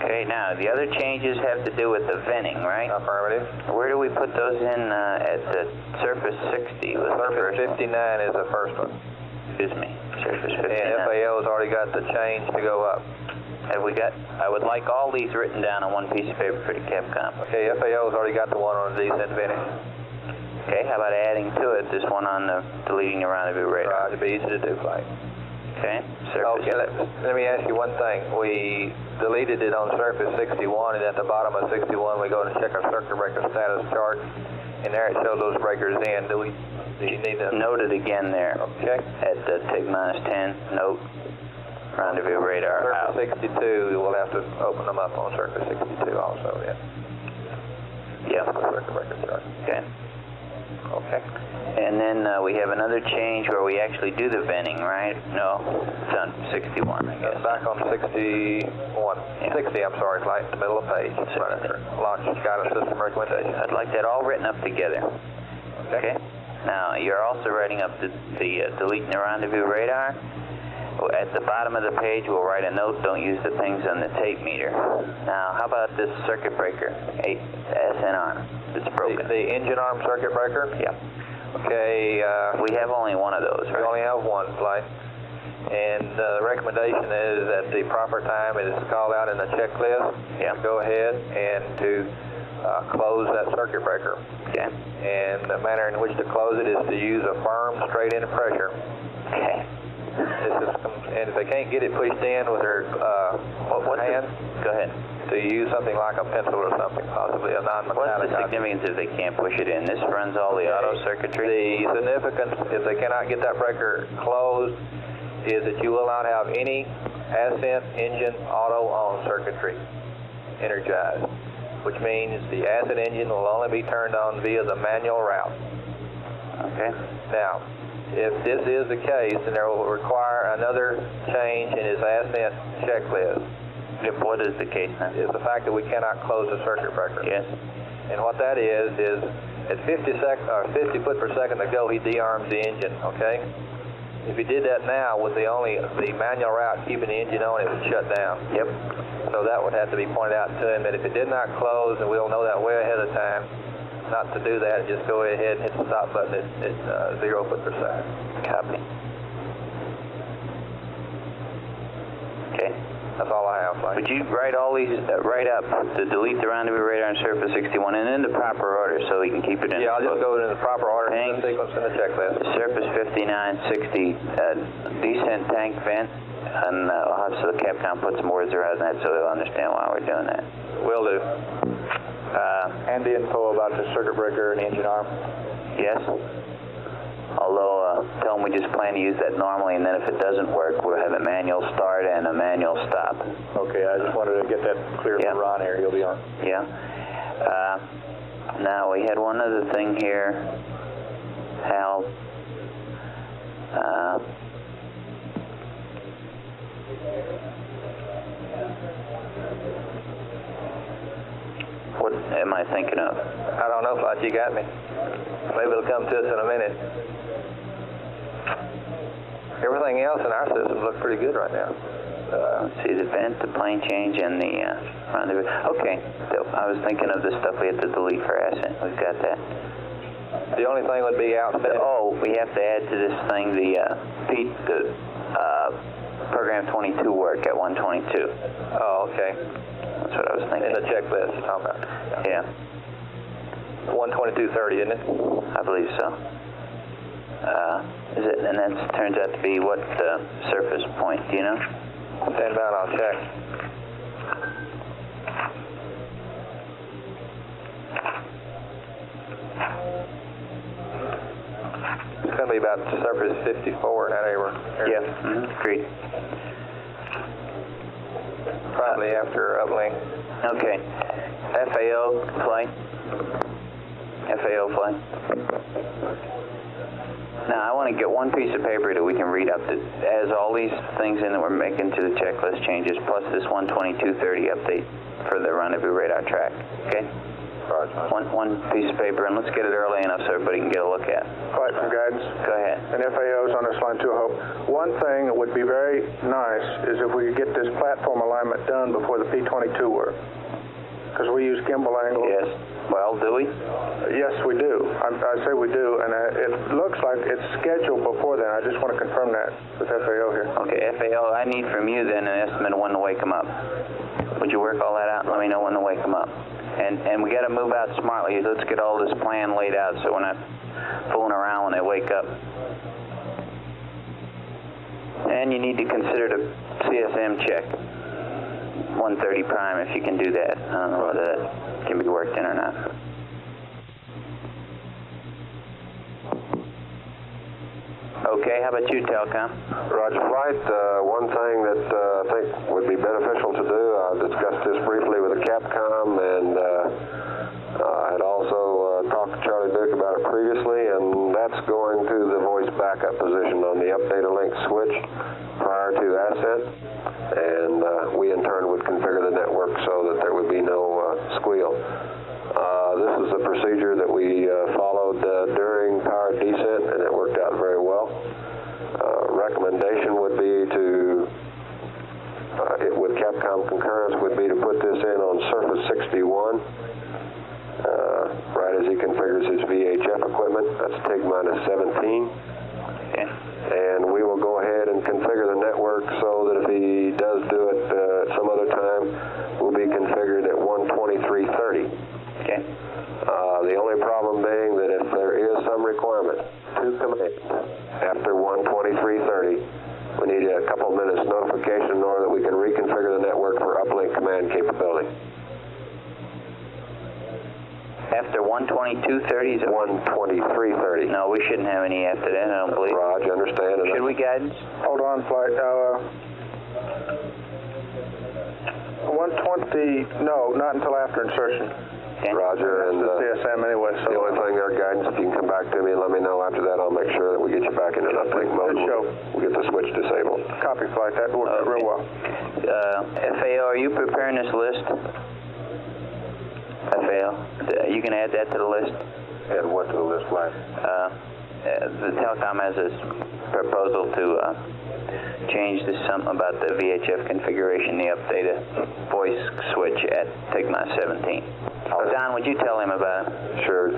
Okay, now, the other changes have to do with the venting, right? Affirmative. Where do we put those in at the Surface 60? Was the Surface first one? 59 is the first one. Excuse me, Surface 59. And FAL's already got the change to go up. Have we got, I would like all these written down on one piece of paper for the Capcom. Okay, FAL's already got the one on the decent venting. Okay, how about adding to it this one on the deleting the rendezvous radar? Right, it'd be easy to do, Flight. Okay, Surface. Okay, let me ask you one thing. We deleted it on Surface 61, and at the bottom of 61, we go and check our circuit breaker status chart, and there it shows those breakers in. Do you need to note it again there? Okay. At the TIG -10, note rendezvous radar out. Surface 62, we'll have to open them up on Surface 62 also, yeah. Yeah. Circuit breaker chart. Okay. Okay. And then we have another change where we actually do the venting, right? No, it's on 61, I guess. Back on 61. Yeah. 60, I'm sorry, Flight, in the middle of the page. Launch guidance system recommendation. I'd like that all written up together. Okay. Now, you're also writing up the deleting the rendezvous radar. At the bottom of the page, we'll write a note, don't use the things on the tape meter. Now, how about this circuit breaker, SNR, it's broken? The engine arm circuit breaker? Yeah. Okay. We have only one of those, right? We only have one, Flight. And the recommendation is at the proper time, it is called out in the checklist. Yeah. Go ahead and to close that circuit breaker. Okay. And the manner in which to close it is to use a firm, straight-in pressure. Okay. And if they can't get it pushed in with their hand, go ahead. To use something like a pencil or something, possibly a non-metallic. What's the significance if they can't push it in? This runs all the auto circuitry? The significance, if they cannot get that breaker closed, is that you will not have any Ascent engine auto-on circuitry energized, which means the Ascent engine will only be turned on via the manual route. Okay. Now, if this is the case, then there will require another change in his Ascent checklist. If what is the case then? Is the fact that we cannot close the circuit breaker. Yes. And what that is at 50 foot per second to go, he de-arms the engine, okay? If he did that now with the manual route keeping the engine on, it would shut down. Yep. So that would have to be pointed out to him that if it did not close, and we'll know that way ahead of time, not to do that, just go ahead and hit the stop button at 0 foot per second. Copy. Okay. That's all I have, Mike. Would you write all these right up to delete the rendezvous radar on Surface 61 and in the proper order so we can keep it in? Yeah, I'll just go in the proper order in the sequence in the checklist. Surface 5960 descent tank vent, and I'll have so the Capcom put some words around that so they'll understand why we're doing that. Will do. And the info about the circuit breaker and engine arm. Yes. Although, tell them we just plan to use that normally, and then if it doesn't work, we'll have a manual start and a manual stop. Okay, I just wanted to get that clear for Ron here. He'll be on. Yeah. Now, we had one other thing here, Hal. What am I thinking of? I don't know, Fletch, you got me. Maybe it'll come to us in a minute. Everything else in our system looks pretty good right now. Let's see, the vent, the plane change, and the rendezvous. Okay, so I was thinking of the stuff we have to delete for Ascent. We've got that. The only thing would be outstanding. Oh, we have to add to this thing the program 22 work at 122. Oh, okay. That's what I was thinking. In the checklist you're talking about. Yeah. 122.30, isn't it? I believe so. Is it? And that turns out to be what surface point? Do you know? Stand by and I'll check. It's going to be about surface 54 in that area. Yeah. Agreed. Probably after uplink. Okay. FAO flight. FAO flight. Now, I want to get one piece of paper that we can read up that has all these things in that we're making to the checklist changes, plus this 122.30 update for the rendezvous radar track. Okay? Roger. One piece of paper, and let's get it early enough so everybody can get a look at it. Flight from guidance. Go ahead. And FAO's on this line too, I hope. One thing that would be very nice is if we could get this platform alignment done before the P-22 work. Because we use gimbal angles. Yes. Well, do we? Yes, we do. I say we do, and it looks like it's scheduled before then. I just want to confirm that with FAO here. Okay, FAO, I need from you then an estimate of when to wake them up. Would you work all that out and let me know when to wake them up? And we got to move out smartly. Let's get all this plan laid out so we're not fooling around when they wake up. And you need to consider the CSM check. 130 prime, if you can do that. I don't know whether that can be worked in or not. Okay, how about you, Telcom? Roger, Flight. One thing that I think would be beneficial to do, I discussed this briefly with the Capcom, and I had also talked to Charlie Duke about it previously, and that's going to the voice backup position on the update link switch prior to ascent, and we in turn would configure the network so that there would be no squeal. This is a procedure that we followed during powered descent, and it worked out very well. Recommendation would be to, with Capcom concurrence, would be to put this in on Surface 61, right as he configures his VHF equipment. That's TIG-17. Okay. And we will go ahead and configure the network so that if he does do it at some other time, will be configured at 123.30. Okay. The only problem being that if there is some requirement to command after 123.30, we need a couple minutes notification in order that we can reconfigure the network for uplink command capability. After 122.30 is it? 123.30. No, we shouldn't have any after that, I don't believe. Roger, understand. Should we, guidance? Hold on, Flight. 120, no, not until after insertion. Okay. Roger, and The CSM anyway, so. the only thing there, guidance, if you can come back to me and let me know after that, I'll make sure that we get you back into an uplink mode. Good show. We'll get the switch disabled. Copy, Flight. That worked real well. FAO, are you preparing this list? FAO, you can add that to the list? And what to the list, Flight? The Telecom has this proposal to change this something about the VHF configuration, the updated voice switch at TIG-17. Don, would you tell him about it? Sure.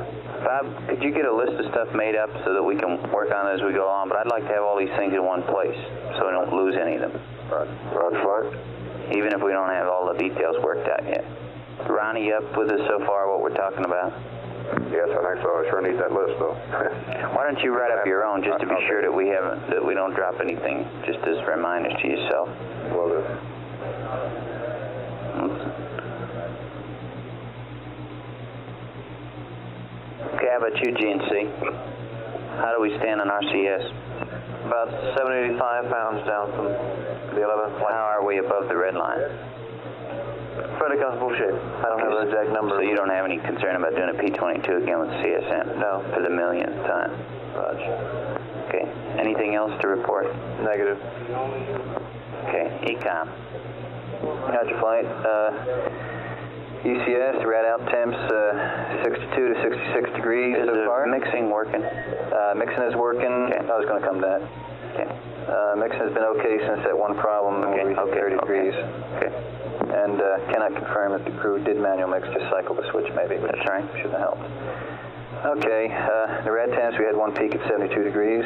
Bob, could you get a list of stuff made up so that we can work on it as we go along? But I'd like to have all these things in one place so we don't lose any of them. Roger, Flight. Even if we don't have all the details worked out yet. Ronnie, you up with us so far, what we're talking about? Yes, I think so. I sure need that list, though. Why don't you write up your own just to be sure that we don't drop anything, just as reminders to yourself. Well, Okay, how about you, GNC? How do we stand on RCS? About 75 pounds down from the 11th flight. How are we above the red line? Fairly comfortable shape. I don't have an exact number. So you don't have any concern about doing a P-22 again with CSM? No. For the millionth time? Roger. Okay. Anything else to report? Negative. Okay. ECOM. Roger, Flight. UCS, rad out temps 62 to 66 degrees Is so the far. mixing working? Mixing is working. Okay. I was going to come to that. Okay. Mixing has been okay since that one problem Okay. where we hit 30 degrees. Okay. And cannot confirm that the crew did manual mix, just cycle the switch maybe, which That's right. should have helped. Okay, the rad temps, we had one peak at 72 degrees.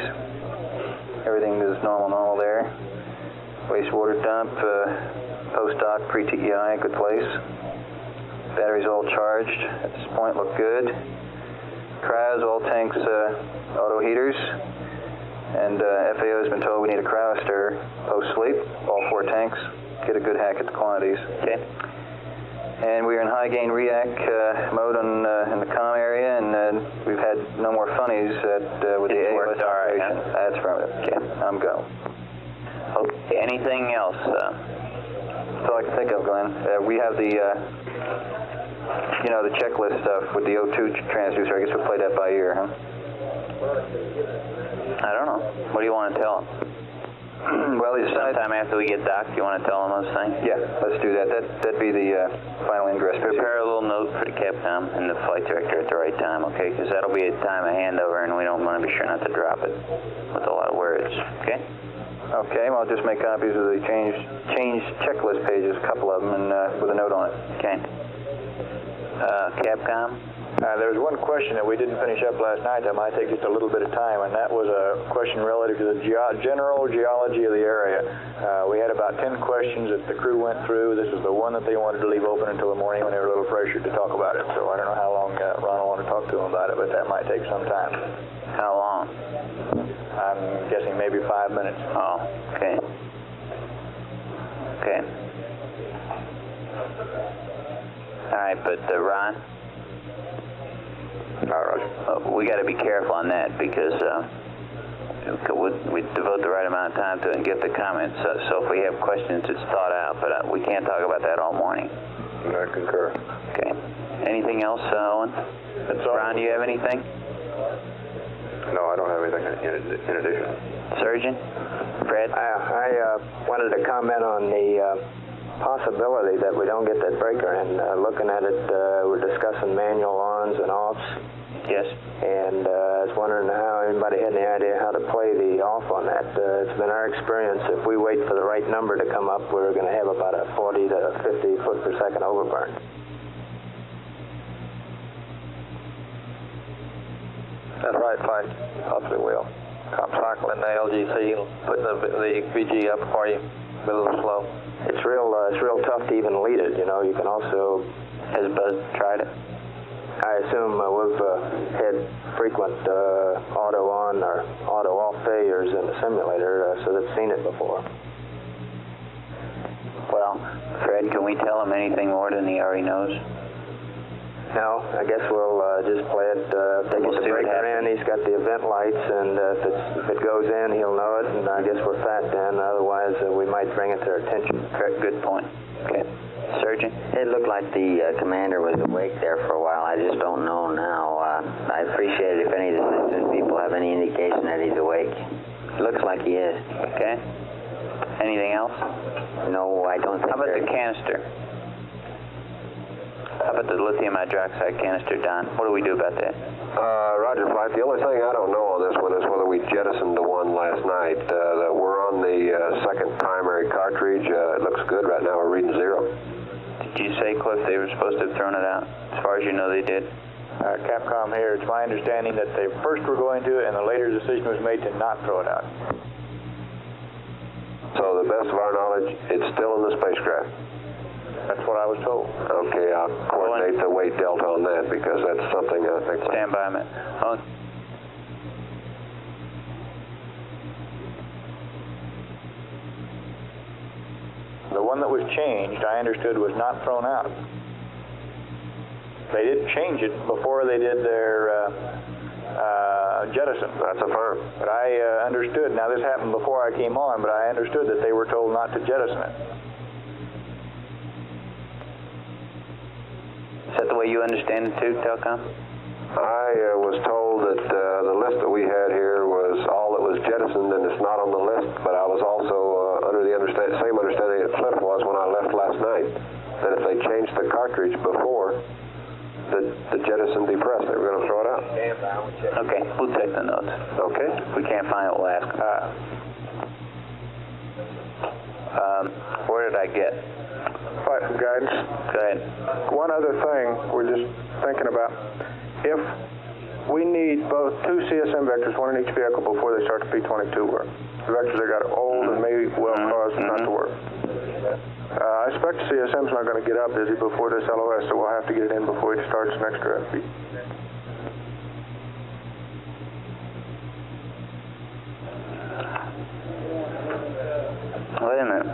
Everything is normal there. Wastewater dump, post-doc, pre-TEI, good place. Batteries all charged at this point, look good. Cryos, all tanks auto heaters. And FAO has been told we need a cryo stir post-sleep, all 4 tanks. Get a good hack at the quantities. Okay. And we are in high gain react mode in the comm area, and we've had no more funnies with the It's AOS worked all right, operation. huh? That's affirmative. Okay. I'm go. Okay. Anything else? That's all I can think of, Glenn. We have the checklist stuff with the O2 transducer. I guess we'll play that by ear, huh? I don't know. What do you want to tell them? Well, he decided... Sometime after we get docked, you want to tell them those things? Yeah, let's do that. That'd be the final ingress. Prepare a little note for the Capcom and the flight director at the right time, okay? Because that'll be a time of handover, and we don't want to be sure not to drop it with a lot of words, okay? Okay, well, I'll just make copies of the change checklist pages, a couple of them, and with a note on it. Okay. Capcom? There was one question that we didn't finish up last night that might take just a little bit of time, and that was a question relative to the general geology of the area. We had about 10 questions that the crew went through. This is the one that they wanted to leave open until the morning when they were a little pressured to talk about it. So I don't know how long Ron will want to talk to them about it, but that might take some time. How long? I'm guessing maybe 5 minutes. Oh, okay. Okay. All right, but Ron? All right, Roger. We got to be careful on that because we devote the right amount of time to it and get the comments. So if we have questions, it's thought out, but we can't talk about that all morning. I concur. Okay. Anything else, Owen? That's all. Ron, do you have anything? No, I don't have anything in addition. Surgeon? Fred? I wanted to comment on the possibility that we don't get that breaker, and looking at it, we're discussing manual ons and offs. Yes. And I was wondering how anybody had any idea how to play the off on that. It's been our experience if we wait for the right number to come up, we're going to have about a 40 to 50 foot per second overburn. That's right, fine. Possibly will. I'm cycling the LGC, putting the VG up for you, a little slow. It's real tough to even lead it. You know, you can also. Has Buzz tried it? I assume we've had frequent auto on or auto off failures in the simulator, so they've seen it before. Well, Fred, can we tell him anything more than he already knows? No, I guess we'll just play it. If they We'll get the see what breaker in, he's got the event lights, and if it goes in, he'll know it, and I guess we're fat then. Otherwise, we might bring it to their attention. Good point. Okay. Surgeon? It looked like the commander was awake there for a while. I just don't know now. I appreciate it if any of the systems people have any indication that he's awake. Looks like he is. Okay. Anything else? No, I don't think How about there the canister? How about the lithium hydroxide canister, Don? What do we do about that? Roger, Flight. The only thing I don't know on this one is whether we jettisoned the one last night. We're on the second primary cartridge. It looks good right now. We're reading 0. Did you say, Cliff, they were supposed to have thrown it out? As far as you know, they did? Capcom here, it's my understanding that they first were going to, and the later decision was made to not throw it out. So, to the best of our knowledge, it's still in the spacecraft. That's what I was told. Okay, I'll coordinate the weight delta on that because that's something I think... Stand by a minute. Oh. The one that was changed, I understood, was not thrown out. They did change it before they did their jettison. That's affirmed. But I understood, now this happened before I came on, but I understood that they were told not to jettison it. Is that the way you understand it too, Telcom? I was told that the list that we had here was all that was jettisoned, and it's not on the list, but I was also under the same understanding that Cliff was when I left last night, that if they changed the cartridge before the jettison depressed, they were going to throw it out. Okay, we'll take the notes. Okay. If we can't find it, we'll ask. Where did I get? Flight from guidance. Go ahead. One other thing we're just thinking about. If we need both 2 CSM vectors, one in each vehicle, before they start the P-22 work. The vectors that got old and may well cause them not to work. I expect CSM's not going to get up, is he, before this LOS, so we'll have to get it in before he starts an extra FB. Wait a minute.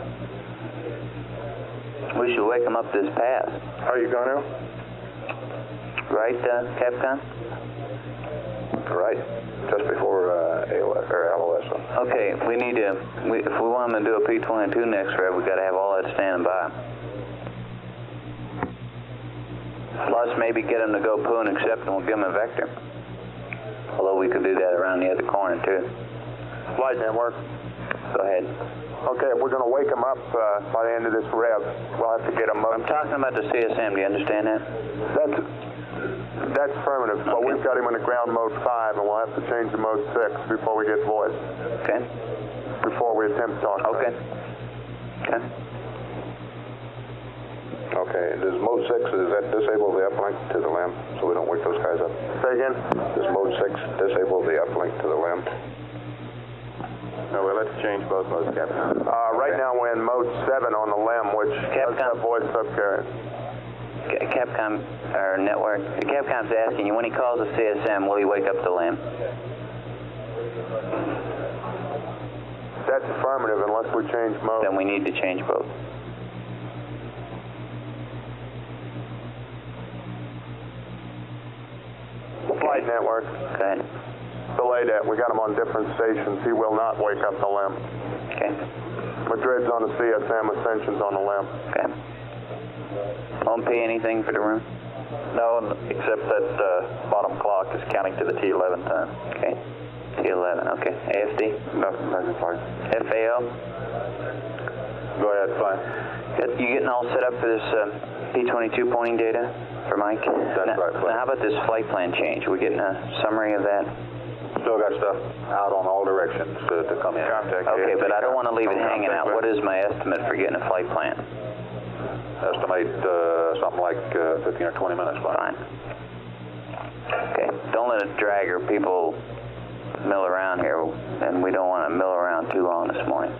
We should wake him up this path. Are you going to? Right, Capcom? Right. Just before AOS, or LOS. Okay, we need to, if we want him to do a P-22 next, Fred, we got to have all that standing by. Plus, maybe get him to go poo and accept, and we'll give him a vector. Although we could do that around the other corner, too. Flight network. Go ahead. Okay, if we're going to wake them up by the end of this rev, we'll have to get them I'm up. talking about the CSM. Do you understand that? That's affirmative, but we've got him in the ground mode 5, and we'll have to change to mode 6 before we get voice, Okay. before we attempt to talk. Okay. Okay. Okay, does mode 6, does that disable the uplink to the LEM so we don't wake those guys up? Say again? Does mode 6 disable the uplink to the LEM? No, we'll have to change both modes, Capcom. Right now we're in mode 7 on the LEM, which does Capcom. have voice subcarrier. Capcom, or network, Capcom's asking you, when he calls the CSM, will he wake up the LAM? That's affirmative unless we change mode. Then we need to change both. Flight network, Go ahead. delay that. We got him on different stations. He will not wake up the LEM. Okay. Madrid's on the CSM, Ascension's on the LEM. Okay. Won't pay anything for the room? No, except that bottom clock is counting to the T11 time. Okay. T11, okay. AFD? Nothing fine. FAO? Go ahead, fine. You getting all set up for this P22 pointing data for Mike? That's right, Now, how about this flight plan change? We getting a summary of that? Still got stuff out on all directions to come in. Okay, but I don't want to leave it hanging out. What is my estimate for getting a flight plan? Estimate something like 15 or 20 minutes. Fine. Okay, don't let it drag or people mill around here, and we don't want to mill around too long this morning.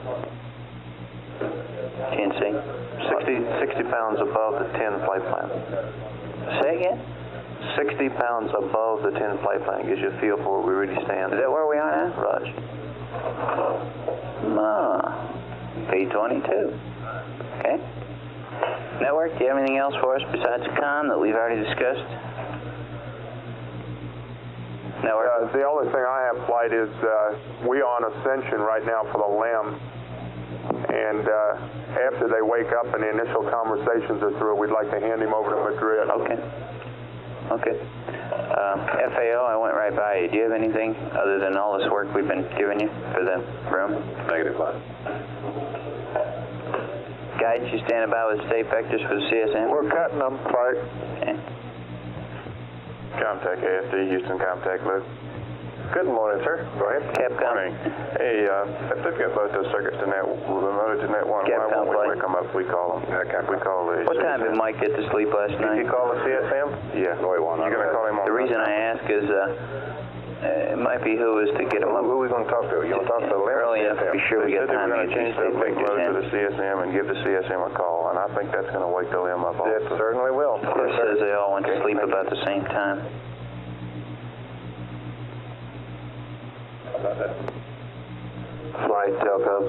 GNC? 60 pounds above the 10 flight plan. Say again? 60 pounds above the 10 flight plan gives you a feel for where we really stand. Is that where we are now? Raj. P22. Okay. Network, do you have anything else for us besides COM that we've already discussed? Network? The only thing I have, Flight, is we on Ascension right now for the LEM, and after they wake up and the initial conversations are through, we'd like to hand him over to Madrid. Okay. Okay. FAO, I went right by you. Do you have anything other than all this work we've been giving you for the room? Negative, Flight. Guides, you standing by with state vectors for the CSM? We're cutting them, Flight. Okay. Comtech, AFD, Houston Comtech, Luke. Good morning, sir. Go ahead. Capcom. Hey, if they've got both those circuits to net, remoted to net 1, why Capcom won't we Flight. wake them up if we call them? We call the... What time did Mike get to sleep last night? Did you call the CSM? Yeah. Wait, one. You're going to call him on... The reason I ask is it might behoove us to get him up Who are we going to talk to? You want to talk to the LEM? early enough to be sure we They get said they time were to going to get change these the state link vectors load to in. the CSM and give the CSM a call, and I think that's going to wake the LEM up also. It certainly will. It says they all went to sleep about the same time. Flight, Telcom.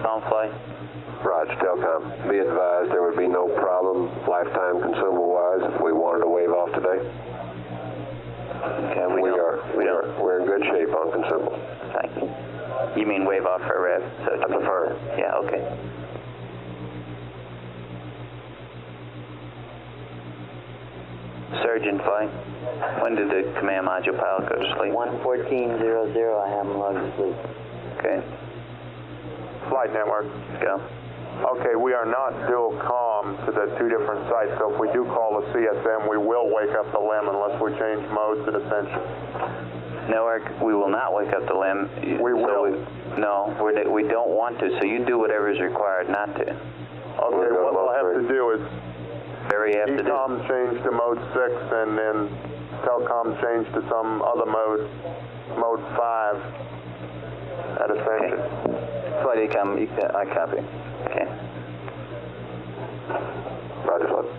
Sound flight? Roger, Telcom. Be advised there would be no problem lifetime consumable-wise if we wanted to wave off today. Okay, We're in good shape on consumable. Thank you. You mean wave off for rev? So That's affirmative. Yeah, okay. Surgeon flight. When did the command module pilot go to sleep? 1:14:00, I have him logged to sleep. Okay, Flight network. go. Okay, we are not dual comm to the two different sites, so if we do call the CSM, we will wake up the LEM unless we change modes at Ascension. Network, we will not wake up the LEM. We will. No, we don't want to, so you do whatever is required not to. Okay, what we'll have to do is Very after this. ECOM change to mode 6, and then Telcom change to some other mode, mode 5 at Ascension. Flight ECOM, I copy. Okay. Roger, Flight.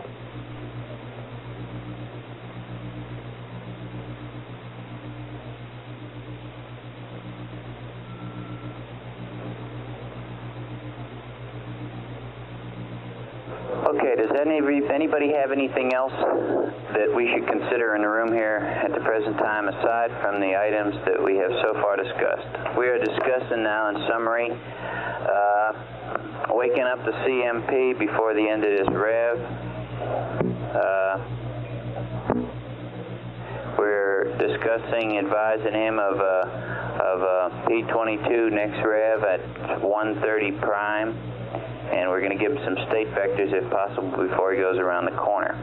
Okay, does anybody have anything else that we should consider in the room here at the present time aside from the items that we have so far discussed? We are discussing now in summary waking up the CMP before the end of this rev. We're we're discussing advising him of P22 next rev at 130 prime, and we're going to give him some state vectors if possible before he goes around the corner.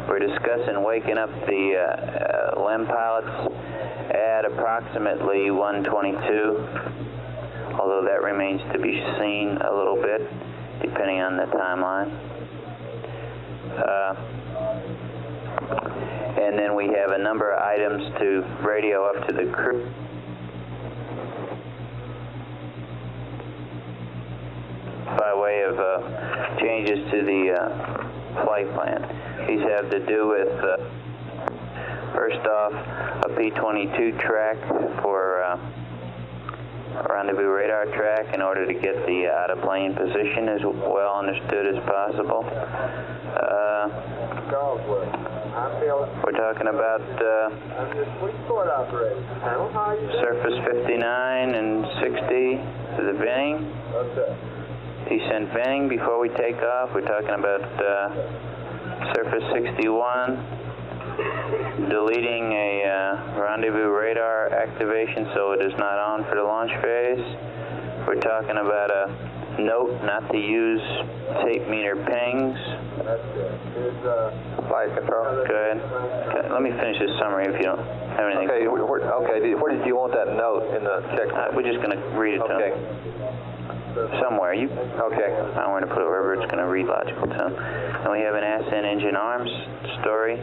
We're discussing waking up the LEM pilots at approximately 122, although that remains to be seen a little bit depending on the timeline. And then we have a number of items to radio up to the crew. By way of changes to the flight plan. These have to do with, first off, a P-22 track for a rendezvous radar track in order to get the out-of-plane position as well understood as possible. We're talking about surface 59 and 60 to the venting. Descent venting before we take off. We're talking about surface 61, deleting a rendezvous radar activation so it is not on for the launch phase. We're talking about a note not to use tape meter pings. Flight control. Good. Let me finish this summary if you don't have anything. Okay, where did you want that note in the check? We're just going to read it to him. Somewhere. Okay. I don't want to put it wherever it's going to read logical to him. And we have an ascent engine arms story.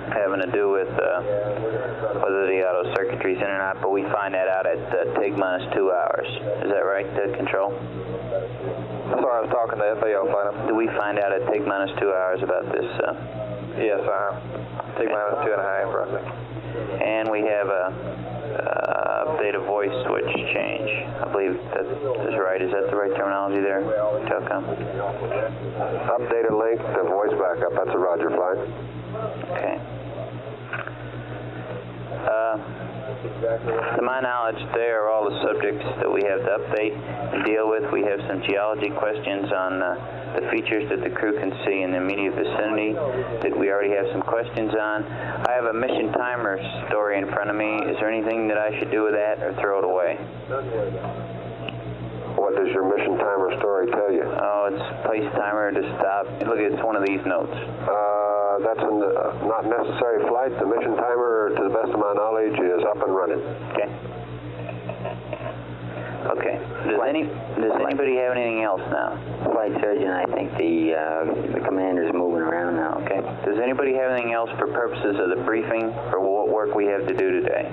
Having to do with whether the auto circuitry is in or not, but we find that out at take minus 2 hours. Is that right, Control? Sorry, I was talking to FAO flight. Do we find out at take minus 2 hours about this? Yes, take minus 2.5 roughly. And we have a update a voice switch change. I believe that is right. Is that the right terminology there, Telcom? Updated link to voice backup. That's a Roger flight. Okay. To my knowledge, there are all the subjects that we have to update and deal with. We have some geology questions on the features that the crew can see in the immediate vicinity that we already have some questions on. I have a mission timer story in front of me. Is there anything that I should do with that or throw it away? What does your mission timer story tell you? Oh, it's place timer to stop. Look, it's one of these notes. That's a not necessary flight. The mission timer, to the best of my knowledge, is up and running. Okay. Okay. Does anybody have anything else now? Flight surgeon, I think the commander's moving around now. Okay. Does anybody have anything else for purposes of the briefing for what work we have to do today?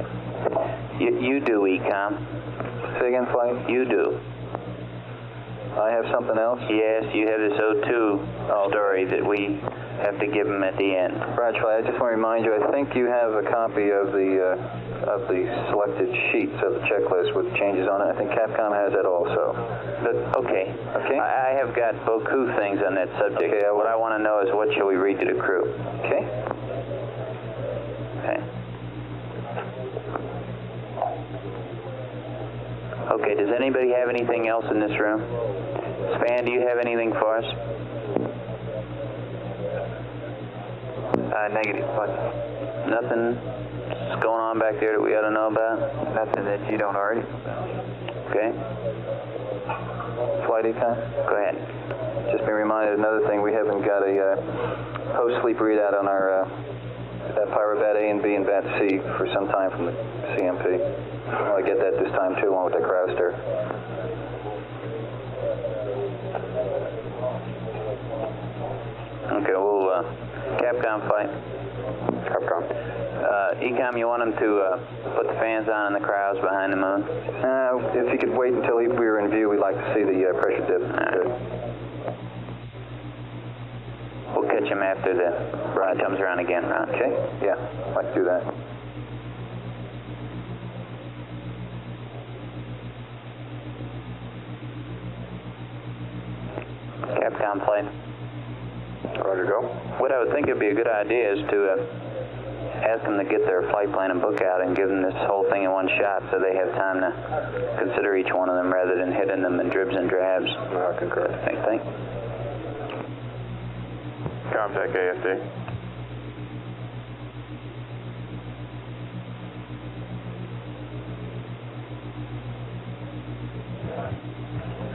You do, ECOM. Say again, flight? You do. I have something else? Yes, you have this O2 story that we have to give them at the end. Roger, flight. I just want to remind you, I think you have a copy of the selected sheets of the checklist with changes on it. I think Capcom has that also. Okay. Okay. I have got beaucoup things on that subject. Okay, what I want to know is what shall we read to the crew? Okay. Okay. Okay, does anybody have anything else in this room? Span, do you have anything for us? Negative, but Nothing going on back there that we ought to know about? nothing that you don't already. Okay. Flight Econ? Go ahead. Just been reminded of another thing. We haven't got a post-sleep readout on our Pyrobat A and B and Bat C for some time from the CMP. Well, I get that this time too, along with the Crowster. Okay, we'll Capcom flight. Capcom. Ecom, you want them to put the fans on in the crowds behind the moon? If you could wait until we were in view, we'd like to see the pressure dip. We'll catch him after the ride comes around again, Ron. Okay? Yeah, I'd like to do that. Capcom flight. Roger, go. What I would think would be a good idea is to ask them to get their flight plan and book out and give them this whole thing in one shot so they have time to consider each one of them rather than hitting them in dribs and drabs. I concur. Think. Contact AFD.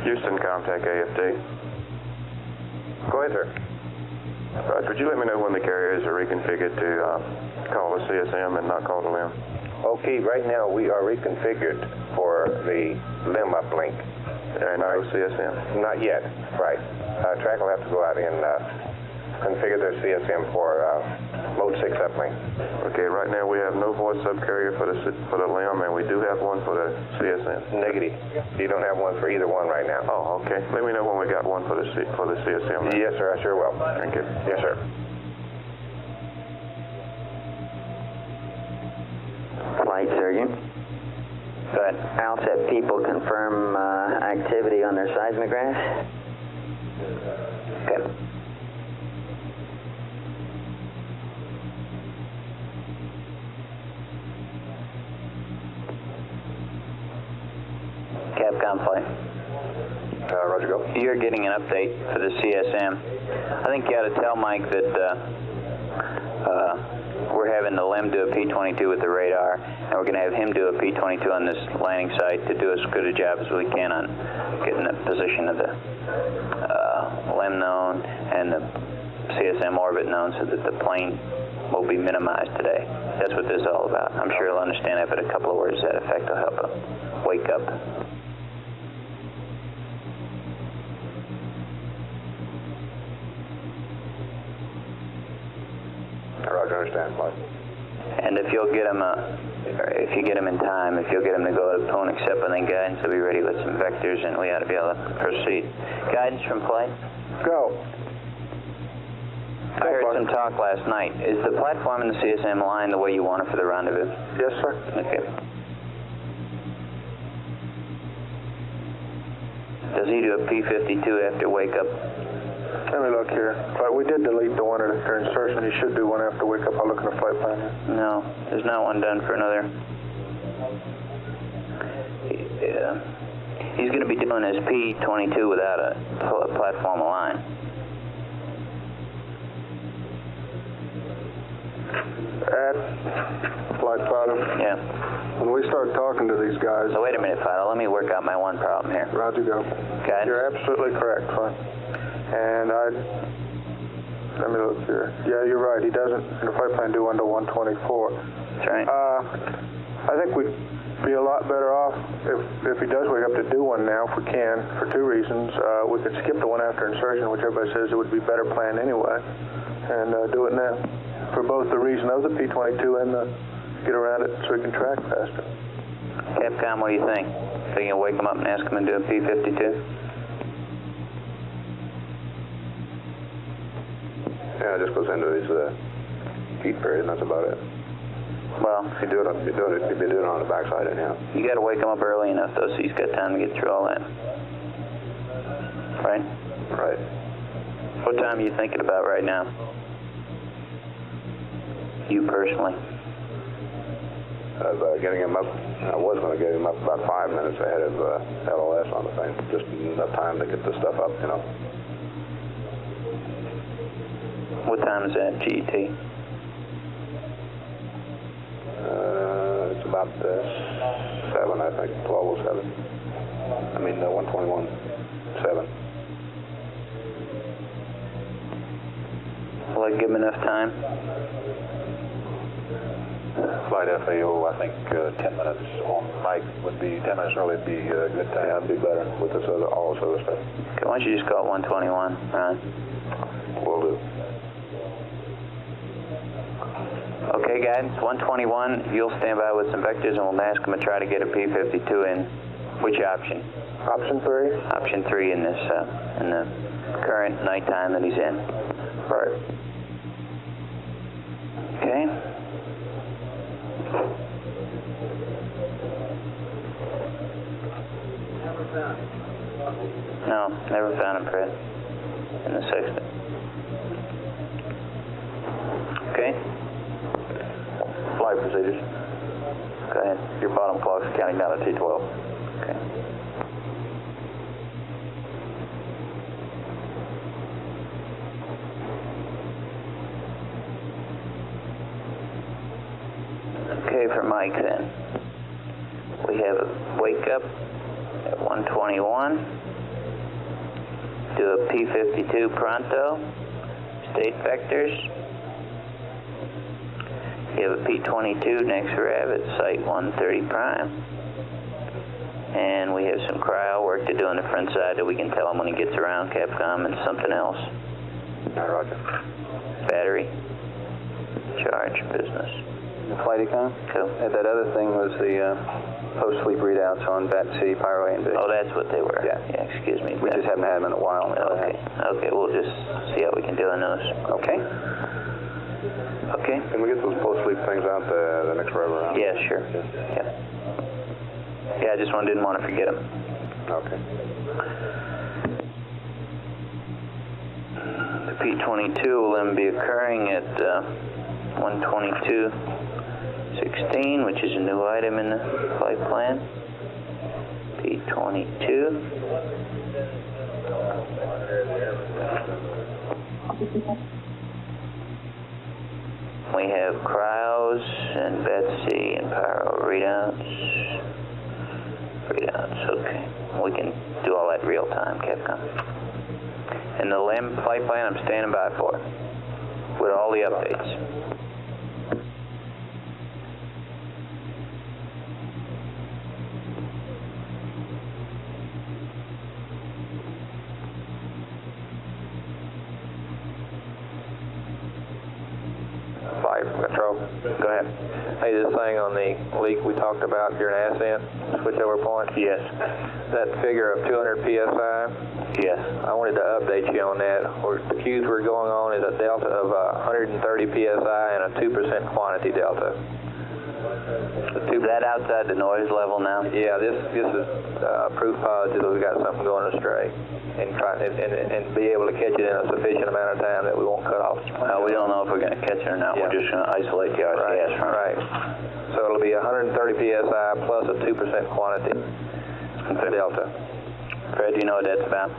Houston, contact AFD. Go ahead, sir. Roger, would you let me know when the carriers are reconfigured to call the CSM and not call the LIM? Okay, right now we are reconfigured for the LIM uplink. And no CSM? Not yet, right. Track will have to go out and configure their CSM for Mode 6 uplink. Okay, right now we have no voice subcarrier for the LIM, and we do have one for the CSM. Negative. You don't have one for either one right now. Oh, okay. Let me know when we got one for the CSM. Yes, sir, I sure will. Thank you. Yes, sir. Flight surgeon. Go ahead. Outset people confirm activity on their seismographs. Okay. Capcom flight. Roger, go. You're getting an update for the CSM. I think you ought to tell Mike that we're having the LIM do a P-22 with the radar, and we're going to have him do a P-22 on this landing site to do as good a job as we can on getting the position of the LIM known and the CSM orbit known so that the plane will be minimized today. That's what this is all about. I'm sure he'll understand that, but a couple of words to that effect will help him wake up. Roger, understand, Mike. And if you'll get him if you get him in time, if you'll get him to go to phone accept and then guidance, he'll be ready with some vectors, and we ought to be able to proceed. Guidance from flight? Go. I heard some talk last night. Is the platform in the CSM line the way you want it for the rendezvous? Yes, sir. Okay. Does he do a P-52 after wake up? Let me look here. But we did delete the one after insertion. He should do one after wake up. I'll look in the flight plan here. No, there's not one done for another. He's going to be doing his P-22 without a platform line. At flight pilot. Yeah. When we start talking to these guys. So wait a minute, Fido. Let me work out my one problem here. Roger, go. Guidance? You're absolutely correct, fine. And let me look here. Yeah, you're right. He doesn't, in the flight plan, do under 124. That's right. I think we'd be a lot better off if he does wake up to do one now, if we can, for two reasons. We could skip the one after insertion, which everybody says it would be better planned anyway, and do it now. For both the reason of the P-22 and the get around it so we can track faster. Capcom, what do you think? So you can wake him up and ask him to do a P-52? Yeah, it just goes into his heat period, and that's about it. Well, He'd be doing it on the backside anyhow. you got to wake him up early enough, though, so he's got time to get through all that. Right? Right. What time are you thinking about right now? You personally? Getting him up, I was going to get him up about 5 minutes ahead of LOS on the thing. Just enough time to get the stuff up, you know. What time is that, GET? It's about 7, I think, 12:07. I mean, 121.7. Will that give him enough time? Flight FAO, I think 10 minutes on Mike would be 10 minutes early would be a good time. Yeah, it'd be better with this all this other stuff. Okay, why don't you just call it 121, Ron? Will do. Okay, guidance, 121. You'll stand by with some vectors, and we'll ask him to try to get a P-52 in. Which option? Option 3? Option 3 in this, in the current nighttime that he's in. Right. Okay. No, never found him, Fred. In the sextant. Okay. Flight procedures. Go ahead. Your bottom clock's counting down to T12. Okay. Mike then. We have a wake up at 121. Do a P52 pronto, state vectors. You have a P22 next rev at site 130 prime. And we have some cryo work to do on the front side that we can tell him when he gets around, Capcom, and something else. Roger. Battery, charge, business. Flight econ? Cool. And that other thing was the post-sleep readouts on VATC, Pyro A and B. Oh, that's what they were. Yeah. Yeah, excuse me. We just haven't had them in a while. Okay. Okay, we'll just see how we can do on those. Okay. Okay. Can we get those post-sleep things out the next row around? Yeah, sure. Yeah. Yeah, I just didn't want to forget them. Okay. The P22 will then be occurring at 122.16, which is a new item in the flight plan. P22. We have cryos and Betsy and Pyro readouts. Okay. We can do all that real time, Capcom. And the LEM flight plan, I'm standing by for it with all the updates. Control. Go ahead. Hey, this thing on the leak we talked about during ascent, switchover point. Yes. That figure of 200 psi. Yes. I wanted to update you on that. The Q's we're going on is a delta of 130 psi and a 2% quantity delta. Is that outside the noise level now? Yeah, this is proof positive that we got something going astray, and be able to catch it in a sufficient amount of time that we won't cut off. We don't know if we're going to catch it or not. Yeah. We're just going to isolate the RCS from it. Right. So it'll be 130 psi plus a 2% quantity delta. Fred, do you know what that's about?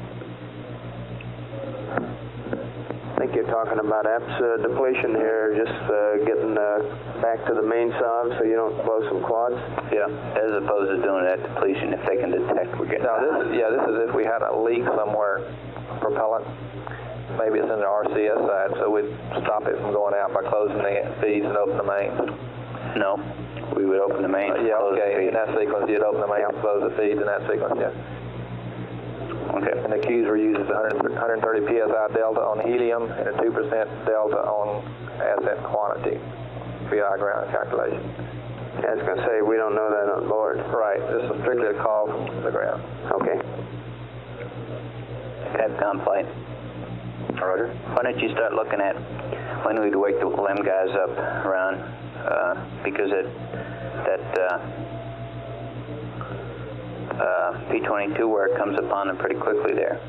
I think you're talking about APS depletion here, just getting back to the main solve so you don't blow some quads. Yeah. As opposed to doing that depletion if they can detect we're getting Now this is if we had a leak somewhere, propellant. Maybe it's in the RCS side, so we'd stop it from going out by closing the feeds and open the mains. No. We would open the mains. Yeah, close the okay. feed. In that sequence, you'd open the mains and close the feeds in that sequence, yeah. Okay. And the Q's were used as 130 psi delta on helium and a 2% delta on ascent quantity VI ground calculation. I was going to say, we don't know that on board. Right. This is strictly a call from the ground. Okay. Capcom flight. Roger. Why don't you start looking at when we'd wake the LEM guys up around, because P22 work comes upon them pretty quickly there.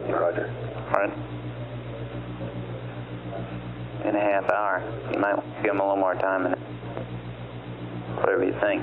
Roger. Right? In a half hour. You might give them a little more time in it. Whatever you think.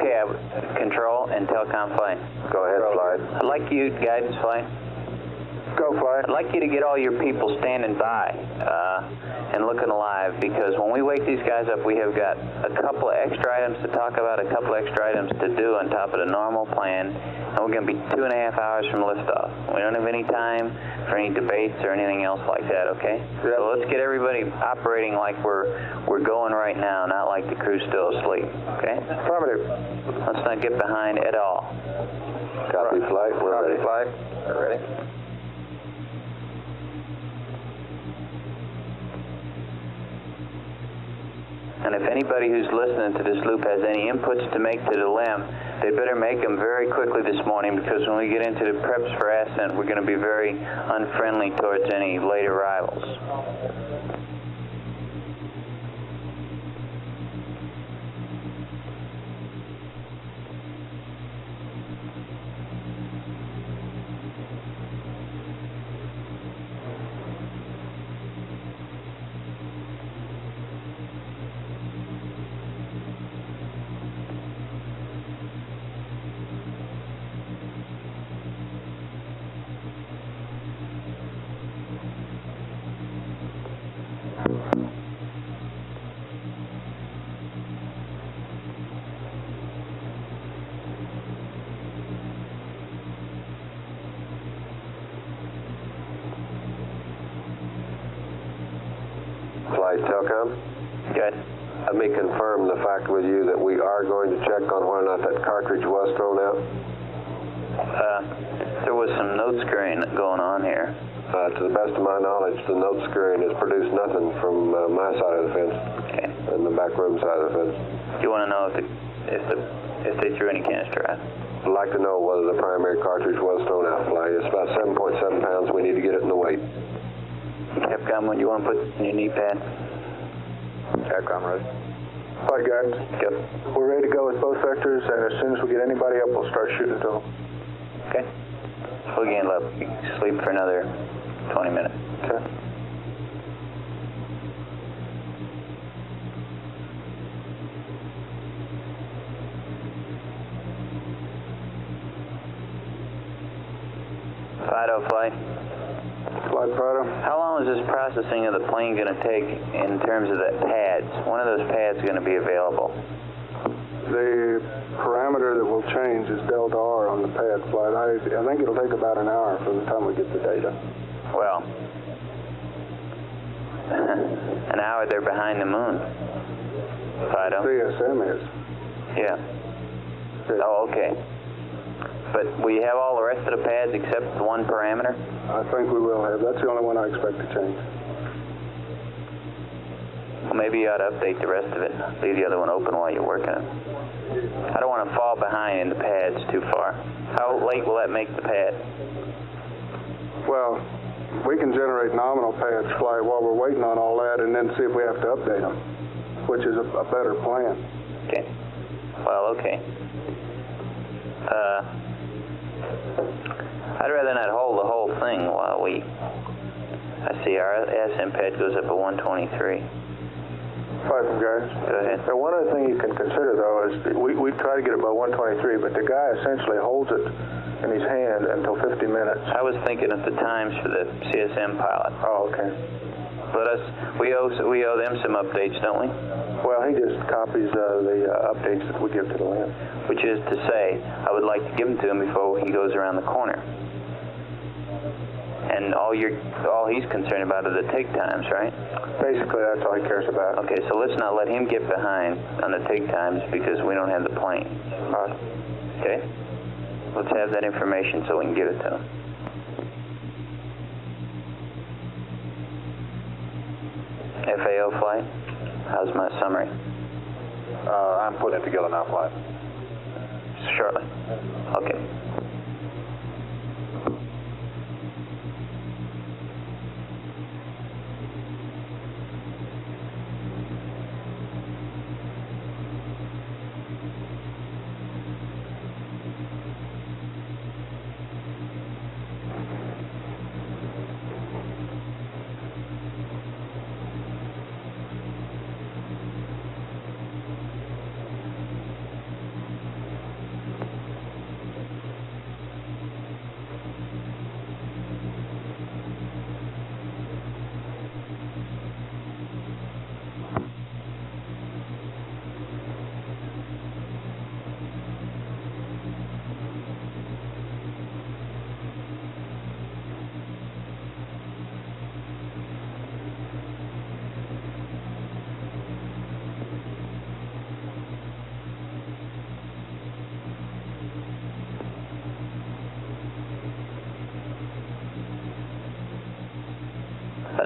Okay, control and telecom flight. Go ahead, flight. I'd like you, guidance flight. Go, flight. I'd like you to get all your people standing by and looking alive, because when we wake these guys up, we have got a couple of extra items to talk about, a couple of extra items to do on top of the normal plan, and we're going to be 2.5 hours from liftoff. We don't have any time for any debates or anything else like that, okay? Yep. So let's get everybody operating like we're going right now, not like the crew's still asleep, okay? Affirmative. Let's not get behind at all. Copy, flight. We're Copy, ready. flight. We're ready. And if anybody who's listening to this loop has any inputs to make to the LEM, they better make them very quickly this morning, because when we get into the preps for ascent, we're going to be very unfriendly towards any late arrivals. Flight, telecom. Good. Let me confirm the fact with you that we are going to check on whether or not that cartridge was thrown out. There was some note screwing going on here. To the best of my knowledge, the note screwing has produced nothing from my side of the fence Okay. and the back room side of the fence. You want to know if they threw any canister out? I'd like to know whether the primary cartridge was thrown out, flight. It's about 7.7 pounds. We need to get it in the weight. Capcom, when you want to put in your knee pad? Capcom ready. Flight guidance. Yep. We're ready to go with both vectors, and as soon as we get anybody up, we'll start shooting to them. Okay. We'll gain up. You can sleep for another 20 minutes. Okay. Fido flight. Flight Fido. How long is this processing of the plane going to take in terms of the pads? When are those pads going to be available? The parameter that will change is delta R on the pad, flight. I think it'll take about an hour from the time we get the data. Well, an hour they're behind the moon. Fido? CSM is. Yeah. Oh, okay. But we have all the rest of the pads except the one parameter? I think we will have. That's the only one I expect to change. Well, maybe you ought to update the rest of it. Leave the other one open while you're working it. I don't want to fall behind in the pads too far. How late will that make the pad? Well, we can generate nominal pads, flight, while we're waiting on all that, and then see if we have to update them, which is a better plan. Okay. Well, okay. I'd rather not hold the whole thing while we... I see our ascent pad goes up to 123. Flight from guys. Go ahead. So one other thing you can consider, though, is we try to get it by 123, but the guy essentially holds it in his hand until 50 minutes. I was thinking of the times for the CSM pilot. Oh, okay. We owe them some updates, don't we? Well, he just copies the updates that we give to the LEM. Which is to say, I would like to give them to him before he goes around the corner. And all he's concerned about are the take times, right? Basically, that's all he cares about. Okay, so let's not let him get behind on the take times because we don't have the plane. Okay? Let's have that information so we can give it to him. FAO flight? How's my summary? I'm putting it together now, flight. Shortly. Okay.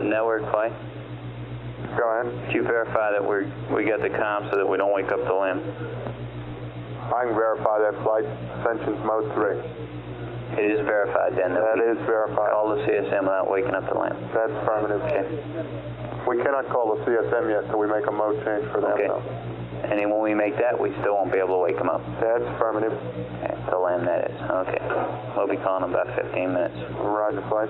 network flight? Go ahead. Did you verify that we got the comm so that we don't wake up the LIM? I can verify that flight. Ascension's mode 3. It is verified then. That is verified. Call the CSM without waking up the LIM. That's affirmative. Okay. We cannot call the CSM yet until we make a mode change for them. Okay. though. And then when we make that, we still won't be able to wake them up. That's affirmative. Okay, the LIM that is. Okay. We'll be calling them about 15 minutes. Roger, flight.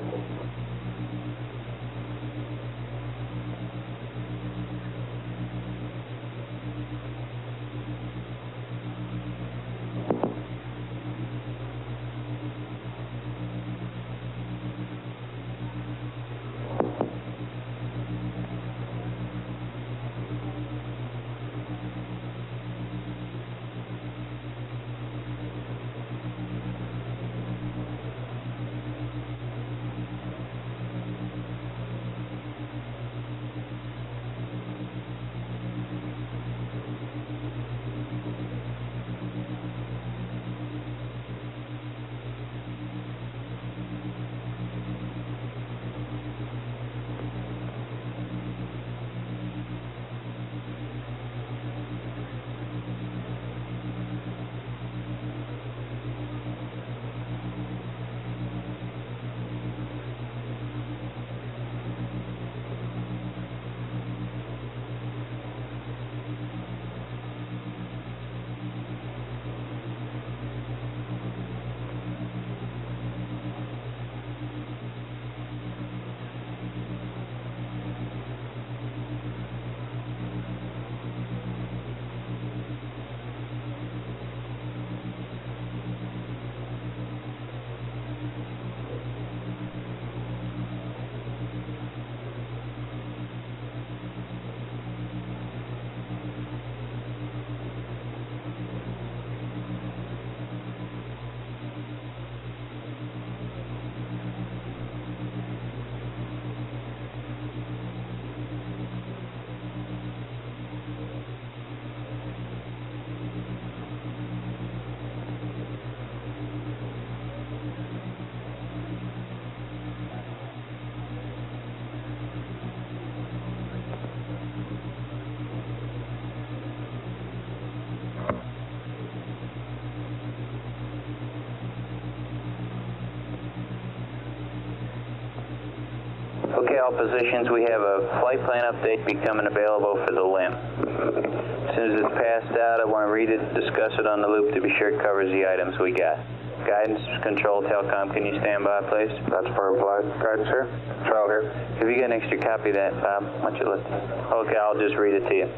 Okay, all positions, we have a flight plan update becoming available for the LIM. As soon as it's passed out, I want to read it, discuss it on the loop to be sure it covers the items we got. Guidance, control, telecom, can you stand by, please? That's firm flight. Guidance here. Control here. Have you got an extra copy of that, Bob? Why don't you listen? Okay, I'll just read it to you.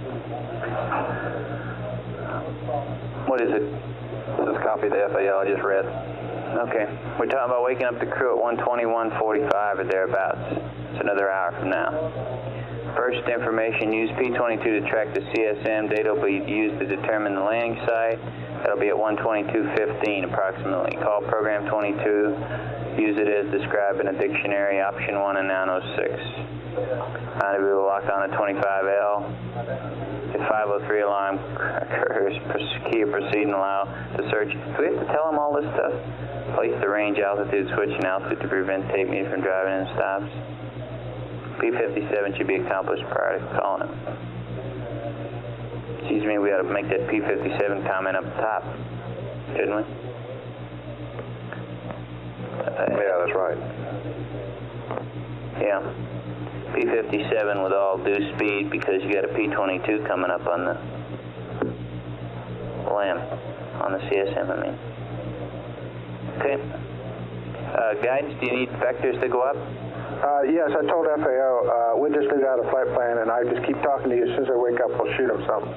What is it? This is a copy of the FAL I just read. Okay, we're talking about waking up the crew at 1:21:45 or thereabouts. It's another hour from now. First information, use P-22 to track the CSM. Data will be used to determine the landing site. That'll be at 1:22:15 approximately. Call program 22. Use it as described in a dictionary, option 1 and 906. Rendezvous will lock on at 25L. If 503 alarm occurs, key or proceed and allow the search. Do we have to tell them all this stuff? Place the range, altitude, switch, and altitude to prevent tape meter from driving in stops. P-57 should be accomplished prior to calling it. Excuse me, we ought to make that P-57 comment up top, shouldn't we? Yeah, that's right. Yeah. P-57 with all due speed because you got a P-22 coming up on the LIM, on the CSM, I mean. Okay. Guidance, do you need vectors to go up? Yes, I told FAO, we just leave out a flight plan, and I just keep talking to you. As soon as I wake up, we'll shoot them something.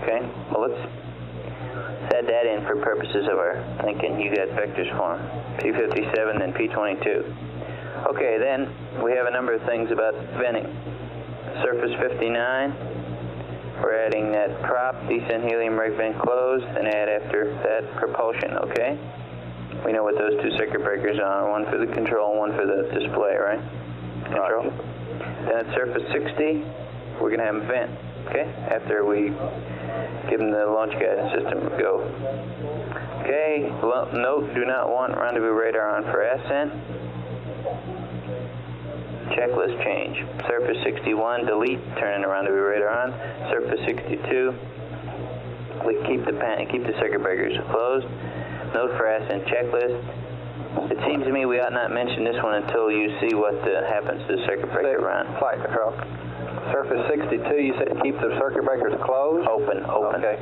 Okay. Well, let's add that in for purposes of our thinking. You got vectors for them. P-57, then P-22. Okay, then we have a number of things about venting. Surface 59, we're adding that prop, descent helium rig vent closed, and add after that propulsion, okay? We know what those two circuit breakers are, one for the control and one for the display, right? Control. Then at surface 60, we're going to have them vent, okay? After we give them the launch guidance system a go. Okay, note, do not want rendezvous radar on for ascent. checklist change. Surface 61, delete, turning the rendezvous radar on. Surface 62, keep the circuit breakers closed. Note for ASCENT checklist. It seems to me we ought not mention this one until you see what happens to the circuit breaker run. Flight control. Surface 62, you said keep the circuit breakers closed? Open. Okay.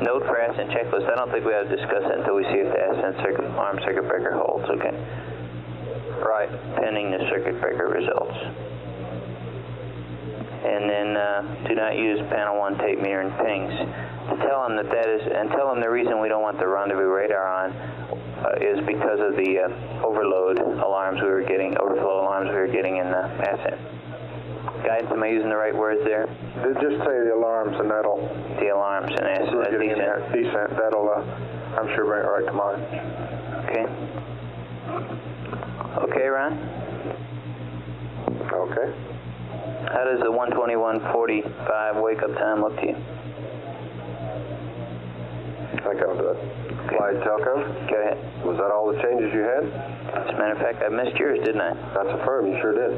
Note for ASCENT checklist. I don't think we have to discuss it until we see if the ASCENT arm circuit breaker holds. Okay. Right. Pending the circuit breaker results. And then do not use panel 1 tape meter and pings. Tell them tell them the reason we don't want the rendezvous radar on is because of the overload alarms we were getting, overflow alarms we were getting in the ASCENT. Guys, am I using the right words there? Just say the alarms, and that'll... The alarms and ASCENT. Descent. That'll, I'm sure, bring it right to mind. Okay. Okay, Ron? Okay. How does the 121:45 wake-up time look to you? I can do it. Flight Telcom? Go ahead. Was that all the changes you had? As a matter of fact, I missed yours, didn't I? That's affirmed. You sure did.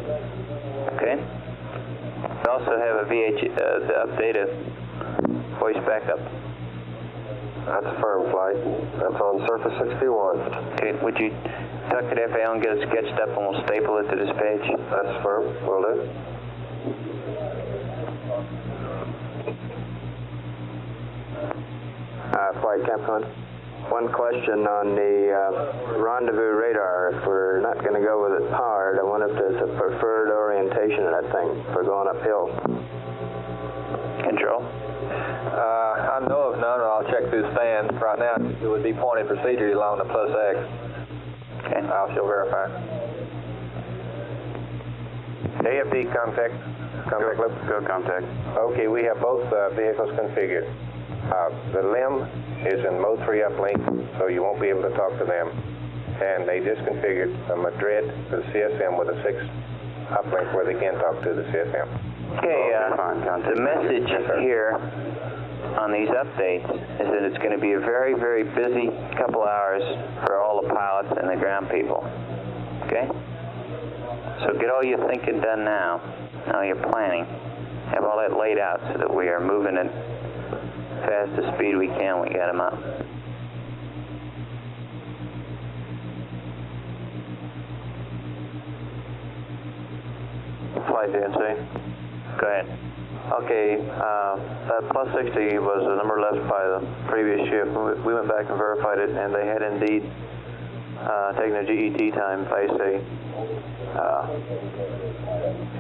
Okay. We also have the update of voice backup. That's affirmed, Flight. That's on Surface 61. Okay, would you tuck it FAL and get it sketched up and we'll staple it to this page? That's affirmed. Will do. Flight Capcom. One question on the rendezvous radar. If we're not going to go with it powered, I wonder if there's a preferred orientation of that thing for going uphill. Control? I know of none, but I'll check through stands. Right now, it would be pointed procedure along the +X. Okay. I'll still verify. AFD contact. Go contact. Okay, we have both vehicles configured. The LIM is in mode 3 uplink, so you won't be able to talk to them. And they just configured the Madrid to the CSM with a 6 uplink where they can talk to the CSM. Okay, the message here on these updates is that it's going to be a very, very busy couple hours for all the pilots and the ground people. Okay? So get all your thinking done now, all your planning. Have all that laid out so that we are moving at fastest speed we can. We got them up. Flight DNC. Go ahead. Okay, that +60 was the number left by the previous shift. We went back and verified it, and they had indeed taken a GET time, face a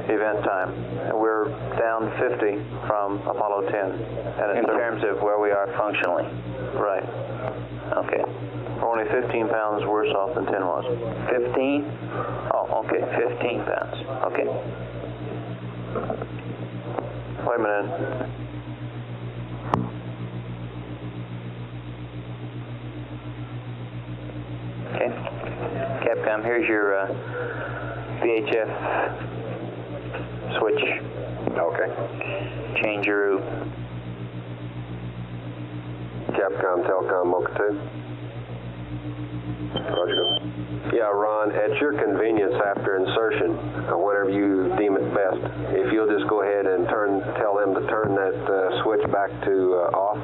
event time. And we're down 50 from Apollo 10. And In terms of where we are functionally. Right. Okay. We're only 15 pounds worse off than 10 was. 15? Oh, okay, 15 pounds. Okay. Wait a minute. Okay. Capcom, here's your VHF switch. Okay. Change your route. Capcom, Telcom, Mocha 2. Roger. Yeah, Ron, at your convenience after insertion, whatever you deem it best, if you'll just go ahead and tell them to turn that switch back to off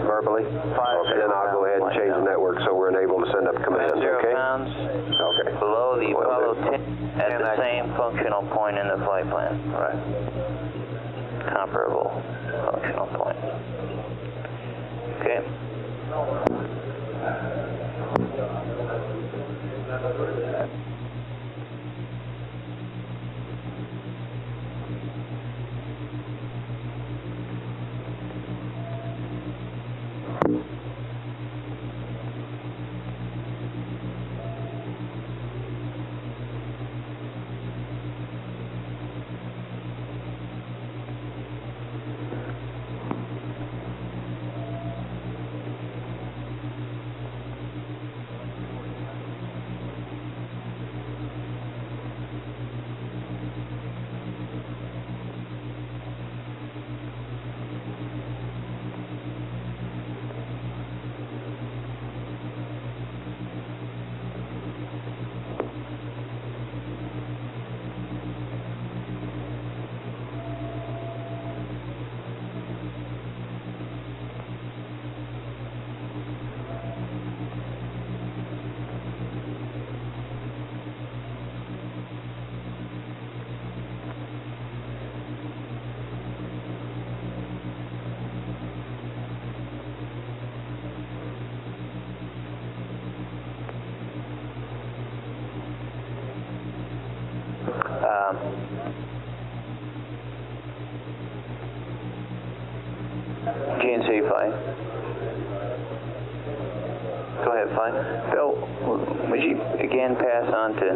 verbally. Then I'll go ahead and change the network so we're enabled to send up commands, 0 okay? pounds Okay. below the Will Apollo do. 10 at the same functional point in the flight plan. Right. Comparable functional point. Okay. GNC flight. Go ahead, flight. Bill, would you again pass on to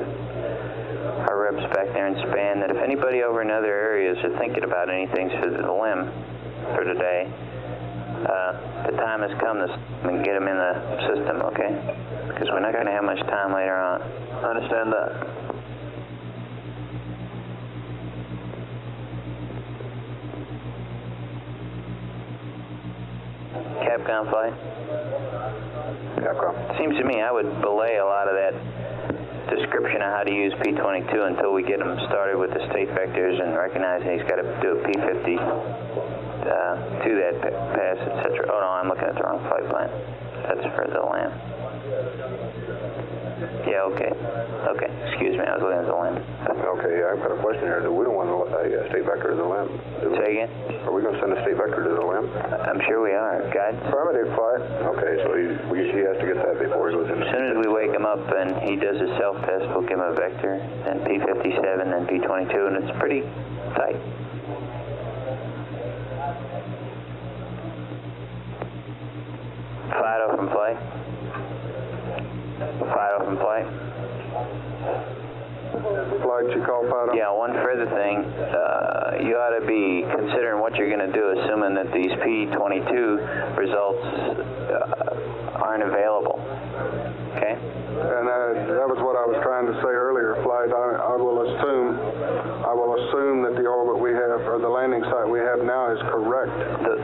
our reps back there in Span that if anybody over in other areas are thinking about anything for the limb for today, the time has come to get them in the system, okay? Because we're not going to have much time later on. I understand that. Capcom flight? Capcom. Seems to me I would belay a lot of that description of how to use P22 until we get him started with the state vectors and recognizing he's got to do a P50 to that pass, etc. Oh no, I'm looking at the wrong flight plan. That's for the LAM. Yeah, okay. Okay, excuse me, I was looking at the LAM. Okay, I've got a question here. We don't want a state vector to the LEM. Say again? Are we going to send a state vector to the LEM? I'm sure we are. Guide? Affirmative, flight. Okay, so he has to get that before he goes in. As soon as we wake him up and he does his self-test, we'll give him a vector, then P57, then P22, and it's pretty tight. Fido from flight. Fido from flight. Flight, you call Fido? Yeah, one further thing. You ought to be considering what you're going to do, assuming that these P22 results aren't available. Okay? And that was what I was trying to say earlier, Flight. I will assume that the orbit we have, or the landing site we have now is correct.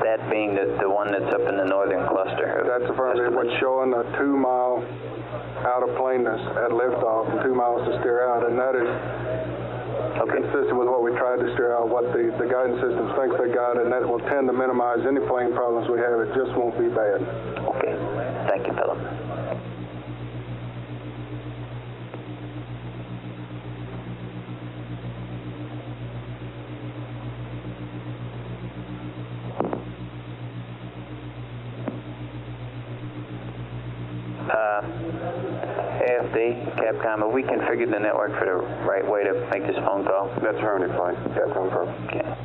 That being the one that's up in the northern cluster. That's affirmative. What's showing a 2 mile out of planeness at liftoff and 2 miles to steer out, and that is consistent with what we tried to steer out, what the guidance systems thinks they got, and that will tend to minimize any plane problems we have. It just won't be bad. Okay. Thank you, Philip. AFD, Capcom, have we configured the network for the right way to make this phone call? That's affirmative, flight. Capcom firm. Okay.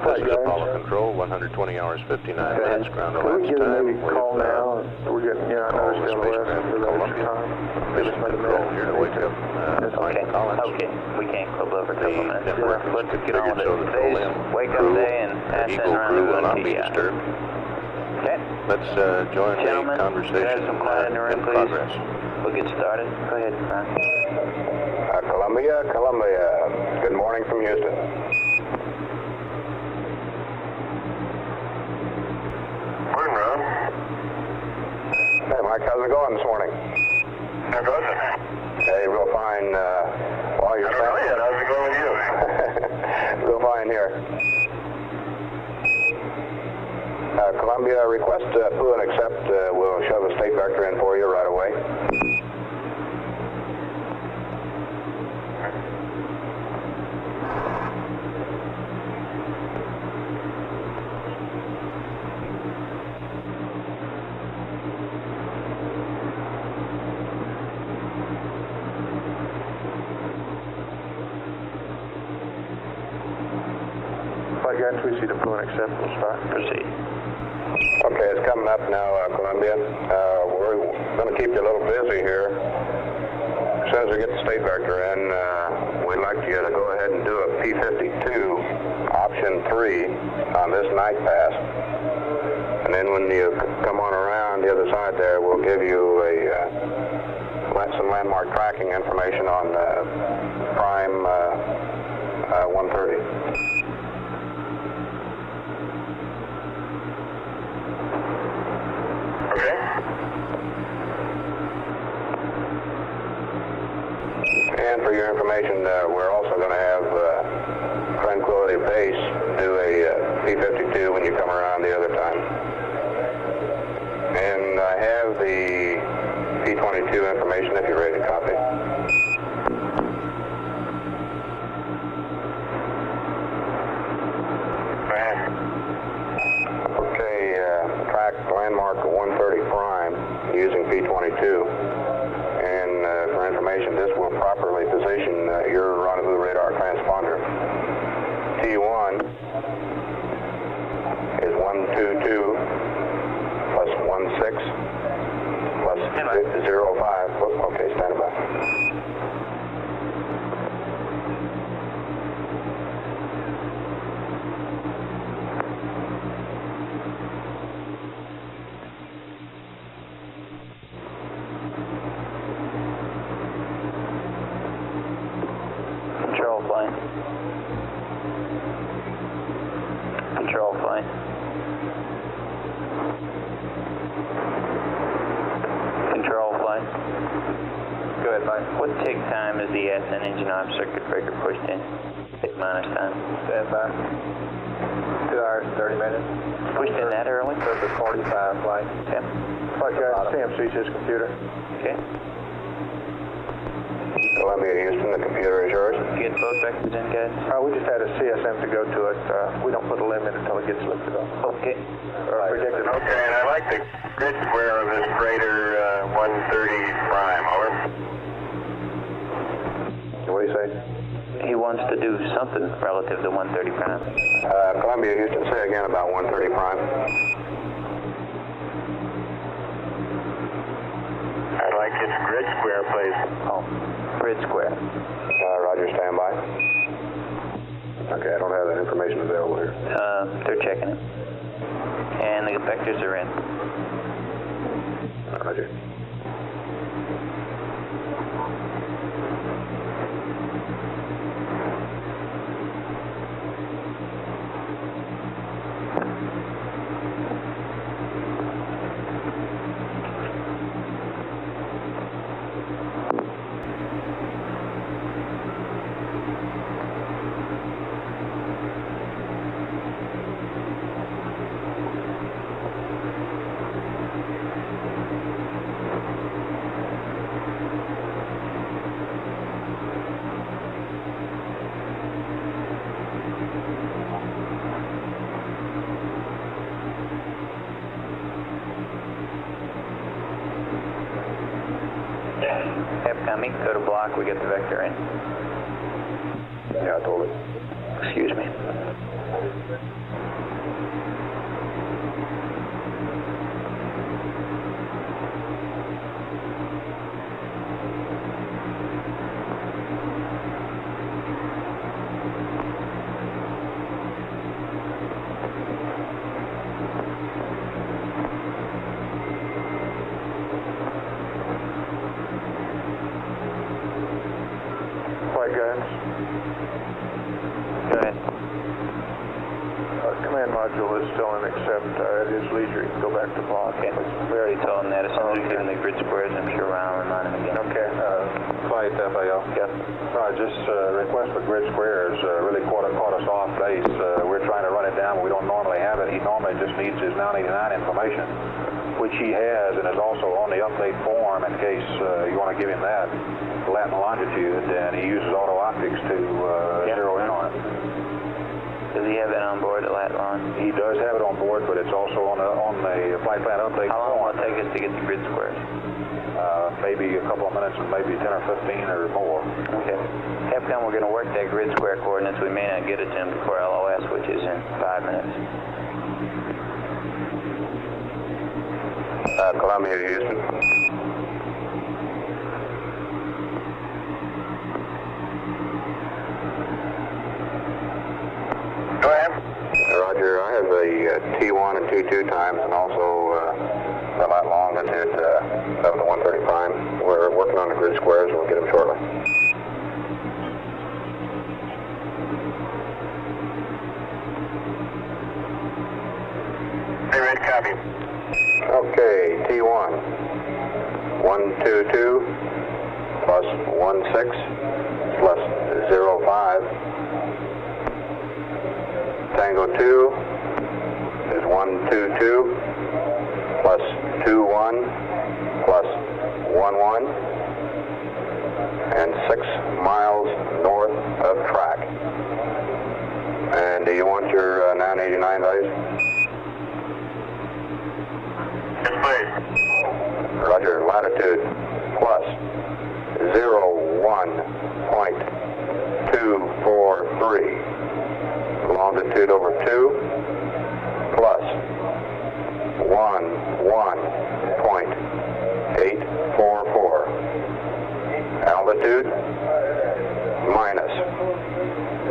This is Apollo Control, 120 hours, 59 minutes, ground Can we elapsed give time. them a call now? We're getting, I know it's still left for the extra time. Mission Control here to wake up Okay. Collins. Okay. We can't go over a couple minutes. network is Let's get on with it. configured so that Today's the wake up crew, day and the ascent Eagle around crew the will not be TDI. disturbed. Okay. Let's join Gentlemen, the conversation have some quiet in the room, in please. progress. We'll get started. Go ahead, Ron. Columbia, good morning from Houston. Morning, Ron. Hey, Mike, how's it going this morning? How goes it? Hey, real fine. Well, I you're don't know yet. How's it going with you? real fine here. Columbia, request pull and accept. We'll shove a state vector in for you right away. Flight guidance, we see the fluent accept, we'll start. Proceed. Okay, it's coming up now, Columbia. We're going to keep you a little busy here. As soon as we get the state vector in, we'd like you to go ahead and do a P-52 option 3 on this night pass. And then when you come on around the other side there, we'll give you some landmark tracking information on Prime 130. Okay. And for your information, we're also going to have Tranquility Base do a P-52 when you come around the other time. And I have the P-22 information if you're ready to copy. Okay, track landmark 130 prime using P-22. And for information, this will properly position your rendezvous radar transponder. T1 is 122 plus 16 plus 05. Okay, stand by. Control flight. Control flight. Control flight. Go ahead, Mike. What tick time is the SN engine off circuit breaker pushed in? Tick minus time. Stand by. 2 hours and 30 minutes. Pushed in that early? Surface 45 flight. Okay. Flight guidance, CMC's his computer. Okay. Columbia, Houston, the computer is yours. Get both vectors in, guys? We just had a CSM to go to it. We don't put a limb in until it gets lifted up. Okay. Predicted. Okay, and I like the grid square of this freighter 130 prime, over. What do you say? He wants to do something relative to 130 prime. Columbia, Houston, say again about 130 prime. I like this grid square, please. Oh, grid square. Roger, stand by. Okay, I don't have that information available here. They're checking it. And the vectors are in. Roger. Capcom, you can go to block, we get the vector in. Yeah, I told it. Excuse me. Flight guidance. Go ahead. Command module is still in accept. At his leisure, he can go back to block. Okay. We already told him that. As soon as we give him the grid squares, I'm sure Ron will remind him again. Okay. Flight FAO. Ralph. Yes. This request for grid squares really caught us off base. We're trying to run it down, but we don't normally have it. He normally just needs his 989 information, which he has, and is also on the update form in case you want to give him that, lat and longitude, and he uses auto optics to zero in on it. Does he have it on board, the lat long? He does have it on board, but it's also on the flight plan update How long will form. it take us to get the grid squares? Maybe a couple of minutes, and maybe 10 or 15 or more. Okay. Capcom, we're going to work that grid square coordinates. We may not get it to him before LOS, which is in 5 minutes. Columbia, Houston. Go ahead. Roger, I have a T1 and T2 times, and also the lat longitude 7 to 130 prime. We're working on the grid squares, and we'll get them shortly. Hey, Red, copy. Okay, T1, 122 plus 16 plus 05. Tango 2 is 122 plus 21 plus 11 and 6 miles north of track. And do you want your 989 values? Yes, please. Roger, latitude plus 01.243, longitude over 2 plus 11.844, altitude minus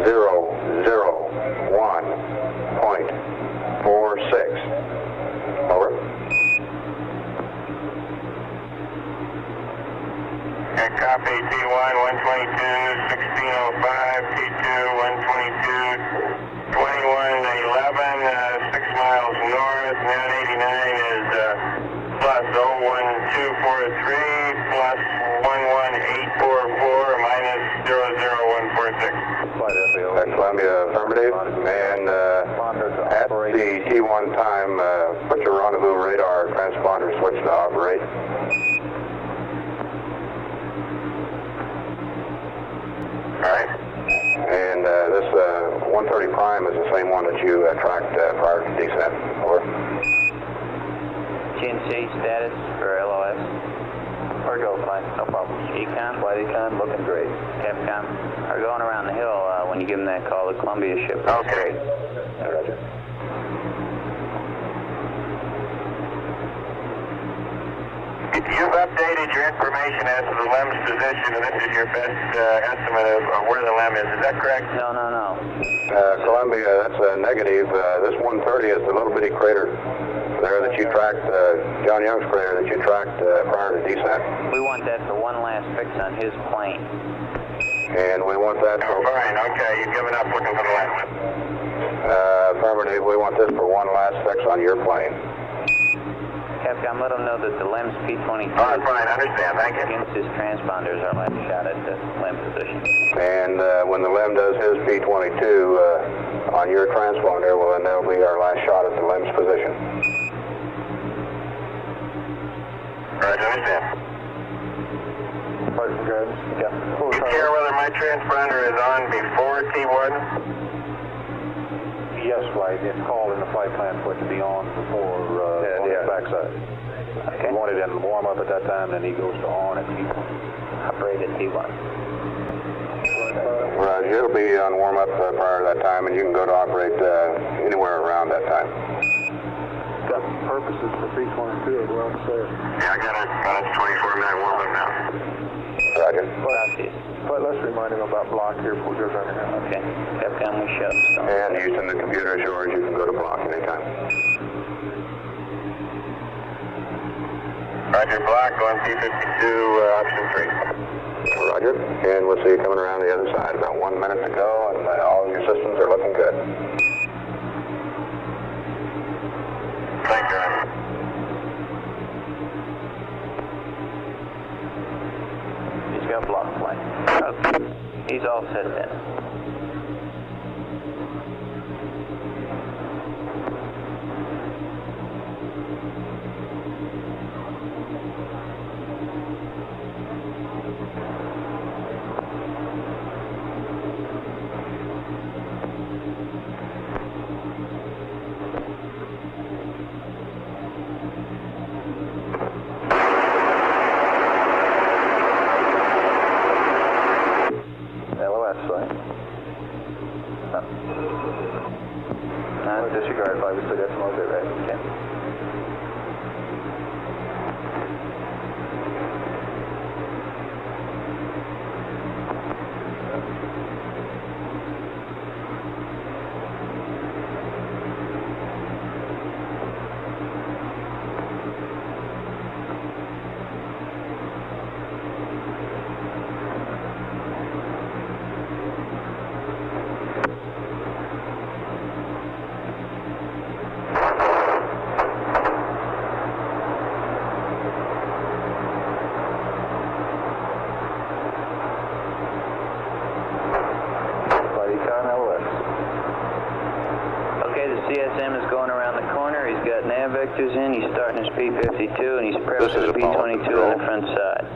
001.46. Over. Okay, copy. T1, 122, 1605. T2, 122, 2111, 6 miles north. 989 is plus 01243 plus 11844 minus 00146. Columbia, affirmative. And at the T1 time, put your rendezvous radar transponder switch to operate. All right. And this 130 prime is the same one that you tracked prior to descent. Over. GNC status for LOS? Go, fine, no problem. Econ? Flight econ, looking great. Capcom? Are going around the hill when you give them that call, the Columbia ship. Okay. Roger. You've updated your information as to the LEM's position, and this is your best estimate of where the LEM is. Is that correct? No. Columbia, that's a negative. This 130 is the little bitty crater there that you tracked, John Young's crater that you tracked prior to descent. We want that for one last fix on his plane. And we want that for... Oh, fine, okay. You've given up looking for the LEM. affirmative. We want this for one last fix on your plane. Capcom, let them know that the LEM's P-22 All right, fine, I understand. Thank you. against his transponders our last shot at the LEM position. And when the LEM does his P-22 on your transponder, well, then that'll be our last shot at the LEM's position. All right, I understand. Pardon, guidance? Yeah. Do you care whether my transponder is on before T1? Yes, flight. It's called in the flight plan for it to be on before on the backside. Okay. We want it in warm up at that time, then he goes to on at T1. Operate at T1. Right, it'll be on warm up prior to that time, and you can go to operate anywhere around that time. Got purposes for P-22 as well, sir. Yeah, I got a 24-minute warm-up now. Roger. But let's remind him about block here before we go down here. Okay. Capcom, we shut. So. And Houston, the computer is yours. You can go to block anytime. Roger, block on P-52, option 3. Roger. And we'll see you coming around the other side. About 1 minute to go, and all of your systems are looking good. Thank you, Roger. He's got block flight. all set then. Disregard 5 is the decimal bit, right? Okay. CSM is going around the corner. He's got nav vectors in. He's starting his P-52, and he's prepping the P-22 on the front side.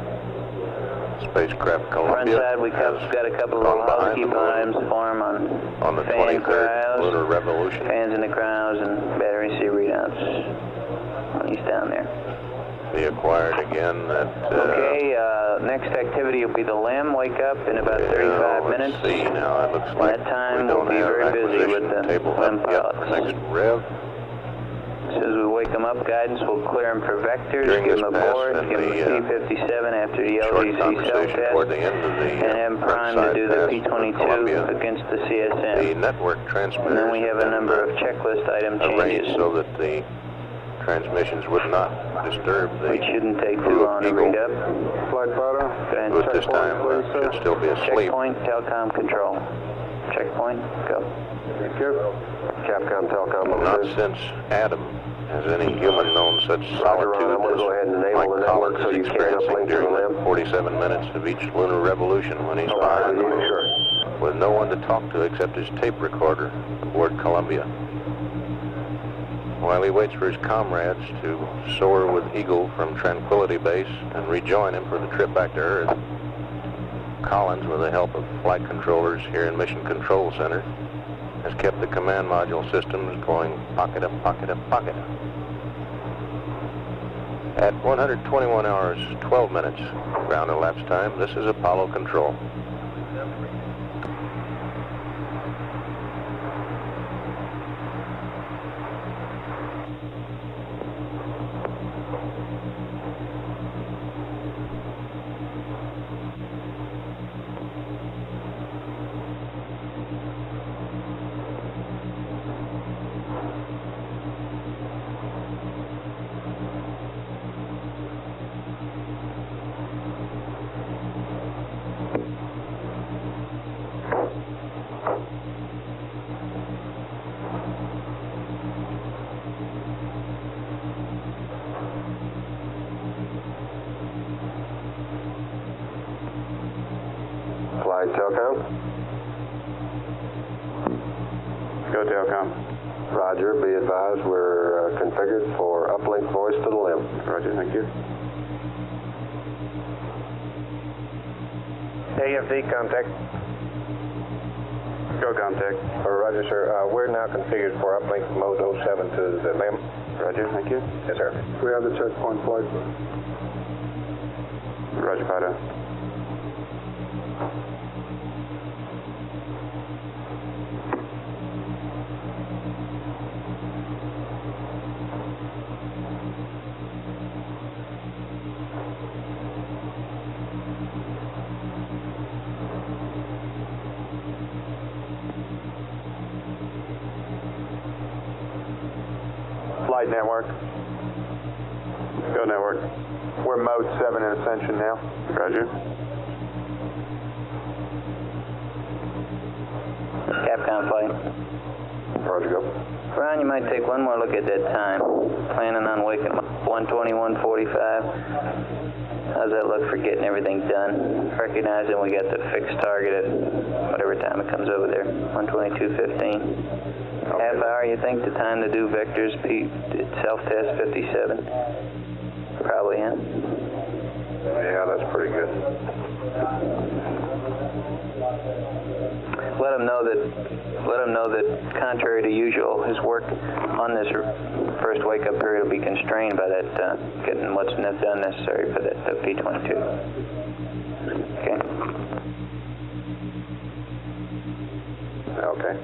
Spacecraft Front Columbia side, we got a couple of little housekeeping items for him on the fan 23rd crowds, Lunar Revolution. fans in the crowds, and battery C readouts when he's down there. Be acquired again at... Okay, next activity will be the LEM. Wake up in about 35 minutes. Let's see now. It looks like that time we don't we'll be have very busy with the table LEM up yet pilots. for next rev. As soon as we wake them up, guidance will clear them for vectors, During give this them a pass board, and give them the, a P-57 after the short LGC conversation toward the self-test, end of the and have them primed to front do side the pass for Columbia. P-22 against the CSM. The network transmitters And then we have a number of checklist item arranged changes, so that the transmissions would not disturb the which shouldn't take crew too of long to Eagle, read up. Flight photo. Go ahead who and at this time should still be asleep. checkpoint, telecom control. Checkpoint, go. Thank you. Capcom, Telcom, Not since Adam has any human known such solitude I'm going to go ahead and as enable Mike the network Collins so is you can't experiencing uplink to the during the LEM. 47 minutes of each lunar revolution when he's flying Sure. with no one to talk to except his tape recorder aboard Columbia. While he waits for his comrades to soar with Eagle from Tranquility Base and rejoin him for the trip back to Earth, Collins, with the help of flight controllers here in Mission Control Center, has kept the command module systems going pocket-up, pocket-up, pocket. At 121 hours, 12 minutes ground elapsed time, this is Apollo Control. Flight Telcom. Go Telcom. Roger, be advised we're configured for uplink voice to the LEM. Roger, thank you. AFD contact. Go contact. Roger, sir. We're now configured for uplink mode 07 to the LEM. Roger, thank you. Yes, sir. We have the checkpoint flight. Roger, Fido. Flight network. Go network. We're mode 7 in ascension now. Roger. Capcom flight. Roger, go. Ron, you might take one more look at that time. Planning on waking up 1:21:45. How's that look for getting everything done? Recognizing we got the fixed target at whatever time it comes over there, 122:15. Half hour, you think, the time to do vectors, self-test 57? Probably, huh? Yeah, that's pretty good. Let him know that contrary to usual, his work on this first wake-up period will be constrained by that getting what's done necessary for that P-22. Okay. Okay.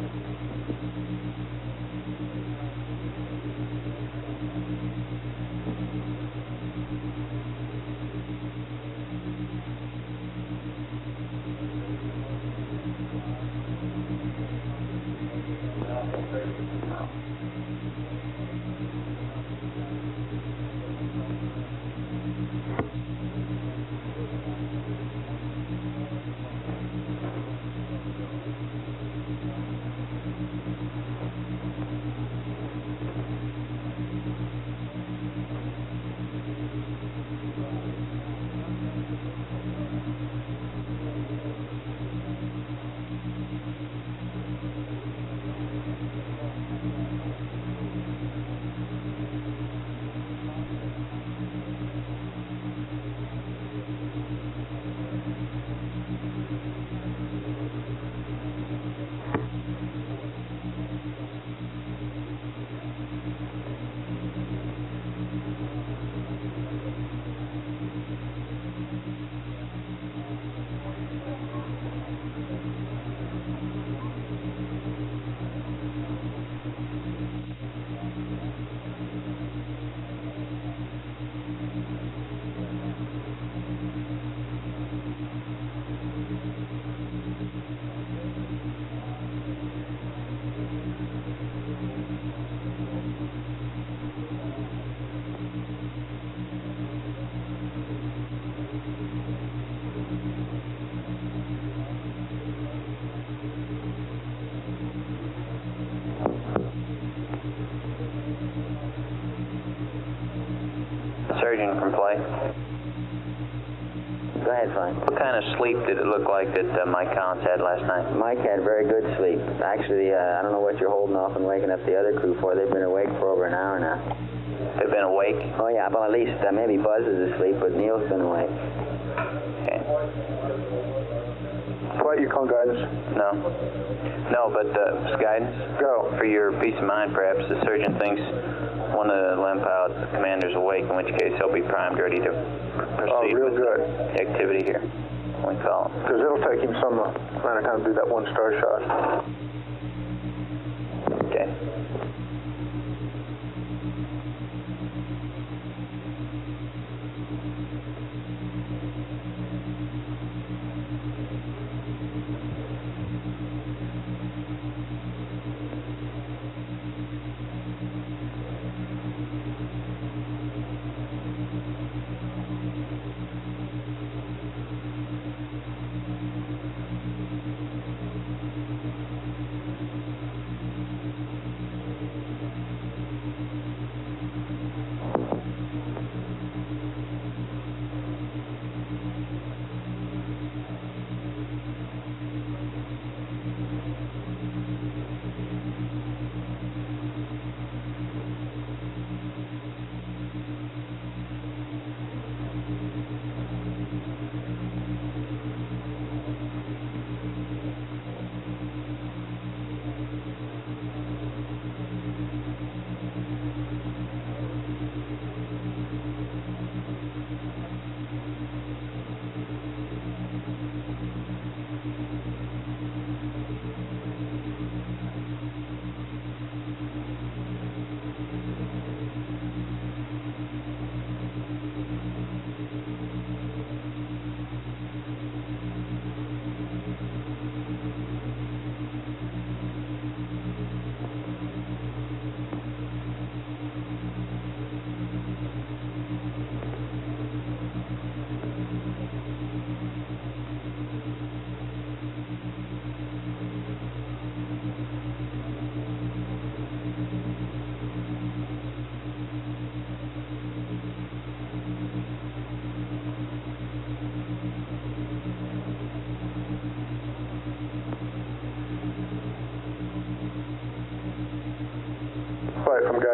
Surgeon from play. Go ahead, Frank. What kind of sleep did it look like that Mike Collins had last night? Mike had very good sleep. Actually, I don't know what you're holding off and waking up the other crew for. They've been awake for over an hour now. They've been awake? Oh, yeah, well, at least maybe Buzz is asleep, but Neil's been awake. Okay. Flight Yukon guidance. No, but guidance? Go. For your peace of mind, perhaps the surgeon thinks one of the LEM pilots, the commander's awake, in which case he'll be primed, ready to proceed real with good. the activity here. We call him. Because it'll take him some amount of time to do that one star shot. Okay.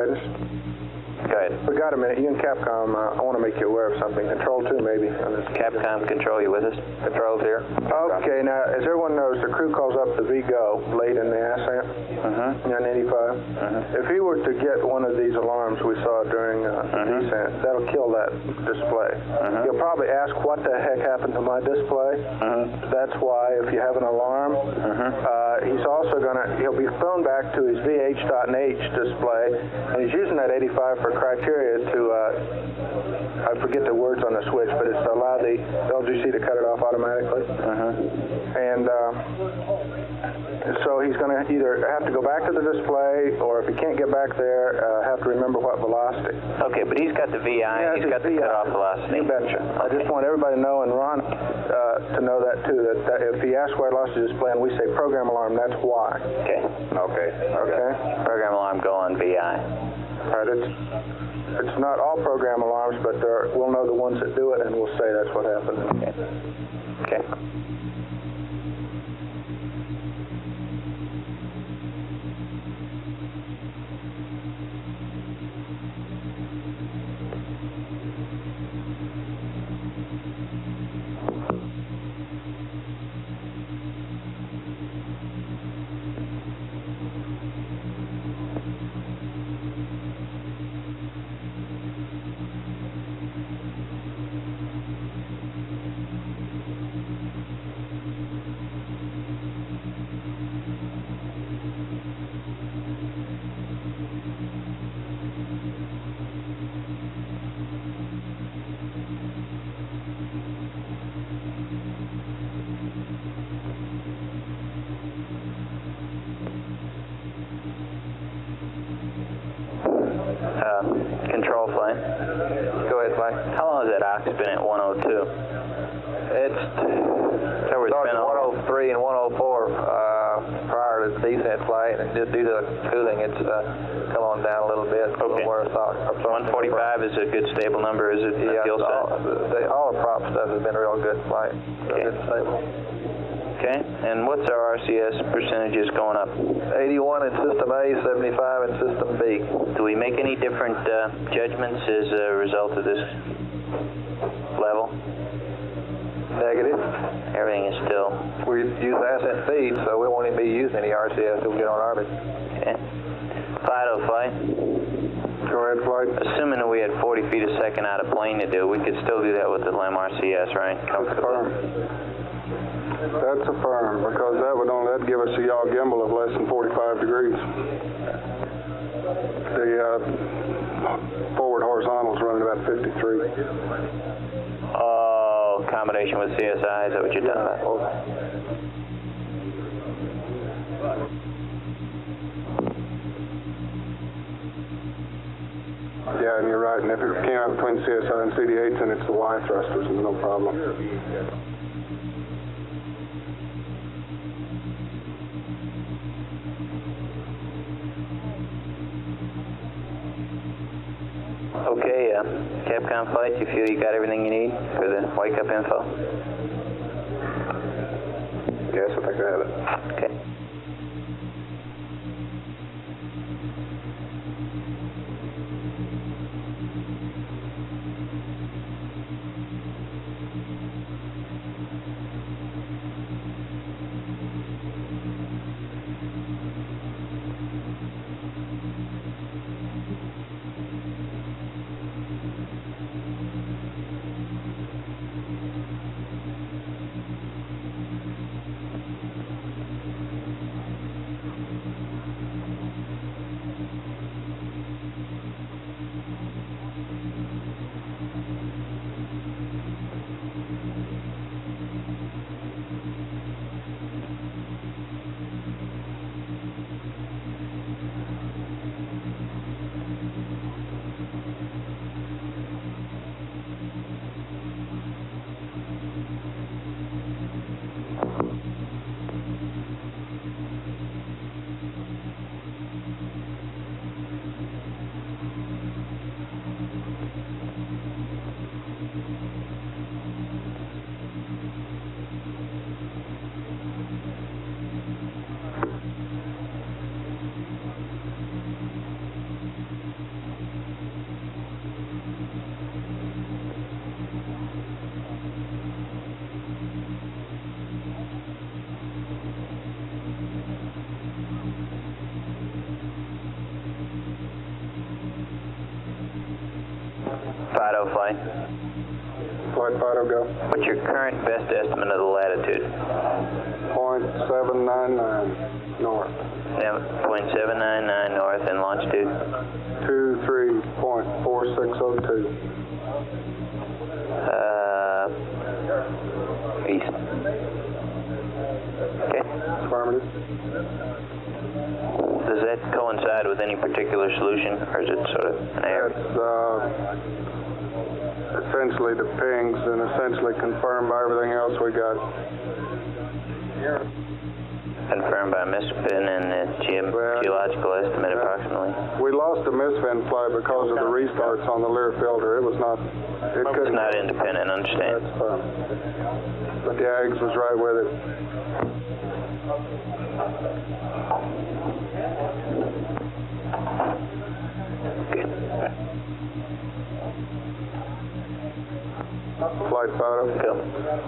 Go ahead. We got a minute. You and Capcom, I want to make you aware of something. Control 2, maybe. On this. Capcom Control, you with us? Controls here. Okay, now, as everyone knows, the crew calls up the Vigo late in the ascent, on 85. If he were to get one of these alarms we saw during the descent, that'll kill that display. He'll probably ask, what the heck happened to my display? That's why, if you have an alarm, he's also he'll be thrown back to his VH.H display, and he's using that 85 for criteria to, I forget the words on the switch, but it's to allow the LGC to cut it off automatically. And so he's going to either have to go back to the display, or if he can't get back there, have to remember what velocity. Okay, but he's got the VI, he's got the cutoff velocity. You betcha. I just want everybody to know, and Ron to know that too, that if he asks why I lost the display and we say program alarm, that's why. Okay. Okay? Program alarm, go on VI. All right, it's not all program alarms, but we'll know the ones that do it, and we'll say that's what happened. Okay. Control flight. Go ahead, Mike. How long has that ox been at 102? It's started at 103 and 104 prior to the descent flight, and just due to the cooling, it's come on down a little bit. Okay. 145 is a good stable number, is it? Yeah, Fuel set? all the prop stuff has been real good flight. Real good stable. Okay, and what's our RCS percentages going up? 81 in System A, 75 in System B. Do we make any different judgments as a result of this level? Negative. Everything is still... We use ascent feed, so we won't even be using any RCS till we get on orbit. Okay. Fido flight. Go ahead, flight. Assuming that we had 40 feet a second out of plane to do, we could still do that with the LEM RCS, right? Comfortably. That's affirmed, because that'd give us a yaw gimbal of less than 45 degrees. The forward horizontal's running about 53. Oh, combination with CSI, is that what you're talking about? Yeah, and you're right, and if it came out between CSI and CD8, then it's the Y thrusters, and no problem. Okay, Capcom flight, you feel you got everything you need for the wake-up info? Yes, I think I have it. Okay. Fido flight. Flight Fido, go. What's your current best estimate of the latitude? 0.799 north. Now, 0.799 north and longitude? 23.4602. East. Okay. Affirmative. Does that coincide with any particular solution, or is it sort of an average? That's essentially the pings and essentially confirmed by everything else we got. Confirmed by misfin and the geological estimate approximately? We lost the misfin flight because of the restarts on the Lear filter. It was not... It's not independent, understand. But the Ags was right with it. Flight Fido.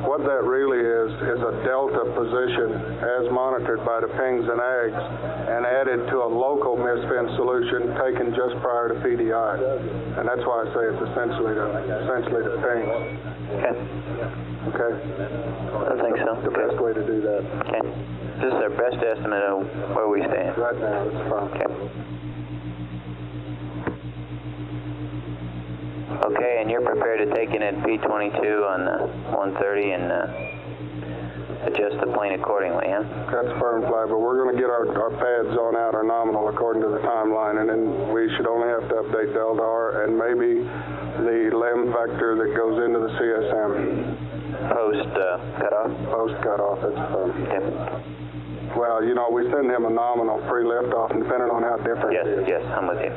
What that really is a delta position as monitored by the pings and Ags and added to a local misfin solution taken just prior to PDI. And that's why I say it's essentially the pings. Okay. Okay? I think so. The best way to do that. Okay. This is our best estimate of where we stand. Right now, it's fine. Okay. Okay, and you're prepared to take in at P22 on 130 and adjust the plane accordingly, huh? That's firm flight, but we're going to get our pads on out, our nominal, according to the timeline, and then we should only have to update the LDAR and maybe the LEM vector that goes into the CSM. Post cutoff? Post cutoff, that's firm. Okay. Well, you know, we send him a nominal pre-liftoff, and depending on how different it is. Yes, I'm with you.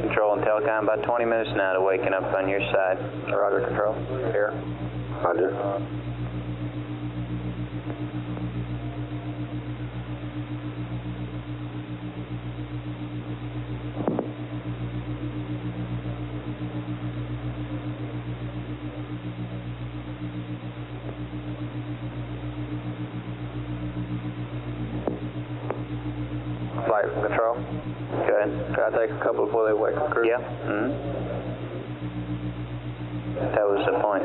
Control and Telecom, about 20 minutes now to waking up on your side. Roger, Control. Here. Roger. Flight Control. Good. Can I take a couple before they wake the crew? Yeah. That was the point.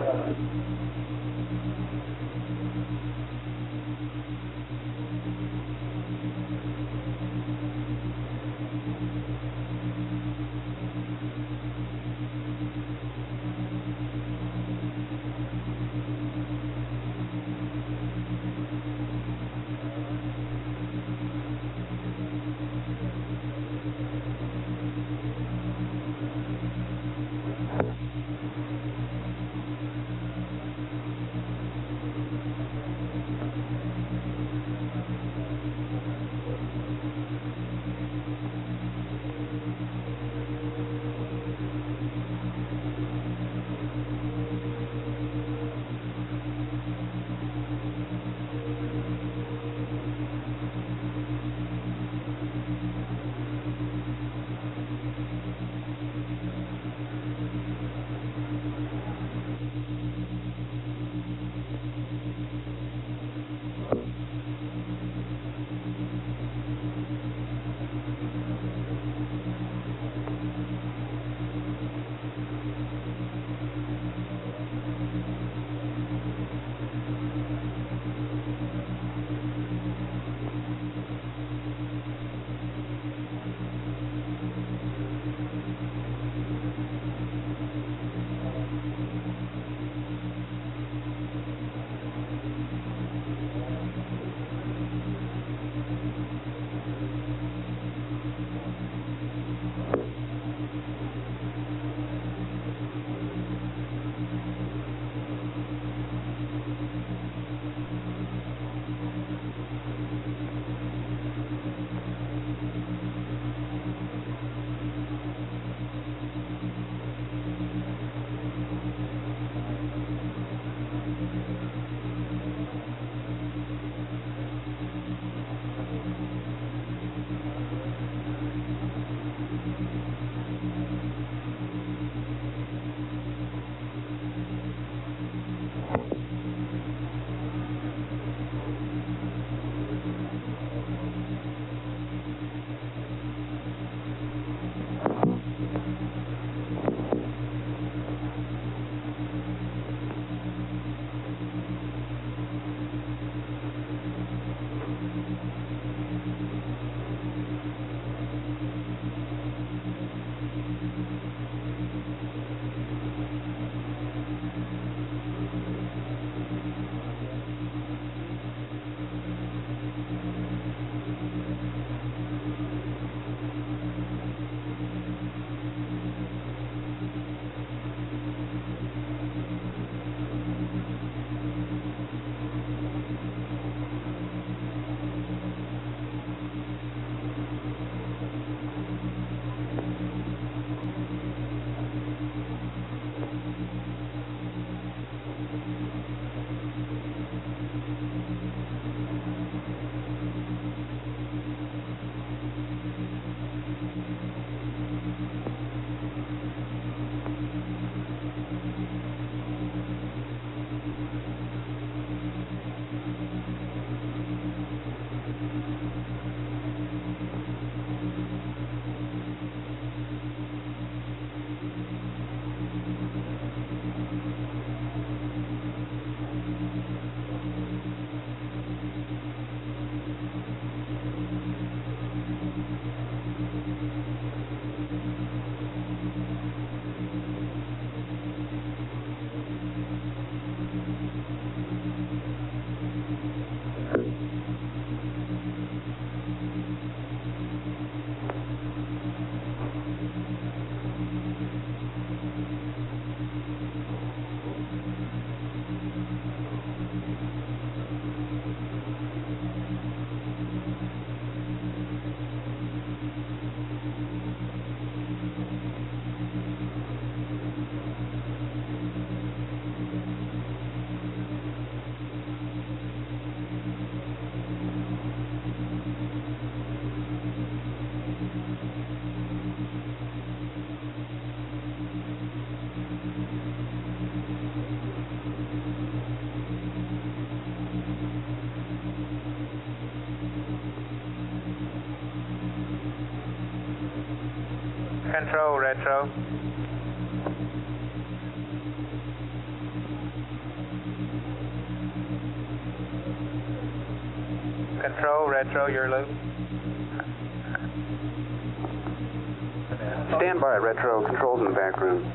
Control, retro. Control, retro, your loop. Stand by, retro. Controls in the back room.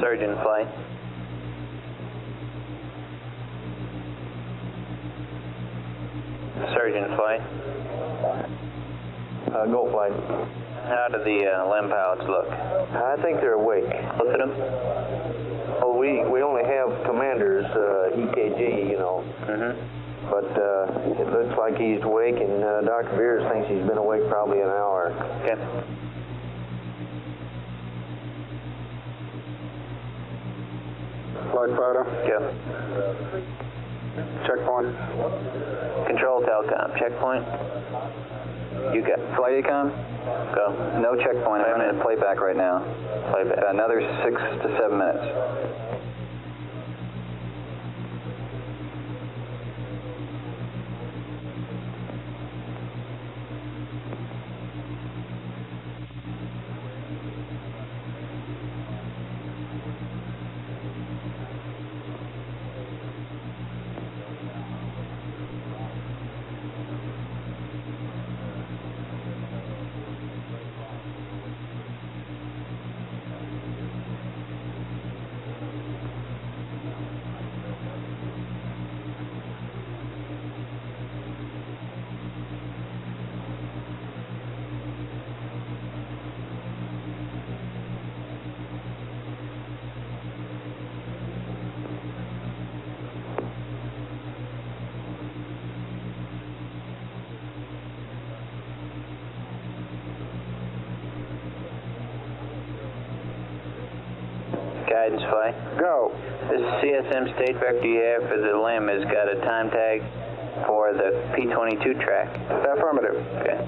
Surge in flight. Surge in flight. Go flight. How do the LEM pilots look? I think they're awake. Look at them. Well, we only have commander's EKG, you know. But it looks like he's awake, and Dr. Beers thinks he's been awake probably an hour. Okay. Flight fighter. Go. Checkpoint. Control Telcom. Checkpoint. You got Flight Econ? go. No checkpoint. I'm running a playback right now. Playback. Another 6 to 7 minutes. guidance flight. Go. This CSM state vector you have for the limb has got a time tag for the P22 track. Affirmative. Okay.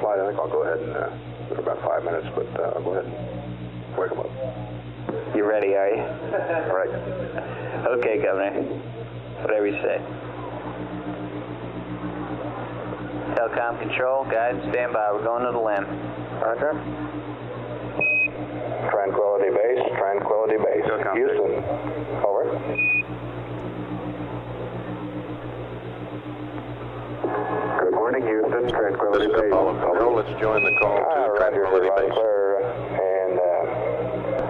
Flight, I think I'll go ahead and, for about 5 minutes, but I'll go ahead and wake them up. You ready, are you? All right. Okay, Governor. Whatever you say. Telecom control, guidance, stand by. We're going to the limb. Roger. Tranquility Base, Tranquility Base. Houston, over. Good morning, Houston, Tranquility This is Base. Apollo Control. Let's join the call to Tranquility Base. And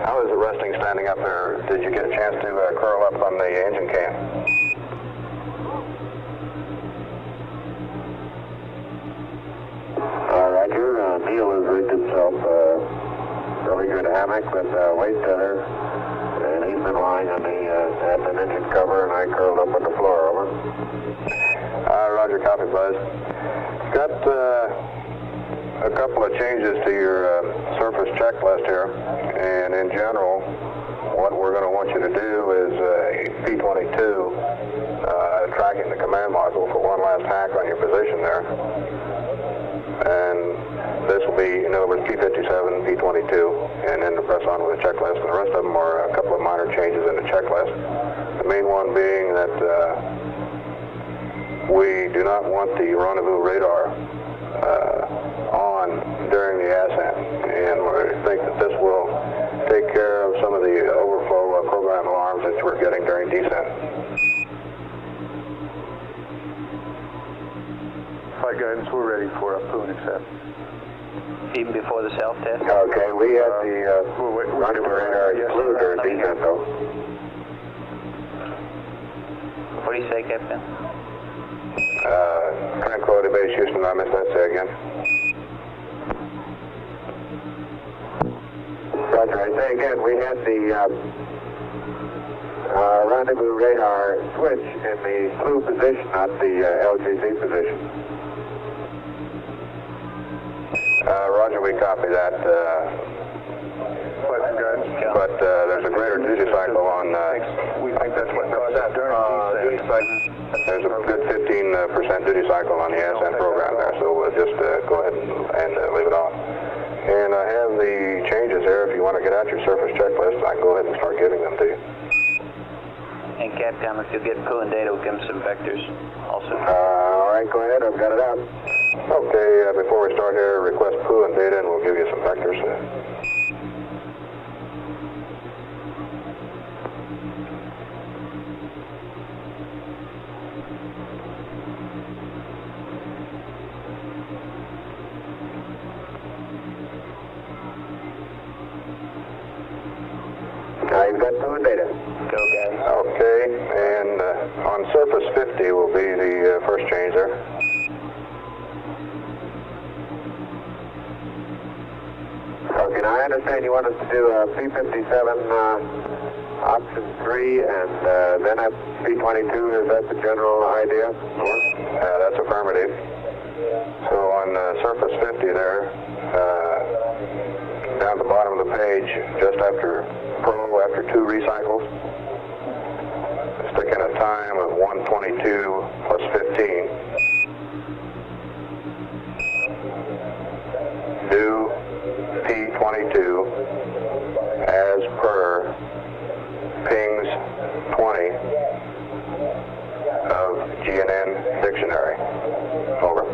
how is it resting standing up there? Did you get a chance to curl up on the engine can? Roger. Neil has rigged himself really good hammock with weight tether, and he's been lying on the admin engine cover, and I curled up on the floor. Over. Roger, copy, Buzz. Got a couple of changes to your surface checklist here, and in general, what we're going to want you to do is P22 tracking the command module for one last hack on your position there. And this will be, in other words, P57, P22, and then to press on with the checklist. And the rest of them are a couple of minor changes in the checklist. The main one being that we do not want the rendezvous radar on during the ascent, and we think that this will take care of some of the overflow program alarms that we're getting during descent. Flight guidance, we're ready for a Poon accept. Even before the self-test? Okay, we had the rendezvous radar excluded during descent, though. What do you say, Captain? Tranquility Base, Houston, I missed that. Say again. Roger, I say again, we had the rendezvous radar switch in the SLU position, not the LGZ position. Roger, we copy that. But there's a greater duty cycle on... we think that's what caused that during duty cycle. There's a good 15% duty cycle on the ASN program there, so we'll just go ahead and leave it on. And I have the changes there. If you want to get out your surface checklist, I can go ahead and start giving them to you. And Capcom, if you'll get Poon data, we'll give them some vectors also. All right, go ahead. I've got it out. Okay, before we start here, request Poon data, and we'll give you some vectors. with data. Go, guys. Okay, and on surface 50 will be the first change there. Okay, now I understand you want us to do P57 option 3 and then at P22. Is that the general idea? That's affirmative. So on surface 50 there, down at the bottom of the page, just after Pro, after 2 recycles, stick in a time of 1:22 plus 15. Do P22 as per Ping's 20 of GNN dictionary. Over.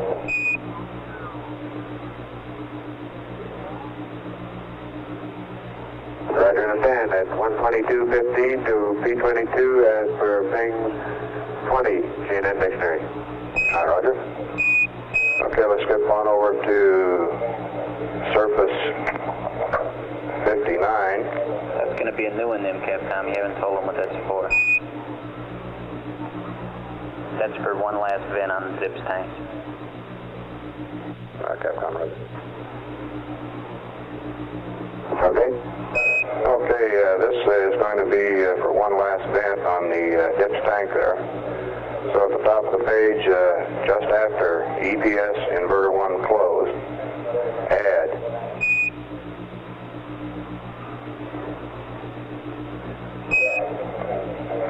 Roger, understand. That's 122.15 to P22 as per Ping's 20 GNN dictionary. Roger. Okay, let's skip on over to surface 59. That's going to be a new one then, Capcom. You haven't told them what that's for. That's for one last vent on the Zips tanks. Capcom, right. Okay. Okay, this is going to be for one last vent on the ditch tank there. So at the top of the page, just after EPS inverter 1 closed, add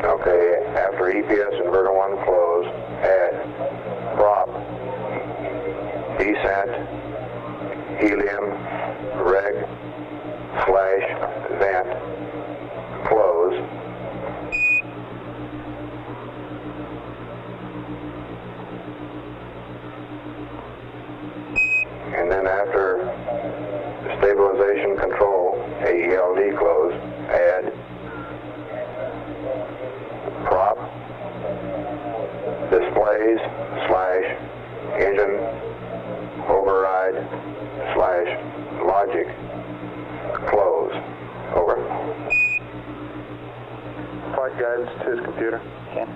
okay, after EPS inverter 1 closed, add prop, descent, helium, reg, / vent, close, and then after stabilization control, AELD close, add prop, displays / engine override / logic, close. Over. Flight guidance to his computer. Okay.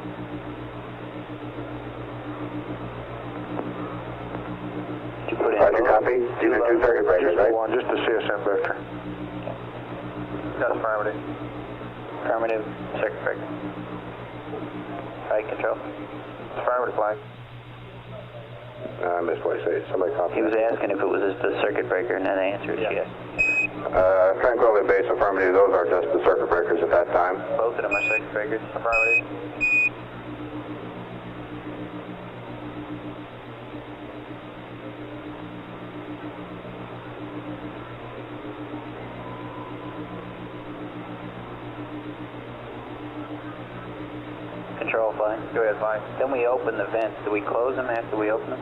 Did you put in Roger, both? copy. These are 2 circuit breakers, Just right? one, just the CSM vector. That's affirmative. Affirmative, circuit breaker. Flight control. Affirmative, flag. I missed what he said. Somebody copy. He was asking if it was just the circuit breaker, and then the answer is yes. Tranquility Base affirmative, those are just the circuit breakers at that time. Both of them are circuit breakers. Affirmative. Control flight. Go ahead, flag. Then we open the vents. Do we close them after we open them?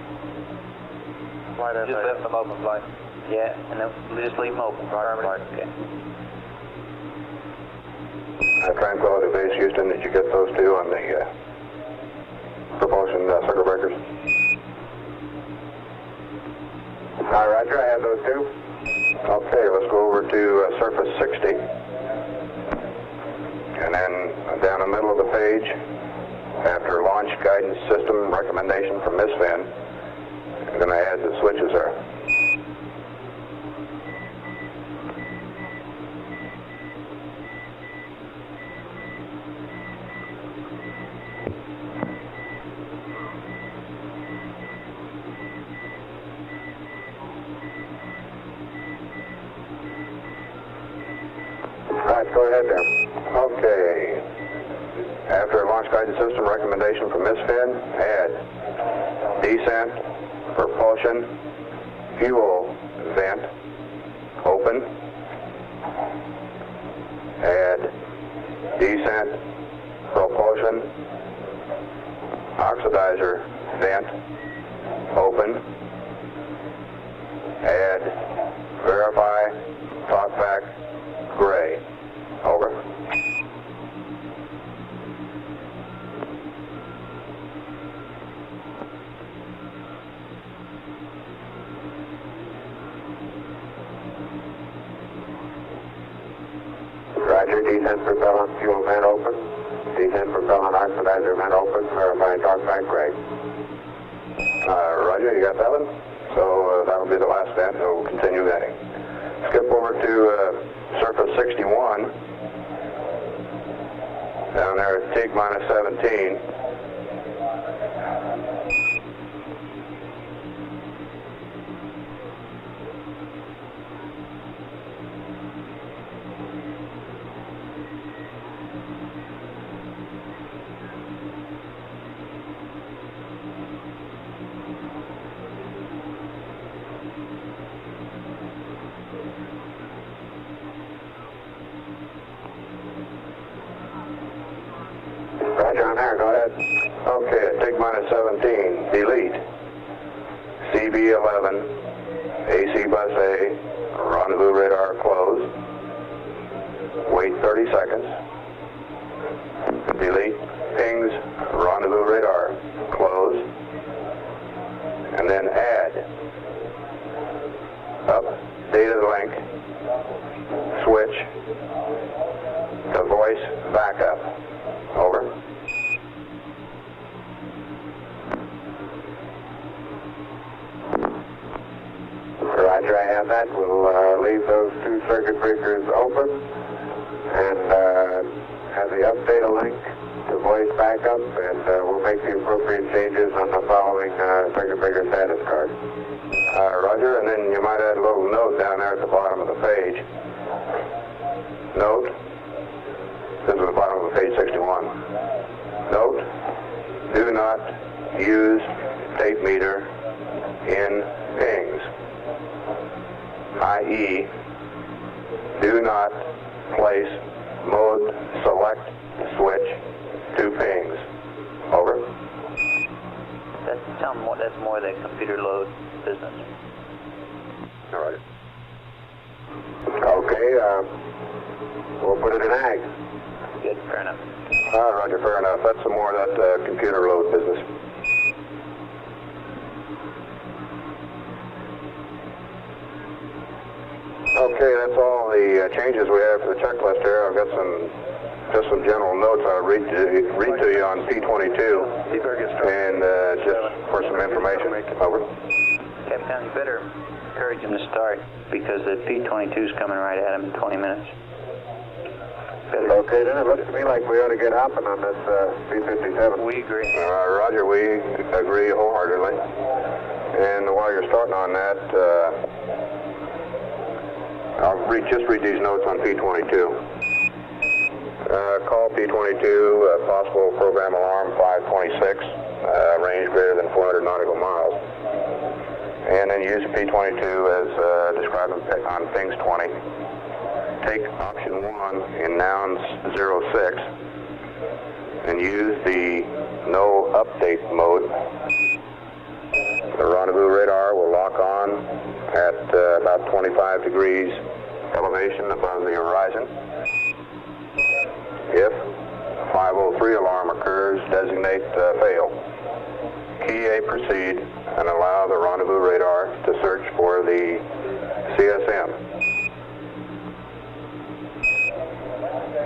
Flight just left them open, flight. Yeah, and then we just leave them open. Affirmative. Okay. Tranquility Base Houston, did you get those 2 on the propulsion circuit breakers? Roger, I have those 2. Okay, let's go over to surface 60. And then down the middle of the page, after launch guidance system recommendation from MISFIN, I'm going to add the switches there. Right, go ahead there. Okay. After launch guidance system recommendation from MISFIN, add descent, propulsion, fuel vent, open. Add descent, propulsion, oxidizer vent, open. Add verify, talkback, gray. Over. Roger, descent D10 propellant fuel vent open. D10 propellant oxidizer vent open. Verify talkback, Greg. Roger, you got that one? So that'll be the last vent. We'll continue venting. Skip over to surface 61. Down there at TIG minus 17. Roger, on there, go ahead. Okay, at TIG minus 17, delete. CB11, AC bus A, rendezvous radar closed. Wait 30 seconds. Delete. Pings, rendezvous radar closed. And then add. Up, data link, switch, to voice backup. Over. Roger, I have that. We'll leave those two circuit breakers open and have the update link to voice backup, and we'll make the appropriate changes on the following circuit breaker status card. Roger, and then you might add a little note down there at the bottom of the page. Note, this is the bottom of page 61. Note, do not use tape meter in pings, i.e., do not place mode select switch to pings. Over. Tell them that's more the computer load business. All right. Okay, we'll put it in ag. Good, fair enough. Roger, fair enough. That's some more of that computer load business. Okay, that's all the changes we have for the checklist here. I've got just some general notes I'll read to you on P22, and just for some information. Over. Captain, you better encourage him to start because the P22 is coming right at him in 20 minutes. Better. Okay, then it looks to me like we ought to get hopping on this P57. We agree. Roger, we agree wholeheartedly. And while you're starting on that, I'll just read these notes on P22. Call P22, possible program alarm 526, range greater than 400 nautical miles. And then use P22 as described on Pings 20. Take option 1 in nouns 06 and use the no update mode. The rendezvous radar will lock on at about 25 degrees elevation above the horizon. If 503 alarm occurs, designate fail. Key A proceed and allow the rendezvous radar to search for the CSM.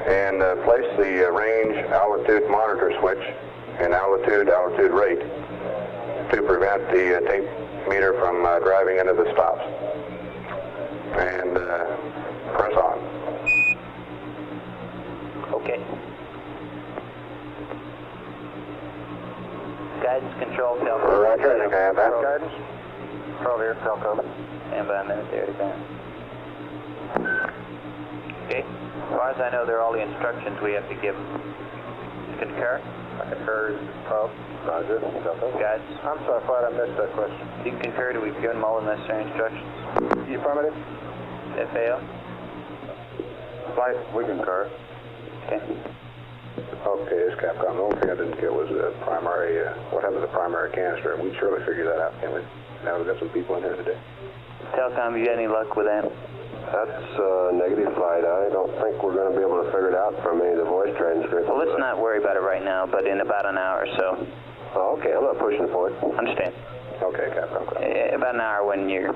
And place the range altitude monitor switch in altitude rate to prevent the tape meter from driving into the stops. And press on. Okay. Guidance control, Falcon. Roger, I think I have that. Guidance? Control here, Falcon. Stand by a minute there to go. Okay. As far as I know, they're all the instructions we have to give. Concur? I concur, Tom. Roger, Falcon. Guidance? I'm sorry, Flight, I missed that question. Do you concur that we've given them all the necessary instructions? You affirmative? FAO? Flight, we concur. Okay. Okay, this is Capcom. The only thing I didn't get was the primary, what happened to the primary canister. We'd surely figure that out, can't we? Now we've got some people in here today. Telecom, you got any luck with that? That's negative, Flight. I don't think we're going to be able to figure it out from any of the voice transcripts. Well, let's not worry about it right now, but in about an hour or so. Oh, okay, I'm not pushing for it. Understand? Okay, Capcom. About an hour when you're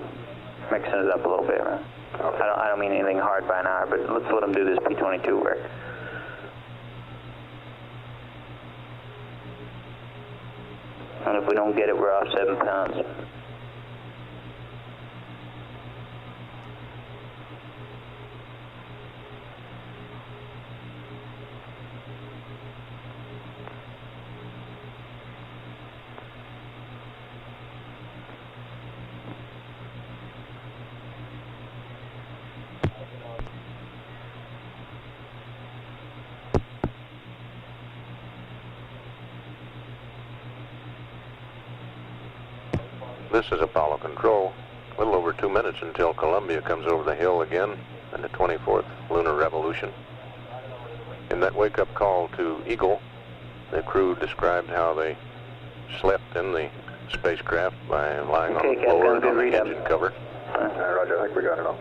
mixing it up a little bit, right? Okay. I don't mean anything hard by an hour, but let's let them do this P22 work. And if we don't get it, we're off 7 pounds. This is Apollo Control. A little over 2 minutes until Columbia comes over the hill again in the 24th lunar revolution. In that wake-up call to Eagle, the crew described how they slept in the spacecraft by lying on the floor and on the engine cover. Roger, I think we got it all.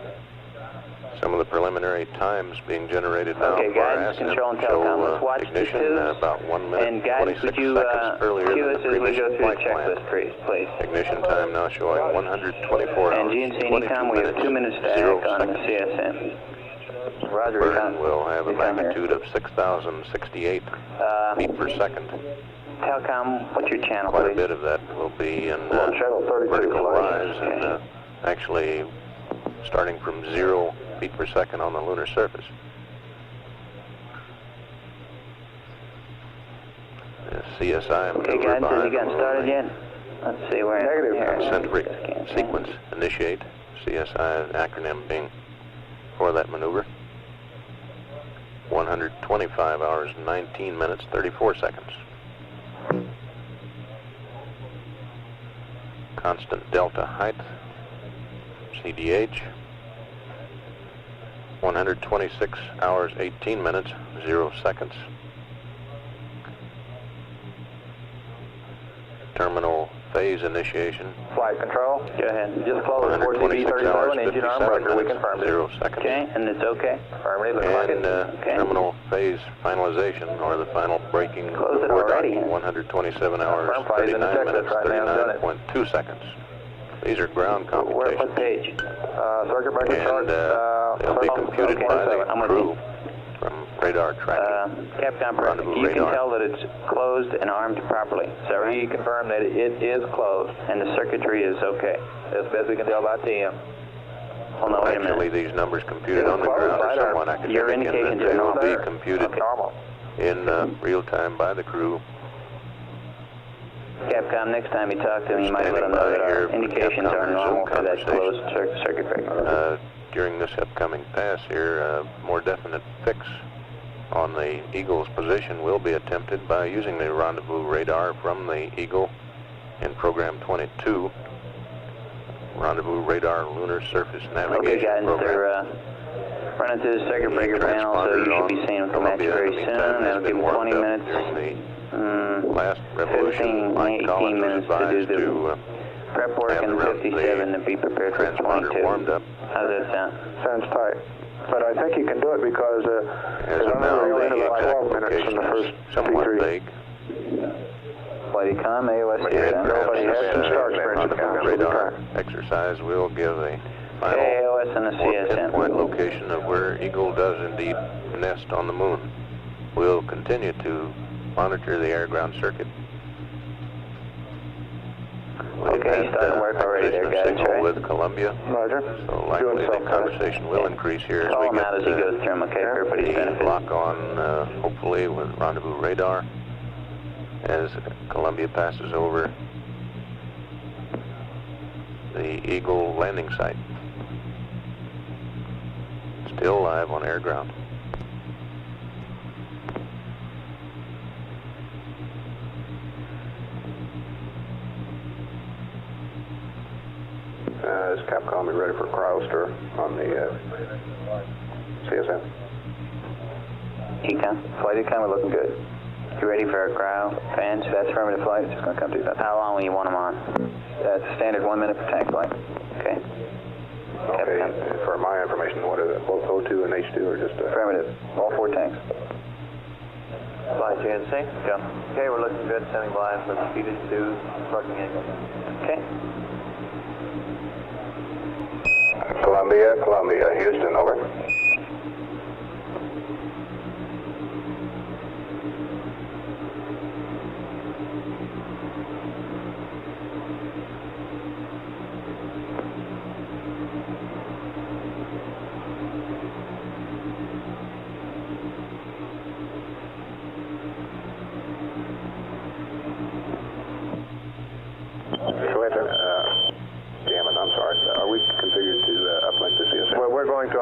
Some of the preliminary times being generated now Okay, for our guidance, ascent control and telecom. Let's show watch the ignition twos. about 1 minute And guidance, 26 would you seconds earlier cue than us the as we previous go through the flight plan. checklist, please? Ignition time now showing 124 And hours, GNC 22 Anycom, we have 2 minutes to zero act on the seconds. CSM. Roger, Burn will have a you come here. magnitude of 6,068 feet per second. Telecom, what's your channel, Quite a please? bit of that will be in channel 32, vertical flash. rise and actually starting from 0 feet per second on the lunar surface. The CSI Okay, maneuver guidance, have you behind gotten will started only yet? Let's see, we're in here. concentric sequence initiate, CSI acronym being for that maneuver. 125 hours, 19 minutes, 34 seconds. Constant delta height, CDH. 126 hours, 18 minutes, 0 seconds. Terminal phase initiation. Flight control. Go ahead. Just close 126 hours, 4CB37, engine arm 57 broker. We minutes, confirmed it. 0 seconds. Okay, and it's okay? Affirmative, looks like And it. Okay. terminal phase finalization, or the final braking Close it before already. docking, 127 hours, Firm flight is in the 39 checklist minutes, right now, done it. 39.2 seconds. These are ground Where, computations. what page? Circuit breaker chart. And they'll be computed okay, by so I'm the with crew from radar tracking. Capcom, Rendezvous you can radar. tell that it's closed and armed properly. So We confirm that it is closed. and the circuitry is okay. As best we can tell by TM. Hold on, wait a Actually, minute. these numbers computed on the ground are somewhat academic Your in indications that they are will be normal. computed Okay. Normal. in real time by the crew. Capcom, next time you talk to me, you might let them know that our indications are normal for that closed circuit breaker. During this upcoming pass here, a more definite fix on the Eagle's position will be attempted by using the rendezvous radar from the Eagle in program 22. Rendezvous radar lunar surface Okay, navigation guys, program. they're running through the circuit breaker panel, so you should be seeing them come at you very soon. That'll give them 20 minutes. During the last revolution, 15, Mike 18 Collins was minutes to do advised the to prep work, have and the 57 to be prepared for transponder 22. warmed up. How does that sound? Sounds tight. But I think you can do it because As I of now, remember you the ended at like exact 12 minutes from location the first is somewhat P3. vague. Flightycom, AOS And here. Nobody has some perhaps star experience with rendezvous that. radar exercise will give a final AOS and the more CSM. pinpoint location of where Eagle does indeed nest on the moon. We'll continue to monitor the air-ground circuit. We've Okay, had starting work already there, acquisition of guys, signal right? with Columbia, Roger. so likely Doing the something. conversation will increase here as Call we him out as he get goes through them, okay, for everybody's the benefit. lock on, hopefully with rendezvous radar as Columbia passes over the Eagle landing site. Still live on air ground. Is Capcom ready for cryoster on the CSM? Econ. Flightycom, we're looking good. You ready for our cryo fans? That's affirmative flight. It's just going to come through that. How long will you want them on? That's standard 1 minute per tank flight. Okay. Okay, for my information, what is it, both O2 and H2 or just... Affirmative. All 4 tanks. Flight GNC? Go. Okay, we're looking good, standing by for speed 2, parking angle. Okay. Columbia, Houston, over.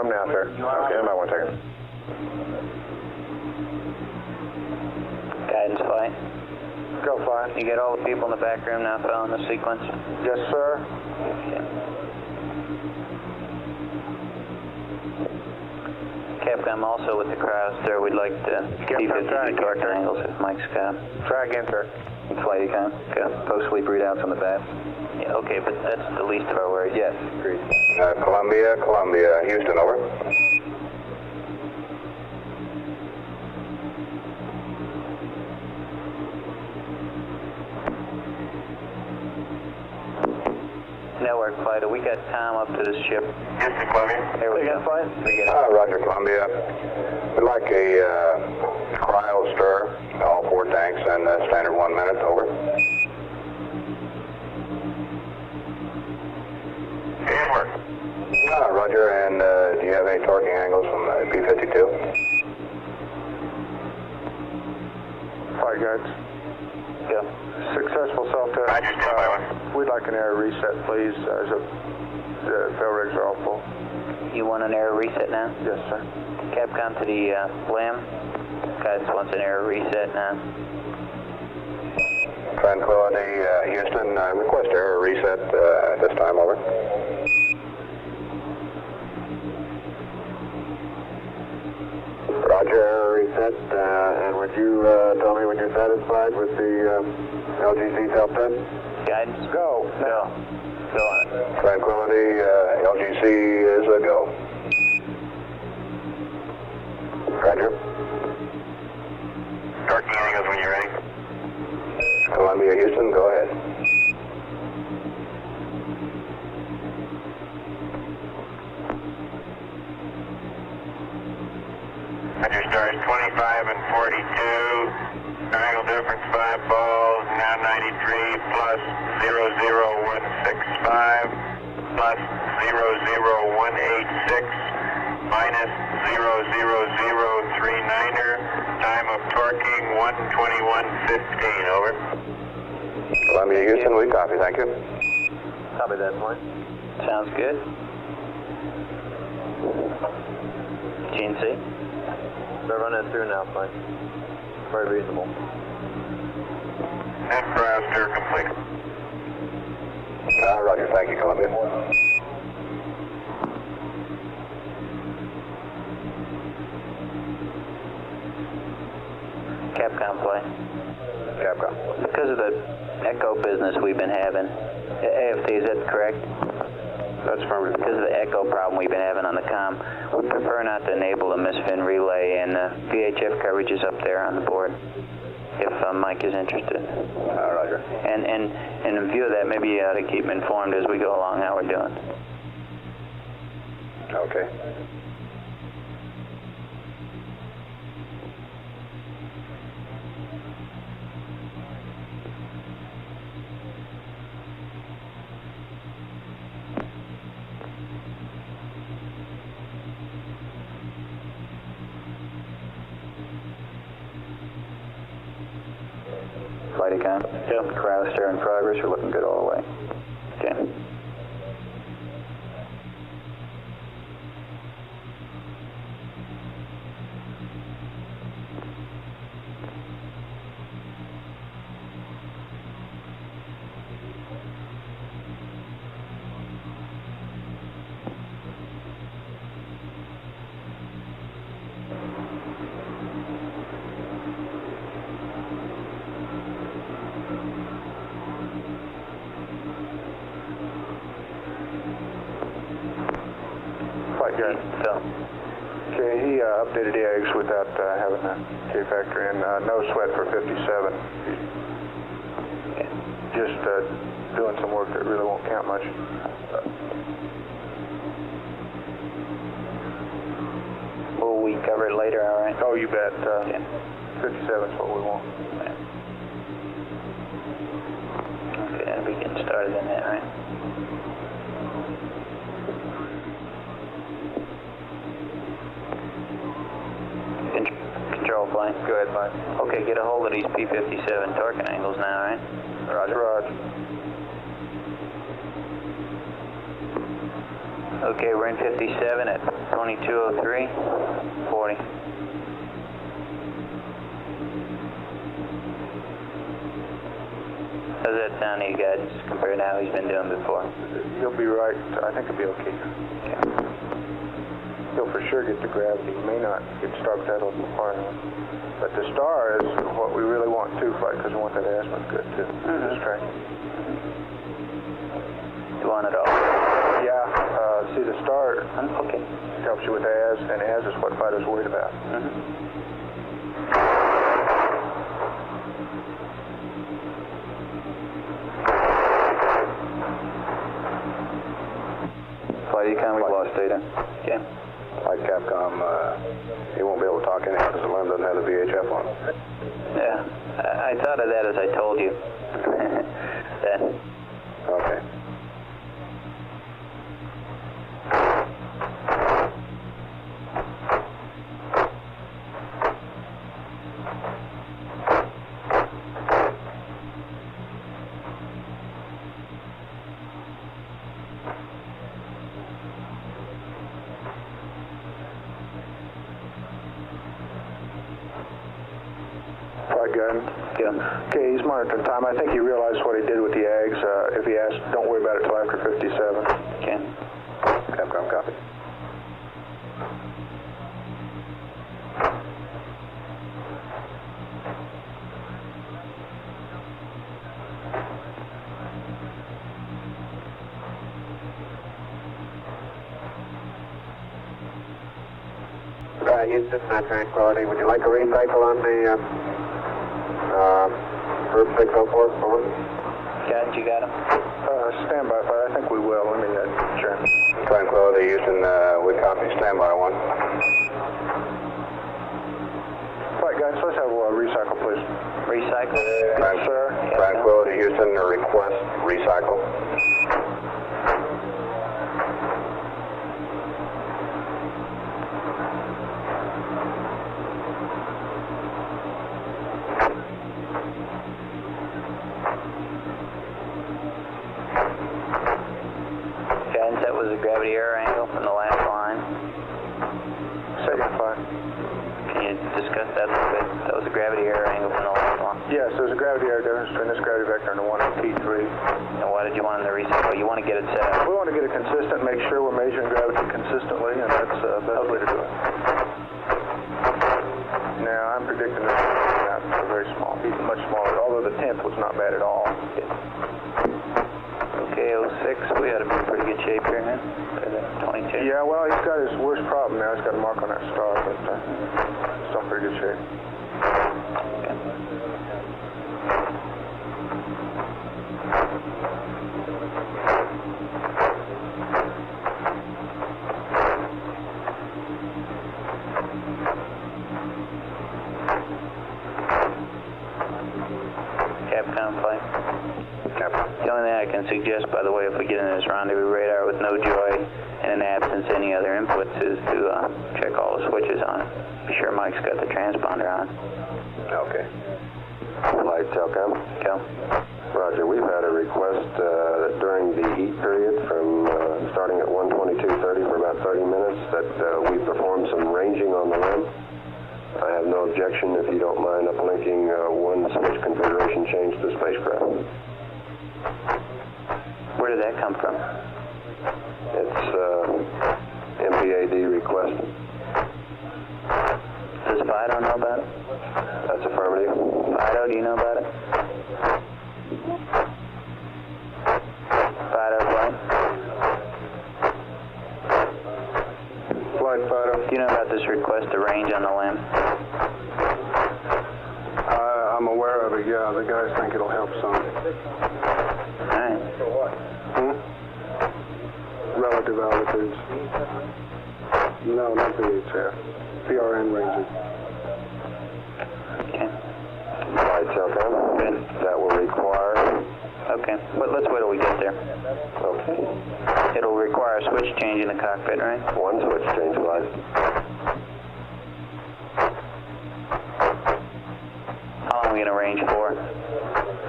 I'm now, sir. Okay, about 1 second. Guidance flight. Go fine. You get all the people in the back room now following the sequence? Yes, sir. Capcom also with the crowds there. We'd like to P-52 torque angles if Mike's got. Try again, sir. Flight econ. Go. Post sleep readouts on the bat. Yeah, okay, but that's the least of our worries. Yes, agreed. Columbia, Houston, over. Network flight. We got Tom up to this ship. Houston, Columbia. There we go. Roger, Columbia. We'd like a cryo stir, all 4 tanks, and standard 1 minute, over. Work. Roger, and do you have any torquing angles from P-52? Flight guides. Go. Successful self-test. Roger, stand by 1. We'd like an error reset, please, as the fail rigs are all full. You want an error reset now? Yes, sir. Capcom to the LAM. Guidance wants an error reset now. Tranquility, Houston, request error reset at this time, over. Roger, error reset, and would you tell me when you're satisfied with the LGC self-test? Guidance? Go. Go. Go on it. Tranquility, LGC is a go. Roger. Torquing angles when you're ready. Columbia, Houston, go ahead. Roger, stars 25 and 42. Triangle difference 5 balls, now 93 plus 00165 plus 00186 minus 00039er. Time of torquing 1:21:15. Over. Columbia, Houston, we copy. Thank you. Copy that, Mike. Sounds good. GNC? They're running through now, Mike. Very reasonable. And cryo stir complete. Roger, thank you, Columbia. Capcom flight. Capcom. Because of the echo business we've been having, AFT, is that correct? That's affirmative. Because of the echo problem we've been having on the comm, we prefer not to enable the misfin relay, and VHF coverage is up there on the board, if Mike is interested. Roger. And in view of that, maybe you ought to keep him informed as we go along how we're doing. Okay. Flight econ. Yep. Cryo stir in progress. We're looking good all the way. Okay. Flight guide. So, Okay, he updated the eggs without having the K-factor in. No sweat for 57. okay. Just doing some work that really won't count much. Will we cover it later, all right? Oh, you bet. Okay. 57 is what we want. Okay, that'll be getting started in that, right? Control flight. Go ahead, Mike. Okay, get a hold of these P-57 torquing angles now, right? Roger. Roger. Okay, we're in 57 at 2203, 40. How's that sound to you guys compared to how he's been doing before? You'll be right. I think it'll be okay. Okay. He'll for sure get the gravity. He may not get star pedal far enough. But the star is what we really want too, because we want that azimuth good too. This track. You want it all? Yeah. See, the star Okay. helps you with az, and az is what Fido's worried about. Flight Econ, we've lost data. Okay. Like Capcom, he won't be able to talk anyhow because the LEM doesn't have the VHF on. Yeah. I thought of that as I told you. That. Okay. Flight guide. Yeah. Okay, he's monitoring time. I think he realized what he did with the ags. If he asks, don't worry about it till after 57. Okay. Capcom, copy. Houston, Tranquility. Would you like a recycle on the group 604? Over. You got him? Stand by, Fire. I think we will. Let me check. Tranquility, Houston, we copy. Standby 1. Flight guidance, let's have a recycle, please. Recycle? Yes, sir. Tranquility, Houston, request recycle. Guidance, that was a gravity error angle from the last line. Second fire. Can you discuss that a little bit? That was a gravity error angle from the last line. Yes, there's a gravity error difference between this gravity vector and the one in T3. And why did you want him to recycle? You want to get it set up. We want to get it consistent, make sure we're measuring gravity consistently, and that's the best way to do it. Now, I'm predicting this is very small, even much smaller, although the 10th was not bad at all. Okay, 06, we ought to be in pretty good shape here, huh? 22. Yeah, well, he's got his worst problem now. He's got a mark on that star, but still in pretty good shape. Okay. Capcom flight. The only thing I can suggest, by the way, if we get in this rendezvous radar with no joy and in absence of any other inputs, is to check all the switches on it. Be sure Mike's got the transponder on. Okay. Flight Telcom. Go. Roger, we've had a request that during the heat period from starting at 1:22:30 for about 30 minutes that we perform some ranging on the LEM. I have no objection if you don't mind uplinking one switch configuration change to the spacecraft. Where did that come from? It's MPAD request. Does Fido know about it? That's affirmative. Fido, do you know about it? Fido flight? Flight Fido. Do you know about this request to range on the LEM? I'm aware of it, yeah. The guys think it'll help some. Alright. Relative altitudes. No, not VHF. PRN ranges. Okay. Flight Telcom. Good. That will require. Okay. But let's wait till we get there. Okay. It'll require a switch change in the cockpit, right? One switch change, Flight. How long are we going to range for?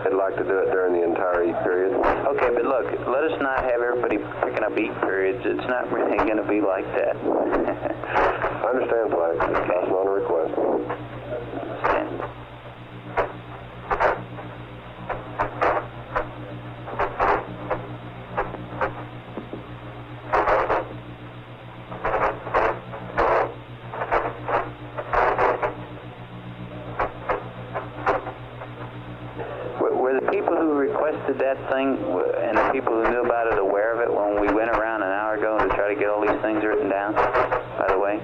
I'd like to do it during the entire heat period. Okay, but look, let us not have everybody picking up eat periods. It's not really going to be like that. I understand, Flag. Just passing on a request. Understand. Were the people who requested that thing and the people who knew about it aware of it when we went around an hour ago to try to get all these things written down, by the way?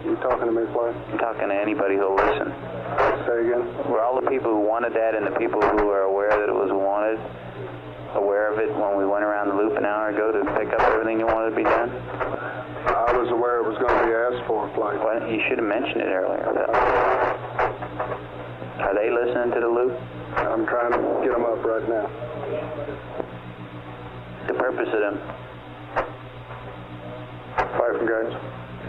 You talking to me, Flag? I'm talking to anybody who'll listen. Say again? Were all the people who wanted that and the people who are aware that it was wanted aware of it when we went around the loop an hour ago to pick up everything that wanted to be done? I was aware it was going to be asked for, Flag. Well, you should have mentioned it earlier. Are they listening to the loop? I'm trying to get them up right now. The purpose of them? Fire from guidance.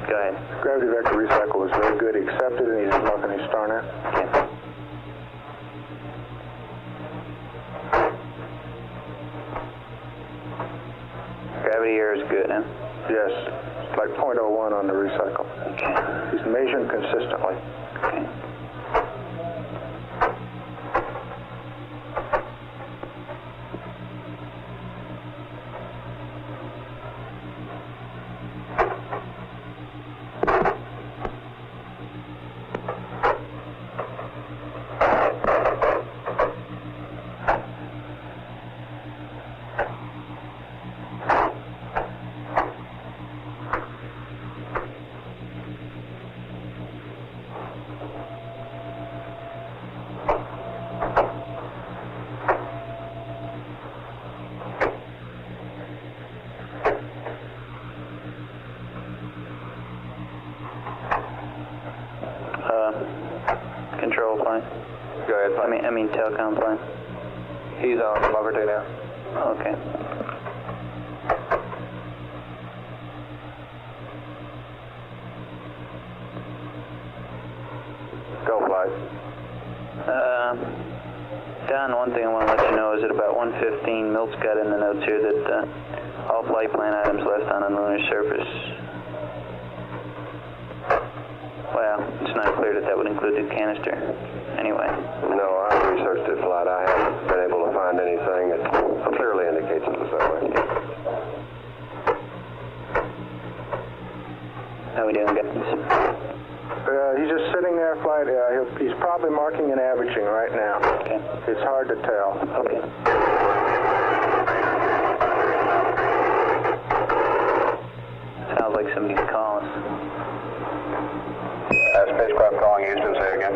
Go ahead. Gravity vector recycle was very good. He accepted it, and he's marking his star now. Okay. Gravity error is good, huh? Yes, it's like 0.01 on the recycle. Okay. He's measuring consistently. Okay. Control plane. Go ahead, I mean telecom plane. He's on Bunker 2 now. Okay. Go, Flag. Don, one thing I want to let you know is at about 1:15, Milt's got in the notes here that all flight plan items left on a lunar surface. Well, it's not clear that would include the canister. Anyway. No, I researched it, Flight. I haven't been able to find anything that clearly indicates it was that way. How we doing, guys? He's just sitting there, Flight. He's probably marking and averaging right now. Okay. It's hard to tell. Okay. Sounds like somebody's calling. Spacecraft calling Houston, say again.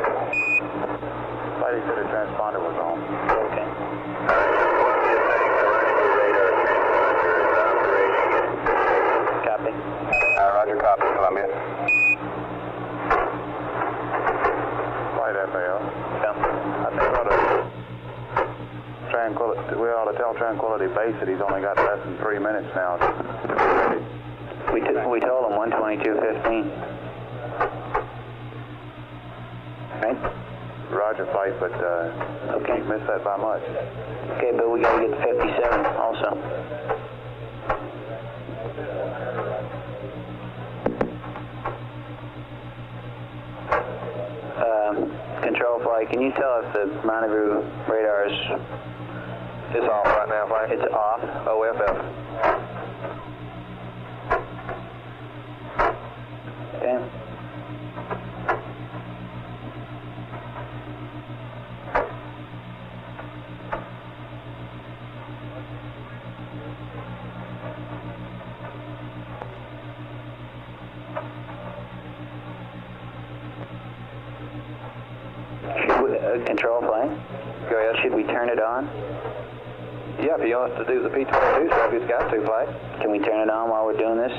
Flight said the transponder was on. Okay. Copy. Roger, copy, Columbia. Flight FAL. Come. I think we ought to tell Tranquility Base that he's only got less than 3 minutes now to be ready. We told him 1:22:15. Right? Roger, Flight, but Okay. you missed that by much. Okay, but we gotta get to 57 also. Control Flight, can you tell if the rendezvous radar is... It's off right now, Flag. It's off? OFF. Okay. Control Flight? Go ahead. Should we turn it on? Yeah, if he wants to do the P-22 stuff, he's got to, Flag. Can we turn it on while we're doing this?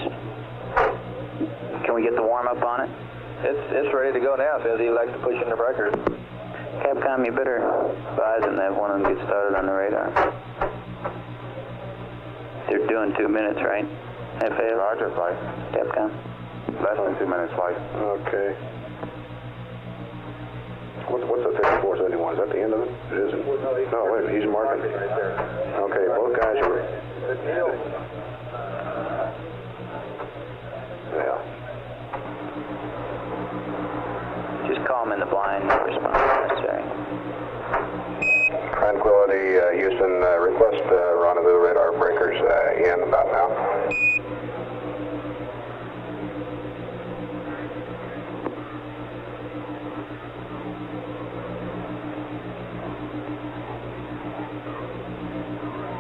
Can we get the warm-up on it? It's ready to go now as soon as he likes to push in the breakers. Capcom, you better advise them that one of them gets started on the radar. They're doing 2 minutes, right? FAL? Roger, Flight. Capcom? Less than 2 minutes, Flight. Okay. What's the 5471? Is that the end of it? It isn't. No, wait, he's marking. Okay, both guys are... Yeah. Just call them in the blind, no response necessary. Tranquility, Houston, request rendezvous radar breakers in about now.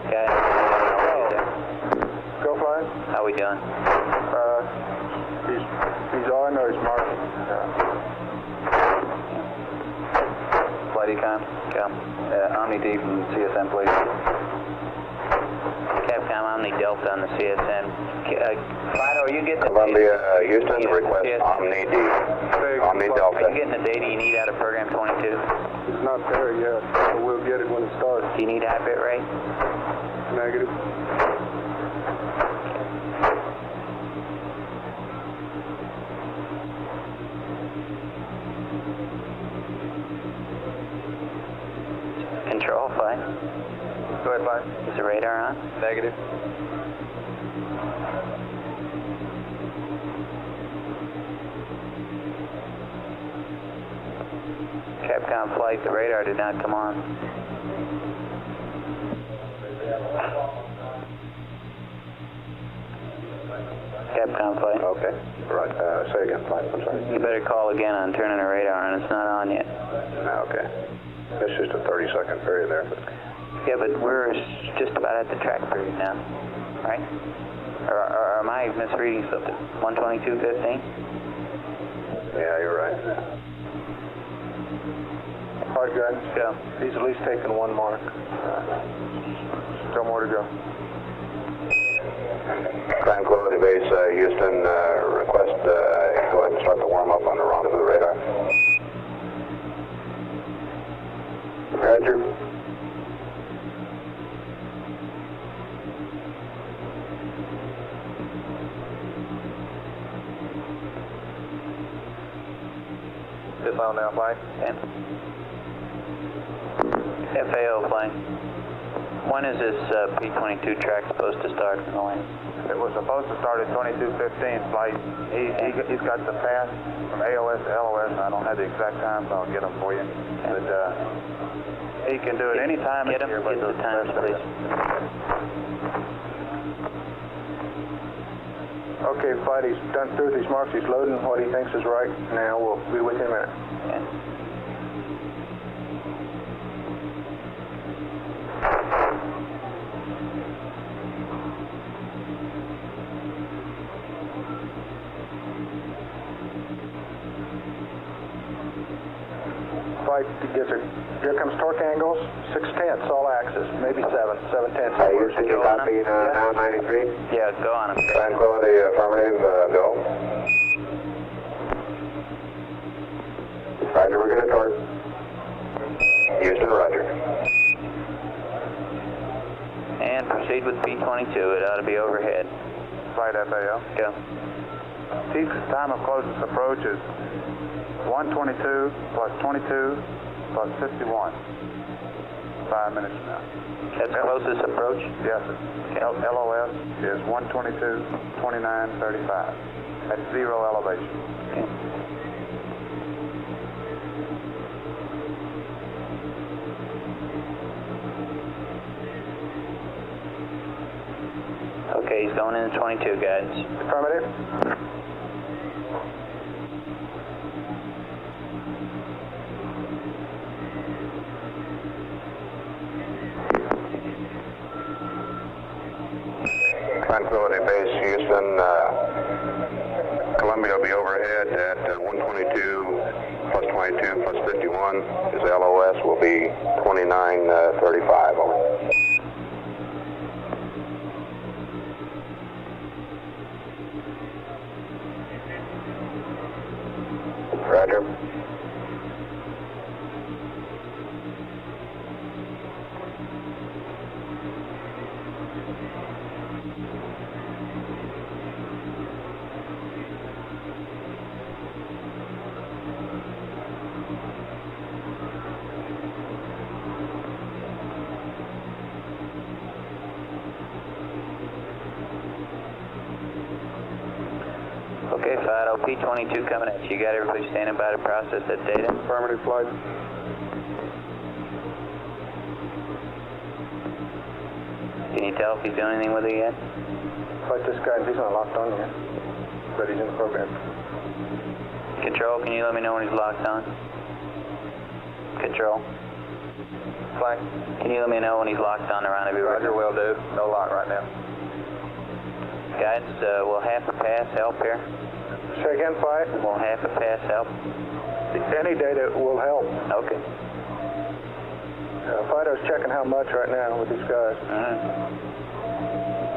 Okay. Go flying. How we doing? He's on or he's marking. Flight Econ. Go. Omni D from CSN, please. Capcom Omni Delta on the CSN. Fido, are you getting the Columbia, data? Houston, Yeah, request yes. Omni D. Omni Are Delta. you getting the data you need out of program 22? It's not there yet, but we'll get it when it starts. Do you need high bit rate? Negative. Control, flight. Go ahead, flight. Is the radar on? Negative. Capcom flight, the radar did not come on. Capcom flight. Okay, right. Say again, flight. I'm sorry. You better call again on turning the radar on. It's not on yet. Okay. It's just a 30-second period there. Yeah, but we're just about at the track period now, right? Or am I misreading something? 122.15? Yeah, you're right. Hard guidance. Go. He's at least taken one mark. Still more to go. Tranquility Base, Houston, request go ahead and start the warm-up on the rendezvous radar. Roger. This on now, flight. FAO flying. When is this P-22 track supposed to start from the land? It was supposed to start at 22:15 flight. He's got the path from AOS to LOS. I don't have the exact time, so I'll get them for you. But he can do it any time Get this year. him, get the times, please. Okay, flight, he's done through with these marks. He's loading what he thinks is right. Now we'll be with him in a minute. Okay. Flight gets a, here comes torque angles, 6/10, all axis, maybe 7/10. Houston, you copy now 93? Yeah, go on him. Tranquility, affirmative, go. Roger, we're going to torque. Houston, roger. And proceed with P-22. It ought to be overhead. Flight FAO. Go. Peak time of closest approach is 122 plus 22 plus 51. 5 minutes from now. That's closest approach? Yes, sir. LOS is 122, 29, 35. At 0 elevation. Okay. Okay, he's going into 22, guys. Affirmative. Tranquility Base, Houston, Columbia will be overhead at 122 plus 22 plus 51. His LOS will be 2935. Over. Roger. Okay, Fido, P-22 coming at you. You got everybody standing by to process that data? Affirmative, flight. Can you tell if he's doing anything with it yet? Flight, this guy, he's not locked on yet, but he's in the program. Control, can you let me know when he's locked on? Control. Flight. Can you let me know when he's locked on the rendezvous? Roger, will do. No lock right now. Guys, will half a pass help here? Say again, flight. Will half a pass help? Any data will help. Okay. Fido's checking how much right now with these guys.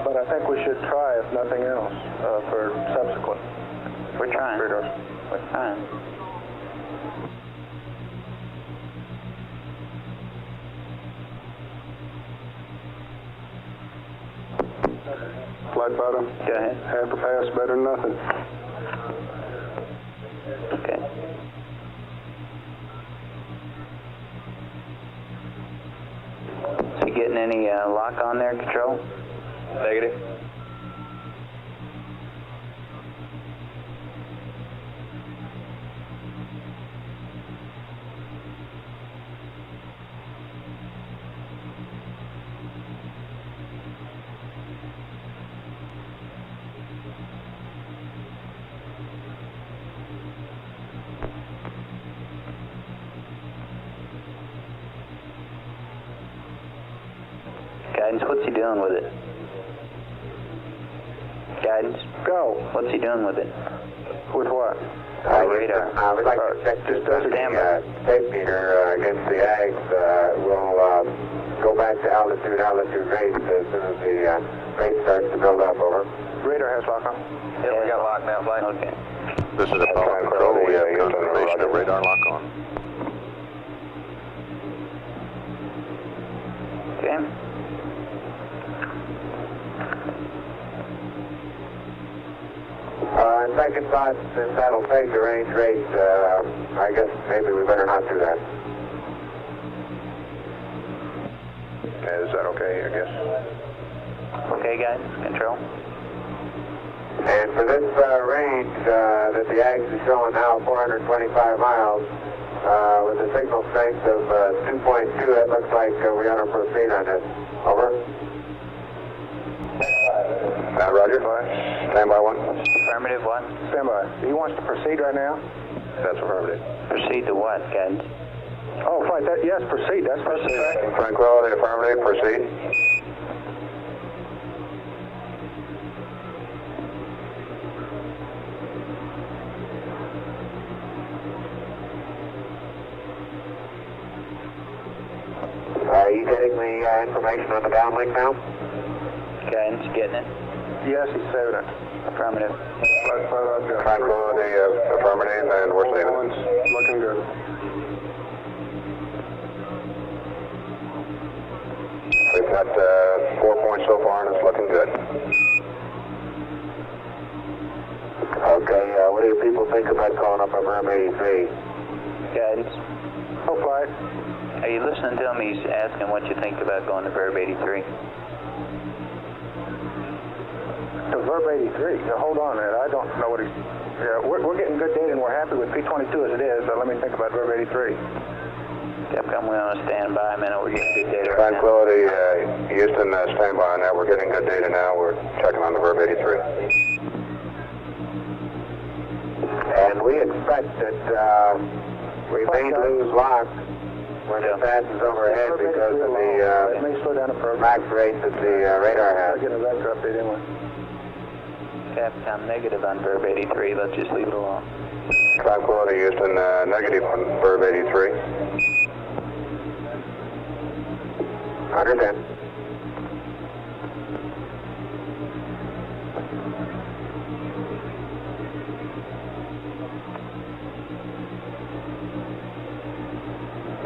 But I think we should try, if nothing else, for subsequent. We're trying. Radars. We're trying. Flight Fido. Go ahead. Half a pass, better than nothing. Okay. Is he getting any lock on there, Control? Negative. Guidance, what's he doing with it? Guidance? Go. What's he doing with it? With what? Radar. We'd like to check this on the tape meter against the Ags. We'll go back to altitude rates as soon as the rate starts to build up, over. Radar has lock on. Yeah, we got lock now, Flight. Okay. This is Apollo Control. We have confirmation of radar lock on. Okay. Second thought, since that'll take the range rate, I guess maybe we better not do that. Is that okay, I guess? Okay, guys. Control. And for this range that the Ags is showing now, 425 miles, with a signal strength of 2.2, it looks like we ought to proceed on this. Over. Roger. Stand by 1. Affirmative, what? Stand by. He wants to proceed right now? That's affirmative. Proceed to what, guidance? Oh, flight, yes, proceed. That's proceed. Tranquility, affirmative, proceed. Are you getting the information on the downlink now? Guidance, getting it? Yes, he's saving it. Affirmative. Tranquility, affirmative, and we're saving it. Looking good. We've got 4 points so far, and it's looking good. Okay, what do you people think about calling up a Verm 83? Guidance. Oh, flight. Are you listening to him? He's asking what you think about going to Verb 83. To Verb 83. Now, hold on a minute. I don't know what he's... Yeah, we're getting good data and we're happy with P-22 as it is, but let me think about Verb 83. Capcom, we're on a standby a minute. We're getting good data right now. Tranquility, Houston, stand by on that. We're getting good data now. We're checking on the Verb 83. And we expect that we may lose lock when it passes overhead because of the max rate that the radar has. Getting a vector update anyway. Capcom, negative on Verb 83. Let's just leave it alone. Tranquility, Houston, negative on Verb 83. Understand.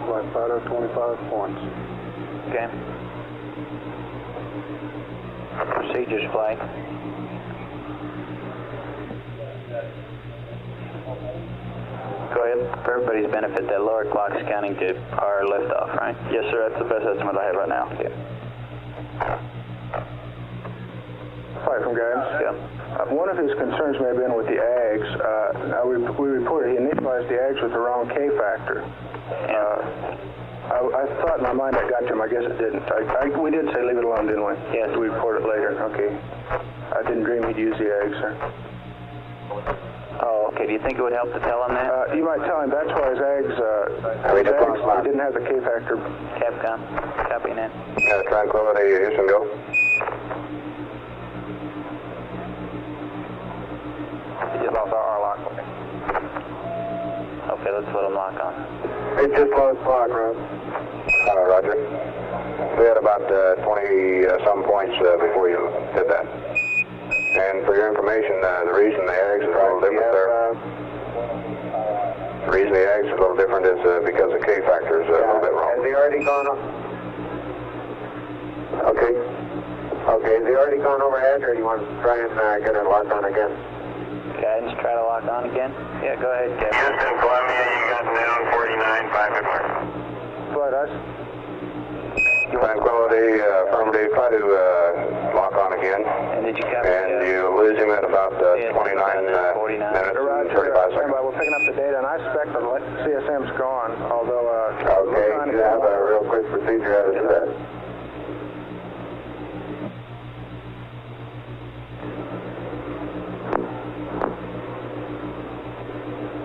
Flight Fido, 25 points. Okay. Procedures flight. Go ahead. For everybody's benefit, that lower clock's counting to our liftoff, right? Yes, sir. That's the best estimate I have right now. Okay. Flight from guidance. Yeah. One of his concerns may have been with the AGS. We reported he initialized the AGS with the wrong K factor. I thought in my mind I got to him. I guess it didn't. We did say leave it alone, didn't we? Yes. We reported it later. Okay. I didn't dream he'd use the AGS, sir. Oh, okay. Do you think it would help to tell him that? You might tell him that's why his AGS, didn't have the K factor. Capcom, copying in. Tranquility, Houston, go. We just lost our lock. Okay, let's let him lock on. It just lost clock, Rob. Roger. We had about 20-some points before you did that. And for your information, the reason the AGS is a little different there. The reason the AGS is a little different is because the K factor is a little bit wrong. Has he already gone up? Okay. Okay, has he already gone overhead, or do you want to try and get it locked on again? Guidance, try to lock on again? Yeah, go ahead, Captain. Houston, Columbia, you got down 49, 5 good mark. Flight us. Tranquility, affirmative, try to lock on again. And did you copy? And you lose him at about 29 minutes Roger, and 35 seconds. We're picking up the data, and I suspect the CSM's gone, although... Okay, you have a real quick procedure how to do that.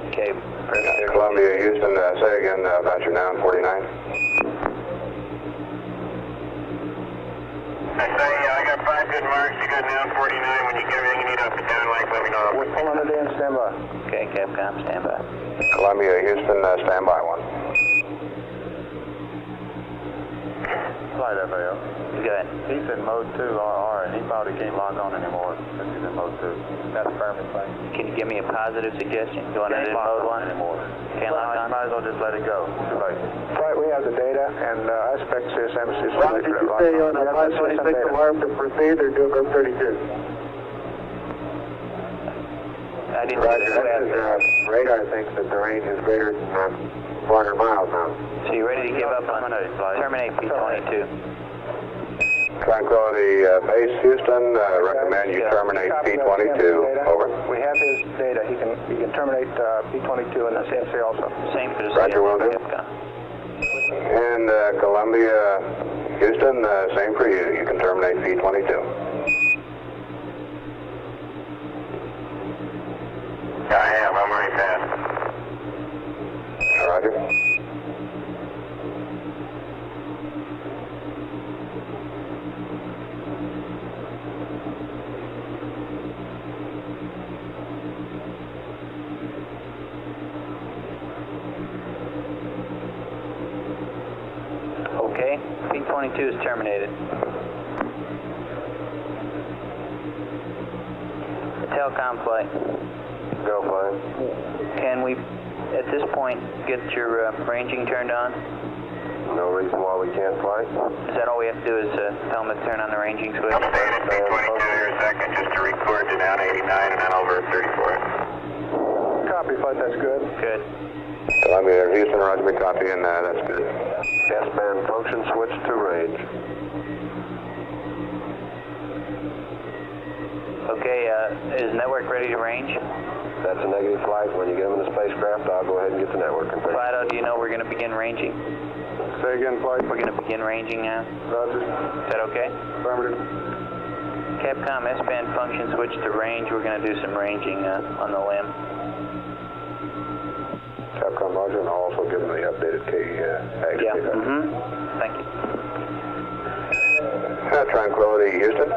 Okay, Columbia, Houston, say again about your now 49. I say, I got 5 good marks, you got now 49. When you get everything you need up and down, like, let me know. We're pulling it in, stand by. Okay, Capcom, stand by. Columbia, Houston, stand by 1. Flight FAO. Go ahead. He's in mode 2 RR, and he probably can't lock on anymore since he's in mode 2. That's perfect, flight. Can you give me a positive suggestion? You want to do Can't lock mode on 1? anymore. Can't lock on? Might as well just let it go. Too late. Flight, we have the data, and I suspect CSM is just... Rob, did you say on a 526 alarm to proceed or do go 32? I didn't Roger, that is, radar thinks that the range is greater than 400 miles now. So you ready to give up on terminate P-22? Tranquility, base Houston, recommend you terminate P-22. Over. We have his data. He can terminate P-22 and the CNC also. Same for the Roger, will do. Capcom. And Columbia, Houston, same for you. You can terminate P-22. Yeah, I am. I'm already past. Roger. Okay, P-22 is terminated. Telcom flight. Go flight. Can we, at this point, get your ranging turned on? No reason why we can't fly. Is that all we have to do is tell them to turn on the ranging switch? Updated P-22 here a second just to record to down 89 and then over 34. Copy, Flight, that's good. Good. Columbia, Houston, Roger, we copy, and that's good. S-band function switch to range. Okay, is network ready to range? That's a negative flight. When you get them in the spacecraft, I'll go ahead and get the network configured. Fido, do you know we're going to begin ranging? Say again, Flight. We're going to begin ranging now. Roger. Is that okay? Affirmative. Capcom S-band function switch to range. We're going to do some ranging on the limb. Capcom, Roger, and I'll also give them the updated AGS. Yeah. Thank you. Tranquility, Houston.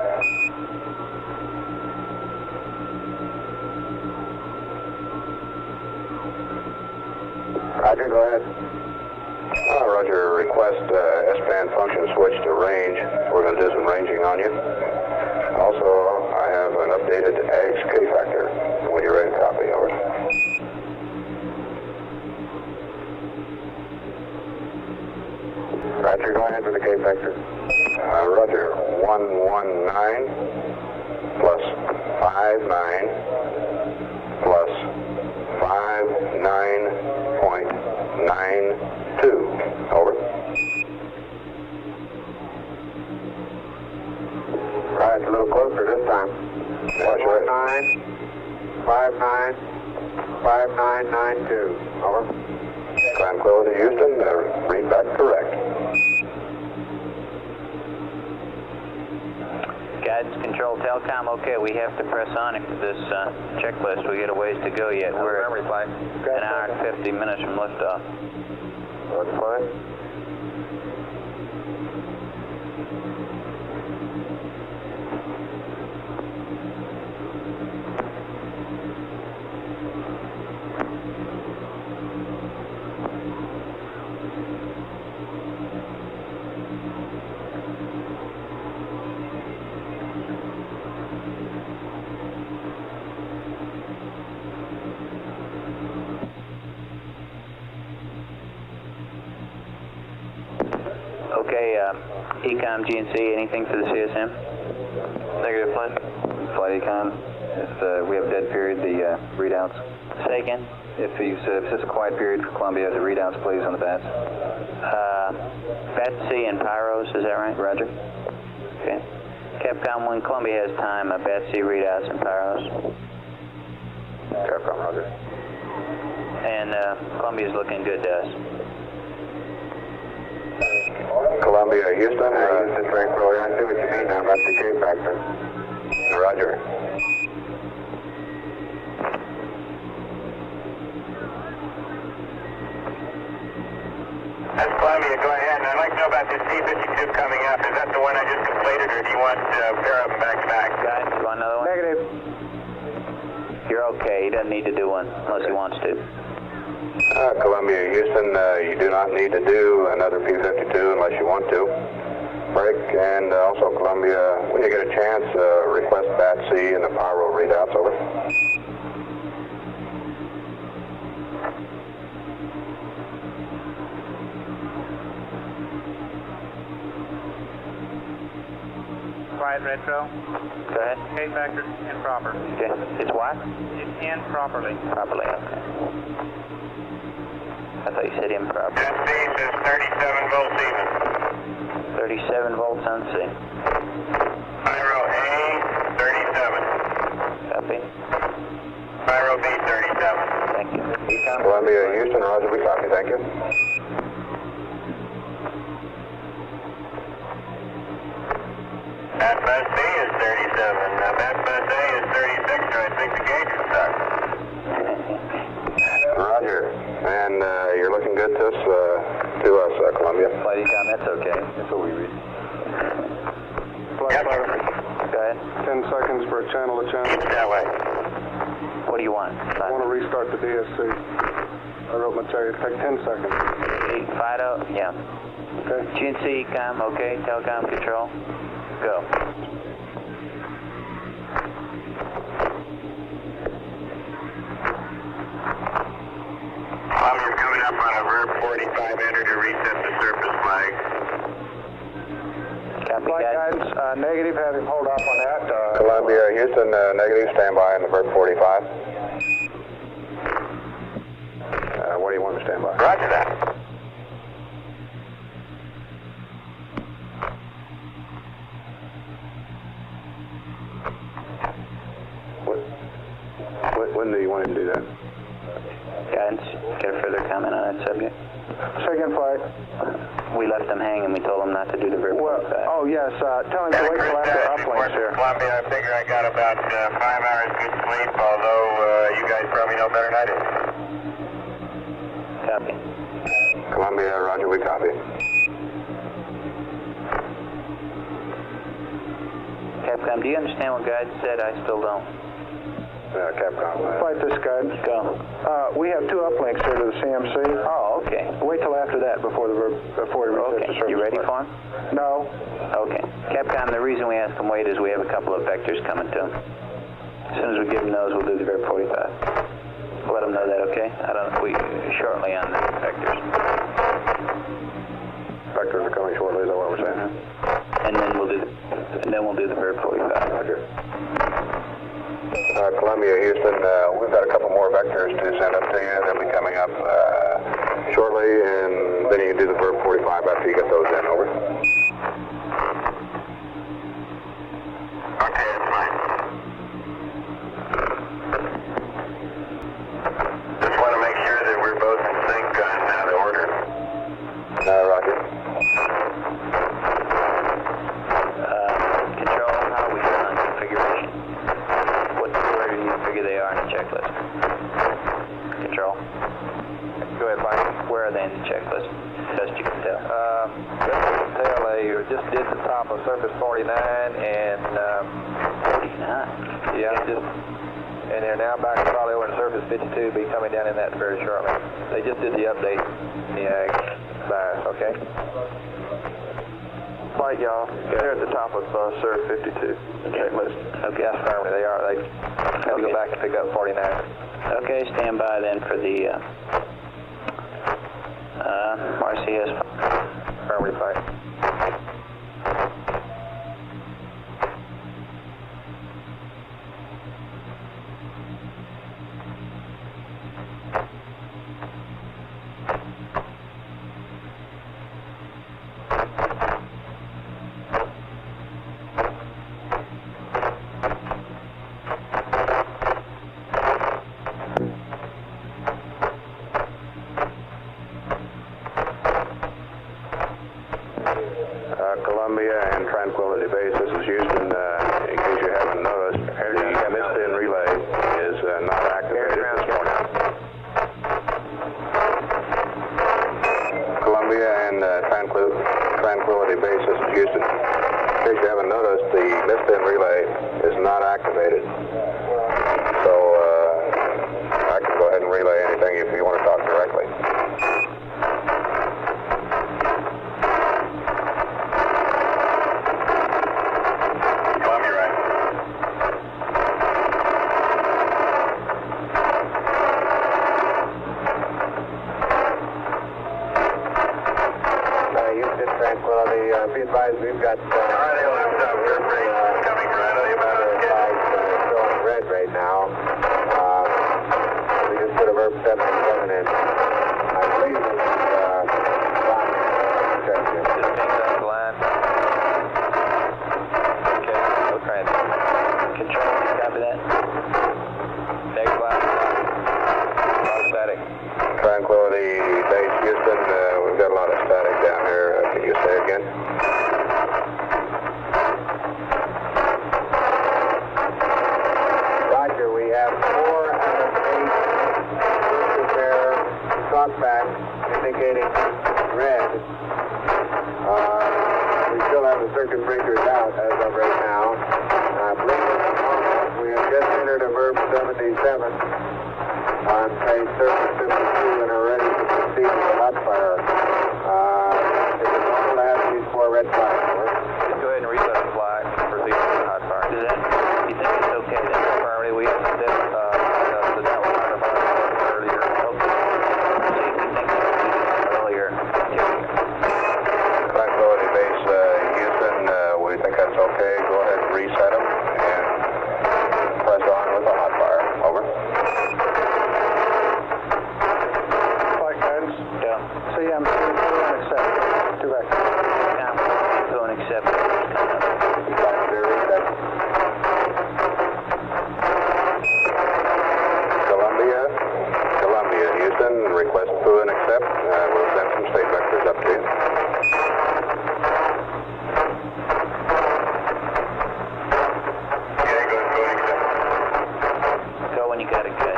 Roger, go ahead. Roger, request S-band function switch to range. We're going to do some ranging on you. Also, I have an updated AGS K factor. When you're ready to copy, over. Roger, go ahead with the K factor. Roger, 119 plus 59 plus 59.92. Over. Right, a little closer this time. 195992. Over. Tranquility Houston, read back correct. Guidance Control Telcom, okay, we have to press on it for this checklist. We got a ways to go yet. We're at an hour and 50 minutes from liftoff. That's fine. Okay, Ecom, GNC, anything for the CSM? Negative, Flight. Flight Econ, if we have dead period, the readouts. Say again? If it's just a quiet period for Columbia, the readouts, please, on the bats. BATC and Pyros, is that right? Roger. Okay. Capcom, when Columbia has time, BATC readouts and Pyros. Capcom, Roger. And Columbia's looking good to us. Columbia Houston, Houston, Tranquility. I see what you mean now about the K factor. Roger. That's Columbia, go ahead. And I'd like to know about this C-52 coming up. Is that the one I just completed, or do you want to pair up and back-to-back? Guys, you want another one? Negative. You're okay. He doesn't need to do one unless he wants to. Columbia Houston, you do not need to do another P-52 unless you want to. Break, and also Columbia, when you get a chance, request BATC and the Pyro readouts, over. Quiet retro. Go ahead. K factor improper. Okay. It's what? It's improperly. Properly, okay. I thought you said improper. That C says 37 volts even. 37 volts on C. Pyro A, 37. Copy. Pyro B, 37. Thank you. Columbia Houston, Roger, we copy, thank you. That bus B is 37. That bus A is 36, so I think the gauge is stuck. Roger, and you're looking good to us, Columbia. Flight Econ, that's okay. That's what we read. Flight Fighter, Go ahead. 10 seconds for a channel to channel. Keep it that way. What do you want? I want to restart the DSC. I wrote my tell you, take 10 seconds. Fido, yeah. Okay. GNC, Ecom, okay. Telecom Control, go. You're coming up on a Verb 45, enter to reset the surface flag. Copy, Flight guidance. guidance, negative, have him hold off on that. Columbia Houston, negative, stand by on the Verb 45. What do you want to stand by? Roger that. When do you want him to do that? Guidance, got a further comment on that subject? Second flight. We left them hanging. We told them not to do the Verb 45. Oh, yes, tell him to wait till after uplinks here. Columbia, I figure I got about 5 hours good sleep, although you guys probably know better than I do. Copy. Columbia, Roger, we copy. Capcom, do you understand what guidance said? I still don't. Capcom. Flight this guidance. Go. We have 2 uplinks here to the CMC. Oh, okay. Wait till after that before he resets the Okay. service. You ready for him? No. Okay. Capcom, the reason we ask them wait is we have a couple of vectors coming to them. As soon as we give them those, we'll do the Verb 45. Let them know that, okay? Shortly on the vectors. Vectors are coming shortly, is that what we're saying? And then we'll do the Verb 45. Roger. Columbia, Houston, we've got a couple more vectors to send up to you. They'll be coming up shortly, and then you can do the Verb 45 after you get those in, over. Okay, that's fine. they just did the top of Surface 49 and 49? yeah, and they're now back probably over in Surface 52, be coming down in that very shortly. They just did the update, the ag bias, okay? Right, y'all. They're at the top of Surf 52. Checklist. Okay, that's firmly. They are. They have to go back and pick up 49. Okay, stand by then for the RCS. Firmly fight. Columbia and Tranquility Base, this is Houston. In case you haven't noticed, the missed-in relay is not activated this morning. Columbia and Tranquility Base, this is Houston. In case you haven't noticed, the missed-in relay is not activated. So I can go ahead and relay anything if you want to talk directly. Tranquility, be advised we've got coming showing red right now. We just put a verb 77 in. I believe it's Just pings out the line. Okay, no transit. Control, copy that. Next line. Static. Tranquility Base, Houston, we've got a lot of static down here. Can you say again? Roger, we have 4 out of 8 repair talkback indicating red. We still have the circuit breakers out as of right now. I believe at the moment we have just entered a verb 77 on page surface 52 and are ready to proceed with the hot fire. Is it normal to have these 4 red flags? Just go ahead and reset the flag and proceed with the hot fire. You think it's okay then? Firmly, we have the downward hot fire earlier. See if we think we did earlier. Tranquility Base, Houston, we think that's okay. Go ahead and reset them and press on with the hot fire. Over. Flight guidance. Yeah. CM, accept. 2 back. Go and accept it. Columbia, Houston, request to and accept. We'll send some state vectors up to you. Yeah, go and accept. Go when you got it good.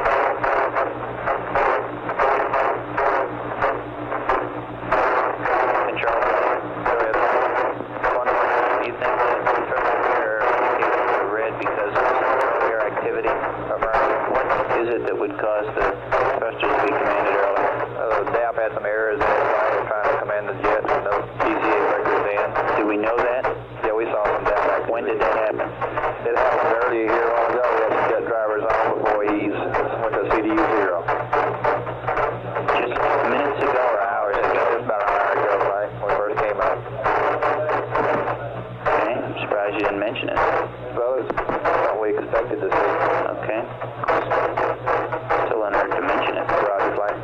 Control. Go ahead. You think that they're indicating red because of some earlier activity? What is it that would cause the thrusters to be commanded earlier? DAP had some errors in it while they were trying to command the jets with no DCA records in. Do we know that? Yeah, we saw some DAP activity. When did that happen? It happened earlier here a while ago. We had some jet drivers on before he went to CDU 0. Just minutes ago or hours ago? Just about an hour ago, right, when we first came up. Okay, I'm surprised you didn't mention it. Well, it's what we expected to see. Okay. Still unheard to mention it. Roger, flight.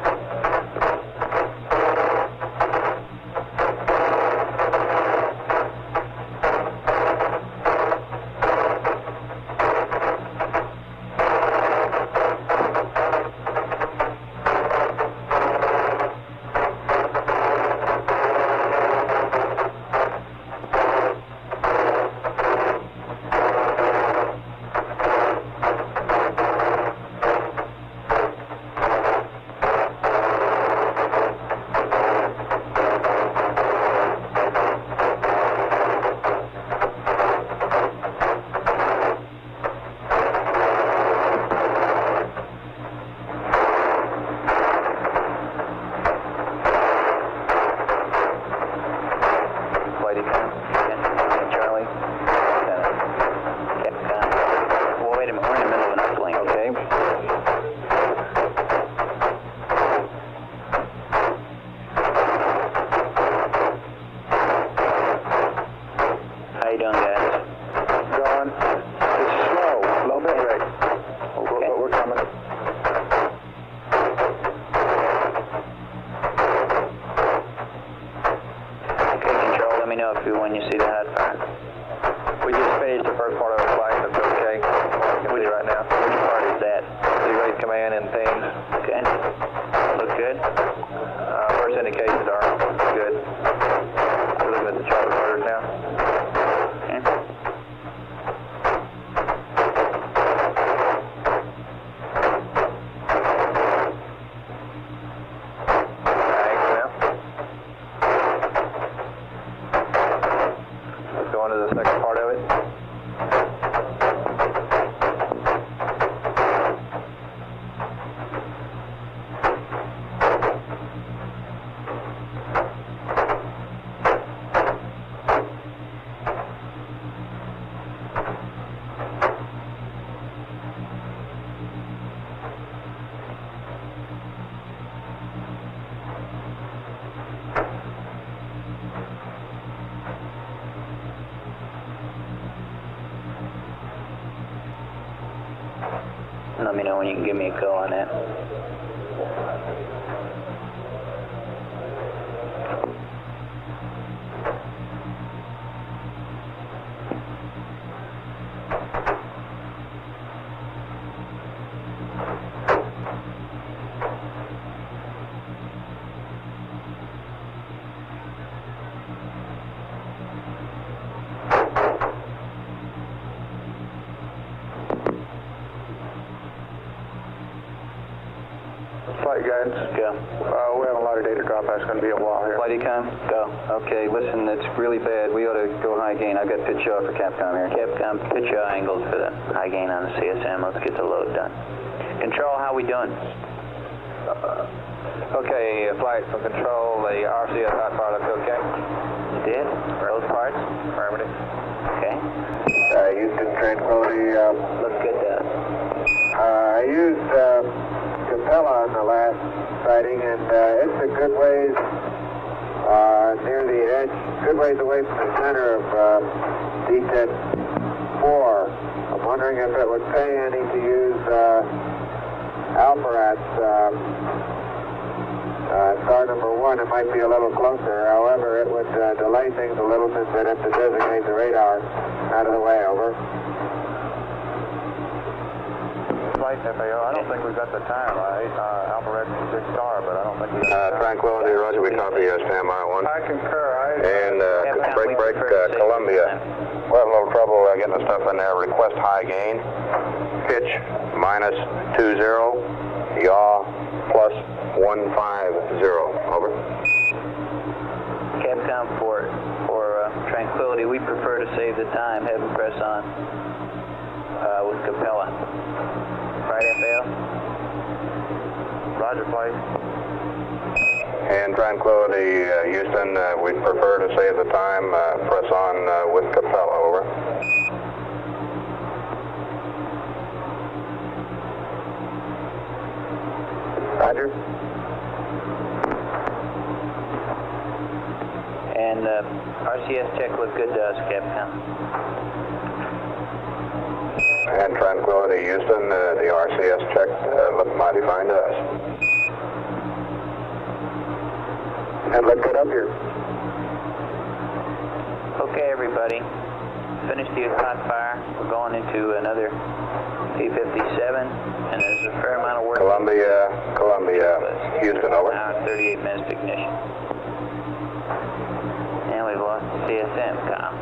Charlie. Capcom. Well, wait a minute. We're in the middle of an uplink. Okay. How you doing, guys? Going. It's slow, low bit rate. Okay. But we're coming. Okay, Control, let me know when you see the hot fire. We just finished the first part of the flight. That's okay. You can see right now. Which part is that? See rate command and things. Okay. Look good? First indications are good. We're looking at the chart orders now. Okay. Thanks now. Let's go on to the second part of it. Let me know when you can give me a go on that. Flight guidance. Go. We have a lot of data drop. That's going to be a while here. Flight econ? Go. Okay, listen, it's really bad. We ought to go high gain. I've got pitch yaw for Capcom here. Capcom, pitch your angles for the high gain on the CSM. Let's get the load done. Control, how we doing? Okay, flight from control. The RCS hot fire looks okay. Did? Both parts? Affirmative. Okay. Houston Tranquility. Look good to us. I used Capella on the last sighting, and it's a good ways near the edge, good ways away from the center of DTET 4. I'm wondering if it would pay any to use Alpharat's star number 1. It might be a little closer. However, it would delay things a little since they'd have to designate the radar out of the way. Over. Flight FAO, I don't think we've got the time right. Alpha Red 6 star, but I don't think we Tranquility, Roger, we copy standby 1. I concur. And break, Columbia. We're having a little trouble getting the stuff in there. Request high gain. Pitch -20. Yaw +150. Over. Capcom for Tranquility, we prefer to save the time. Have them press on with Capella. Right, FAO? Roger, flight. And Tranquility, Houston, we'd prefer to save the time. Press on with Capella. Over. Roger. And RCS check looked good to us, Capcom. And Tranquility, Houston, the RCS check looked mighty fine to us. And let's get up here. Okay, everybody. Finished the hot fire. We're going into another P-57, and there's a fair amount of work. Columbia, Houston, over. Now 38 minutes to ignition. And we've lost the CSM, Kyle.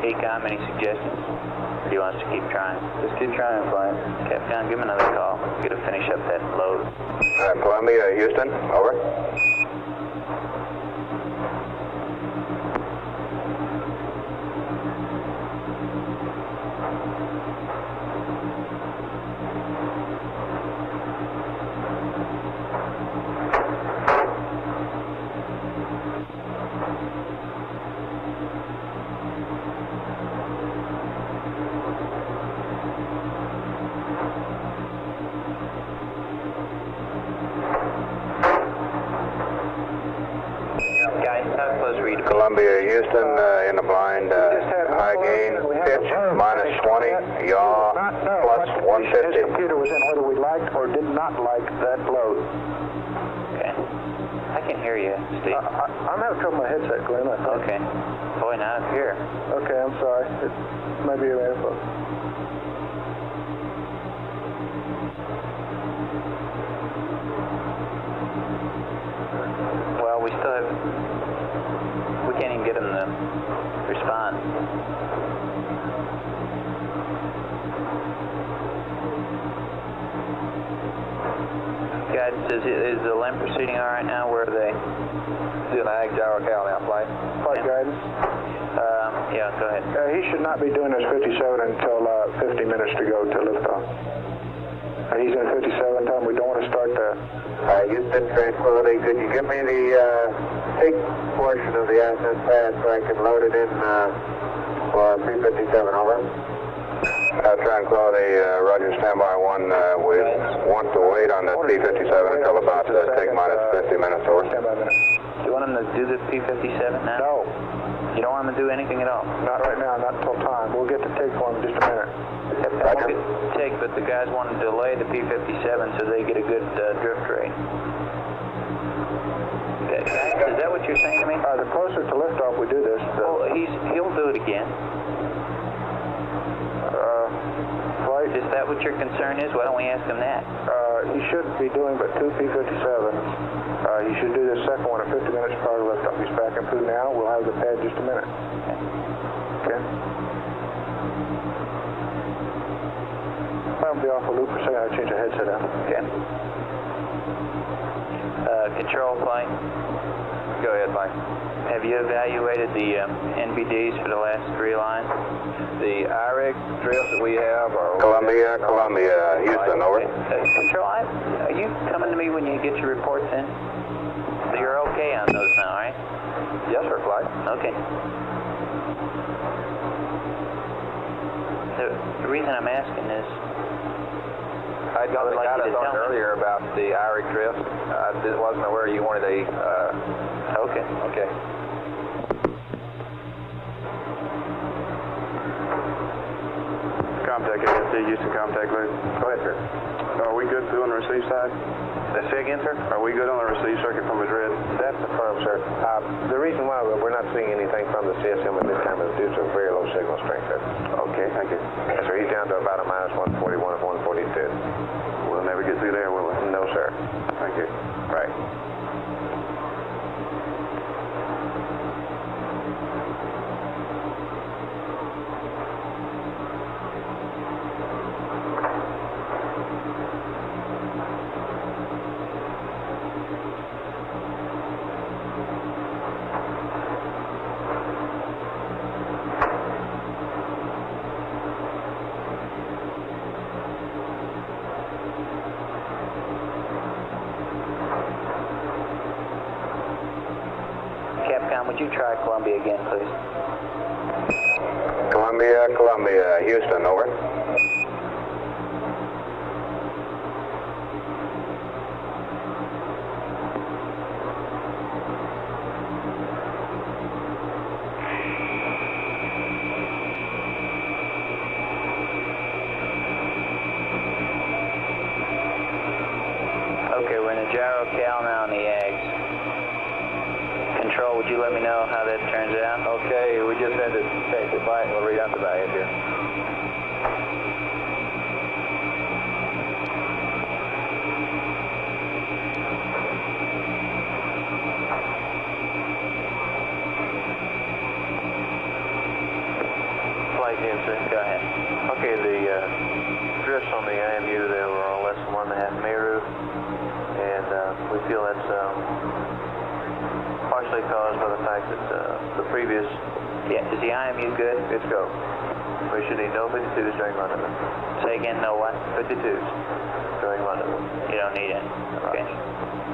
Capcom, any suggestions? Or do you want us to keep trying? Just keep trying, flying. Capcom, give him another call. We're going to finish up that load. Columbia, Houston, over. those read? Columbia, Houston, in the blind, high gain, pitch, minus 20, yaw, plus 150. His computer was in whether we liked or did not like that load. Okay. I can hear you, Steve. I'm having trouble with my headset, Glenn. I think. Okay. Boy, not up here. Okay, I'm sorry. It might be your info. Well, we still have... We can't even get them to respond. Guidance, is the LEM proceeding all right now? Where are they? Doing an ag gyro cow now, flight. Flight guidance. Yeah, go ahead. He should not be doing his 57 until 50 minutes to go to liftoff. He's in 57 time. We don't want to start the... Houston, Tranquility, could you give me the take portion of the asset pad so I can load it in for P57, over? Tranquility, Roger, standby 1. We want to wait on the P57 until about take minus 50 minutes, over. Standby minute. Do you want them to do the P57 now? No. You don't want them to do anything at all? Not right now, not until time. We'll get to take for him in just a minute. Roger. Take, but the guys want to delay the P57 so they get a good drift rate. Okay. Is that what you're saying to me? The closer to liftoff we do this, Well, he'll do it again. flight, Is that what your concern is? Why don't we ask him that? he should be doing but 2 P57s. He should do this second one at 50 minutes prior to liftoff. He's back in food now. We'll have the pad in just a minute. Okay? I'll be off a loop for a second. I'll change the headset out. Okay. Control flight. Go ahead, Mike. Have you evaluated the NBDs for the last 3 lines? The IREG drifts that we have are... Columbia, Houston, over. Control, are you coming to me when you get your reports in? So you're okay on those now, right? Yes, sir, flight. Okay. The reason I'm asking is... I got the guidance on earlier about the IREG drift. I wasn't aware you wanted a... Okay. Okay. Comtech AFC, Houston Comtech Loop. Go ahead, sir. Are we good through on the receive side? Say again, sir? Are we good on the receive circuit from Madrid? That's affirmed, sir. The reason why we're not seeing anything from the CSM at this time is due to very low signal strength, sir. Okay, thank you. Yes, sir. He's down to about a minus 141 and 142. We'll never get through there, will we? No, sir. Thank you. Right. Capcom, would you try Columbia again, please? Columbia, Houston, over. Okay, we're in the gyro cal now in the Ags. Control, would you let me know how that turns out? Okay, we just had to change the flight and we'll read out the values here. Flight answer, go ahead. Okay, the drifts on the IMU there were all less than 1.5 Meru, and we feel that's partially caused by the fact that the previous... Yeah, is the IMU good? It's go. We should need no 52s during rendezvous. Say again, no what? 52s during rendezvous. You don't need it. Okay.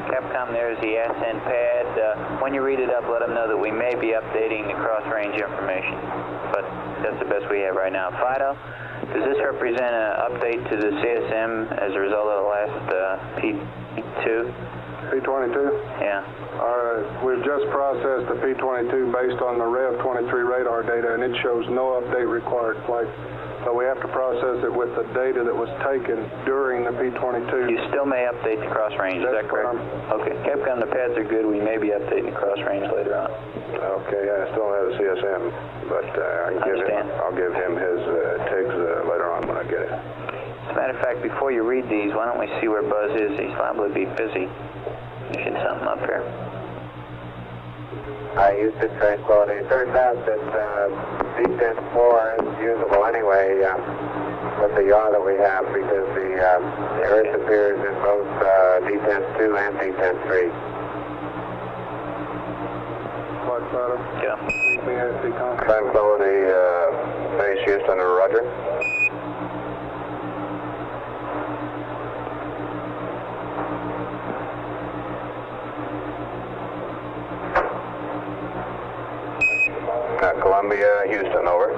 Capcom, there's the ASCEND pad. When you read it up, let them know that we may be updating the cross-range information. But that's the best we have right now. Fido, does this represent an update to the CSM as a result of the last P2? P-22? Yeah. All right, we've just processed the P-22 based on the Rev-23 radar data, and it shows no update required flight. So we have to process it with the data that was taken during the P-22. You still may update the cross range, is that correct? Okay, Capcom, the pads are good. We may be updating the cross range later on. Okay, I still don't have the CSM, but I'll give him his TIGs later on when I get it. As a matter of fact, before you read these, why don't we see where Buzz is? He's liable to be busy. Finishing something up here. Houston, Tranquility. It turns out that D-10-4 is usable anyway with the yaw that we have because the Earth appears in both D-10-2 and D-10-3. Flight Fighter. Yeah. Tranquility, base Houston, roger. Columbia, Houston, over.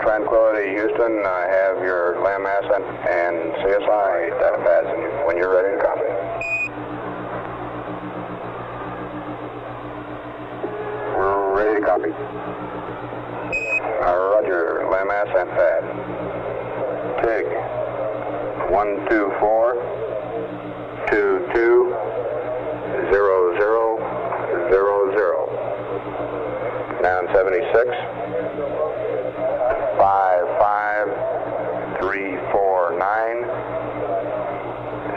Tranquility, Houston, I have your LEM ascent and CSI data pads when you're ready to copy. We're ready to copy. Roger, LEM ascent pad. TIG 124220000. Noun 76. 55349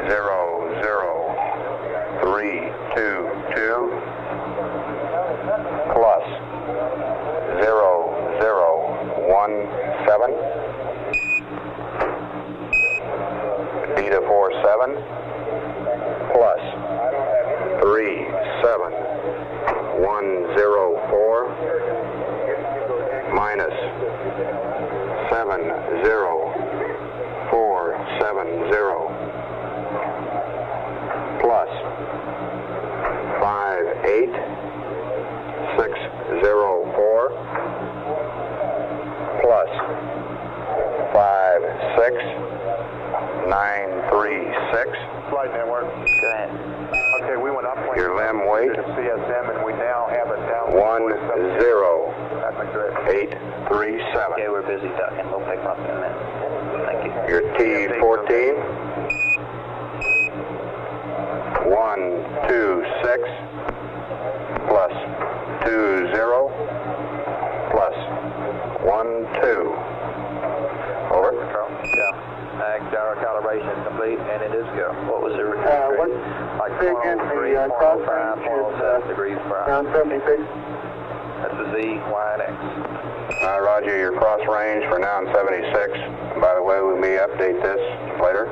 00322 plus 0017 Beta 47 plus 37104 minus 70470 plus 58604 plus 56936. Flight network. Go ahead. Okay, we went upwind. Your LEM weight. To CSM, and we now have it down. 10837. Okay, we're busy ducking. We'll pick up in a minute. Thank you. Your T-14. 126 plus 20 plus 12. Over. Yeah. Gyro calibration is complete, and it is go. What was the What Like TIG is 403, the cross 405, range 407 degrees per hour. around 76? That's the Z, Y, and X. Roger, your cross range for now in 76. By the way, we may update this later.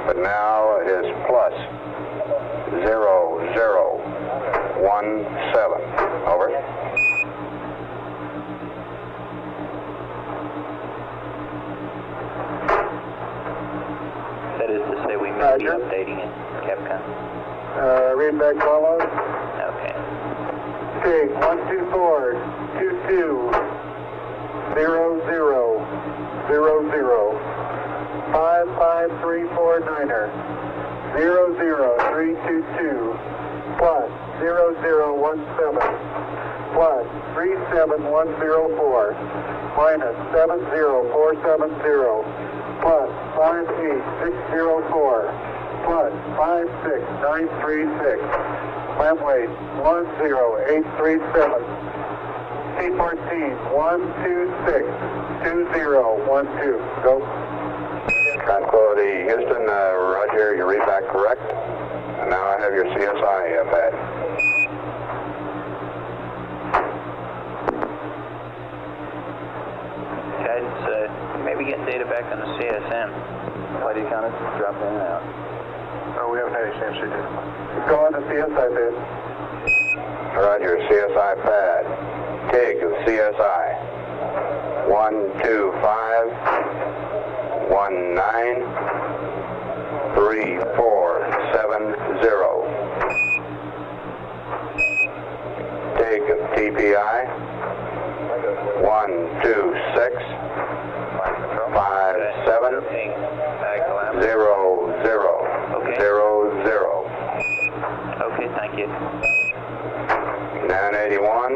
But now it is plus 0017. Over. That is to say we may be updating it, Capcom. Read back follows. Okay. TIG 12422 0000 55349er 00322 plus 0017 plus 37104 minus 70470 plus 58604 plus 56936. LEM weight 10837. T-14 1262012. Go. Tranquility, Houston, roger, your read back correct. And now I have your CSI pad. Guidance, maybe getting data back on the CSM. Flight counters dropped in and out. No, we haven't had any chance to do. Go on to CSI bid. Roger, CSI pad. TIG of CSI. 125 19 3470. TIG of TPI. 126 57 00 00. Okay, thank you. 981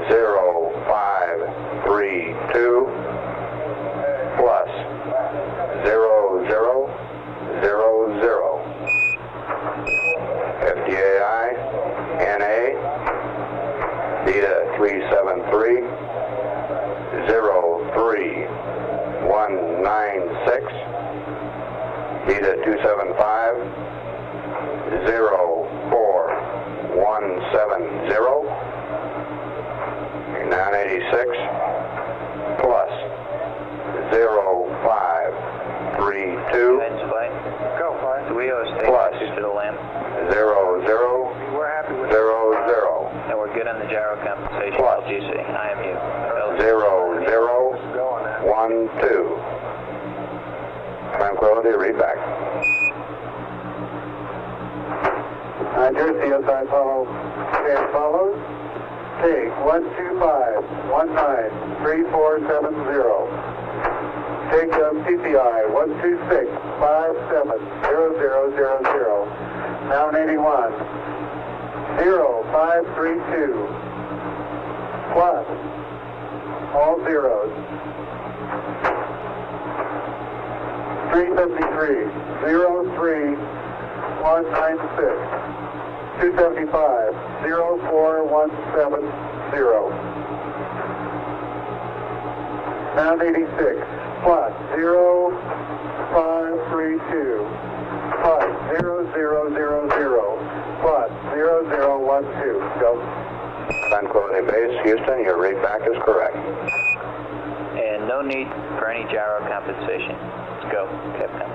0532 plus 0000. FDAI NA Beta 373 03196 Beta 275 04170. 986 plus 0532 Do we owe a state plus to the LAM? 0000. And we're good on the gyro compensation. Plus. LGC, IMU. 0012. Tranquility, read back. Roger, CSI follow as follows. TIG 125 19 3470. TIG of TPI 126 57 0000. Pound 81 0532 plus all zeros. 373 03196 275 04170. Pound 86 plus 0532 plus 0000 plus 0012. Go. Tranquility Base, Houston, your read back is correct. And no need for any gyro compensation. Let's go, Capcom.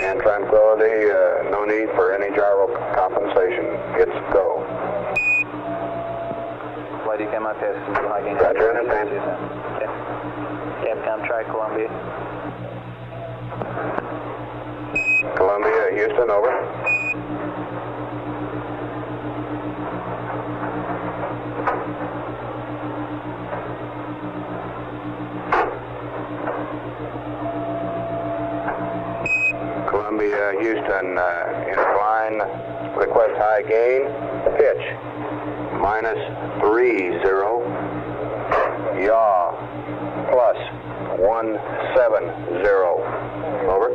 And Tranquility, no need for any gyro compensation. It's go. Flight ECAM test. Roger, understand. Okay. Capcom, try Columbia. Columbia, Houston, over. Columbia, Houston, incline, request high gain, pitch, -30, yaw, +170, over.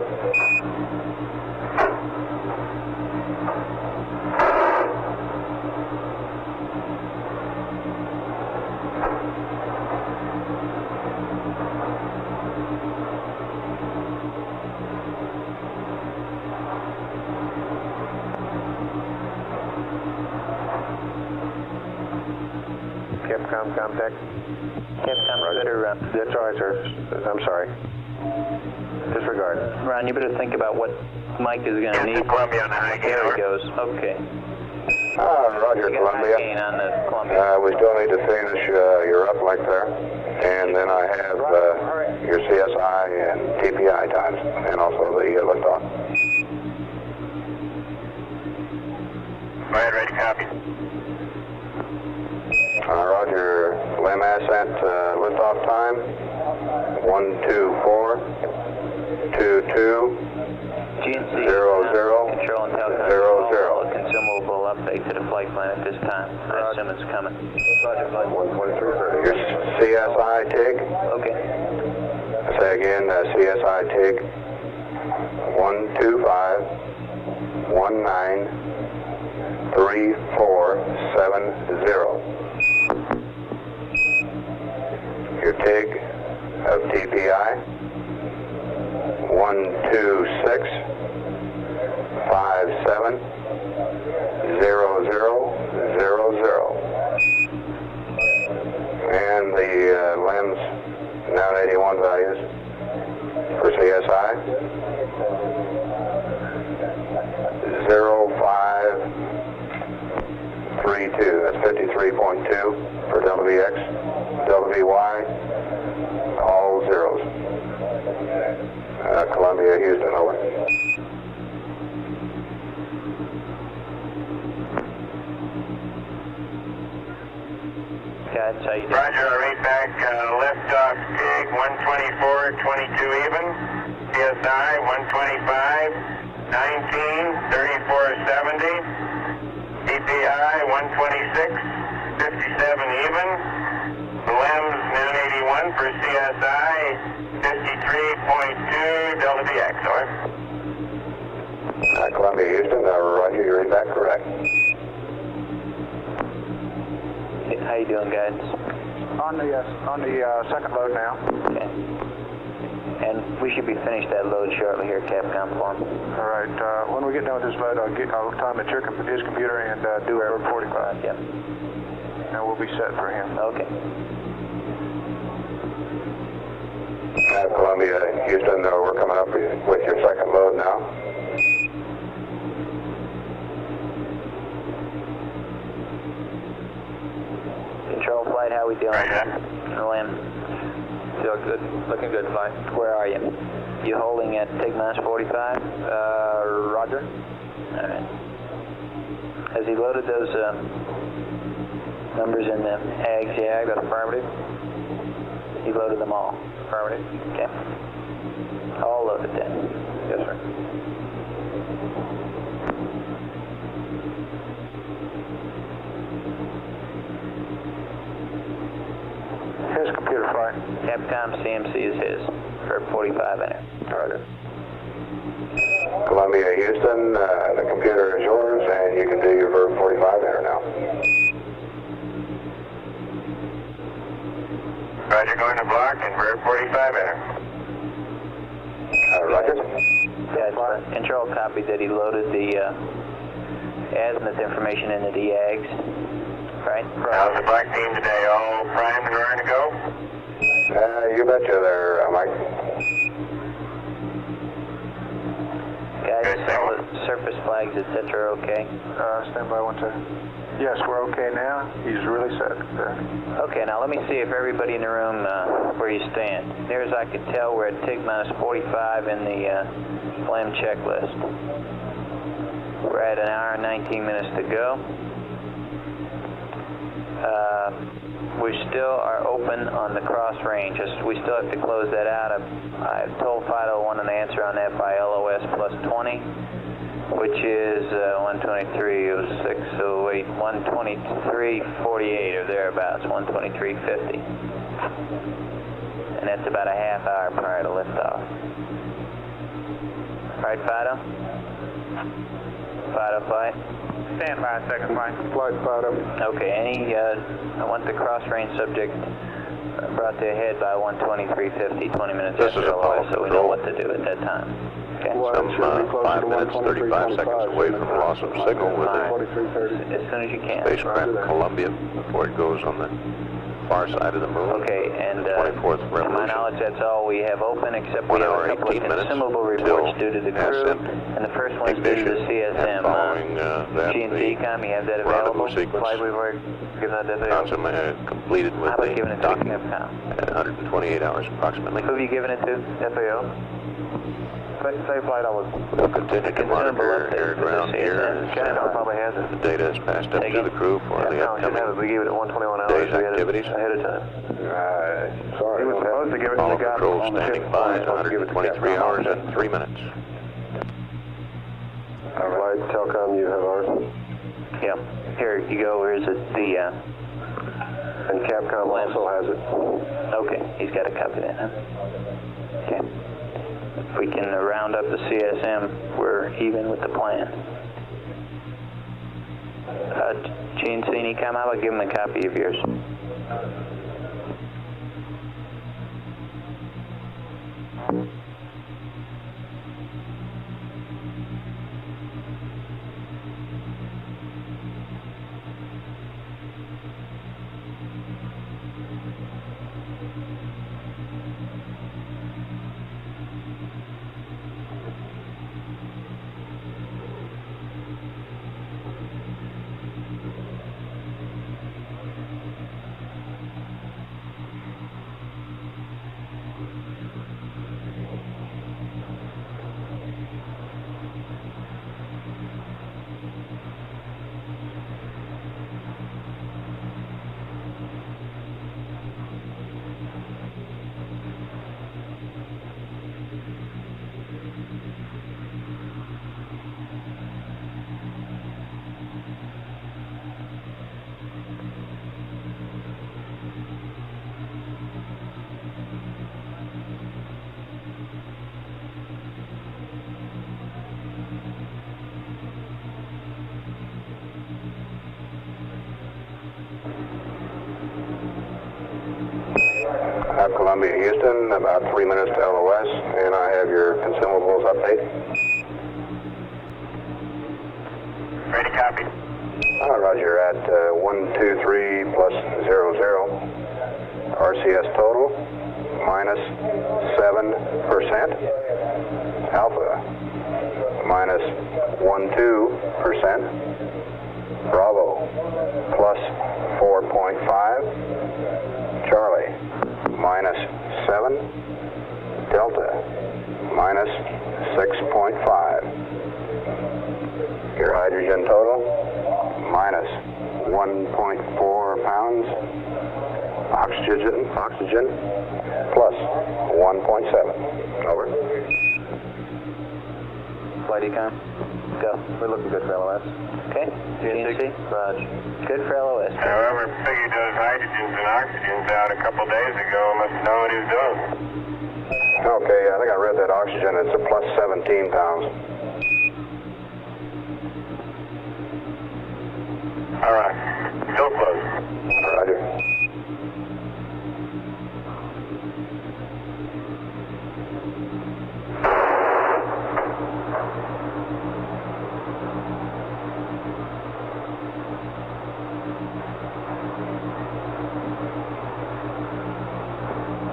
Capcom contact. Capcom, better, That's all right, sir. I'm sorry. Disregard. Ron, you better think about what Mike is going to need. Columbia on the high gain. There he goes. Okay. Roger, You got high Columbia. gain on the Columbia. We still need to finish your uplink there. And then I have your CSI and TPI times, and also the liftoff. Go ahead, ready, copy. Roger, LEM ascent liftoff time, 12422. GNC, 00, control and tell 00. a consumable update to the flight plan at this time. I assume it's coming. Your CSI TIG, Okay. say again, CSI TIG, 125 19 3470. Your TIG of TPI, 126 57 0000. And the LEMS 981 values for CSI, 05 That's 53.2 for Delta VX. Delta VY, all zeros. Columbia, Houston, over. Guys, how you doing? Roger, I read back, liftoff TIG 124.22 even, CSI 125, 19, 34.70, DPI 126, 57 even, LEMS noon 81 for CSI, 53.2 Delta VX, over. Columbia, Houston, Roger, you read back correct. How you doing, guys? On the second load now. Okay. And we should be finished that load shortly here at Capcom for him. All right. When we get done with this load, I'll time at his computer and do Air 45. Yep. And we'll be set for him. Okay. Columbia, Houston, we're coming up with your second load now. Control flight, how we doing? Lim. Feel good. Looking good, flight. Where are you? You holding at TIG minus 45? Roger. All right. Has he loaded those numbers in the AGS? Yeah, That's affirmative. he loaded them all. Affirmative. Okay. All loaded then. Yes, sir. His computer flight. Capcom CMC is his. For 45 enter. Roger. Columbia, Houston, the computer is yours, and you can do your Verb 45 enter now. Roger, going to block and Verb 45 enter. Roger. Yeah, control copied that he loaded the azimuth information into the AGS. Right? How's the black team today? All primed and ready to go? You betcha there, Mike. Guys, all the surface flags, etc. okay? Stand by 1 second. Yes, we're okay now. He's really set there. Okay, now let me see if everybody in the room where you stand. Near as I could tell, we're at TIG minus 45 in the FLAM checklist. We're at an hour and 19 minutes to go. We still are open on the cross range. We still have to close that out. I've told Fido I want an answer on that by LOS plus 20, which is 123.06, 08, 123.48 or thereabouts, 123.50. And that's about a half hour prior to liftoff. Right, Fido? Fido flight? Stand by a second, flight. Flight Fido. Okay, I want the cross-range subject brought to a head by 123.50, 20 minutes This is after Apollo LOS, so we know what to do at that time. Okay? Some 5 minutes, 35 seconds away from loss of signal with the As soon as you can. spacecraft Columbia before it goes on the far side of the moon. Okay, and 24th to my revolution. knowledge, that's all we have open, except we 1 have hour, a couple of 18 minutes consumable reports till due to the crew, ascent, and the first one is due to the ignition, CSM. and following that, G&T com, you have that available? rendezvous sequence Flight we've already given that available. completed with How about the giving it to docking Capcom? at 128 hours approximately. Who have you given it to? FAO? Say flight, I was. We'll continue to monitor air ground here as Canada probably has it. the data is passed up to the crew for the upcoming We gave it at 121 hours. day's We had it activities. ahead of time. Sorry. He was supposed to give it to All the guy controls on the ship. standing by at 123 hours and 3 minutes. All right, Telcom, you have ours. Yeah. Here you go. Where is it? The, And Capcom also has it. okay. He's got a copy of that, huh? Okay. If we can round up the CSM, we're even with the plan. Gene Cini, come out. I'll give him a copy of yours. Columbia, Houston, about 3 minutes to LOS, and I have your consumables update. Ready, copy. Roger, at 123 plus 00. RCS total, minus 7%. Alpha, minus 12%. Bravo, plus 4.5. Charlie, minus 7. Delta, minus 6.5. Your hydrogen total, minus 1.4 pounds. Oxygen, plus 1.7. Over. Flight Econ, go. We're looking good for LOS. Okay. GNC? Roger. Good for LOS. However, figured those hydrogens and oxygens out a couple days ago. Must know what he's doing. Okay, I think I read that oxygen. It's a plus 17 pounds. All right. Still close. Roger.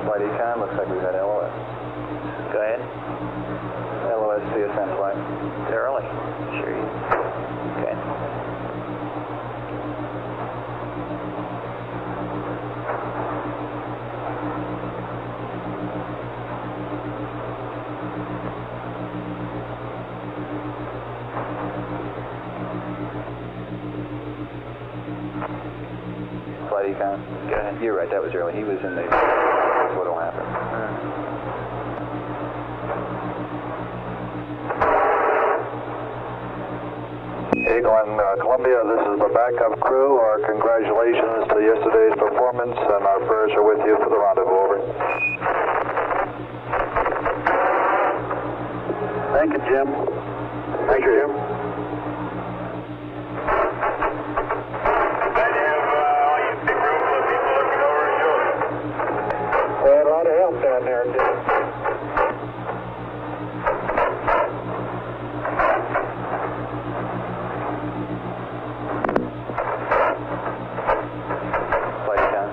Flight Econ, looks like we've got LOS. Go ahead. LOS CSM flight. It's early. Sure you. Okay. Flight Econ. Go ahead. You're right, that was early. He was in the... That's what'll happen. Eagle and Columbia, this is the backup crew. Our congratulations to yesterday's performance, and our prayers are with you for the rendezvous. Over. Thank you, Jim. Thank you, Jim. Glad to have all you big room full of people looking over our shoulder. We had a lot of help down there, Jim. Flight Econ.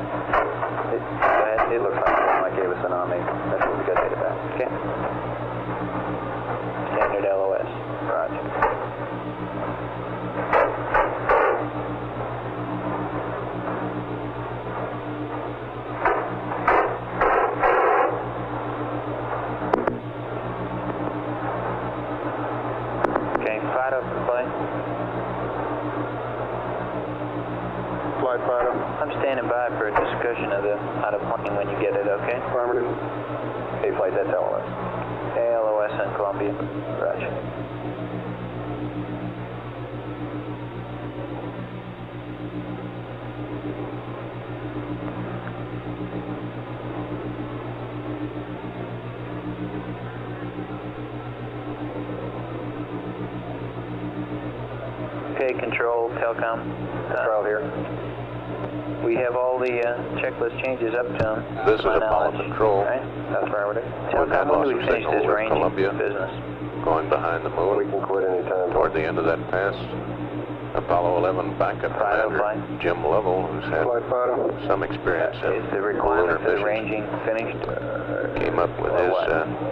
Go ahead. It looks like Mike gave us an Omni. That's what we got data back. Okay. Standard LOS. Roger. Okay, Fido for play. Flight Fido. I'm standing by for a discussion of the out of plane when you get it, okay? Affirmative. Hey, flight, that's LOS. Okay, LOS in Columbia. Roger. Okay, control, telecom. Control here. We have all the checklist changes up to them. This is my Apollo knowledge. Control. Right? Affirmative. We've had Telecom, when loss do we of finish signal this with ranging Columbia. business? Going behind the moon. We can quit anytime. Toward the end of that pass, Apollo 11 backup Fido commander flight. Jim Lovell, who's had Flight Fido. some experience Is the in lunar requirement for the missions, ranging finished? came up with his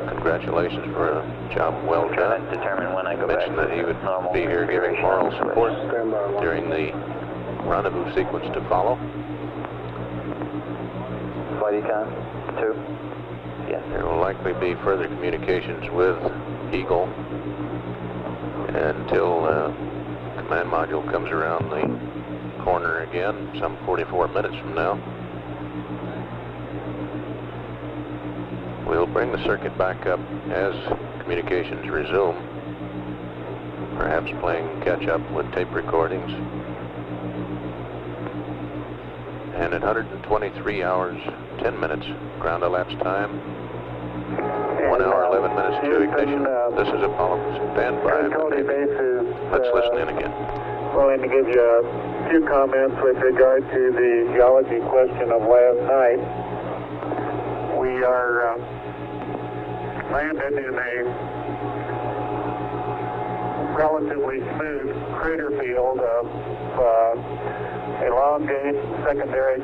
congratulations for a job well Trying done. to determine when I go back Mentioned to that he would normal be here giving configuration moral on the switch. support Stand by one. during the rendezvous sequence to follow. Flight Econ. 2. Yes. There will likely be further communications with Eagle until command module comes around the corner again, some 44 minutes from now. We'll bring the circuit back up as communications resume, perhaps playing catch-up with tape recordings. And at 123 hours, 10 minutes ground elapsed time, 1 hour, 11 minutes to ignition. This is Apollo standby. Let's listen in again. Willing to give you a few comments with regard to the geology question of last night. landed in a relatively smooth crater field of elongate secondary,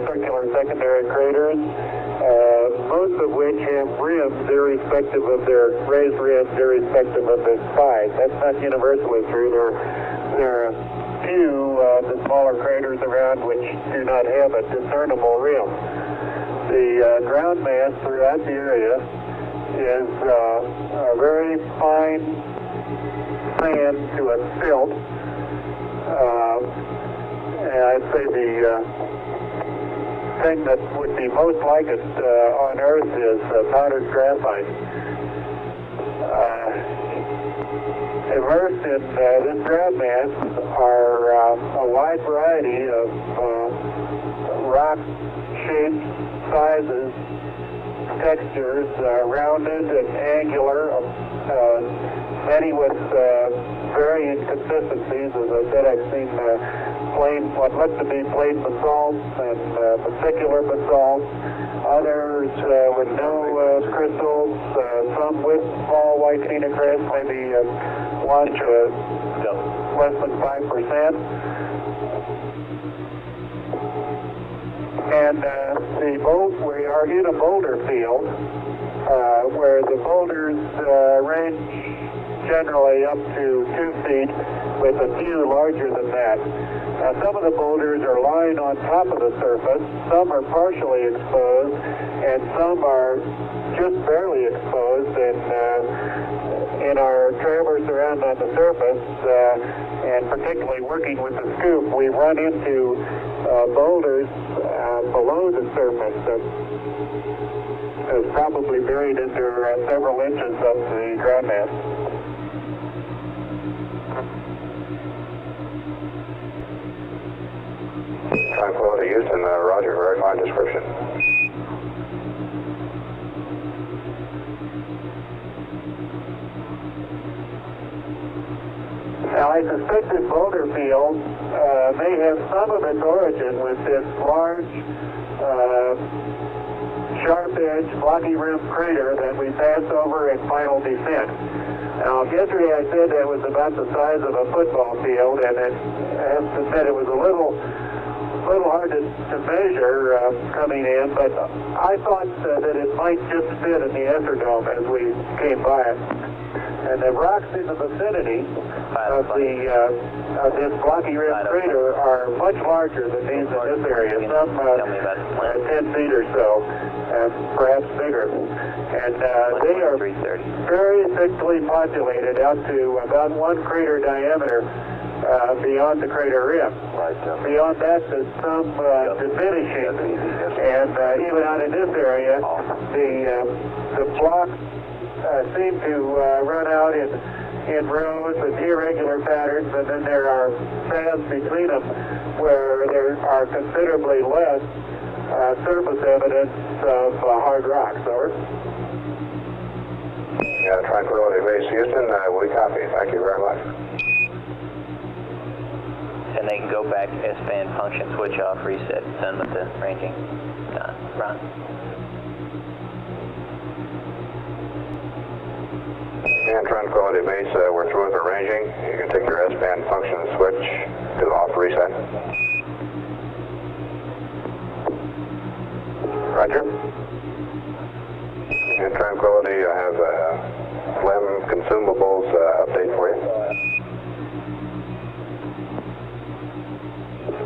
circular secondary craters, most of which have rims irrespective of their raised rims, irrespective of their size. That's not universally true. There are a few of the smaller craters around which do not have a discernible rim. The ground mass throughout the area is a very fine sand to a silt. And I'd say the thing that would be most like it on Earth is powdered graphite. Immersed in this ground mass are a wide variety of rock shapes, sizes, textures, rounded and angular, many with varying consistencies. As I said, I've seen plain, what look to be plain basalts and particular basalts, others with no crystals, some with small white phenocrysts, maybe one to less than 5%. And we are in a boulder field where the boulders range generally up to 2 feet, with a few larger than that. Some of the boulders are lying on top of the surface, some are partially exposed, and some are just barely exposed. And in our traverse around on the surface, and particularly working with the scoop, we run into boulders below the surface that is probably buried under several inches of the ground mass. Tranquility Houston, roger, very fine description. Now, I suspect this boulder field may have some of its origin with this large, sharp-edged, blocky-rimmed crater that we pass over in final descent. Now, yesterday I said that was about the size of a football field, and I have to admit it was a little hard to measure coming in, but I thought that it might just fit in the Esterdome as we came by it. And the rocks in the vicinity of this blocky-rimmed crater are much larger than these in this area, some 10 feet or so, perhaps bigger. And they are very thickly populated out to about 1 crater diameter beyond the crater rim. Beyond that, there's some diminishing, and even out in this area, the blocks seem to run out in rows with irregular patterns, and then there are paths between them where there are considerably less surface evidence of hard rocks. Over. Yeah, Tranquility Base Houston, we copy. Thank you very much. And they can go back S-band function, switch off, reset, done with the ranging. Ron. And Tranquility Base, we're through with the ranging. You can take your S-band function and switch to off reset. Roger. And Tranquility, I have Flem consumables update for you.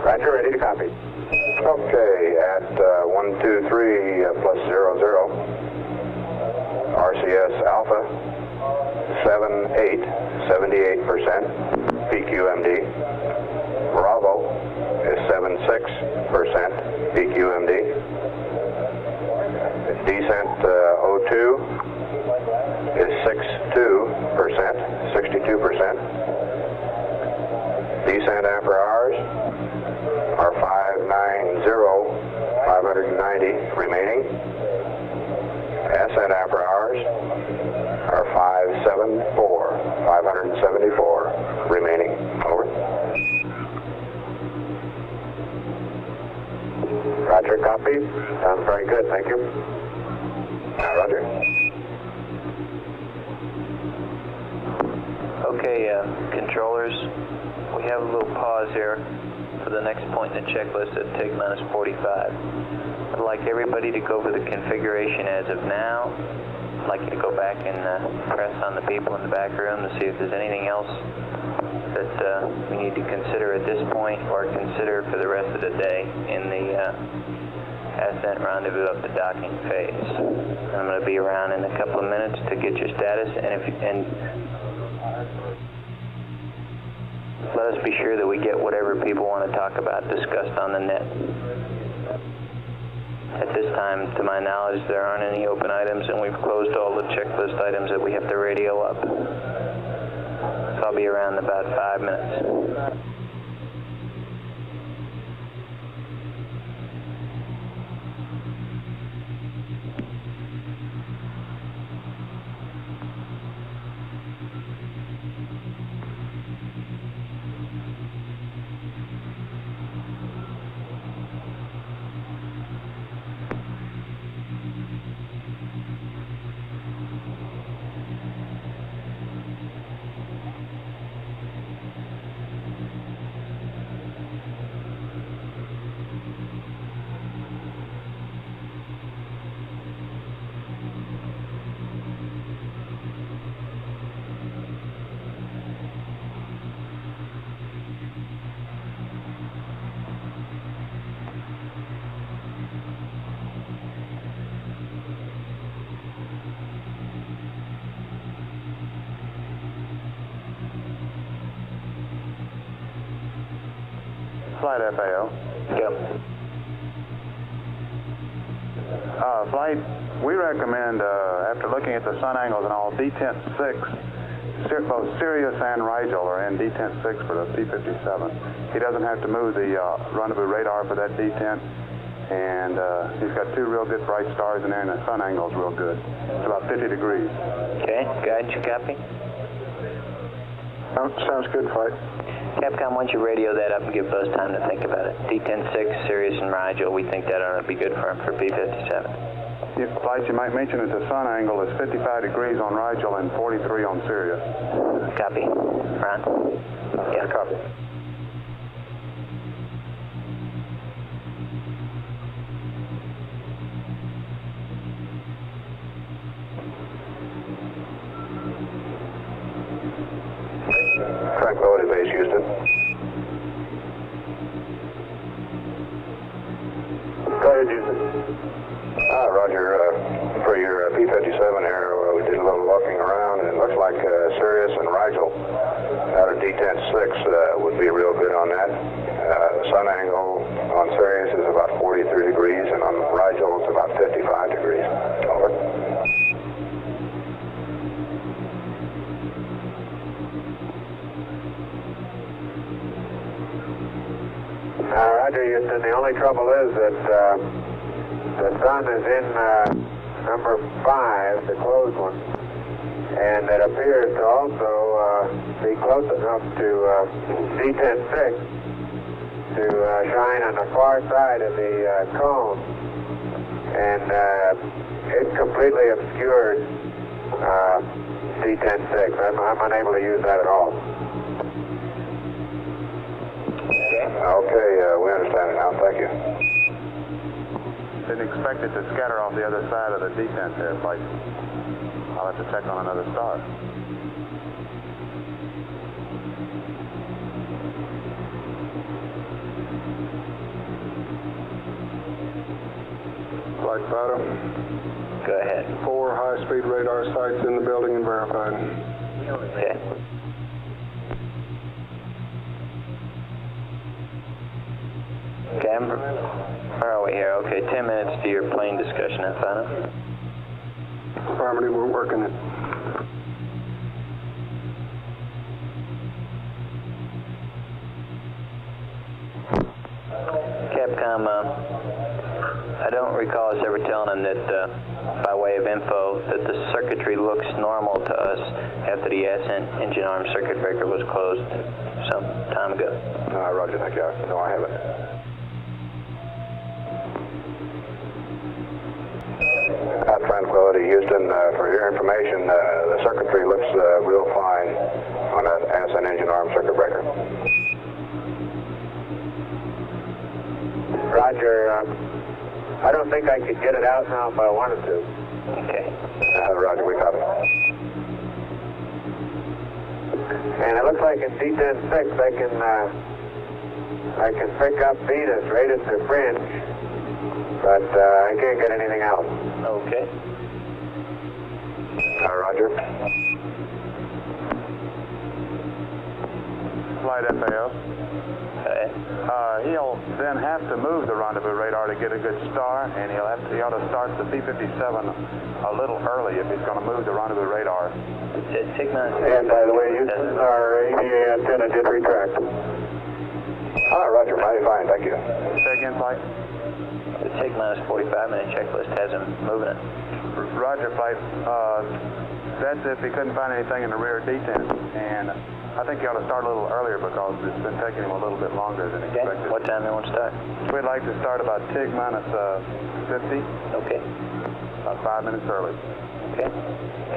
Roger, ready to copy. Okay, at 123 plus 00, RCS Alpha 78, 78% PQMD. Bravo is 76% PQMD. Descent O2 is 62%, 62%. Descent after hours are 590 remaining. Ascent after hours are 574 remaining. Over. Roger, copy. Sounds very good, thank you. Roger. Okay, controllers, we have a little pause here for the next point in the checklist at TIG minus 45. I'd like everybody to go over the configuration as of now. I'd like you to go back and press on the people in the back room to see if there's anything else that we need to consider at this point or consider for the rest of the day in the ascent rendezvous up the docking phase. I'm going to be around in a couple of minutes to get your status, and let us be sure that we get whatever people want to talk about discussed on the net. At this time, to my knowledge, there aren't any open items, and we've closed all the checklist items that we have to radio up. So I'll be around in about 5 minutes. Flight FAO. Go. Flight, we recommend, after looking at the sun angles and all, detent 6, both Sirius and Rigel are in detent 6 for the P-57. He doesn't have to move the rendezvous radar for that detent, and he's got 2 real good bright stars in there, and the sun angle is real good. It's about 50 degrees. Okay, guide, you copy? Sounds good, Flight. Capcom, why don't you radio that up and give Buzz time to think about it? D-10-6, Sirius and Rigel, we think that ought to be good for him for P-57. Flight, you might mention that the sun angle is 55 degrees on Rigel and 43 on Sirius. Copy. Ron? Yeah, copy. Tranquility Base, Houston. Go ahead, Houston. Roger. For your P-57 here, we did a little walking around, and it looks like Sirius and Rigel out of detent 6 would be real good on that. The sun angle on Sirius is about 43 degrees, and on Rigel it's about 55 degrees. Over. Roger, Houston. The only trouble is that the sun is in number 5, the closed one, and it appears to also be close enough to D-10-6 to shine on the far side of the cone, and it completely obscured D-10-6. I'm unable to use that at all. Okay, we understand it now. Thank you. Didn't expect it to scatter off the other side of the detent there, Flight. I'll have to check on another star. Flight Fighter. Go ahead. 4 high-speed radar sites in the building and verified. Okay. Okay, where are we here? Okay, 10 minutes to your plane discussion, Alfano. Affirmative, we're working it. Capcom, I don't recall us ever telling them that, by way of info, that the circuitry looks normal to us after the ascent engine arm circuit breaker was closed some time ago. Roger, thank you. No, I haven't. Tranquility, Houston. For your information, the circuitry looks real fine on that ascent engine arm circuit breaker. Roger. I don't think I could get it out now if I wanted to. Okay. Roger, we copy. And it looks like in D10-6 I can pick up Venus right at the fringe, but I can't get anything else. Okay. Roger. Flight FAO. Okay. He'll then have to move the rendezvous radar to get a good star, and he ought to start the P-57 a little early if he's going to move the rendezvous radar. And by the way, Houston, our AVA antenna did retract. Roger, mighty fine, thank you. Say again, Flight? The TIG-minus 45-minute checklist has him moving it. Roger, Flight. That's if he couldn't find anything in the rear detent, and I think he ought to start a little earlier because it's been taking him a little bit longer than expected. What time do you want to start? We'd like to start about TIG-minus 50. Okay. About 5 minutes early. Okay.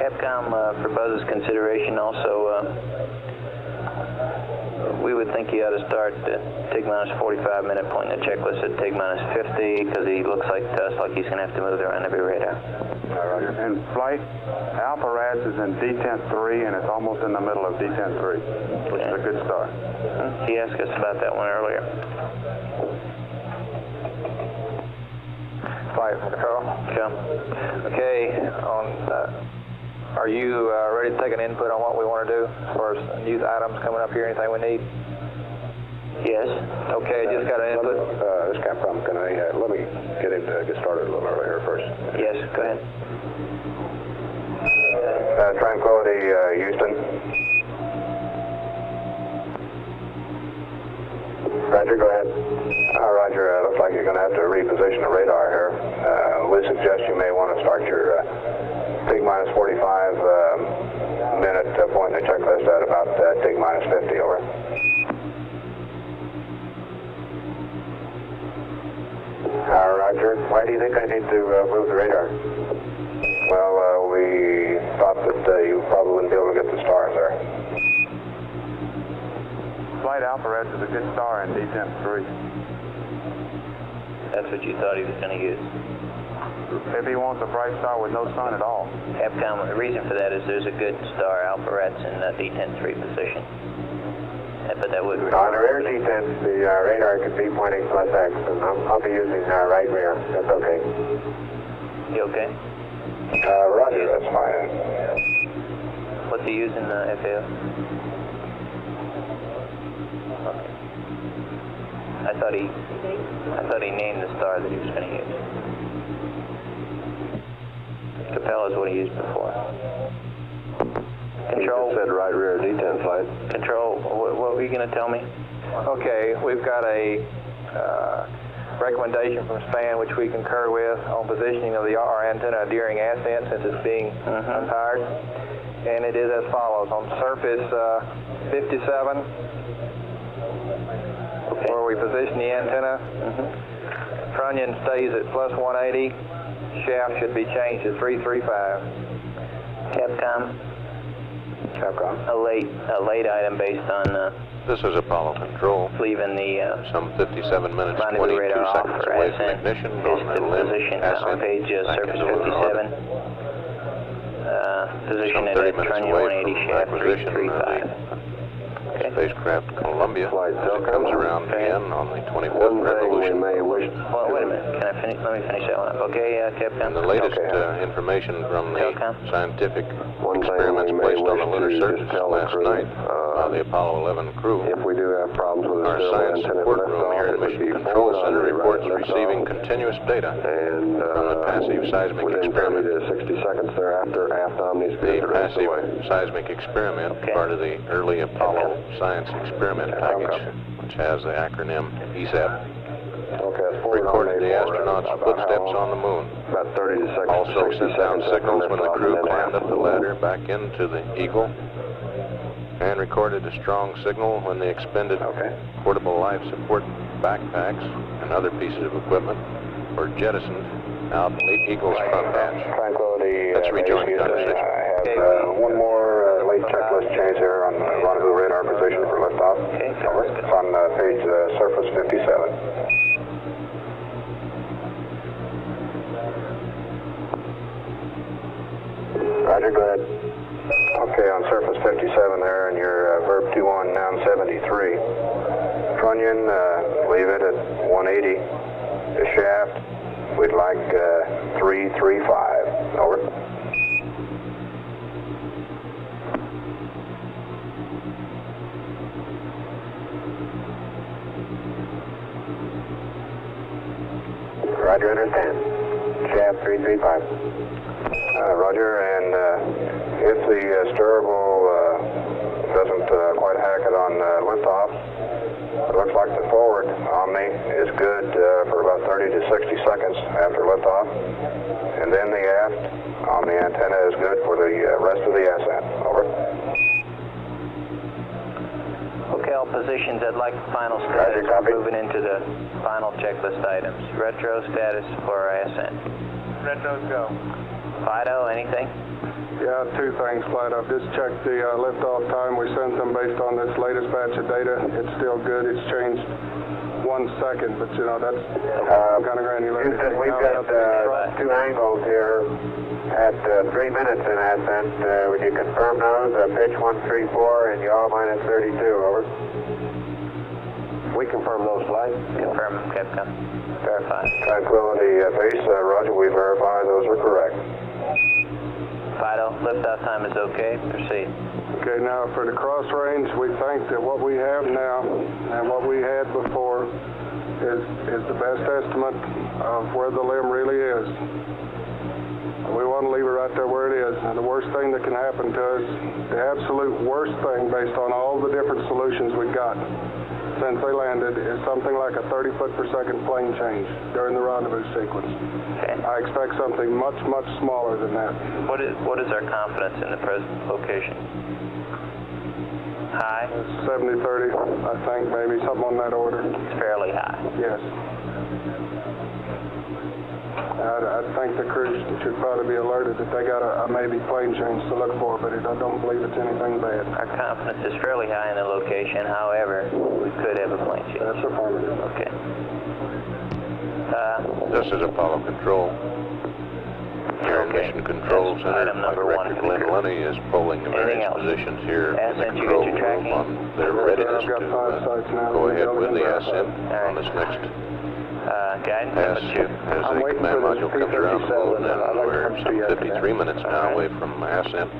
Capcom, for Buzz's consideration also, we would think he ought to start the TIG-minus 45-minute point in the checklist at TIG-minus 50 because he looks like to us like he's going to have to move the rendezvous radar. Roger. And Flight, Alpha RADS is in detent 3 and it's almost in the middle of detent 3, which is a good start. He asked us about that one earlier. Flight Control. Sure. Okay, are you ready to take an input on what we want to do as far as news items coming up here, anything we need? Yes. Okay, just got an input. This Capcom, can I, let me get him to get started a little earlier first. Yes, go ahead. Tranquility, Houston. Roger, go ahead. Roger, looks like you're going to have to reposition the radar here. We suggest you may want to start your TIG-minus 45-minute point in the checklist at about TIG-minus 50, over. Roger, why do you think I need to move the radar? Well, we thought that you probably wouldn't be able to get the stars there. Flight Alpha RADS is a good star in detent 3. That's what you thought he was going to use. If he wants a bright star with no sun at all. Capcom, the reason for that is there's a good star Alpha RADS in detent 3 position. But that would... On the rear detent, the radar could be pointing plus X, and I'll be using right rear. That's okay. You okay? Roger, that's fine. What's he using, FAO? Okay. I thought he named the star that he was going to use. Capella is what he used before. Control. Said right rear detent flight. Control. What were you going to tell me? Okay, we've got a recommendation from SPAN which we concur with on positioning of the our antenna during ascent since it's being unpowered. And it is as follows. On surface 57, where we position the antenna, trunnion stays at plus 180. Shaft should be changed to 335. Capcom. A late item based on This is Apollo Control. leaving the Some 57 minutes, rendezvous 22 radar off seconds for away from ascent. ignition Is on the the limb position ascent on page back surface into low orbit. 57. Position Some at 30 a minutes trunnion away 180 from shaft acquisition of 335. the spacecraft Columbia as it comes around again on the 25th One thing we revolution. may wish... Well, wait a minute. Can I finish? Let me finish that one up. Okay, Capcom. And the latest information from the scientific One thing experiments we may placed on the wish lunar to surface just tell the last crew, night by the Apollo 11 crew. If we do have problems with the Our stereo science antenna support lift room off, here it at would Mission be Control forward Center on the reports right lift receiving off. continuous data And from the passive seismic within 30 experiment. to 60 seconds thereafter, Omni's The good to rest passive away. seismic experiment, part of the early Apollo science experiment package, which has the acronym ESAP, recorded the astronauts' footsteps on the moon. About 30 to 60 Also sent down signals when the crew climbed up the ladder back into the Eagle, and recorded a strong signal when they expended portable life support backpacks and other pieces of equipment or jettisoned out Eagle's front hatch. Tranquility. Let's rejoin the conversation. I have one more late checklist change here on the rendezvous radar position for liftoff. Over. It's on page surface 57. Roger, go ahead. Okay, on surface 57 there, and your verb 21, noun 73. Trunnion, leave it at 180. The shaft, we'd like 335. Over. Roger, understand. Shaft 335. Roger, and if the steerable doesn't quite hack it on liftoff, it looks like the forward Omni is good for about 30 to 60 seconds after liftoff, and then the aft Omni antenna is good for the rest of the ascent. Over. Okay, all positions, I'd like the final status. Roger, copy. Moving into the final checklist items. Retro status for ascent. Retro's go. Fido, anything? Yeah, two things, Flight. I've just checked the liftoff time we sent them based on this latest batch of data. It's still good. It's changed 1 second, but you know, that's kind of granular. Houston, we've got two angles here at 3 minutes in ascent. Would you confirm those? Pitch 134 and yaw minus 32, over. We confirm those flights. Confirm, Capcom. Verify. Tranquility base, Roger, we verify those are correct. Fido, liftoff time is okay. Proceed. Okay, now for the cross range, we think that what we have now and what we had before is the best estimate of where the limb really is. We want to leave it right there where it is. And the worst thing that can happen to us, the absolute worst thing based on all the different solutions we've got since they landed, is something like a 30 foot per second plane change during the rendezvous sequence. Okay. I expect something much, much smaller than that. What is our confidence in the present location? High? 70-30, I think, maybe something on that order. It's fairly high. Yes. I think the crew should probably be alerted that they got a maybe plane change to look for, but I don't believe it's anything bad. Our confidence is fairly high in the location. However, we could have a plane change. That's affirmative. Okay. This is Apollo Control. Here in Mission Control Center, Item number one. Director Glenn Lunny is polling the Anything various else? positions here in the Ascent, you control got your tracking? room on their readiness I've got 5 sites now. go ahead with the ascent Alright. on this next Guidance, pass number 2. as the command module comes around the moon, and we're some 53 minutes now away from ascent.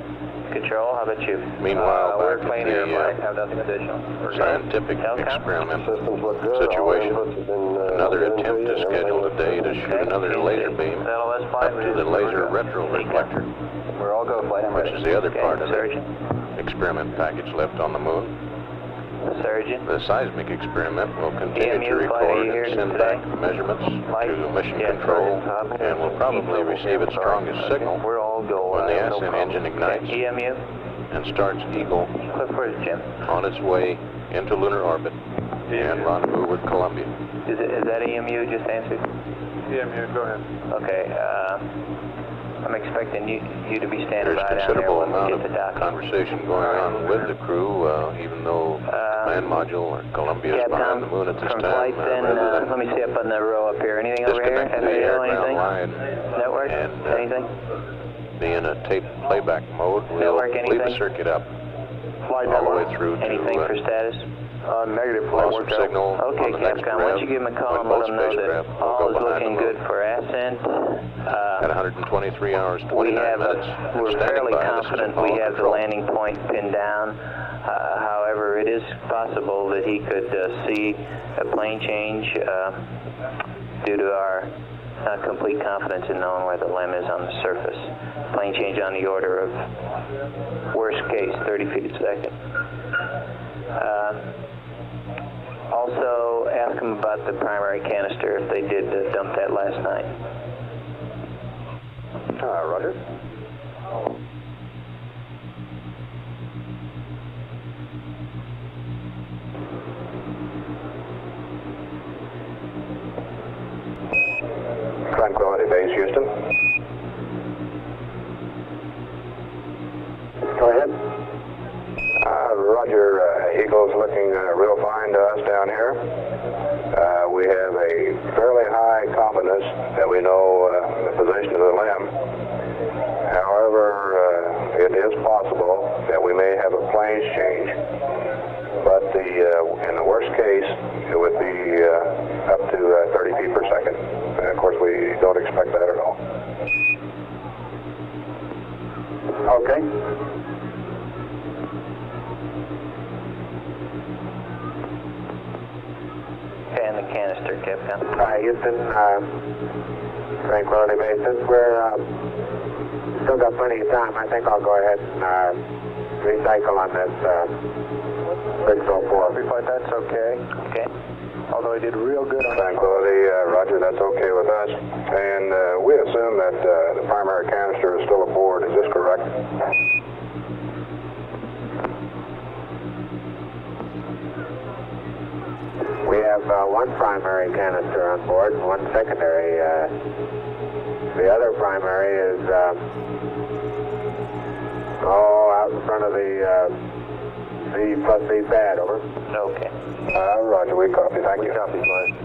Control, how about you? Meanwhile, we're back clean in here, the Mike. Have nothing additional. scientific Telcom? experiment Systems look good. situation. All inputs have been, Another given to attempt you, is and scheduled everything today to shoot another laser beam LOS up to the laser retro reflector, We're all go, flight. which is the other part of the Surgeon? experiment package left on the moon. Surgeon? The seismic experiment will continue to EMU, flight, are record you here and send today? back measurements Flight? to mission Yes, control, Surgeon. and will probably receive its strongest signal We're all go. when the no ascent problem. engine ignites Okay. EMU? and starts Eagle Cliff, where's Jim? on its way into lunar orbit and rendezvous with Columbia. Is that EMU just answered? EMU, go ahead. Okay, I'm expecting you to be standing There's by down there considerable when we amount get of to dock. conversation going on with the crew, even though command module or Columbia is behind the moon at this from time. flight, then, Rather let me see up on the row up here. Anything over here? disconnect the air ground anything? line Network? and Anything? be in a tape playback mode, we'll Network, leave the anything? circuit up Flight all the way network. through Anything for to status? Negative loss flight of workout. signal Okay, on the next Capcom, why rev, don't you give him a call and when let both him know that spacecraft will all go is behind the looking moon. good for ascent. At 123 hours, We 29 have minutes. and we're standing fairly by, this is confident Apollo we have the Control. landing point pinned down. However, it is possible that he could see a plane change due to our not complete confidence in knowing where the limb is on the surface. Plane change on the order of, worst case, 30 feet a second. Also, ask him about the primary canister, if they did dump that last night. Roger. Tranquility Base, Houston. Go ahead. Roger, Eagle's looking real fine to us down here. We have a fairly high confidence that we know the position of the limb. However, it is possible that we may have a planes change. But in the worst case, it would be up to 30 feet per second. And of course, we don't expect that at all. Okay. Okay, and the canister, Capcom. Houston, Tranquility Base. Since we're still got plenty of time, I think I'll go ahead and recycle on this 604. That's okay. Okay. Although he did real good on Tranquility, Roger, that's okay with us. And we assume that the primary canister is still aboard. Is this correct? We have one primary canister on board and one secondary. The other primary is out in front of the C+B pad, over. Okay. Roger, we copy. Thank you. We copy, Mike.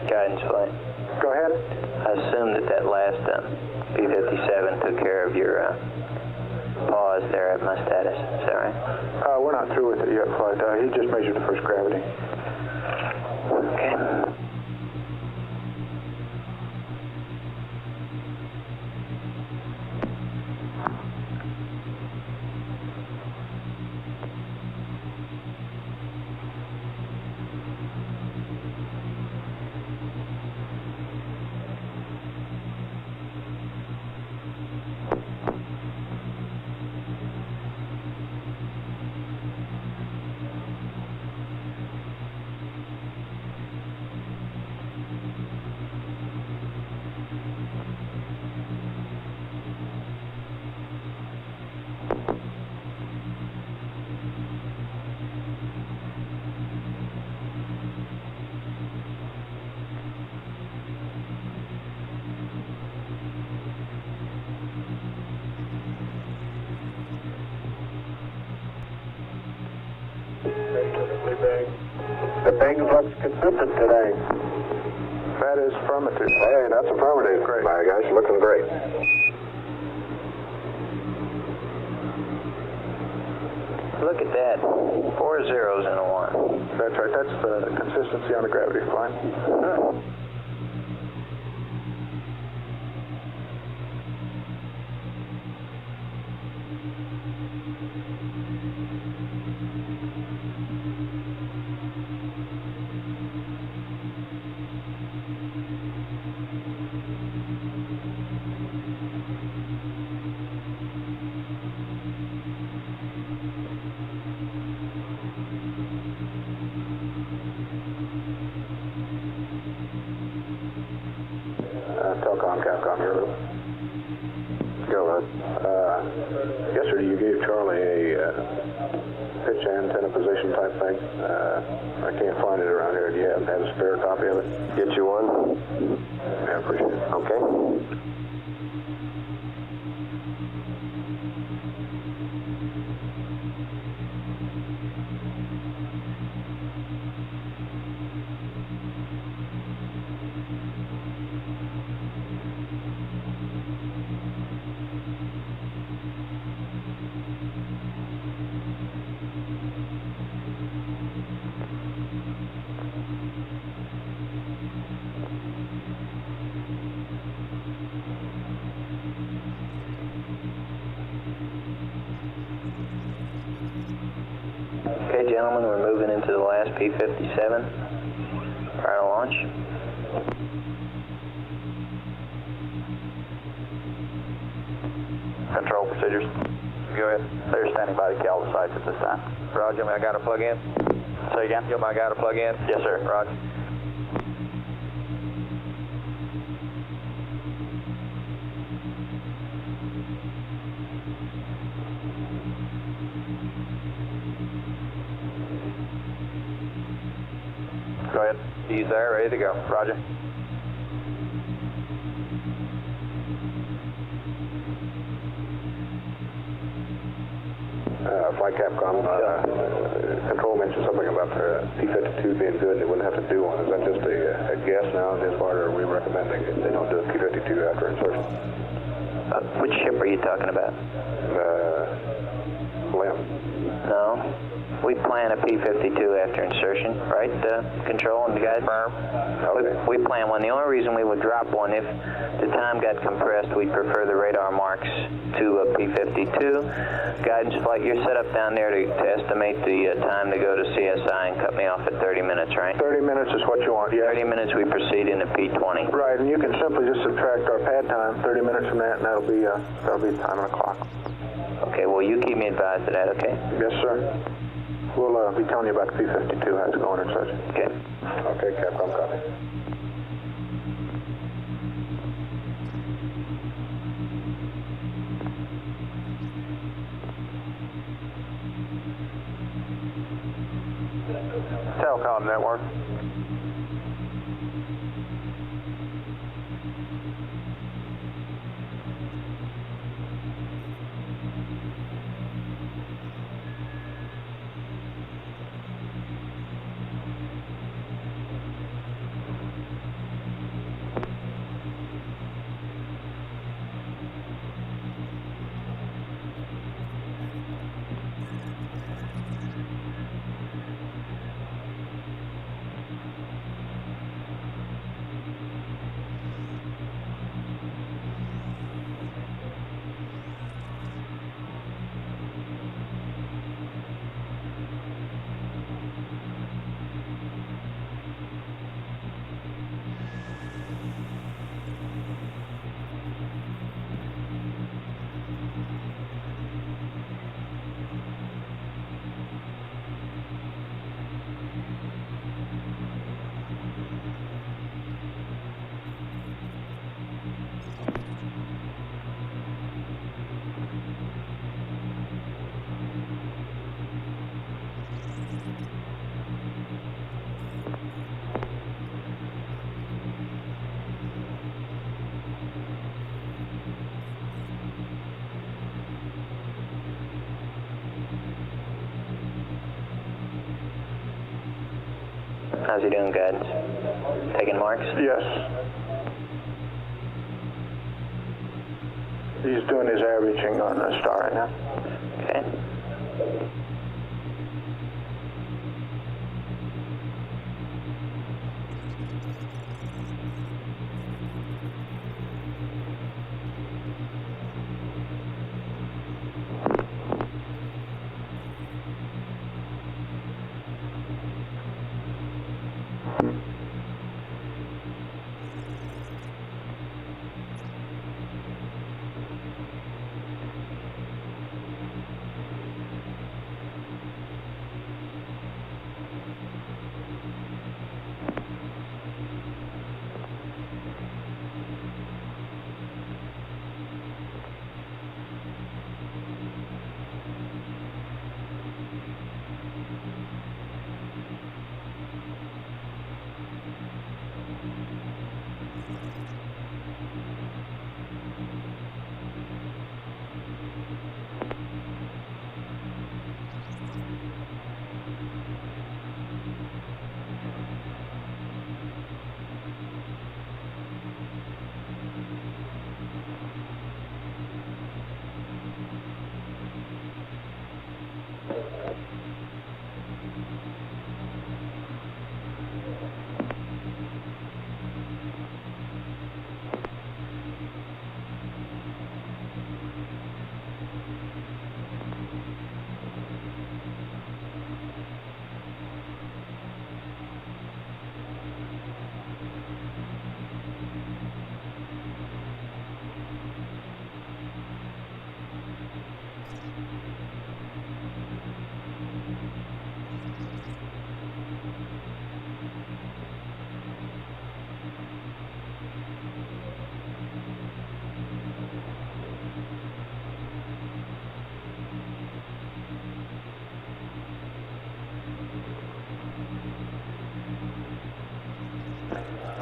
Guidance flight. Go ahead. I assume that last P-57 took care of your pause there at my status. Is that right? We're not through with it yet, Flight. He just measured the first gravity. Okay. The thing looks consistent today. That is affirmative. Hey, that's affirmative. Great. My gosh, looking great. Look at that. 4 zeros and a 1. That's right. That's the consistency on the gravity flight. Telcom, Capcom, here. Go ahead. Yesterday you gave Charlie a pitch antenna position type thing. I can't find it around here. Do you happen to have a spare copy of it? Get you one. Yeah, I appreciate it. Okay. Okay, gentlemen, we're moving into the last P-57 prior to launch. Control procedures. Go ahead. They're standing by the Calva sites at this time. Roger, I got to plug in? Say again? You my guy to plug in? Yes, sir. Roger. Go ahead. He's there, ready to go. Roger. Flight Capcom control mentioned something about the P-52 being good and they wouldn't have to do one. Is that just a guess now on his part, or are we recommending they don't do a P-52 after insertion? Which ship are you talking about? LEM. No. We plan a P-52 after insertion, right, Control and the guys? Okay. We plan one. The only reason we would drop one, if the time got compressed, we'd prefer the radar marks to a P-52. Guidance flight, you're set up down there to estimate the time to go to CSI and cut me off at 30 minutes, right? 30 minutes is what you want, yeah. 30 minutes we proceed in a P-20. Right, and you can simply just subtract our pad time, 30 minutes from that, and that'll be time on the clock. Okay, well, you keep me advised of that, okay? Yes, sir. We'll be telling you about the P-52, how it's going and such. Okay. Okay, Capcom, copy. Telcom network. How's he doing, guidance? Taking marks? Yes. He's doing his averaging on the star right now. Okay.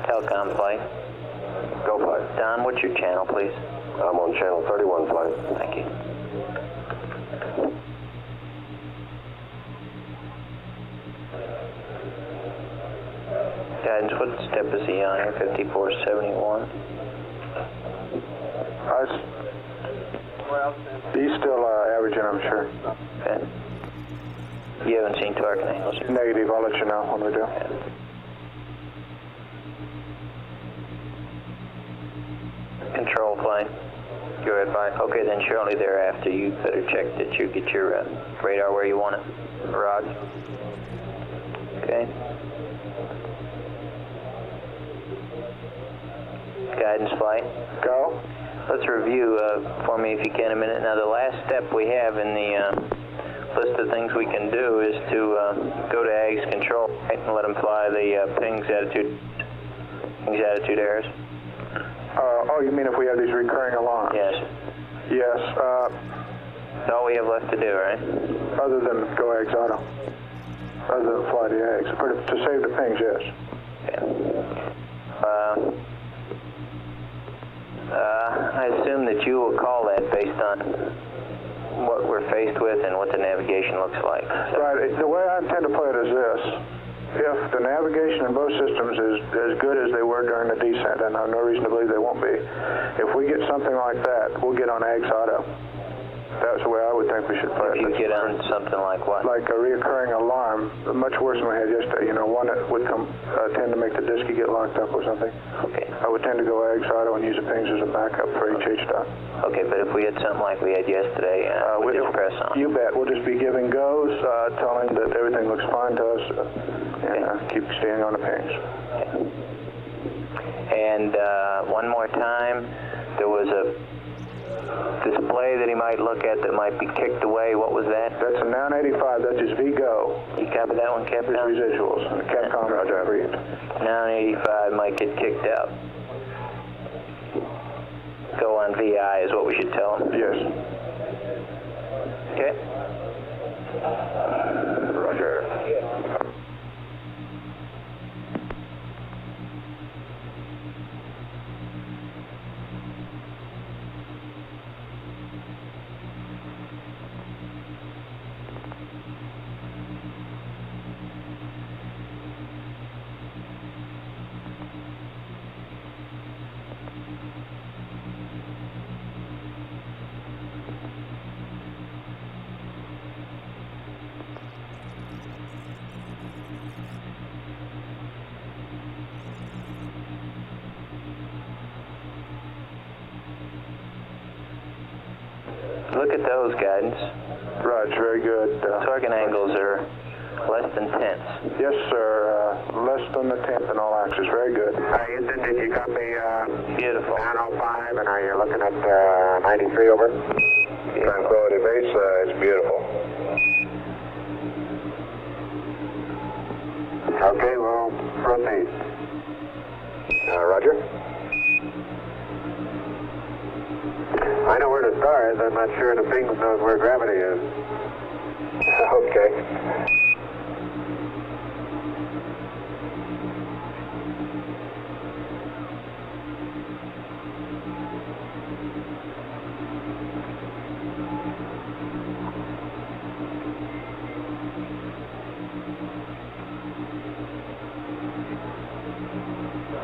Telecom flight. Go flight. Don, what's your channel, please? I'm on channel 31 flight. Thank you. Guidance, what step is he on here? 5471. He's still averaging, I'm sure. Okay. You haven't seen torque and angles? Negative, I'll let you know when we do. Control flight. Go ahead, fine. Okay, then shortly thereafter, you better check that you get your radar where you want it. Rod. Okay. Guidance flight. Go. Let's review for me, if you can, a minute. Now, the last step we have in the list of things we can do is to go to AGS control and let them fly the pings attitude errors. Oh, you mean if we have these recurring alarms? Yes. Yes. That's all we have left to do, right? Other than go AGS auto. Other than fly the AGS. To save the pings, yes. Okay. I assume that you will call that based on what we're faced with and what the navigation looks like. So. Right. The way I intend to play it is this. If the navigation in both systems is as good as they were during the descent, and I have no reason to believe they won't be, if we get something like that, we'll get on AGS auto. That's the way I would think we should play it. If you get on something like what? Like a reoccurring alarm, much worse than we had yesterday. You know, one that would tend to make the disky get locked up or something. Okay. I would tend to go AGS auto and use the pings as a backup for each H-dot. Okay, but if we had something like we had yesterday, we'd just press on. You bet. We'll just be giving goes, telling that everything looks fine to us, and keep staying on the pings. Okay. And one more time, there was a display that he might look at that might be kicked away. What was that? That's a 985. That's his VGO. You copy that one, Capcom? His residuals. And the Capcom Roger read. 985 might get kicked out. Go on VI is what we should tell him. Yes. Okay. Roger. Look at those, guidance. Right, very good. Torque and angles are less than tenths. Yes, sir. Less than the tenth in all axes. Very good. Houston, did you copy Beautiful. 905, and are you looking at 93 over? Tranquility Base, it's beautiful. Okay, we'll proceed. Roger. I know where the star is. I'm not sure the ping knows where gravity is. Okay.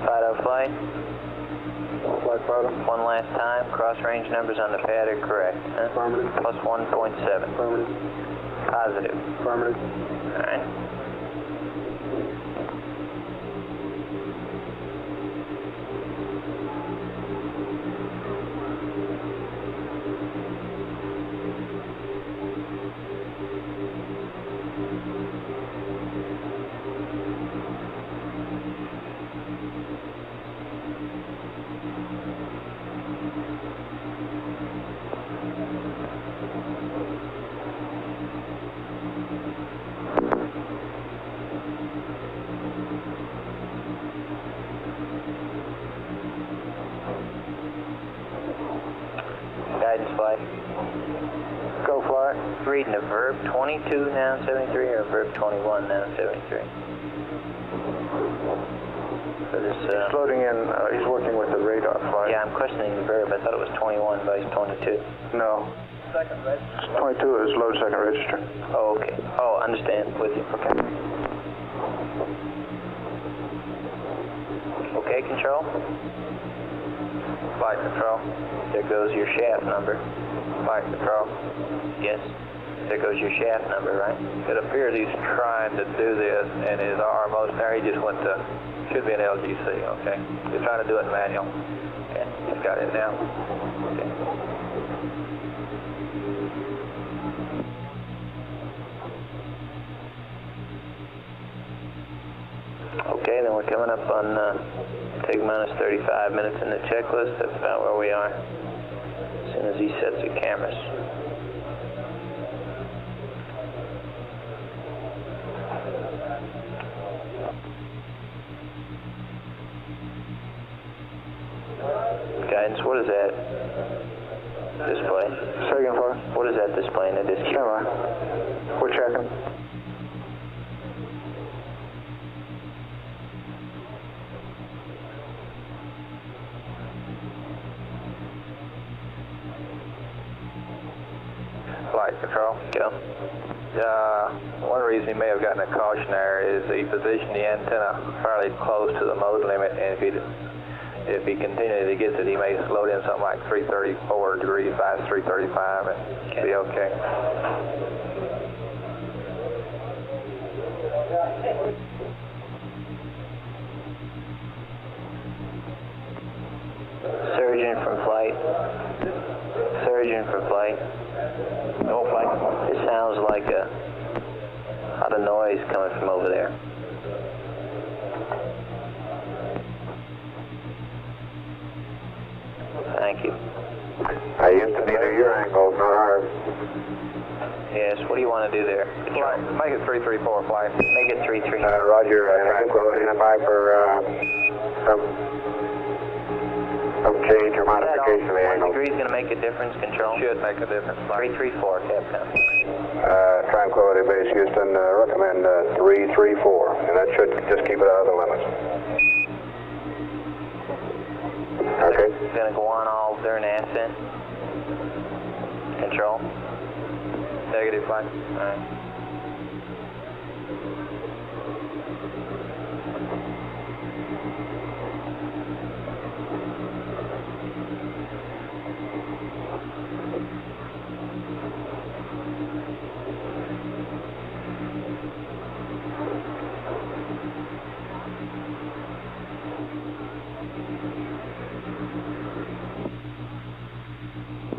Fido flight. Flight Fido. One last time. Cross range numbers on the pad are correct. Huh? Affirmative. Plus 1.7. Affirmative. Positive. Affirmative. All right. Guidance flight. Go fly. Reading a verb 22 now 73 or verb 21 now 73? for this. He's loading in, he's working with the radar flight. Yeah, I'm questioning the verb. I thought it was 21, but it's 22. No. 22 is load second register. Oh, okay. Oh, understand. With you. Okay. Okay, control. Flight control. There goes your shaft number. Flight control. Yes. There goes your shaft number, right? It appears he's trying to do this, and his RMO there, he just went to, should be an LGC, okay? He's trying to do it manual. Okay. He's got it now. Okay. Okay, then we're coming up on take minus 35 minutes in the checklist. That's about where we are. As soon as he sets the cameras. Guidance, what is that display? Second floor. What is that display in the disc? Camera. We're checking. Flight control. Go. One reason he may have gotten a caution there is he positioned the antenna fairly close to the mode limit, and if he continually gets it, he may load in something like 334 degrees past 335 and be okay. Surgeon from flight. Surgeon from flight. No flight. It sounds like a lot of noise coming from over there. Thank you. I used to meter your angles, not ours. Yes, what do you want to do there? Make it 334 flight. Make it 3-3. Roger, and I think we'll stand by for some change or modification of the 1 angle. degree is going to make a difference, control? Should make a difference. 334, Capcom. Tranquility Base Houston, recommend 334, and that should just keep it out of the limits. Okay. It's going to go on all during the ascent. Control? Negative flight. All right.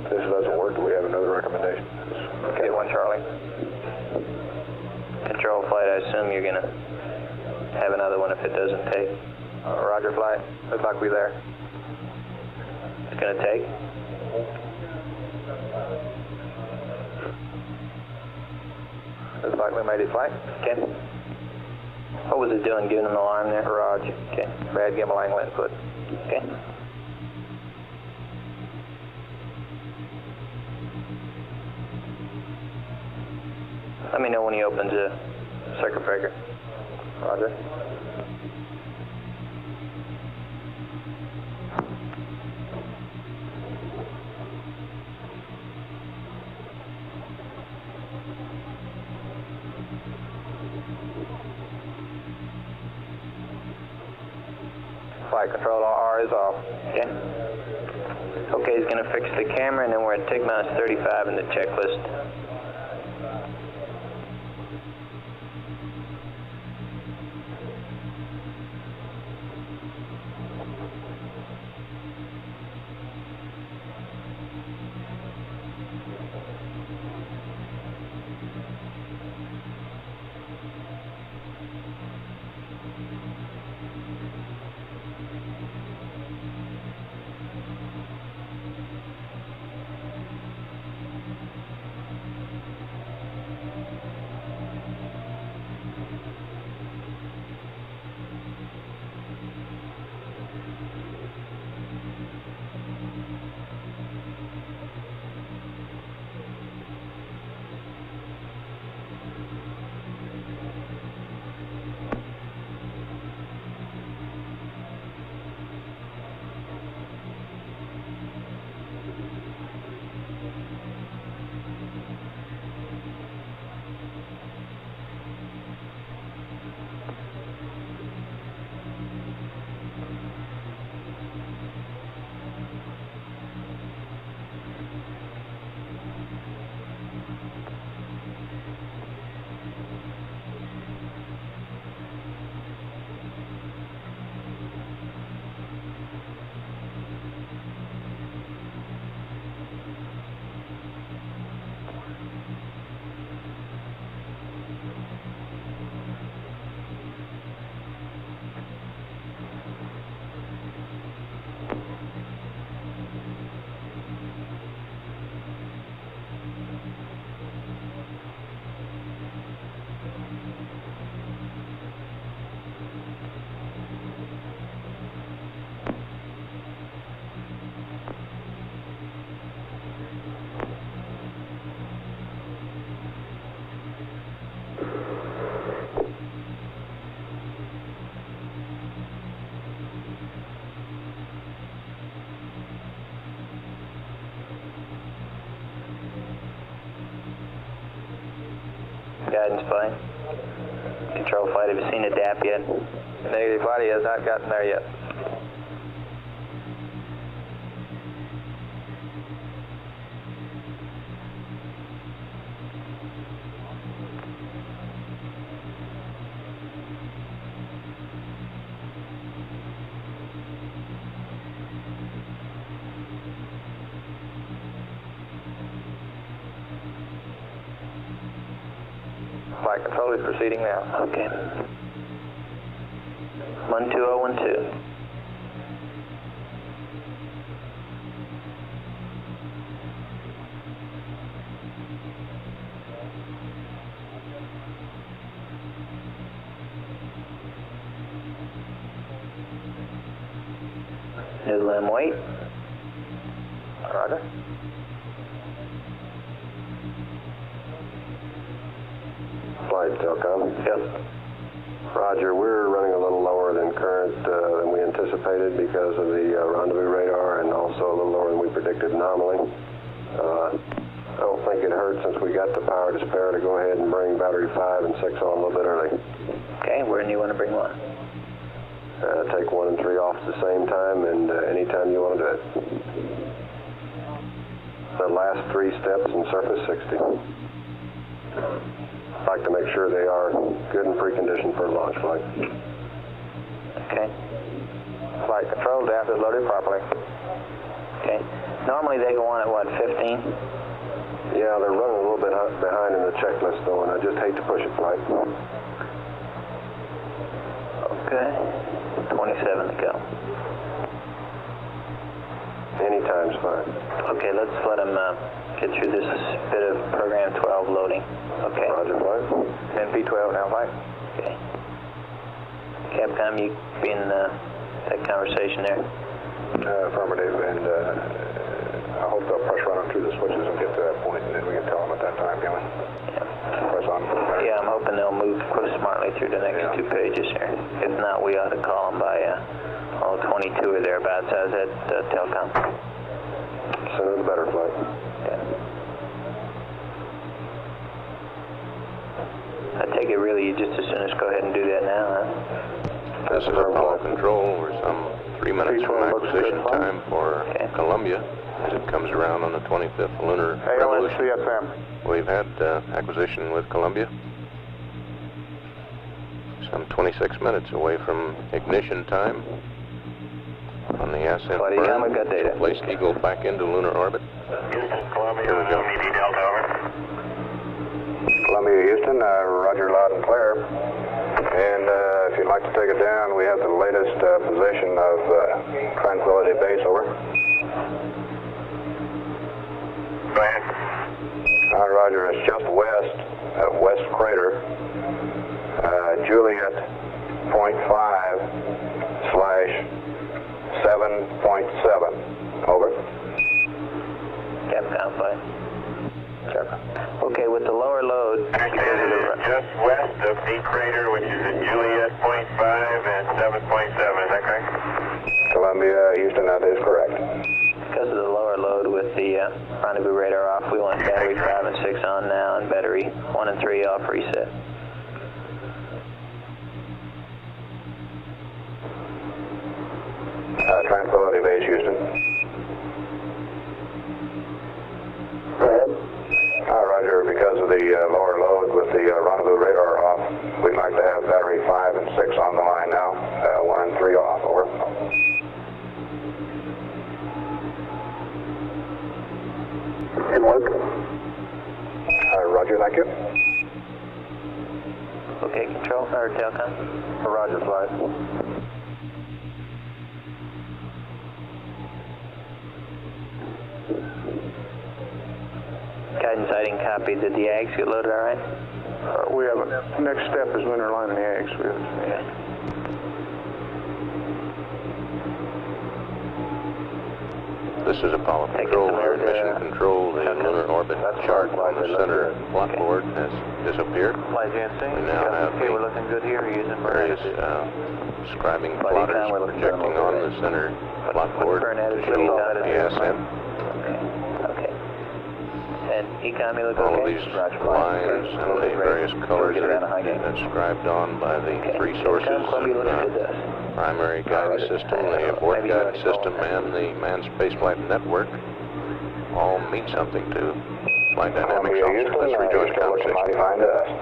If this doesn't work, do we have another recommendation? Okay, 1 Charlie. Control flight, I assume you're going to have another one if it doesn't take. Roger flight. Looks like we're there. It's going to take? Looks like we made it flight. Okay. What was it doing, giving an alarm there? Roger. Okay. Bad gimbal angle input. Okay. Let me know when he opens the circuit breaker. Roger. Flight control on R is off. Okay. Okay, he's going to fix the camera, and then we're at TIG minus 35 in the checklist. guidance flight. Control flight, have you seen a DAP yet? Negative, flight, he has not gotten there yet. Flight control is proceeding now. Okay. 12012. New limb weight. Roger. Flight, Telcom. Yes. Roger, we're running a little lower than current than we anticipated because of the rendezvous radar and also a little lower than we predicted nominally. I don't think it hurt since we got the power to spare to go ahead and bring battery 5 and 6 on a little bit early. Okay, where do you want to bring one? Take 1 and 3 off at the same time and anytime you want to do it. The last 3 steps in surface 60. I'd like to make sure they are good and preconditioned for launch flight. Okay. Flight control, DAP is loaded properly. Okay. Normally they go on at what, 15? Yeah, they're running a little bit behind in the checklist though, and I just hate to push it, Flight. Okay. 27 to go. Anytime's fine. Okay, let's let them get through this bit of program 12 loading. Okay. Roger, Flight. NP12 now, Flight. Okay. Capcom, you be in that conversation there? Affirmative, and I hope they'll press run through the switches and get to that point, and then we can tell them at that time, can we? Yeah. Press on. Yeah, I'm hoping they'll move smartly through the next 2 pages here. If not, we ought to call them by 22 or thereabouts. How's that, Telcom? Sooner the better, Flight. Yeah. I take it really you just as soon as go ahead and do that now, huh? This is Apollo Control. We're some 3 minutes from acquisition time for Columbia as it comes around on the 25th lunar revolution. CSM. We've had acquisition with Columbia. Some 26 minutes away from ignition time on the ascent Flight Econ, we've got data. Placed Eagle back into lunar orbit. Columbia, Here we go. MED Delta, over. Columbia, Houston, Roger, loud and clear. And if you'd like to take it down, we have the latest position of Tranquility Base, over. Go ahead. Roger, it's just west of West Crater, Juliet .5/7.7, over. Capcom, flight. Okay, with the lower load, Understand it is just west of the crater, which is at Juliet .5 and 7.7, is that correct? Columbia, Houston, that is correct. because of the lower load with the rendezvous radar off, we want battery 5 and 6 on now and battery 1 and 3 off reset. Tranquility Base, Houston. Go ahead. Roger, because of the lower load with the rendezvous radar off, we'd like to have battery 5 and 6 on the line now, 1 and 3 off, over. Good work. Roger, thank you. Okay, control, or Telcom? Roger, flight. Guidance I didn't copy. Did the AGS get loaded all right? We have next step is lunar lining the eggs. Okay. This is Apollo Control, our mission control. The lunar orbit chart on the center blackboard has disappeared. Flight GNC. We now have okay, we're looking good here. Using various scribing plotters projecting on the center blackboard to show the ascent. Okay. And And ECOM, you look All of okay? these lines and the various colors are inscribed on by the three sources, primary guidance system, the abort guidance system, and the manned spaceflight network, all mean something to Flight Dynamics Officer. Let's rejoin the conversation.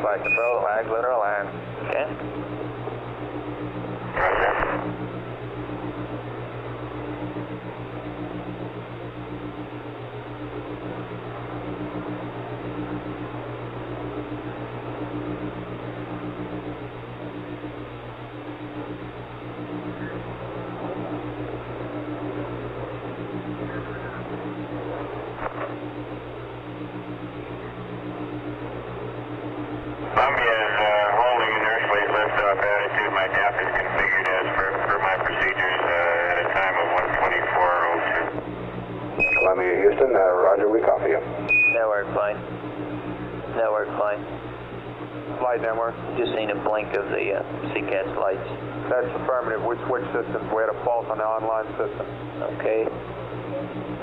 Flight control, lag, literal line. Okay. Columbia is holding inertially liftoff attitude. My DAP is configured as per my procedures at a time of 1:24:02. Columbia, Houston, roger, we copy you. Network flight. Network flight. Flight network. Just seen a blink of the CCAS lights. That's affirmative. We switched systems. We had a fault on the online system. Okay.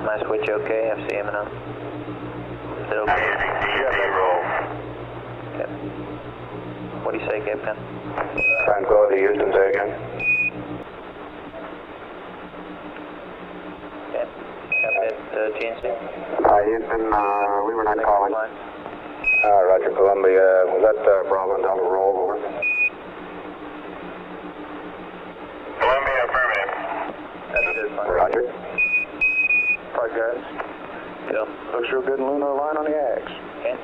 My switch okay? FCM and Is it okay? Roll. Okay. What do you say, Captain? Tranquility, Houston, say again. Okay. Got that, GNC? Houston, we were not calling. Roger, Columbia. Was that Bravo and Delta roll over? Columbia, affirmative. That's it, fine. Roger. Flight guys. Go. Looks real good in lunar line on the Ax. Okay.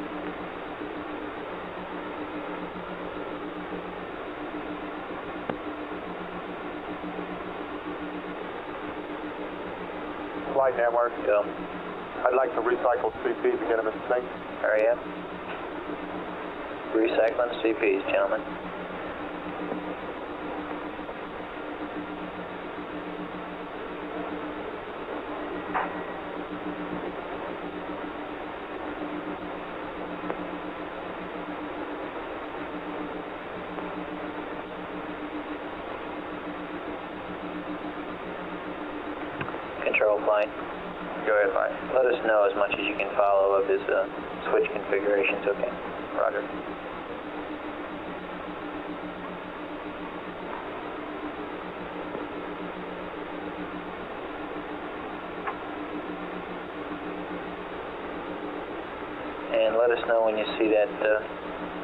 Flight network. Go. I'd like to recycle CP to get them in sync. Hurry up. Recycling CPs, gentlemen. Control flight. Go ahead, flight. Let us know as much as you can follow of his switch configurations, okay? Roger. And let us know when you see that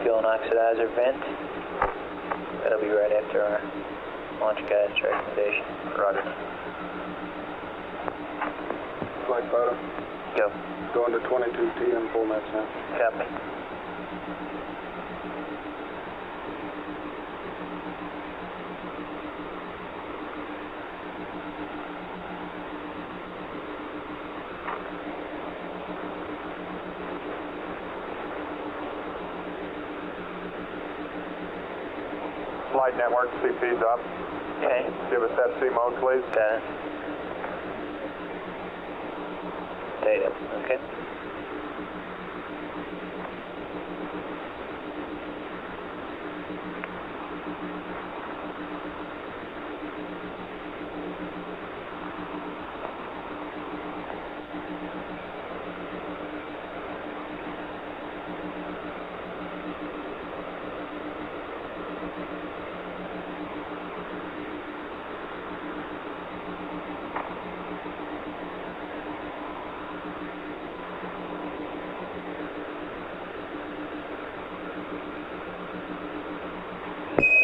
fuel and oxidizer vent. That'll be right after our launch guidance recommendation. Roger. Flight photo. Go. Going to 22 TM formats now. Copy. Flight network, CP's up. Okay. Give us FC mode, please. Got it. Data, okay.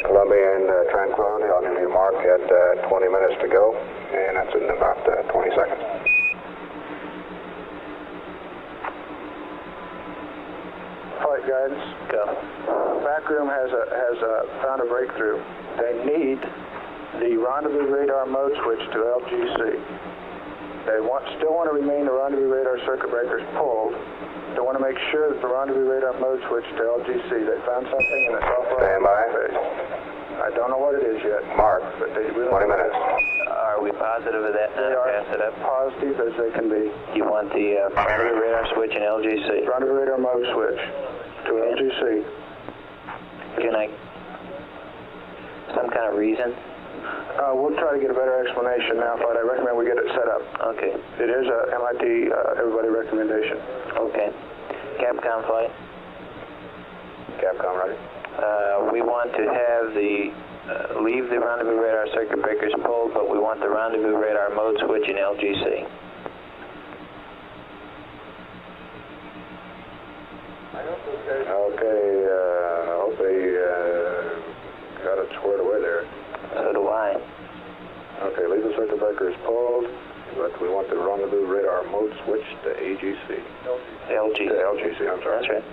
Columbia and Tranquility, I'll give you a mark at 20 minutes to go, and that's in about 20 seconds. Flight guidance. Go. Backroom has found a breakthrough. They need the rendezvous radar mode switch to LGC. They still want to remain the rendezvous radar circuit breakers pulled. They want to make sure that the rendezvous radar mode switch to LGC. They found something in the software. Stand by. I don't know what it is yet. Mark. But they really 20 minutes. Are we positive of that now? They are Pass it up. positive as they can be. You want the rendezvous radar switch in LGC? Rendezvous radar mode switch to LGC. Can I... some kind of reason? We'll try to get a better explanation now, but I recommend we get it set up. Okay. It is a MIT everybody recommendation. Okay. Capcom flight. Capcom, Roger. We want to have leave the rendezvous radar circuit breakers pulled, but we want the rendezvous radar mode switch in LGC. Okay, I hope they got it squared away there. So do I. Okay, leave the circuit breakers pulled, but we want the rendezvous radar mode switched to AGC. LGC. LGC, I'm sorry. That's right.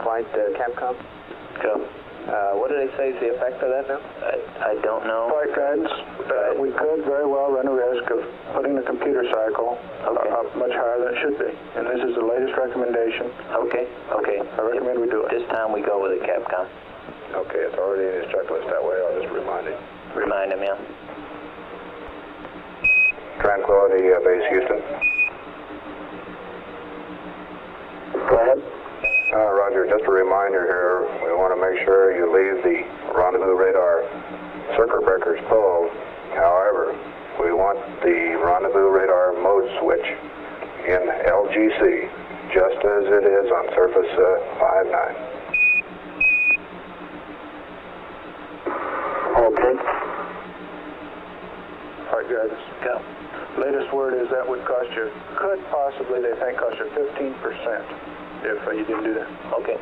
Flight Capcom? Go. What do they say is the effect of that now? I don't know. Flight guidance, we could very well run a risk of putting the computer cycle up much higher than it should be. And this is the latest recommendation. Okay. I recommend we do it. This time we go with a Capcom. Okay, it's already in his checklist that way. I'll just remind him. Remind him, yeah. Tranquility Base, Houston. Go ahead. Roger, just a reminder here, we want to make sure you leave the rendezvous radar circuit breakers pulled. However, we want the rendezvous radar mode switch in LGC, just as it is on Surface 59. Okay. All right, guys. Go. Latest word is that would cost you, could possibly, they think, cost you 15%. If you didn't do that. Okay.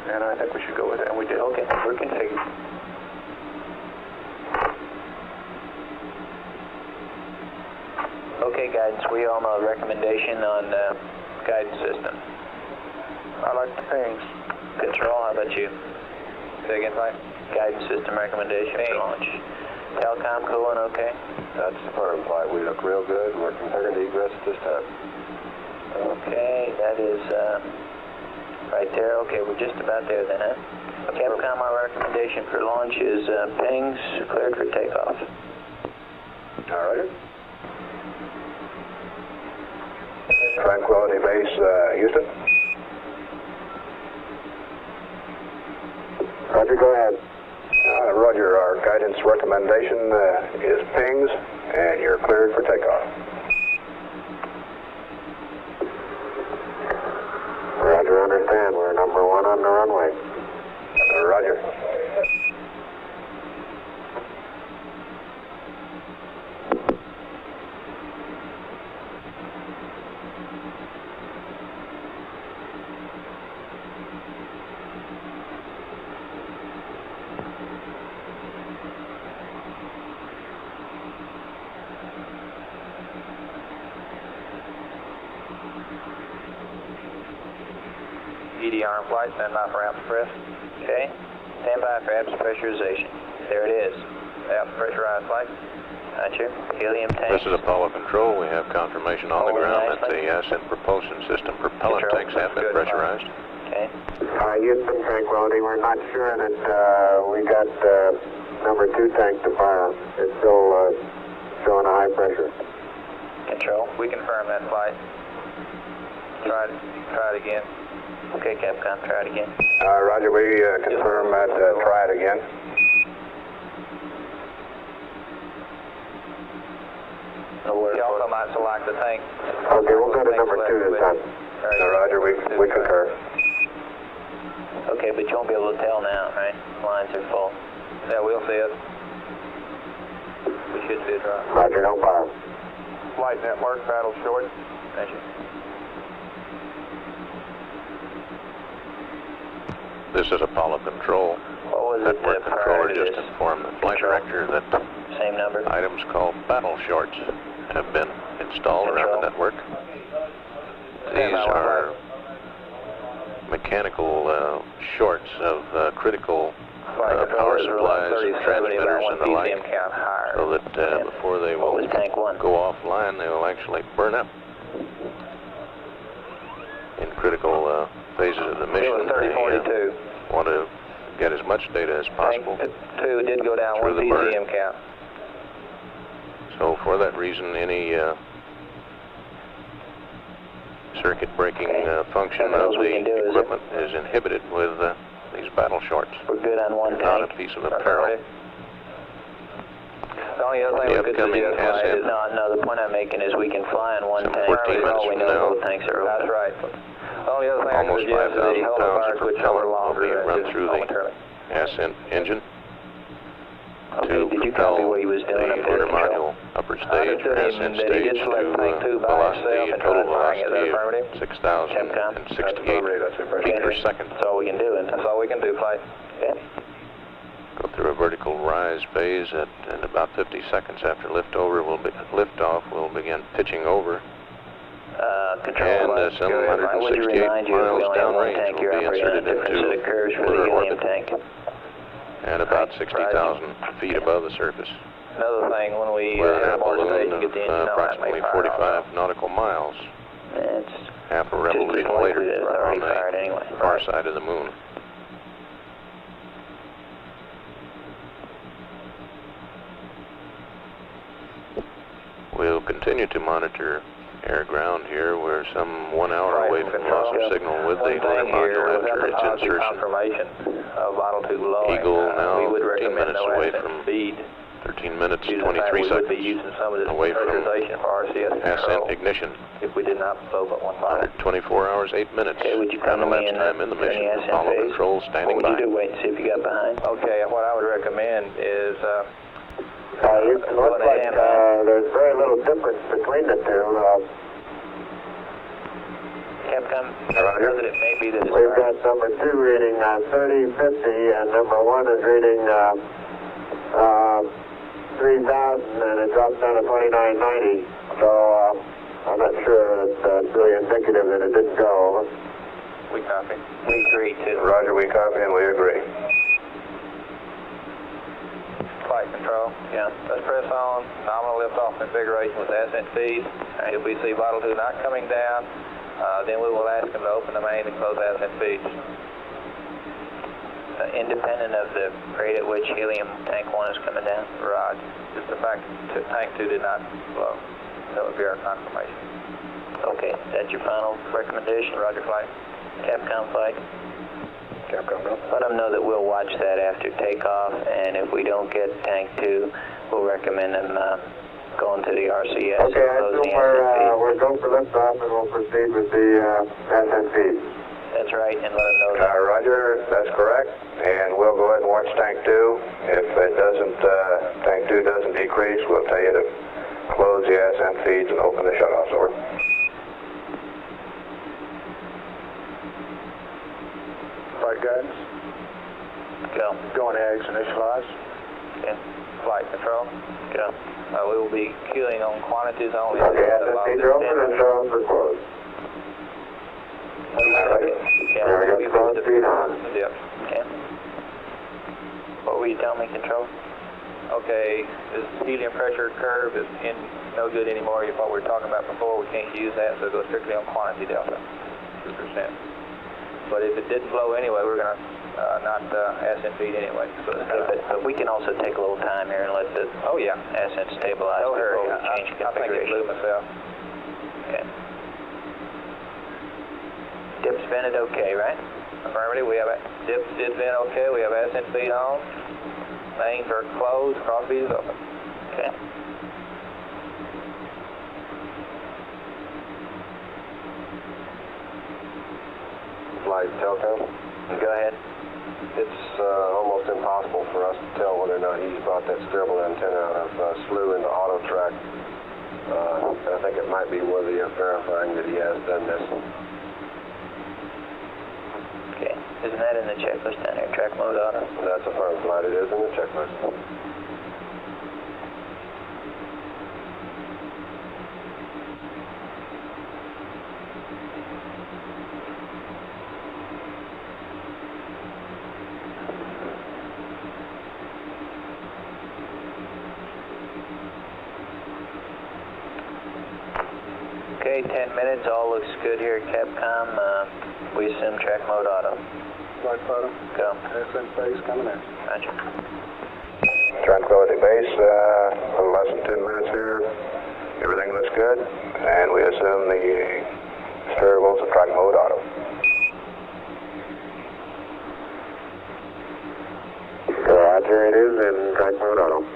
And I think we should go with that, and we did. Okay, we're configured. Okay, guidance, we all know a recommendation on guidance system. I like the pings. Control, how about you? Say again, Mike? Guidance system recommendation for launch. Telcom cooling, okay? That's the firm flight. We look real good. We're configured to egress at this time. Okay, that is right there. Okay, we're just about there then, huh? Capcom, our recommendation for launch is pings cleared for takeoff. All right. Tranquility Base, Houston. Roger, go ahead. Roger, our guidance recommendation is pings, and you're cleared for takeoff. Roger, understand. We're number 1 on the runway. Roger. EDR in flight, stand by for apps press. Okay, stand by for apps pressurization. There it is. Apps pressurized flight. Roger. Helium tank. This is Apollo Control. We have confirmation on the ground that the ascent propulsion system propellant tanks have been pressurized. Okay. Houston, Tranquility. We're not sure that we got number 2 tank to fire. It's still showing a high pressure. Control. We confirm that flight. Try it again. Okay, Capcom, try it again. Roger, we confirm that. Try it again. You also might select the tank. Okay, we'll go to number 2 this time. Roger, we concur. Okay, but you won't be able to tell now, right? Lines are full. Yeah, we'll see it. We should see it right. Roger, no fire. Flight network, battle short. Thank you. This is Apollo Control. What was it Network prior controller to just this? informed the flight director that Same number? items called battle shorts have been installed around the network. These are mechanical shorts of critical power supplies and transmitters and the like, so that before they will go offline, they will actually burn up. In critical phases of the mission, they want to get as much data as possible Tank 2 did go down through 1 the burn. PCM count. So for that reason, any circuit breaking function of the equipment is inhibited with these battle shorts. We're good on 1 tank. Not a piece of apparel. only other thing we could upcoming suggest, Clyde, ascent. is No, the point I'm making is we can fly in one Some tank. 14 minutes All we from know now. both tanks are open. That's right. The only other thing I could Almost suggest is 5,000 the hole pounds fire of switch propellant over will longer be run just through the momentarily. ascent engine Okay, to did you propel copy what he was doing the up there, inner Control? module upper I stage or understood him ascent that he stage did select to tank 2 by velocity, itself a and total tried firing it. Is that velocity affirmative? of 6,068 feet per second. That's all we can do, isn't it? That's all we can do, Clyde. Okay. Go through a vertical rise phase at about 50 seconds after liftoff. We'll begin pitching over. Control And some I would 168 remind you that we miles only have one downrange tank will here be operating on a inserted different set of curves for the lunar helium orbit tank. at about 60,000 feet above the surface. Another thing, when we With an have more stage balloon and get the engine of on, that approximately may fire 45 nautical miles, It's half a just as revolution likely later, that it's on already fired the anyway. far side of the moon. We'll continue to monitor air-ground here. We're some 1 hour away from loss of signal with the lunar module after its insertion. Confirmation of Model 2 blowing. Eagle now we would 13 recommend minutes no away ascent from speed. 13 minutes, Due to the fact 23 we would be seconds using some of this away from pressurization for RCS ascent control ignition. if we did not blow but one bottle. 24 hours, 8 minutes. Okay, would you come to me Elapsed time in the during mission. the ascent Apollo phase? control standing What would by. you do? Wait and see if you got behind? Okay, what I would recommend is It looks like there's very little difference between the two. Capcom, that it may be that it's We've got number 2 reading 3050 and number 1 is reading 3000 and it drops down to 2990. So I'm not sure it's really indicative that it didn't go. we copy. We agree too. Roger, we copy and we agree. Flight control. Yeah. Let's press on nominal liftoff configuration with ascent feed. If we see Model 2 not coming down, then we will ask them to open the main and close ascent feeds. Independent of the rate at which helium tank 1 is coming down? Right. Just the fact that tank 2 did not blow. That would be our confirmation. Okay, that's your final recommendation? Roger, flight. Capcom flight? Capcom, go. Let them know that we'll watch that after takeoff, and if we don't get tank 2, we'll recommend them going to the RCS Okay, and I closing assume the ascent feed. we're go for liftoff and we'll proceed with the ascent feed. That's right, and let them know that. Roger, that's correct. And we'll go ahead and watch tank 2. If it doesn't, tank 2 doesn't decrease, we'll tell you to close the ascent feeds and open the shutoffs. Over. Flight guidance. Go. Going eggs, initialize. Okay. Flight control. Go. We will be queuing on quantities only. Okay, ascent feeds are open and shutoffs are closed. Yeah, There we go, we close feed on. Yep. Okay. What were you telling me, Control? Okay, this helium pressure curve is no good anymore. What we were talking about before, we can't use that, so go strictly on quantity delta, 2%. But if it didn't blow anyway, we're going to not ascent feed anyway. So But we can also take a little time here and let the ascent stabilize no hurry. before we change I think it configuration. blew myself. Okay. Dip spin it okay, right? Affirmative, we have dip vent okay, we have ascent feed on. Mains are closed, cross feed is open. Okay. Flight Telcom. Go ahead. It's almost impossible for us to tell whether or not he's brought that steerable antenna out of SLU into auto track. And I think it might be worthy of verifying that he has done this. Okay. Isn't that in the checklist down here? Track mode auto? That's a firm flight. It is in the checklist. Okay, 10 minutes. All looks good here at Capcom. We assume track mode auto. Flight photo. Go. Ascent phase coming in. Roger. Tranquility Base, a little less than 10 minutes here. Everything looks good, and we assume the steerables are track mode auto. Roger, it is in track mode auto.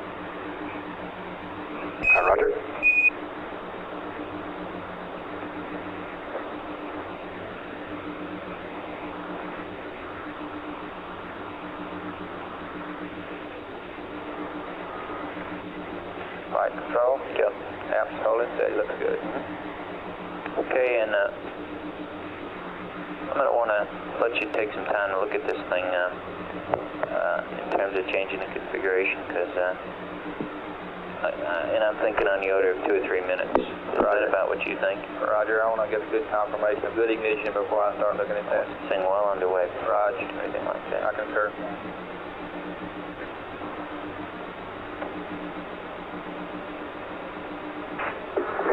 Yeah, hold it steady, looks good. Okay, and I'm going to want to let you take some time to look at this thing in terms of changing the configuration, because and I'm thinking on the order of 2 or 3 minutes. Is that about what you think? Roger, I want to get a good confirmation of good ignition before I start looking at that. This thing well underway. Roger. Anything like that. I concur.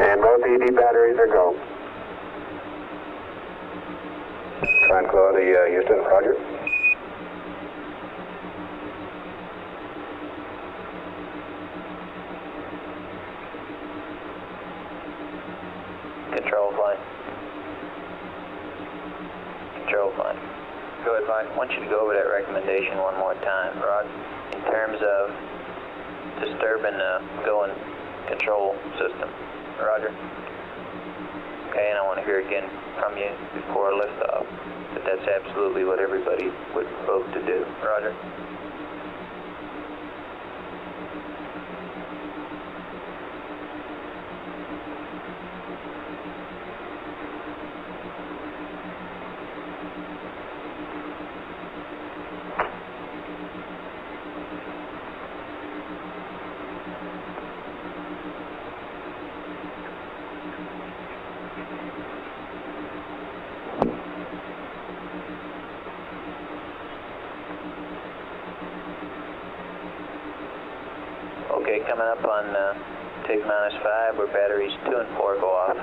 And both ED batteries are go. Tranquility, Houston, roger. Control flight. Control flight. Go ahead, fine. I want you to go over that recommendation one more time, Rod, in terms of disturbing the going control system. Roger. Okay, and I want to hear again from you before liftoff that that's absolutely what everybody would vote to do. Roger. Okay, coming up on TIG -5, where batteries 2 and 4 go off.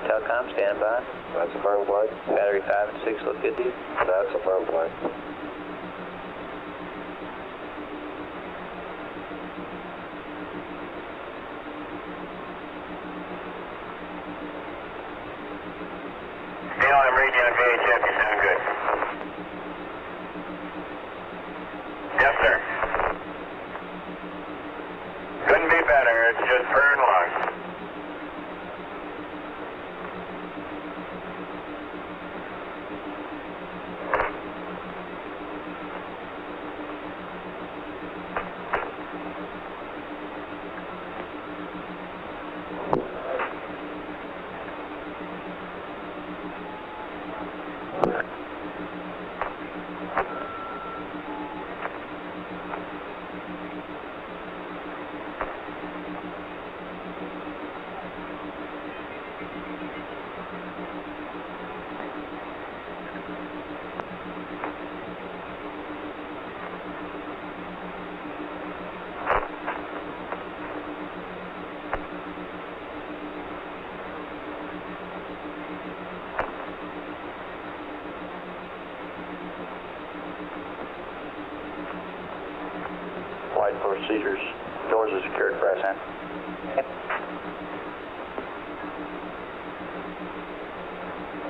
Telecom, stand by. That's a firm flight. Battery 5 and 6 look good to you? That's a firm flight. Neil, I'm reading you on VHF. You sound good. Yes, sir. Couldn't be better. It's just purring along. Flight procedures. Doors are secured, press in.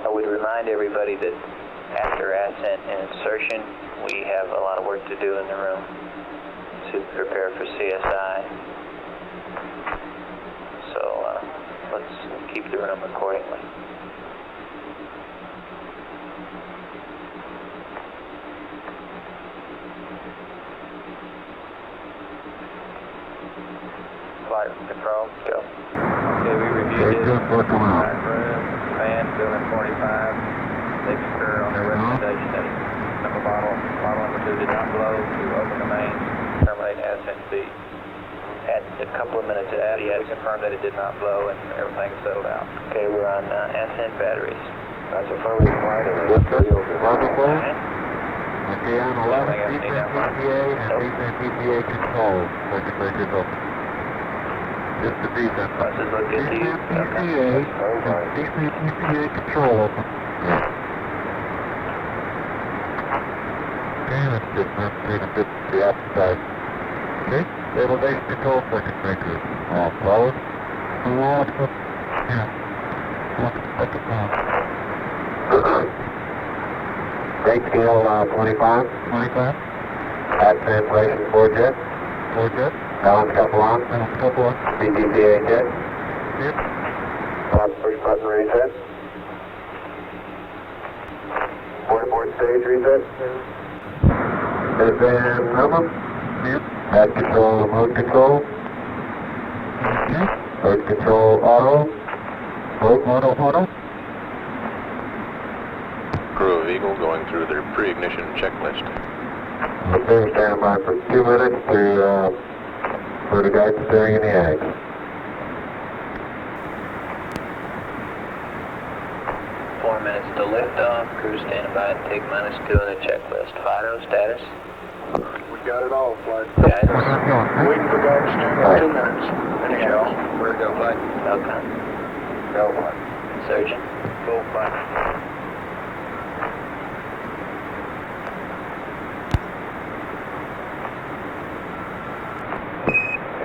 I would remind everybody that after ascent and insertion, we have a lot of work to do in the room to prepare for CSI. So let's keep the room accordingly. Flight control. Go. Okay, we reviewed this. Flight room, fan, building 45. They concur on their recommendation that number bottle number 2 did not blow to open the mains, terminate ascent speed. At a couple of minutes after, We confirmed that it did not blow and everything is settled out. okay, we're on ascent batteries. That's a firm flight and it's pretty over. Okay, on 11, defense EPA and defense EPA control. Circuit breakers open. Just the defense. Buses look good to you? Defense Okay. EPA and defense EPA control open. Okay, let's just not take a bit to the outside. Okay, elevation control, circuit breakers all closed. Yeah. Rate scale 25. 25. At translation 4 jet. 4 jet. Balance couple on. Balance couple on. BGPA jet. Yep. Top push button reset. Board stage reset. Advance minimum. Yep. Head control, remote control. Okay. Flight Control Auto. Auto. Crew of Eagle going through their pre-ignition checklist. Okay, stand by for 2 minutes for the guidance steering in the ag. To lift off, crew standing by at take -2 in the checklist. Fido status. We got it all, Flight. Guidance. Waiting for guidance steering in 2 minutes. Finish off. Where to go, Flight? Falcon. Go, Flight. Surgeon. Go, Flight.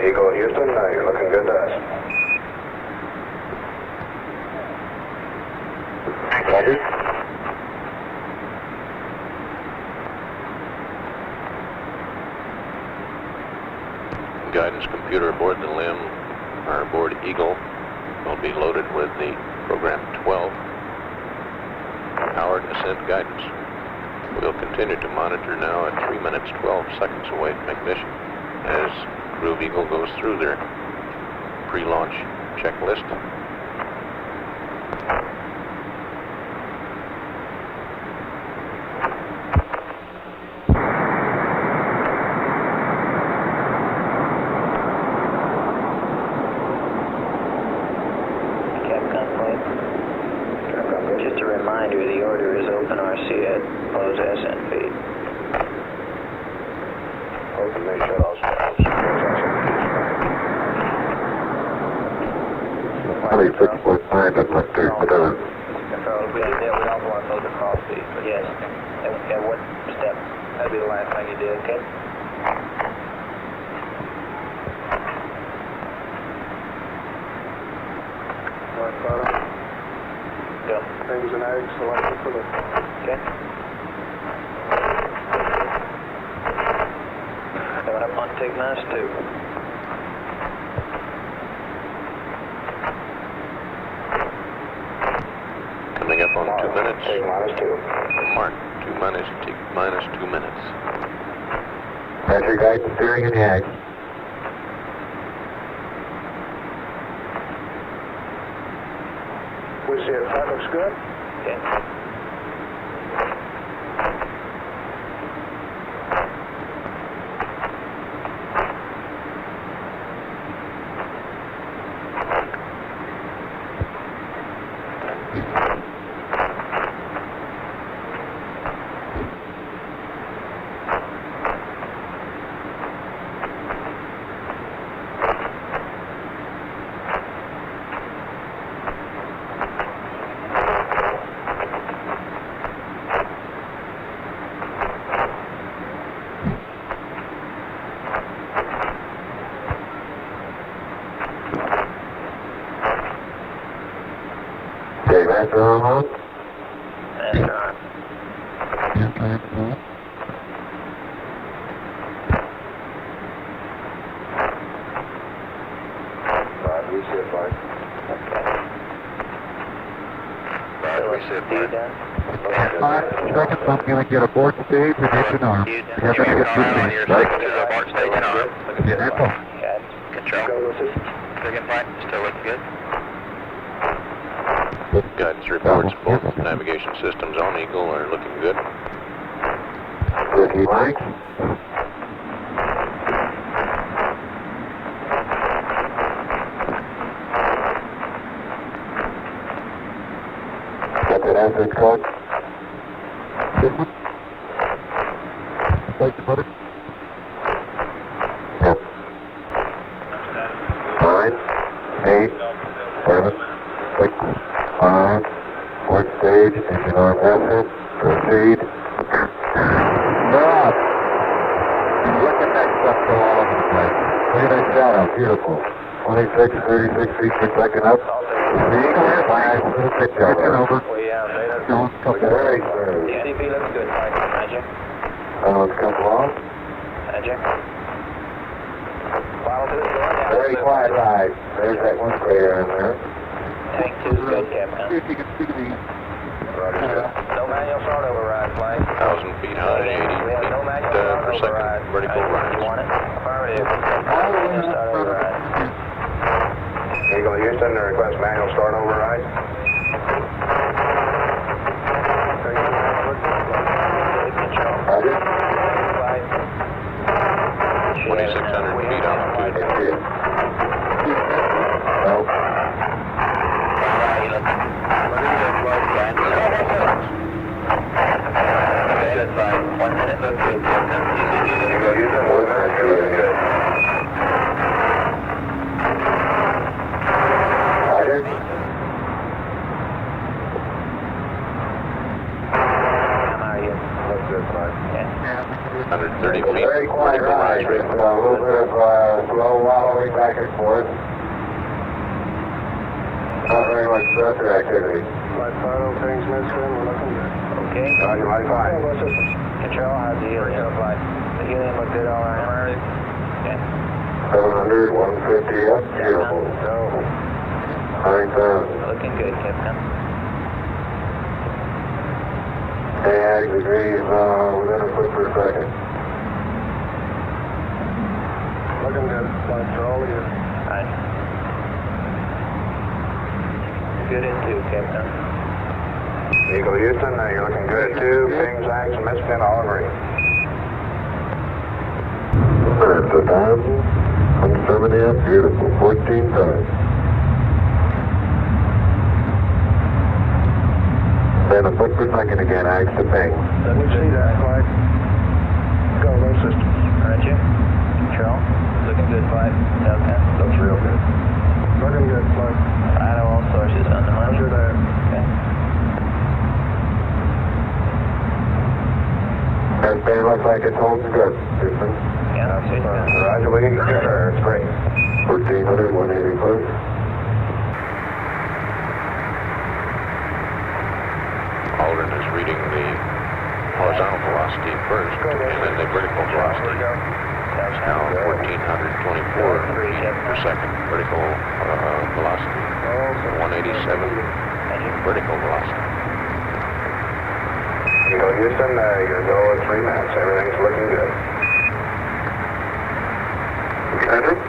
Eagle Houston, you're looking good to us. Copy. Guidance computer aboard the LIM, or aboard Eagle, will be loaded with the program 12 powered ascent guidance. We'll continue to monitor now at 3 minutes 12 seconds away from ignition as crew of Eagle goes through their pre-launch checklist. Just a reminder, the order is open RC at close ascent feed. Open the shuttles. Probably 6.5 at my 3, but If we did that, we'd also want to load the cross feed. Yes. At what step? That'd be the last thing you did. Okay. Go. Things and eggs selected for the... Okay. Coming up on take -2. Coming up on 2 minutes. Take -2. Mark 2 minutes, take -2 minutes. Roger, guidance steering in the ag. We see it. That looks good. Okay. Okay, master on. Master on. Reset, Flight. Reset, Flight. Done. 5 seconds, I'm going to get abort stage and engine arm. You You have to get this thing, right? abort stage and arm. Yeah, that's all. Control. Second flight, still looks good. Guidance reports both navigation systems on Eagle are looking good. Ricky Mike. Got that average code? This one? Like to put it? Yep. 9, 8, 7, 6, 5, port stage, engine arm ascent, proceed. Stop! Look at that stuff go all over the place. Look at that shadow, beautiful. 26, 36 feet per second up. See? Flash, little picture over. Don't come very through. The NDP looks good, Mike. Magic. Let's come along. Magic. Very quiet ride. There's that one clear in there. Tank 2's good, Capcom. See if you can see me. No manual start override, Flight. 1,000 feet high, 80 We have no feet manual start per second override. vertical You rise. want it? Affirmative. Manual start override. Eagle Houston, request manual start override. Roger. 2,600 feet altitude. Nope. Eagle Houston, 192, good. Roger. Looks good, fine. 130 feet. Very quiet Vertical ride. rise rate. Just a little bit of slow wallowing back and forth. Not very much thruster activity. Flight final, things missed in, we're looking good. Okay. Roger, my fine. Control, how's the helium? The helium look good all around? Okay. 700, 150 up. Beautiful. Go. 9,000. Looking good, Captain. AX degrees within a foot per second. Looking good. Flights are all good. Right. Good in two, Captain. Eagle Houston, you're looking good at 2. Ping, zags, and misspin all agree. That's 1,070 up. Beautiful. 14 times. Then a foot per second again, axe to ping. Let me see that flight. Go, low systems. Roger. Control, looking good, flight. Delta. Looks real good. Looking good, flight. Auto, all sources on the money. Roger that. Okay. That band looks like it's holding good. Houston. Yeah, I'll see you. Roger, we can get there. It's great. 1,400, 180 foot. Aldrin is reading the horizontal velocity first, and then the vertical velocity. It's now 1,424 feet per second vertical velocity. 187 vertical velocity. Eagle Houston, you're go at 3 minutes. Everything's looking good. Patrick? 4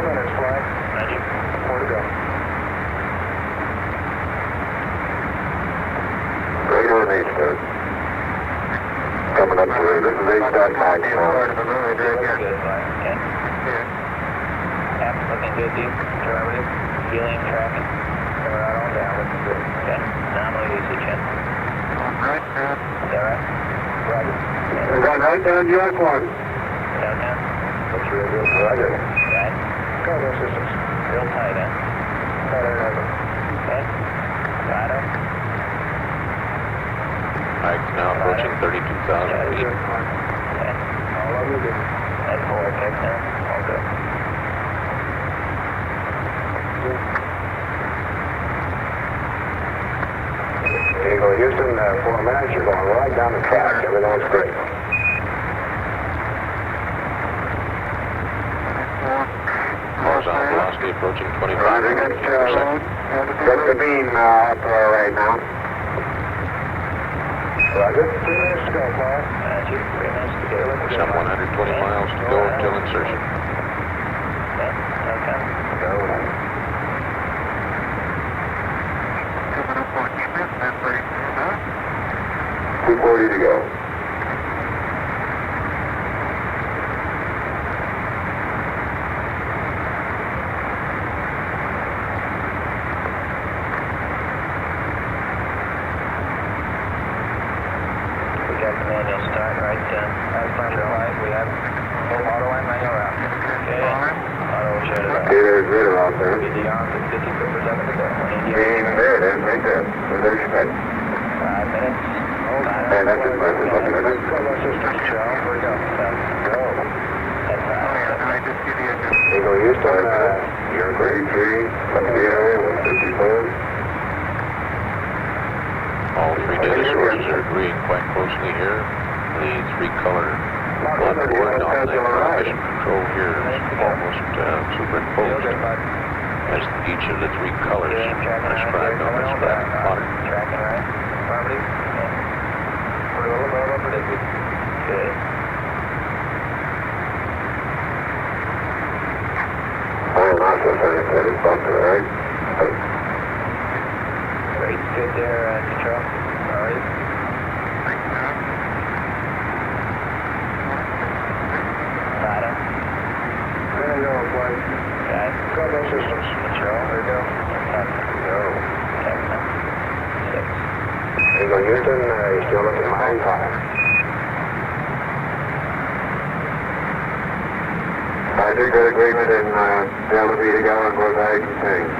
minutes, flight. Roger. 4 to go. Radar and H-Dot. Coming up through. This is H-Dot max now. Looking good, flight. Okay. Cap, looking good, deep. Conservative. Helium tracking. Coming right on down, looking good. Okay. Nominal usage, yeah. Right, Is that right? Roger. we got right down US 1. Downtown? Looks real good. Roger. Right. Go, low systems. Real tight, huh? Tight air level. Okay. Auto. Height now approaching 32,000 feet. Okay. All of you good. At 4, Captain. All good. Eagle Houston, 4 minutes. You're going right down the track. Everything's great. Horizontal velocity approaching 25 feet per second. Got the beam up there right now. Roger. 3 minutes to go, flight. Roger. 3 minutes to go. Looking good. Some 120 miles to go until insertion. Okay. Okay. Go. 240 to go. We got the manual start right flight. We have both auto and manual out. Okay. Auto will shut it off. Okay, there's radar out there. Be beyond the 50 foot per second to go. Beam, there it is, right there. So there's your head. 5 minutes. And that's it, that's it, looking at it. Go, low systems. Control. Here we go. Go. At 5. Eagle Houston, You're 33, up in the area, 155. All 3 data sources are agreeing quite closely here. The 3-color on board on the mission control here is almost superimposed as each of the 3 colors described on this graphic plotter. Tracking right. Affirmative. Okay. We're a little above upper liquid. Good. Still looking mighty fine. I do get agreement in Delta V to go on both bags and things.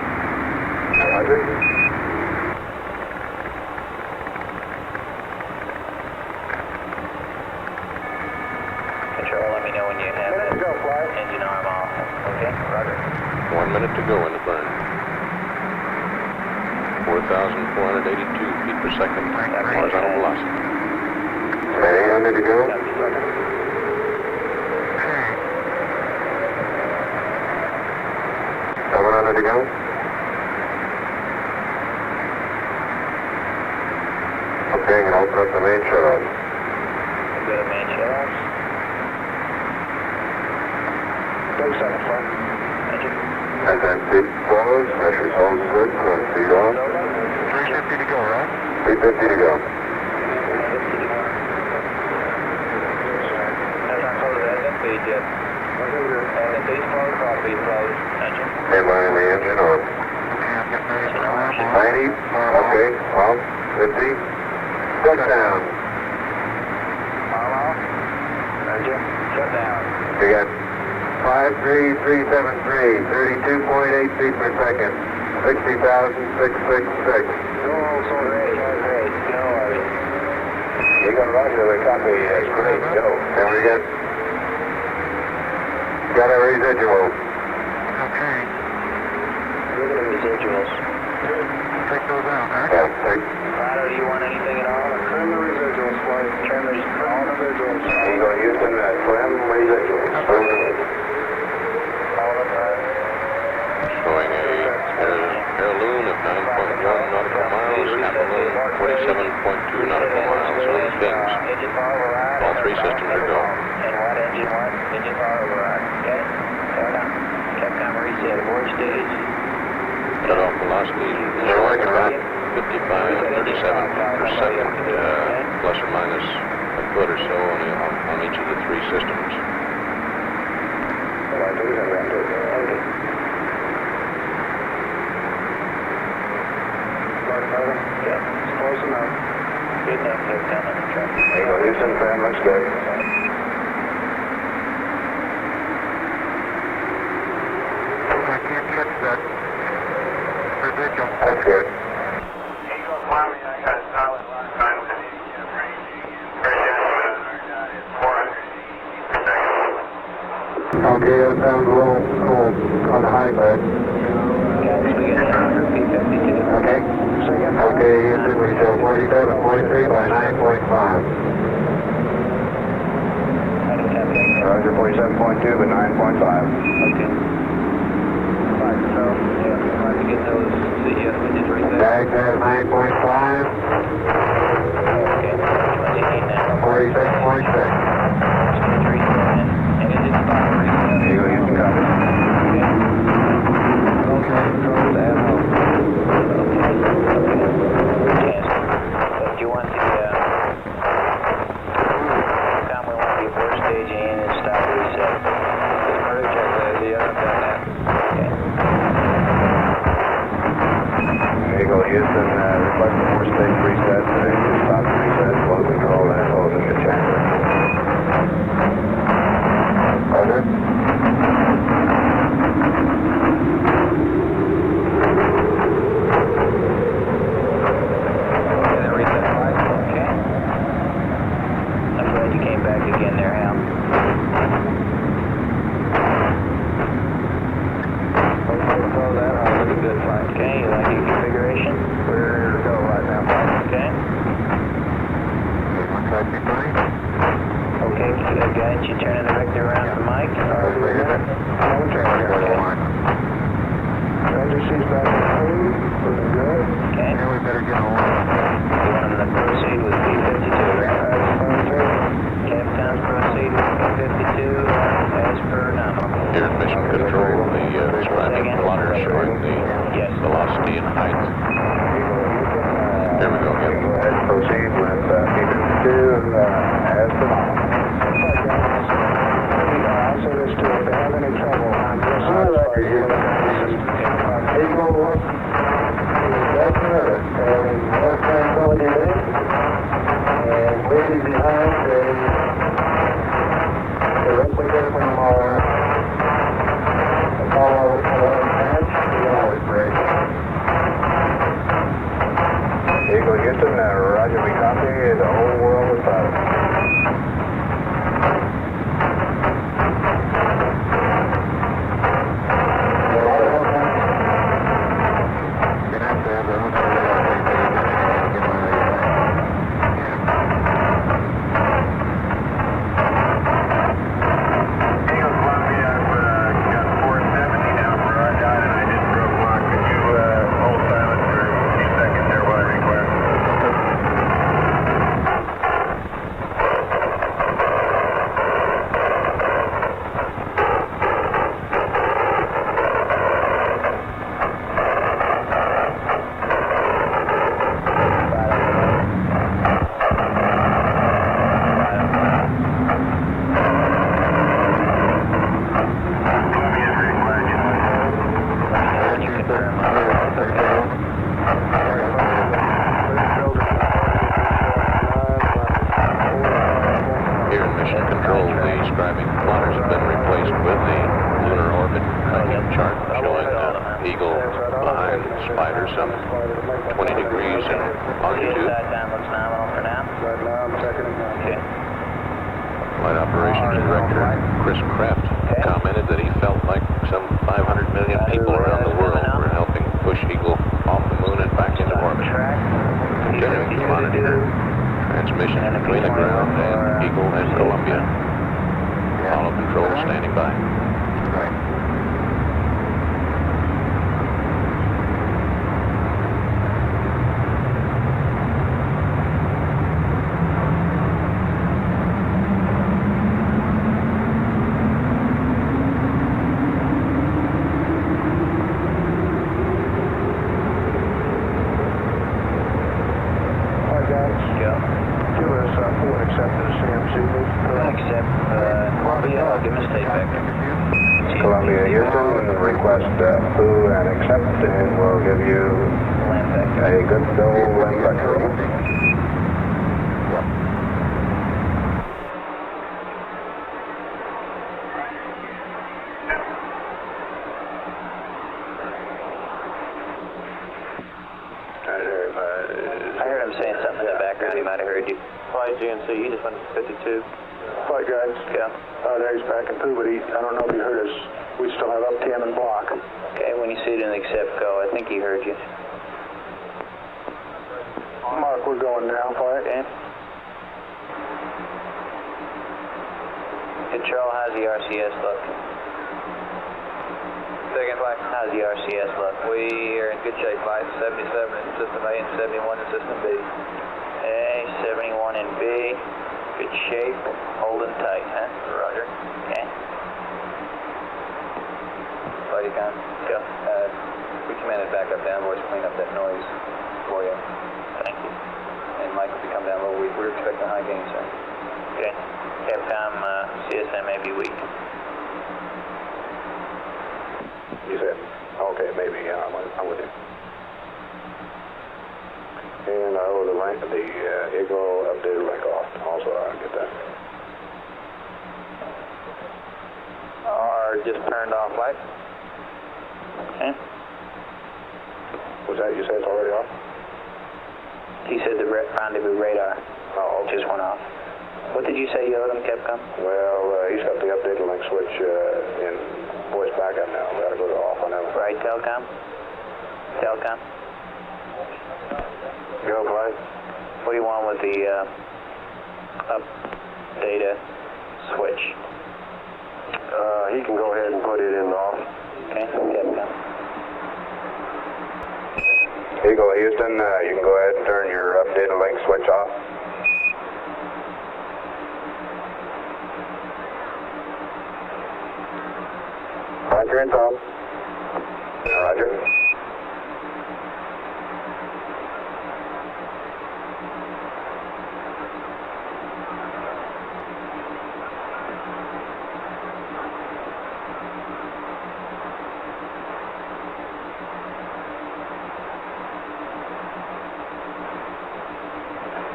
Roger. Control, let me know when you have that engine arm off. Okay, roger. 1 minute to go in the burn. 4,482 feet per second horizontal velocity. 800 to go. 700 to go. Okay, I'm going to open up the main shut-off. Go to main shut-offs. 30 seconds, sir. Engine. And then feet closed, pressure holds good, feet off. 350 to go, right? 350 to go. As I close the engine feed, yes. Engine feed's closed, all feed closed. Engine. Inline the engine on. 90, okay, off, 50. Shut down. Arm off. Engine. Shut down. We got 53373, 32.8 feet per second, 60,666. You're going to roger the copy, great, go. And we got a residual. Okay. Look at the residuals. Take those out, huh? Yeah, take. Rado, do you want anything at all? Trim the residuals, please. Trim all the residuals. Eagle Houston, trim residuals. Showing a heirloom of 9.1 nautical miles, half a loom 27.2 nautical miles on the fins. All three systems are go. And what engine, what? Engine power override. Okay. Turn on. Capcom reset. Abort stage. Cut-off velocities are showing about 55, 37 feet per second, plus or minus a foot or so on each of the three systems. Yeah, it's close enough. Good enough, Capcom on the track. Eagle Houston, fan looks good. I can't catch that residual. That's good. Eagle, Miami, I got a solid line with the range. First estimate is 400 per second. Okay, that sounds a little on the high side. We got it for P52. Okay. Okay, Houston, we show 47.3 by 9.5. Roger, 47.2 but 9.5. Okay. Alright, so, yeah, we'll have to get those, we did reset. Tag there, 9.5. Okay, what do you need now? 46.6. Stage reset, and it did stop reset. Eagle Houston, copy. Okay, control that home. Okay. Yes. So do you want the, Tom, we want the abort stage in and stop reset. Just merge the other done that. Okay. Eagle Houston, request the 4-stage reset, stop reset, flow control, and close the chamber. Roger. Again there, Hal. Control that, I'll look a good flight. Okay, you like your configuration? We're go right now. Okay. Okay, guys, you turning the vector around for Mike? She's back clean, looking good. Okay. Now we better get on. You want them to proceed with P52, right? Capcom proceed with P52 as per nominal. Here at Mission Control, the scribing plotter showing the velocity and height. There we go again. Let's proceed with P52 as per nominal. I'll say this too, if they have any trouble, I'm just Eagle behind Spider, some 20 degrees in longitude. Side time looks nominal for now. Right now, I'm checking it now. Okay. Flight Operations Director Chris Kraft commented that he felt like some 500 million people around the world were helping push Eagle off the moon and back into orbit. Continuing to monitor transmission between the ground and Eagle and Columbia. Apollo control standing by. Columbia, Houston, request foo and accept, and we'll give you a good old land vector. I heard him saying something in the background. He might have heard you. Flight GNC, you just went 52. Flight guidance. Go. There he's back in two, but I don't know if you heard us. We still have up 10 and block. Okay, when you see it in accept, go. I think he heard you. Mark, we're going down, flight. Okay. Control, how's the RCS look? Second flight. How's the RCS look? We are in good shape, flight. 77 in System A and 71 in System B. Okay, 71 in B. Good shape. Holding tight, huh? Roger. Okay. Flight econ. Go. We commanded back up downvoice, clean up that noise for you. Thank you. And Mike, if you come down low, we're expecting high gain, sir. Okay. Capcom, CSM may be weak. You said, okay, maybe, yeah, I'm with you. And I owe the Eagle updated rank off. Also, I'll get that. Are just turned off lights. Okay. Was that, you said it's already off? He said the rendezvous radar just went off. What did you say you owed him, Capcom? Well, he's got the updated link switch in voice backup now. We gotta go to off on that one. Right, Telcom? Telcom? Go, flight. What do you want with the up data switch? He can go ahead and put it in off. Okay, Capcom. Eagle Houston, you can go ahead and turn your updated link switch off. Roger, and Tom. Roger.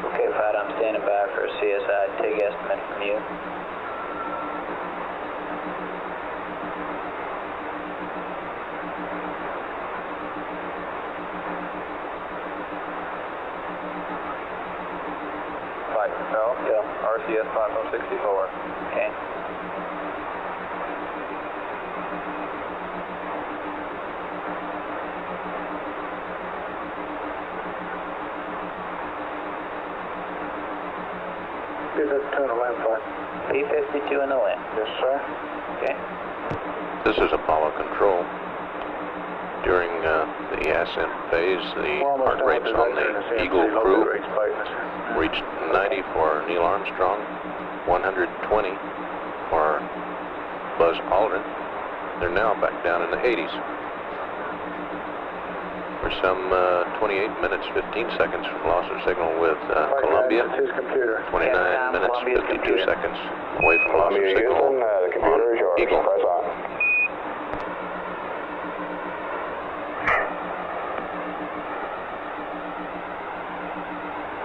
Okay, Fat, I'm standing by for a CSI TIG estimate from you. No, yeah, RCS 5064. Okay. P-52 in the land, flight. P-52 in the land. Yes, sir. Okay. This is Apollo Control. During the ascent phase, the heart rates on the Eagle crew reached 90 for Neil Armstrong, 120 for Buzz Aldrin. They're now back down in the 80s. We're some 28 minutes, 15 seconds from loss of signal with Columbia. 29 minutes, 52 seconds away from loss of signal on Eagle.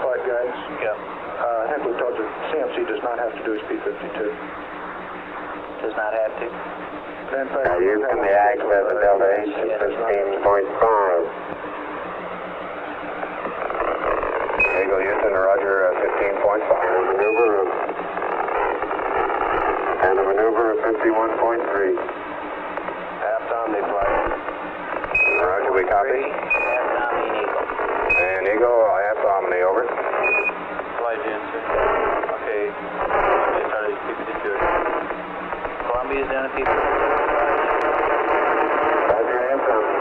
Flight guidance. Yeah. I think we told you CMC does not have to do his P-52. does not have to. Houston, the access at Delta H is 15.5. Eagle Houston, roger, 15.5. And a maneuver of 51.3. Half Omni flight. Roger, we copy. Half Omni and Eagle. And Eagle, half Omni, over. Flight answer. Okay. Columbia started P-52. Columbia's doing a P-52. Roger, half Omni.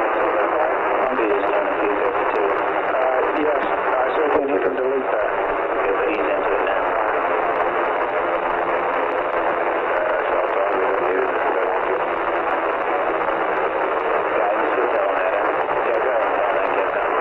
Columbia's doing a P-52. Yes, I said that he can delete that. Okay, but he's into it now. Guidance is telling that. Yeah, go ahead and tell that, Capcom.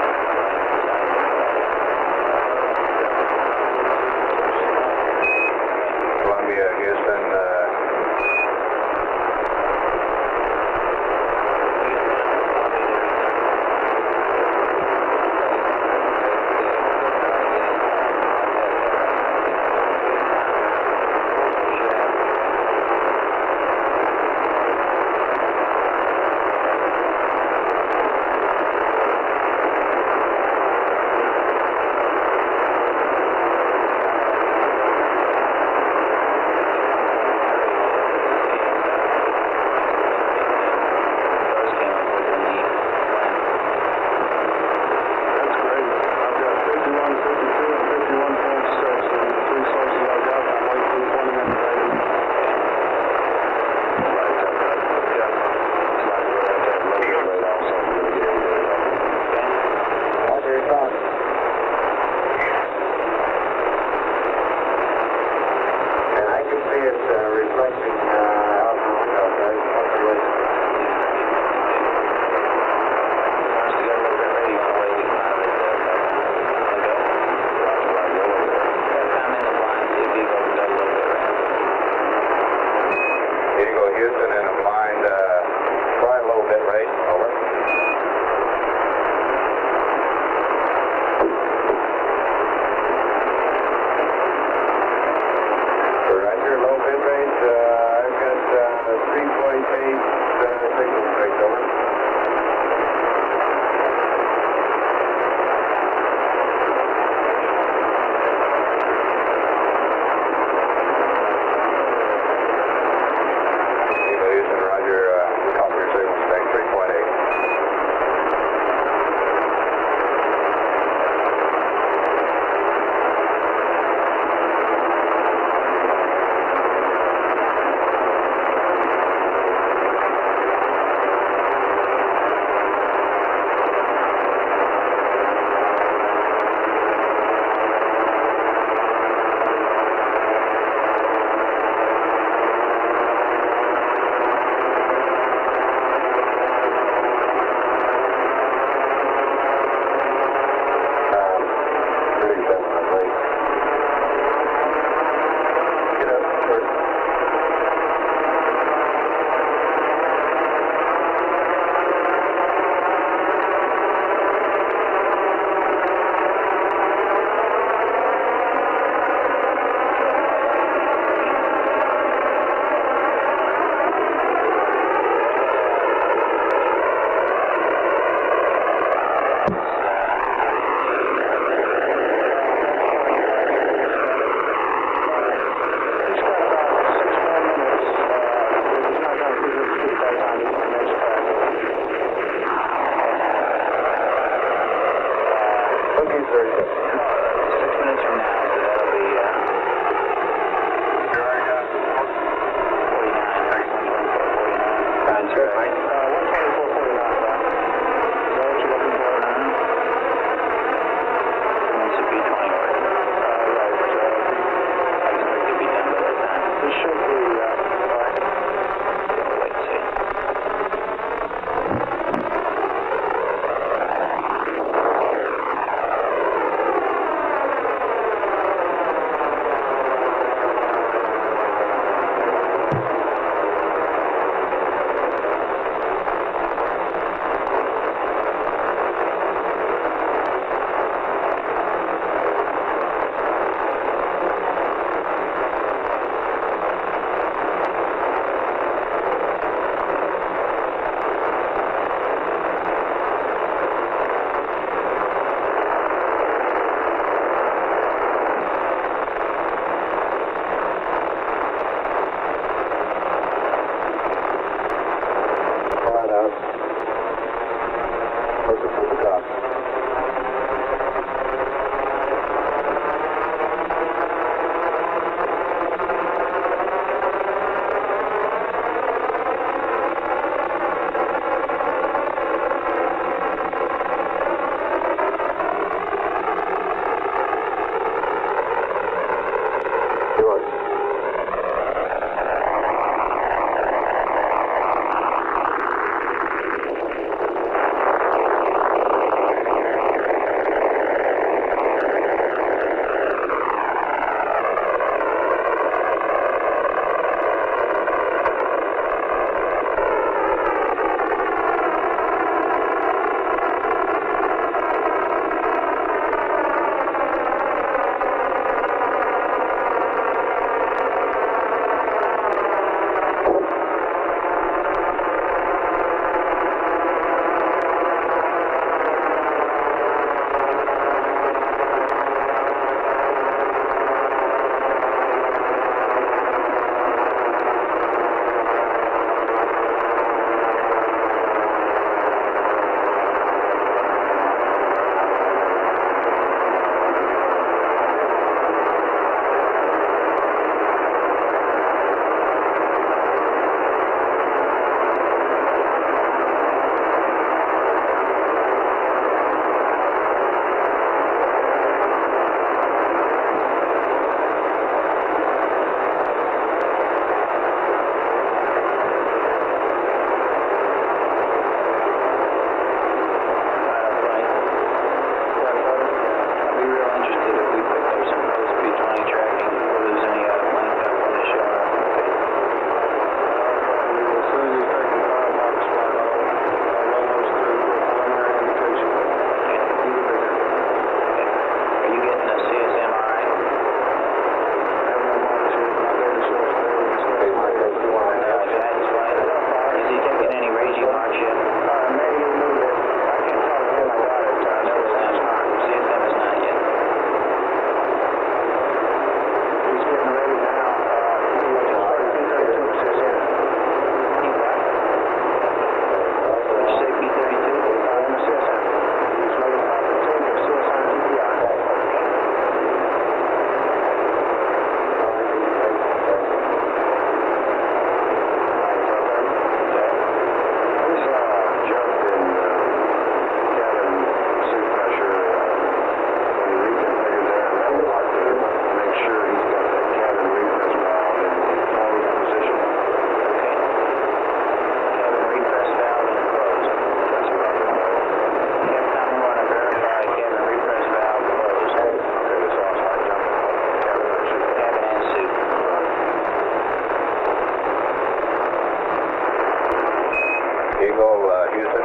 Eagle, Houston.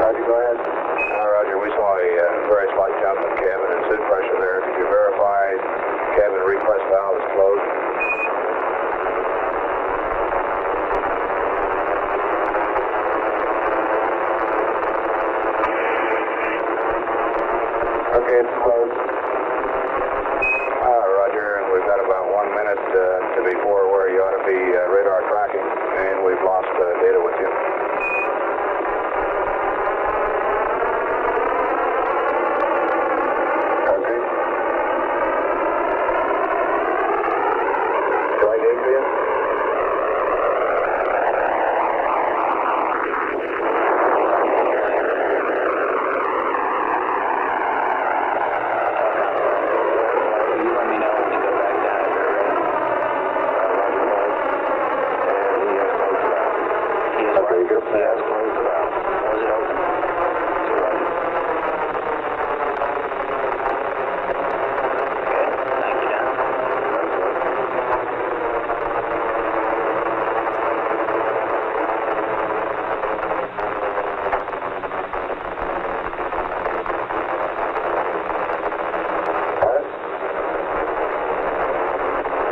Roger, go ahead. Roger, we saw a very slight jump in cabin and suit pressure there. Could you verify cabin repress valve is closed? Okay, it's closed. Roger, and we've got about 1 minute to before where you ought to be radar tracking, and we've lost data with you. Okay. Do I get to you? You let me know when you go back down if you're ready. He has Okay, good. He has closed the valve. Was it open? So Roger. Okay, thank you, Dan.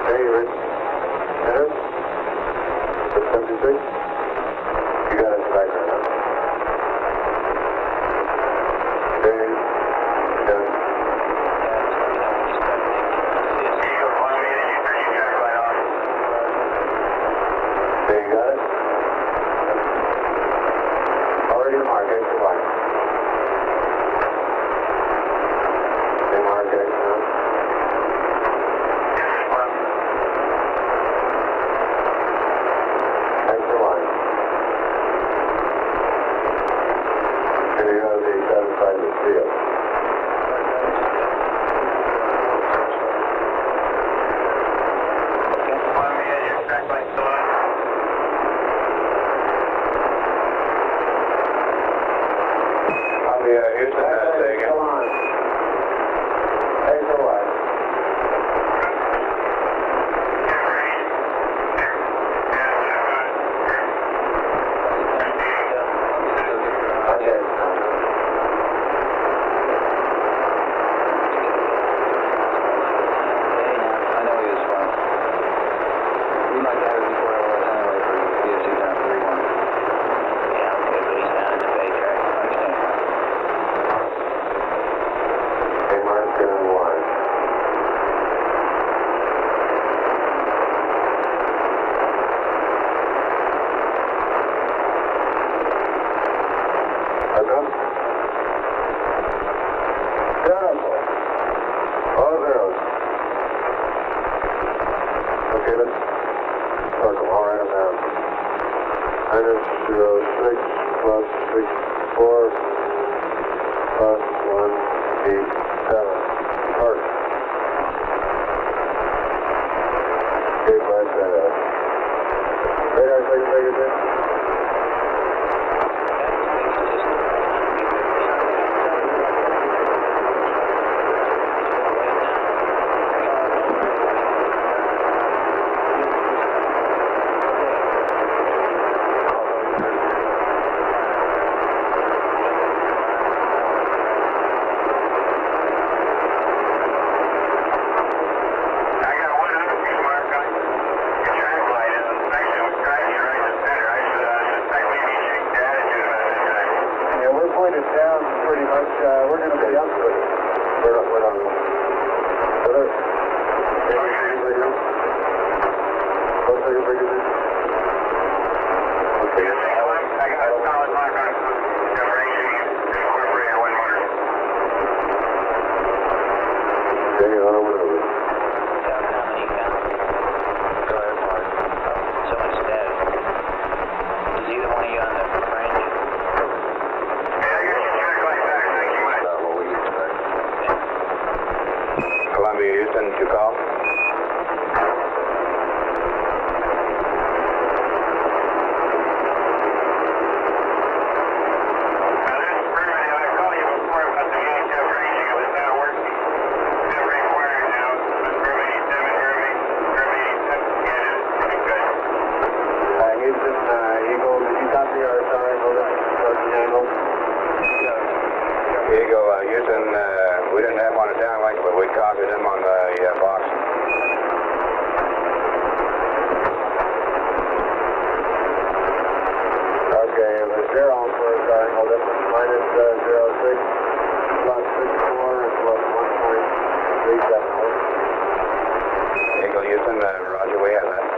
Hey, Rich. Enter. 676. You got it right now. Okay. Done. Eagle, fly me in, you got it right on. Okay, you got it? Already marked X to Y. Okay, mark X now. X to Y. Here you go, the satisfied with seal. Fly me in, your track light still on. Copy, Houston, say again. Come on. X to Y. Okay. I know he was fine. We'd like to have it before it was anyway for PFC down 3-1. Yeah, okay, but he's down in the bay track. I understand. Okay, mark Y. Enough? Beautiful. All zeros. Okay, let's circle. I'll write them down. -06 plus 64 plus 187. First. Okay, but radar take negative. I got 100 feet mark on. Houston. Roger, we have that.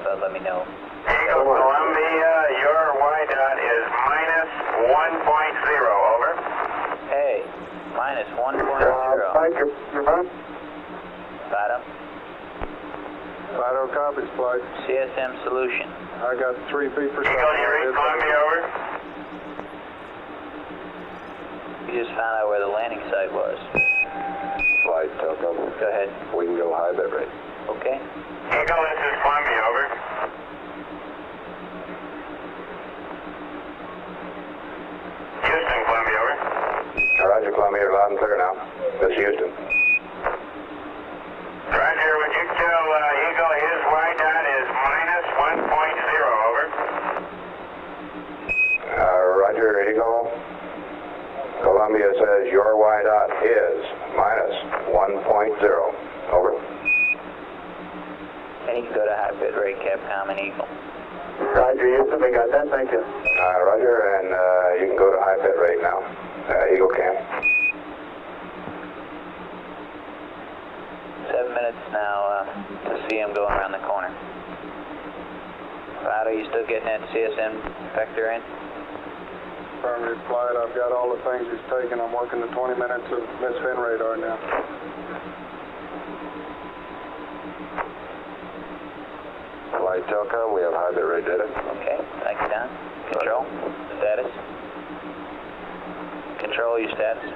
let me know. Eagle Columbia, your Y dot is minus 1.0, over. Hey, minus 1.0. Mike, your phone? Fido? Fido copies, flight. CSM Solution. I got 3 feet per second. Eagle, you read Columbia, over. We just found out where the landing site was. Flight Telcom. Go ahead. We can go high bit rate. Okay. Eagle, this is Columbia, over. Houston, Columbia, over. Roger, Columbia, you're loud and clear now. This is Houston. Roger, would you tell Eagle his Y dot is minus 1.0, over. Roger, Eagle. Columbia says your Y dot is minus 1.0. Over. And you can go to high bit rate, Capcom and Eagle. Roger, Houston, we got that, thank you. Roger, and you can go to high bit rate now. Eagle can. 7 minutes now to see him going around the corner. Fido, you still getting that CSM vector in? Affirmative, flight. I've got all the things he's taken. I'm working the 20 minutes of misfin radar now. Flight Telcom, we have high bit rate data. Okay, thank you, Don. Control, status. Control, your status.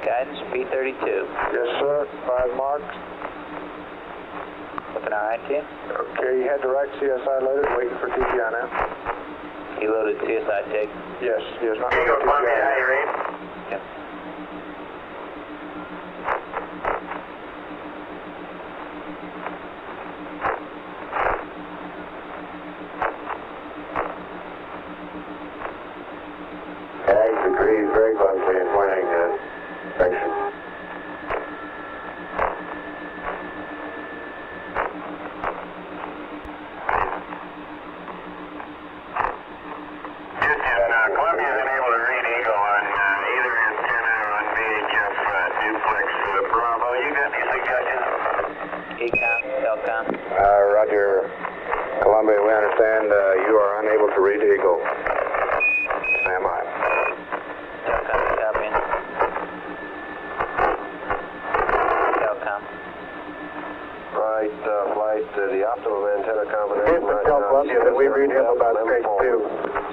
Guidance, P32. Yes, sir. 5 marks. Looking all right to you? Okay, you had the right CSI loaded, waiting for TPI now. You loaded CSI TIG? Yes, not Eagle Columbia, how you read? Yep. Ag agrees very closely in pointing direction. Houston, Columbia isn't able to read Eagle on either antenna on VHF duplex Bravo. You got any suggestions? ECOM, Telcom. Roger, Columbia, we understand you are unable to read Eagle. Stand by. Telcom, copy. Telcom. Right, Flight, the optimum antenna combination Houston, right tell now. Columbia that we read him about Lem stage forward.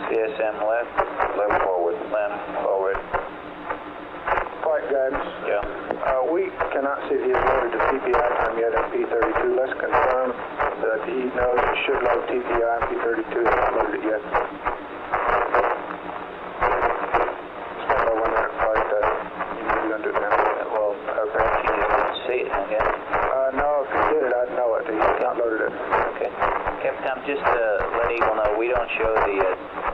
2. CSM left, Lem forward. lem forward. Flight guidance. Go. We cannot see if he has loaded the TPI time yet at P32. Let's confirm that he knows he should load TPI and P32 has not loaded it yet. Stand by 1 minute, Flight. You know you're going to do it now. Well, perhaps you just didn't see it, I guess. No, if he did it, I'd know it. He's not loaded it. Okay. Capcom, just to let Eagle know, we don't show the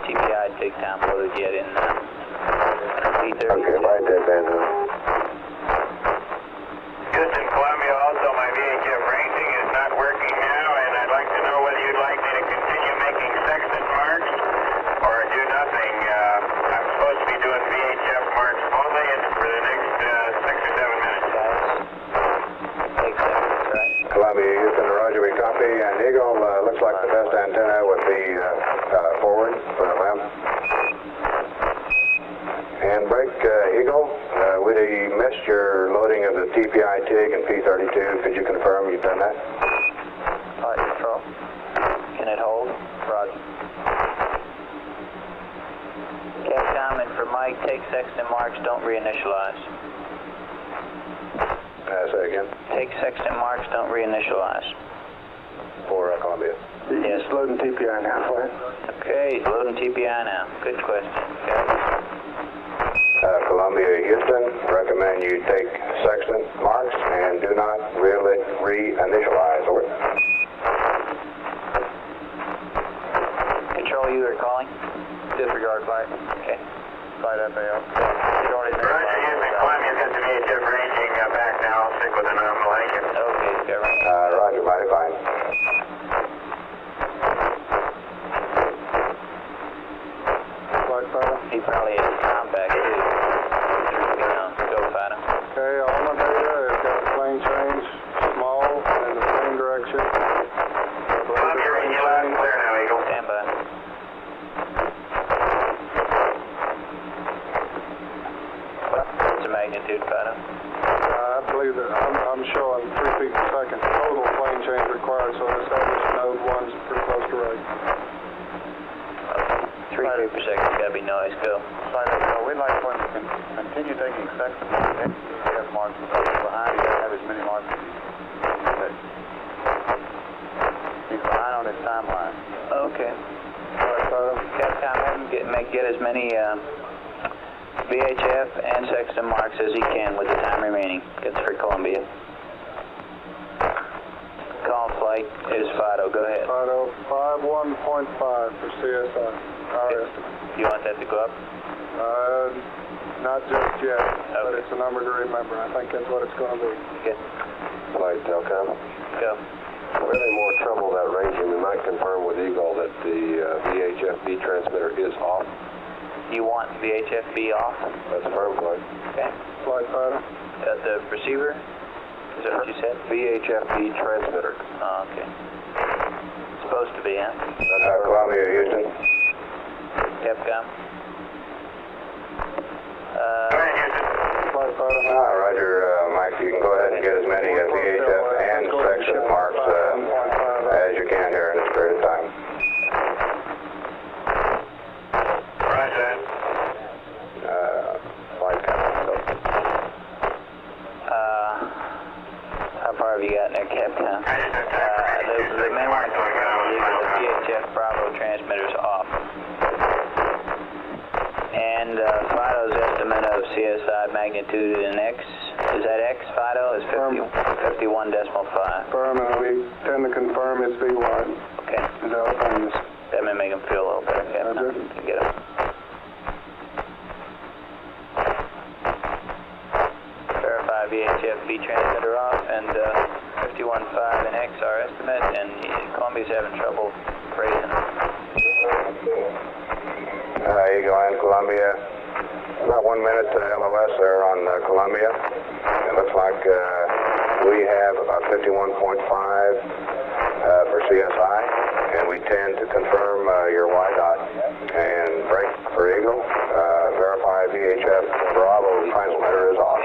TPI TIG time loaded yet in P32. Okay, right there, Ben. Houston, Columbia, also my VHF ranging is not working now, and I'd like to know whether you'd like me to continue making sextant marks or do nothing. I'm supposed to be doing VHF marks only for the next 6 or 7 minutes. Take seconds, right? Columbia, Houston, Roger, we copy. And Eagle looks like the best antenna would be forward for the left. Handbrake, Eagle, we missed your loading of the TPI TIG and P32. Could you confirm you've done that? All right, control. Can it hold? Roger. Capcom, and for Mike, take sextant marks, don't reinitialize. Say again. Take sextant marks, don't reinitialize. For Columbia. Yes. He's loading TPI now, Flight. Okay, he's loading TPI now. Good question. Okay. Columbia, Houston, recommend you take sextant marks and do not re-initialize. Over. Control, you are calling? Disregard flight. Okay. Flight FAO. You already know. Roger, Houston, Columbia's got the VHF ranging back now. I'll stick with the nominal anchor. Okay, Discovery. Roger, mighty fine. Flight Fido. He probably has compact too. Go, Fido. Okay, all my data, I've got plane change, small, noise. Go. We'd like for him to continue taking sections of GPS marks behind. He doesn't have as many marks as he's behind on his timeline. Okay. Capcom, have him get as many VHF and sextant marks as he can with the time remaining. That's for Columbia. Call flight is Fido. Go ahead. Fido, 51.5 for CSI. Our estimate. You want that to go up? Not just yet, but it's a number to remember. I think that's what it's going to be. Okay. Flight Telcom. Go. We're having more trouble that ranging. We might confirm with Eagle that the VHF-B transmitter is off. You want VHF-B off? That's firm, Flight. Okay. Flight Fido. The receiver? Is that what you said? VHF-B transmitter. Oh, okay. Supposed to be, huh? That's Columbia, Houston. Capcom. Flight Fido. Roger, Mike, you can go ahead and get as many VHF and section marks as you can here in this period of time. Roger. Flight Capcom. How far have you gotten there, Capcom? They may want to leave the VHF Bravo transmitters off. And Fido's estimate of CSI magnitude in X, is that X, Fido? Is 51.5. Firm, and we tend to confirm it's VY. Okay. That may make him feel a little better, Capcom. Get him. Verify VHF-B transmitter off, and 51.5 in X, our estimate, and Columbia's having trouble phrasing. Eagle and Columbia. About 1 minute to LOS there on Columbia. It looks like we have about 51.5 for CSI, and we tend to confirm your Y-dot. And break for Eagle. Verify VHF Bravo transmitter is off.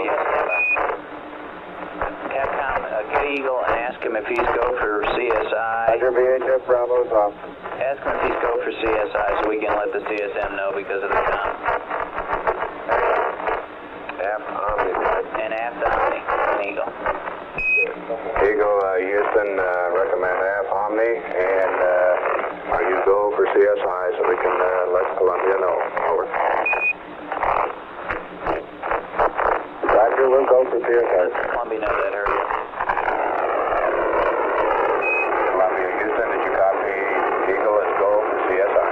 Capcom, get Eagle and ask him if he's go for CSI. Roger, VHF Bravo is off. Ask him if he's go for CSI so we can let the CSM know because of the com. Aft Omni. And aft Omni and Eagle. Eagle, Houston, recommend Aft Omni, and you go for CSI so we can let Columbia know. Over. Roger, we'll go for CSI. Columbia know that, hurry up. Columbia, Houston, did you copy? Eagle, let's go for CSI.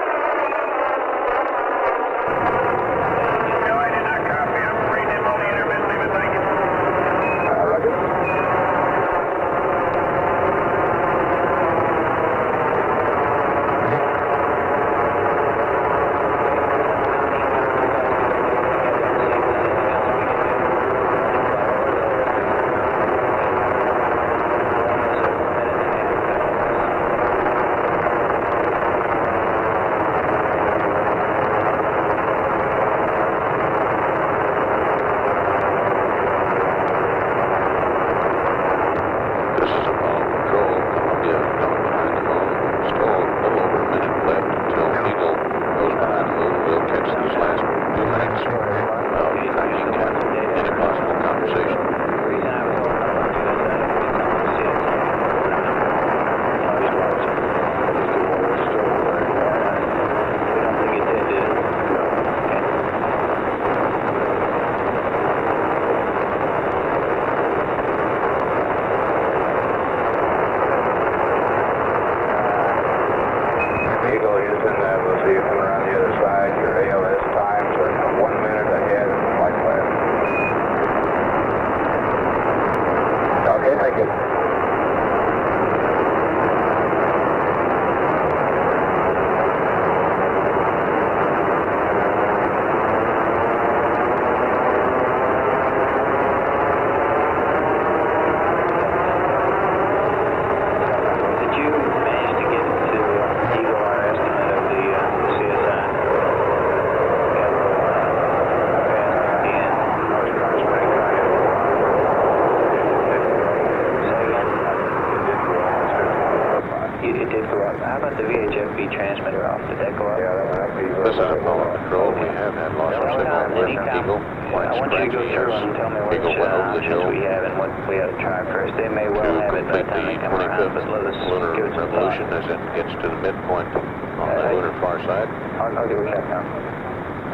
I've had loss of signal with Eagle. Quite I want you to go scratchy through as and tell me which Eagle went over the hill options we have and what we ought to try first. They may well to have it by complete the time the they come around, but let us 25th lunar give it some revolution thought. as it gets to the midpoint on the lunar far side. I'll give it Capcom.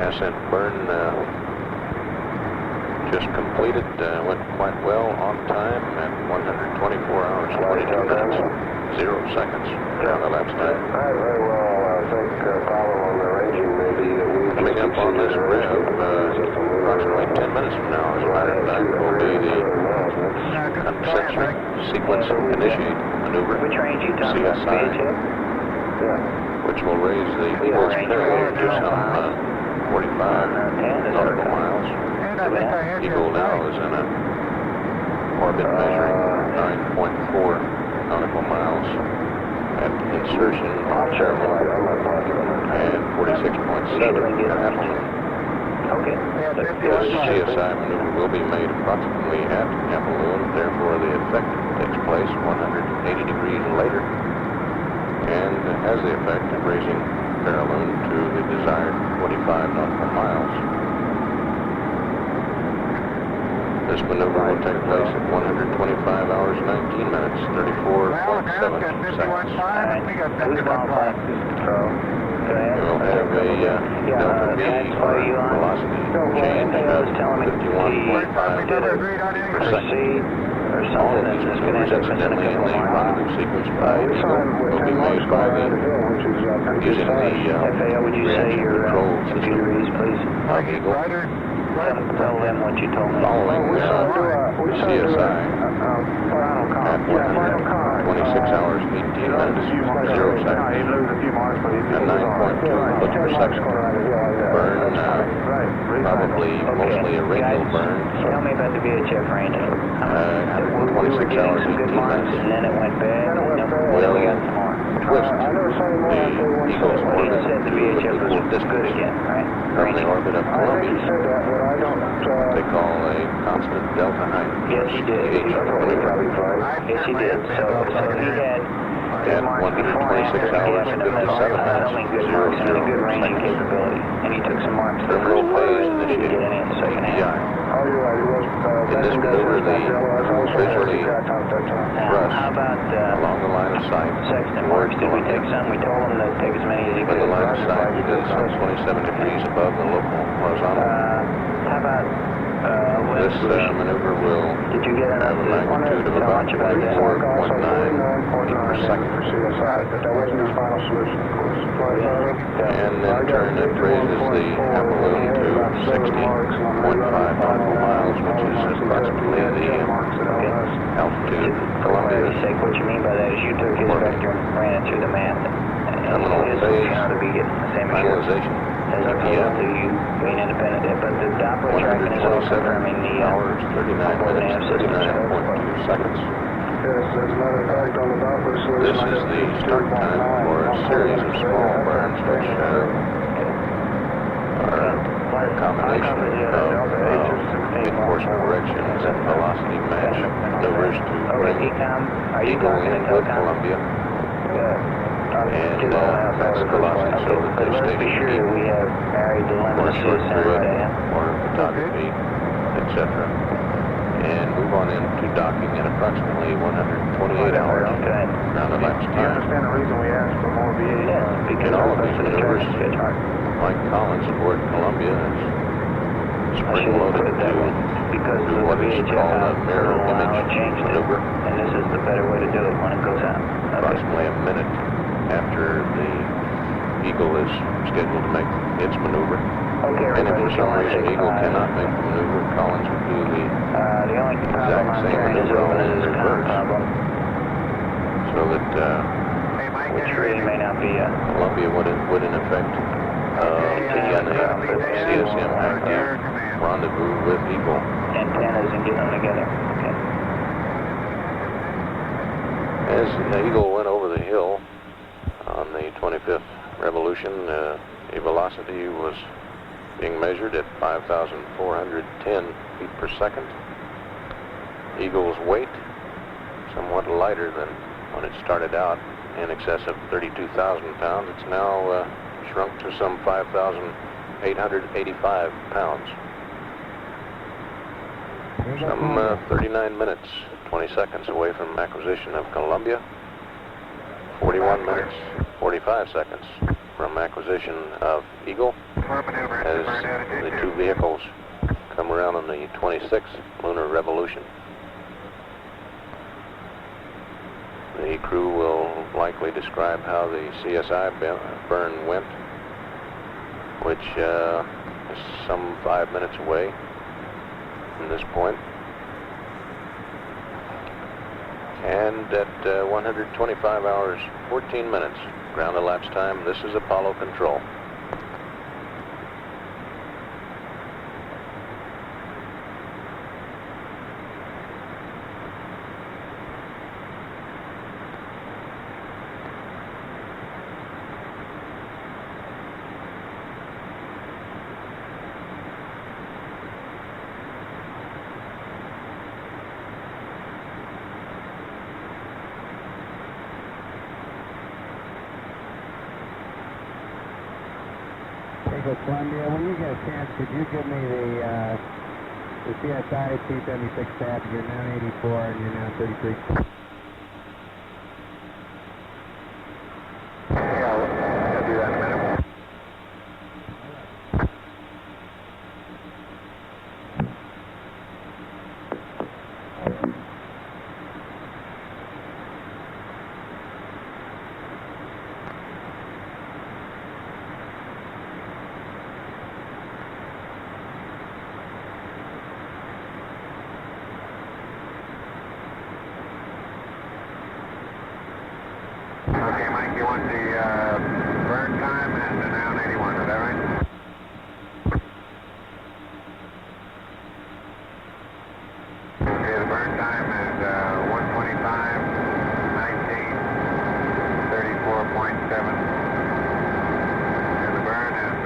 Ascent burn just completed, went quite well on time at 124 hours, 22 minutes, 0 seconds on the left side. I very well think follow on the ranging maybe that we Coming up on this rev, approximately 10 minutes from now, as a matter of fact, will be the concentric sequence initiate maneuver, Which range you talking about? CSI, which will raise the Eagle's payload to some 45 nautical miles. Eagle now is in a orbit measuring 9.4 nautical miles at insertion on Chairman and 46.7 at Appleton. Okay. This CSI maneuver will be made approximately at Appleton, therefore the effect takes place 180 degrees later and has the effect of raising Farallon to the desired 45 nautical miles. This maneuver will take place at 125 hours, 19 minutes, 34.7 seconds. Who's qualified? We'll have a delta V or velocity change of 51.5 meters per second. All of these maneuvers, incidentally, in the rendezvous sequence by Eagle will be made by using the reaction control system of Eagle. Tell them what you told me. Following CSI at 126 hours, 18 minutes, 0 seconds, and 9.2 foot per second. Burn, probably mostly a radial burn. Tell me about the VHF range. At 26 hours, 18 minutes. And then it went bad. Will twist the Eagle's orbit said the VHF was good again, right? from the orbit of Columbia. They call a constant delta height. Yes, he did. Yes, he did. So he had at 126 hours, 57 minutes, 0, 0 and a good ranging capability. And he took some marks. Terminal phase initiated. In the second half. In this maneuver, the crew visually thrust How about along the line of sight Sexton towards marks? Did we take Columbia. some? We told him to take as many as he When could. the line of sight is some 27 degrees above the local horizontal. How about This maneuver will did you get have a magnitude of about 24.9 feet per second. And in turn, it raises the Appleton to 60.5 nautical miles, which is approximately the altitude of Columbia. What you mean by that is you took his vector and ran it through the math. Terminal His phase to be getting the same finalization. as opposed to you being independent. But the Doppler tracking is all 127 confirming the hours, 39 minutes, 39.2 seconds. This is the start time for a series of small burns which are a combination of mid-course corrections and velocity match maneuvers to bring Eagle in with Columbia. And that's velocity so that they station we have married the for a short period for photography, etc. And move on into docking at approximately 128 hours around elapsed time. the reason we asked for more VA? In all of these maneuvers, Mike Collins aboard Columbia is spring-loaded to do what is called a mirror image maneuver. And this is the better way to do it when it goes out. Approximately a minute after the Eagle is scheduled to make its maneuver. And if for some reason Eagle cannot make the maneuver, Collins will do the exact same maneuver only in reverse. So that Columbia would in effect be in a CSM active rendezvous with Eagle. Antennas and get them together. Okay. As Eagle went over the hill on the 25th revolution, the velocity was being measured at 5,410 feet per second. Eagle's weight, somewhat lighter than when it started out, in excess of 32,000 pounds. It's now shrunk to some 5,900 885 pounds. Some 39 minutes, 20 seconds away from acquisition of Columbia. 41 minutes, 45 seconds from acquisition of Eagle, as the two vehicles come around on the 26th lunar revolution. The crew will likely describe how the CSI burn went, which is some 5 minutes away from this point. And at 125 hours, 14 minutes, ground elapsed time, this is Apollo Control. Columbia, when you get a chance, could you give me the CSI T76 tab? You're now 84 and you're now 33. Yeah, I'll do that in a minute. Okay, Mike, you want the burn time and the now 81, is that right? Okay, the burn time is 125, 19, 34.7. And the burn is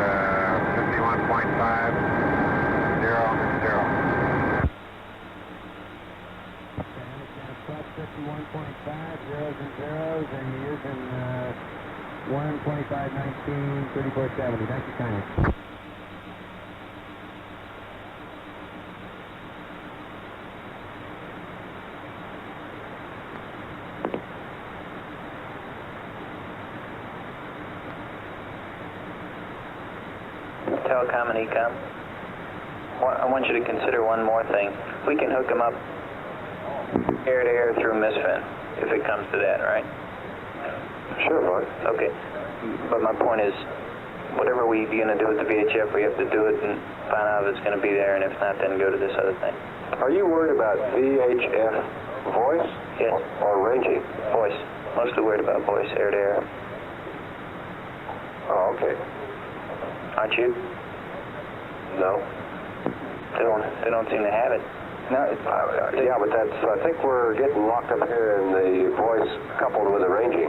51.5, 0, 0. 51.5, zeros and zeros, and you're using 125, 19, 34.70. Thank you kindly. Telecom and Ecom, I want you to consider one more thing. We can hook them up air-to-air through Misfin, if it comes to that, right? Sure, Mark. Okay, but my point is, whatever we're going to do with the VHF, we have to do it and find out if it's going to be there, and if not, then go to this other thing. Are you worried about VHF voice? Yes. Or ranging? Voice. Mostly worried about voice, air-to-air. Oh, okay. Aren't you? No. They don't seem to have it. No, yeah, but that's, I think we're getting locked up here in the voice coupled with the ranging.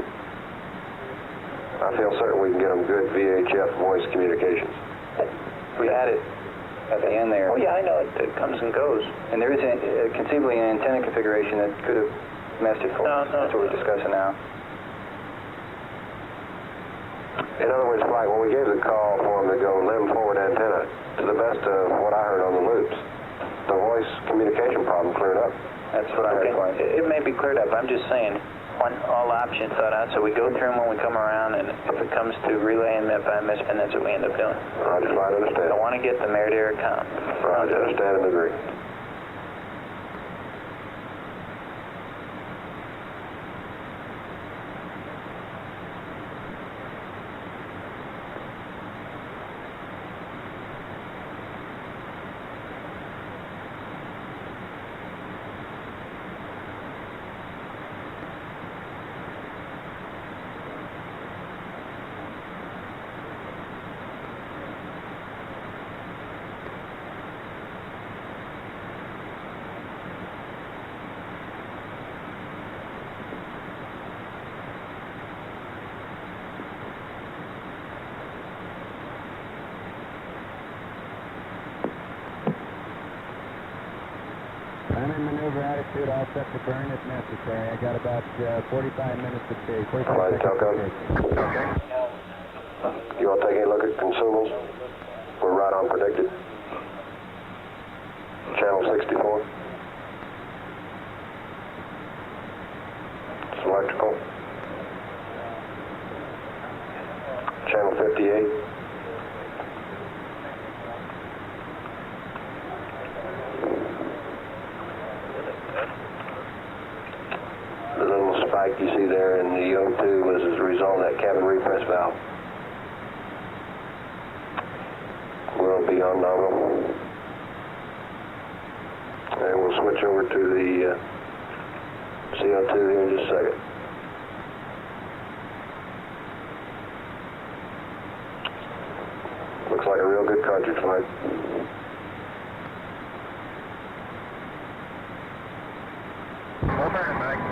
I feel certain we can get them good VHF voice communications. We had it at the end there. Oh, yeah, I know. It comes and goes. And there is conceivably an antenna configuration that could have messed it for us. No. That's what we're discussing now. In other words, like when we gave the call for them to go limb forward antenna, to the best of what I heard on the loops, the voice communication problem cleared up. That's what I heard. Okay. It may be cleared up. I'm just saying, want all options thought out, so we go through them when we come around, and if it comes to relay and by Misfin, that's what we end up doing. I just might understand. I want to get the air-to-air com. I understand and agree. I'm in maneuver attitude, all set to burn if necessary. I got about 45 minutes to chase. 45 Flight seconds Telco. to chase. Okay. You want to take a look at consumables? light on predicted. Channel 64. It's electrical. Channel 58. The little spike you see there in the O2 was as a result of that cabin repress valve. We'll be on nominal. And we'll switch over to the CO2 here in just a second. Looks like a real good cartridge flight. Over, Mike.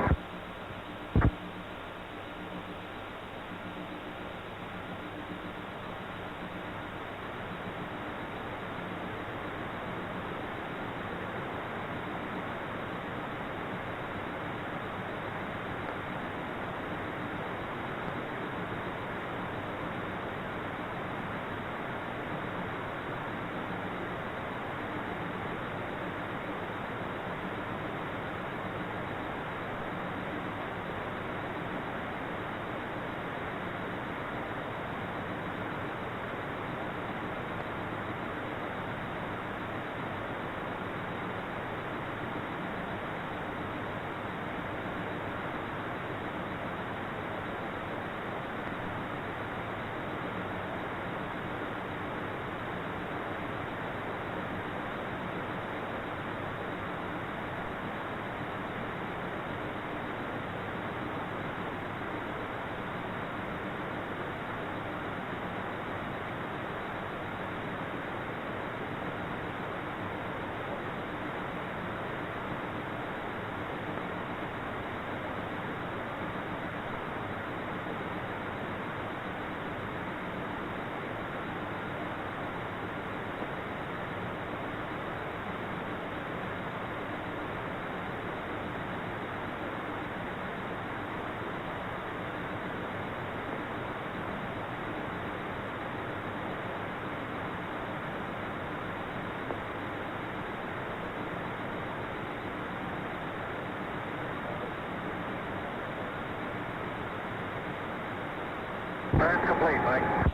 Burn complete, Mike.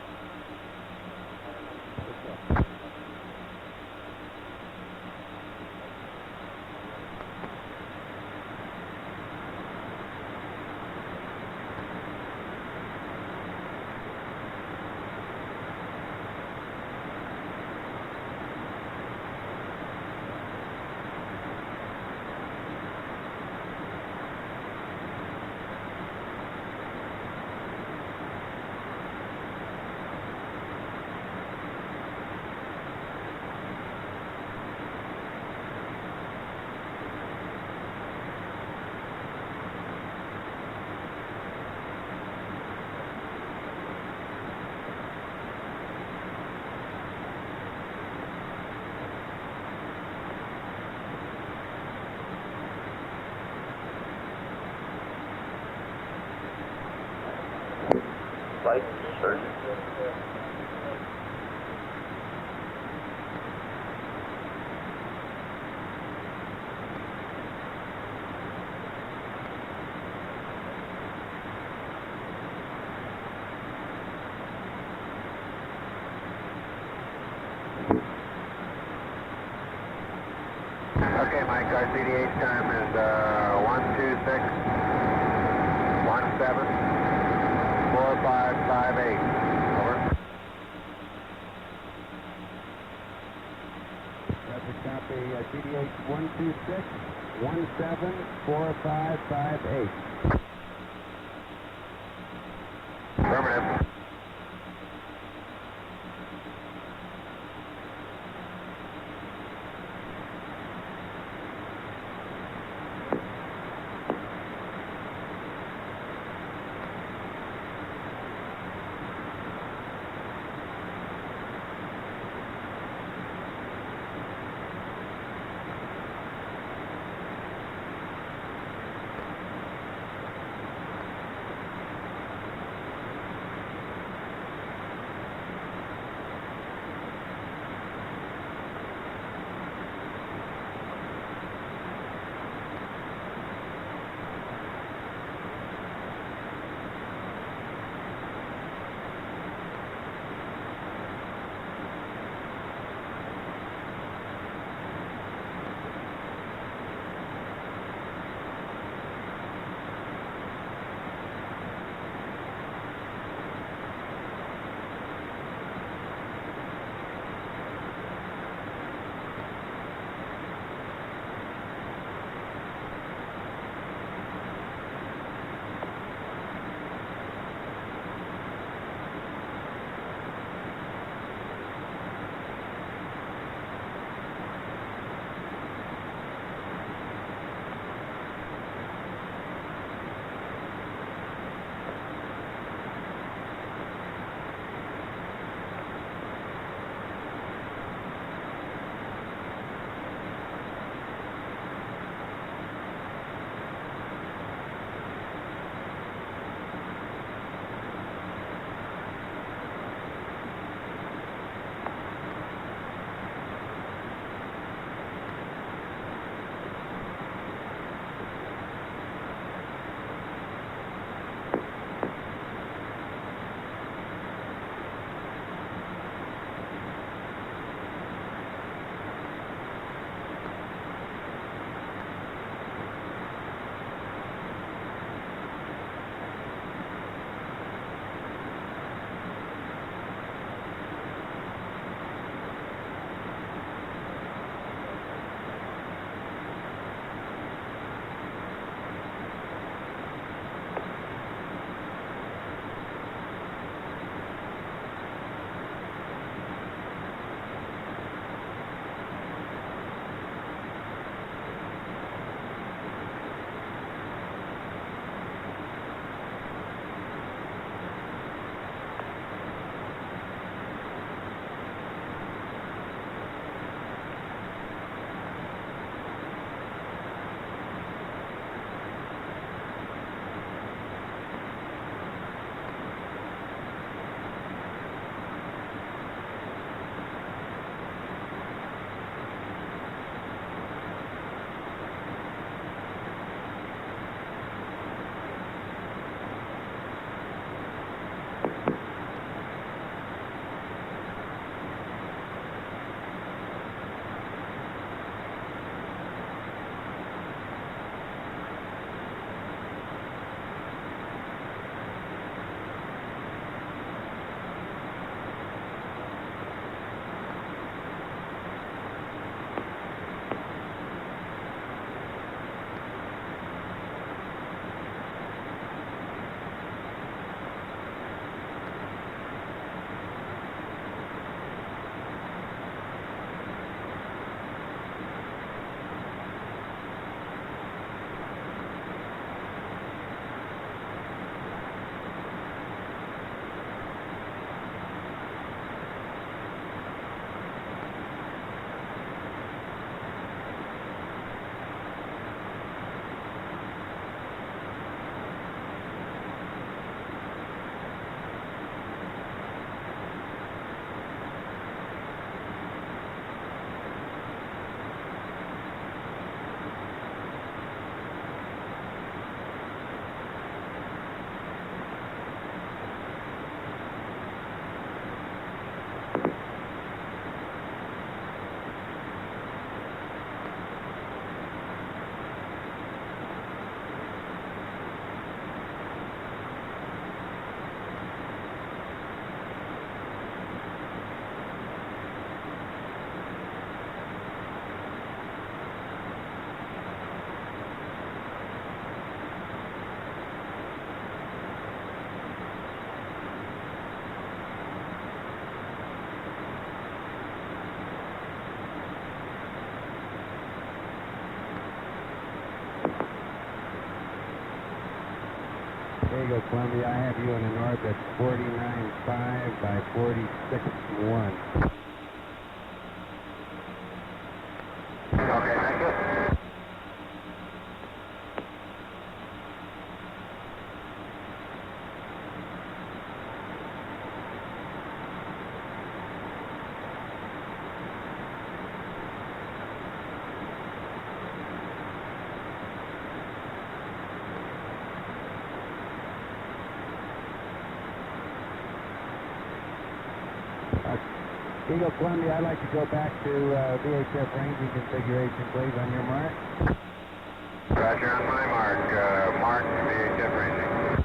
Flight surgeon. Okay, Mike, our CDH time is 126-17-4558. Over. Roger, copy. CDH 126-17-4558. Affirmative. Eagle Columbia, I have you in an orbit 49.5 by 46.1. Okay, thank you. Eagle Columbia, I'd like to go back to VHF ranging configuration, please, on your mark. Roger, on my mark. Mark, VHF ranging.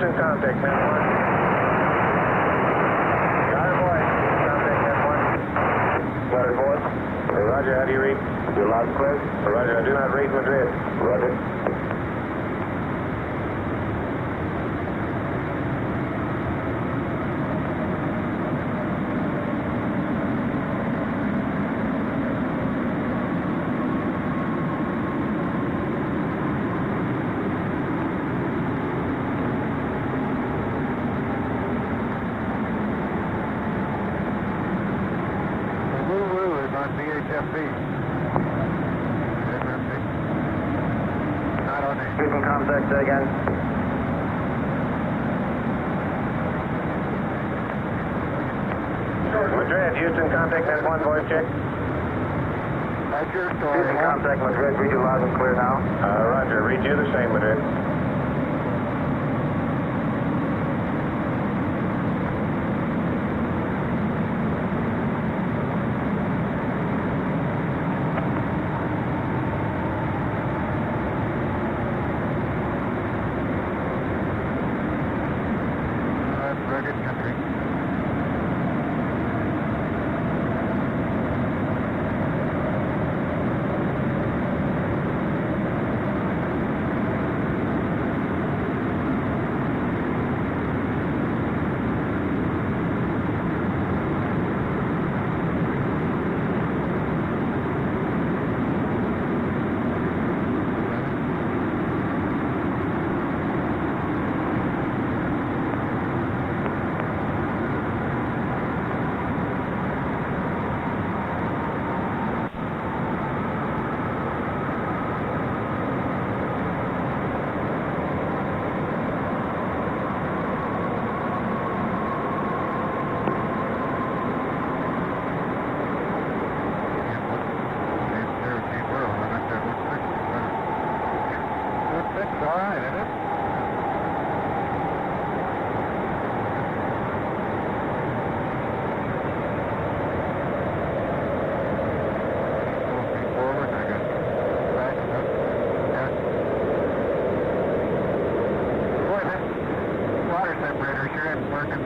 Contact man 1. Got it, boy. Contact man 1. Got it, boy. Roger, how do you read? You're loud and clear. Roger, I do not read Madrid. Roger. Keeping contact again. Madrid, Houston, contact net 1, voice check. That's your story. Houston, contact Madrid, read you loud and clear now. Roger, read you the same, Madrid.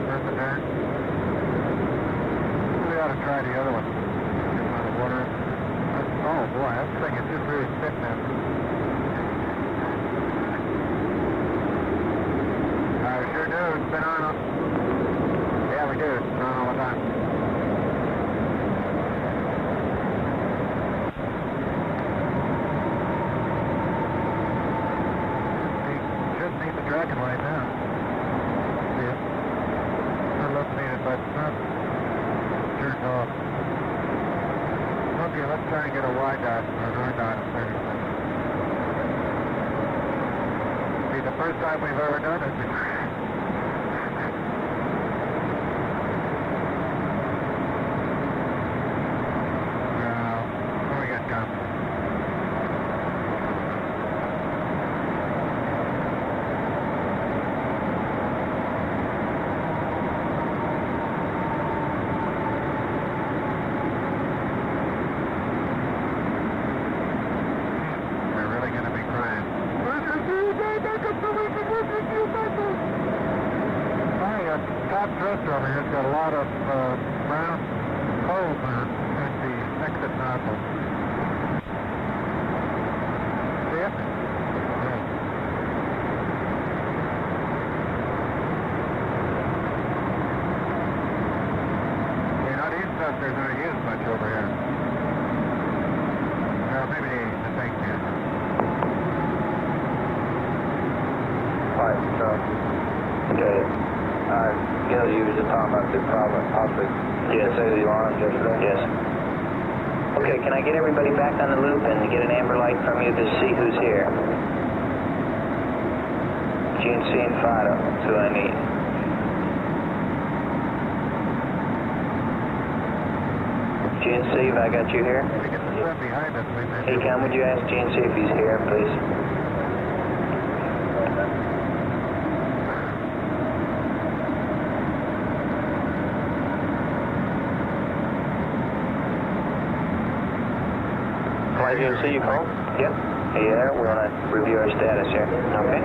First the turn. We ought to try the other one. Get on the water. Oh boy, that thing is just really thick now. We sure do. It's been on. Yeah, we do. It's been on all the time. Shouldn't need the tracking light now. See it? Not illuminated, but it's not turned off. Okay, let's try and get a Y dot or an R dot in 30 seconds. See, the first time we've ever done it. What we got coming? We're really going to be crying. My top thruster over here's got a lot of brown holes in it at the exit nozzle. See it? Yeah. You know, these thrusters aren't used much over here. Well, maybe the tank can. Right, so, okay. Gil, you were just talking about the problem, possibly, say the alarm yesterday? Yes. Okay, can I get everybody back on the loop and get an amber light from you to see who's here? GNC and Fido, that's who I need. GNC, have I got you here? Behind us, Hey, Cam, would you ask GNC if he's here, please? GNC, you call? Yep. Hey there, we want to review our status here. Okay.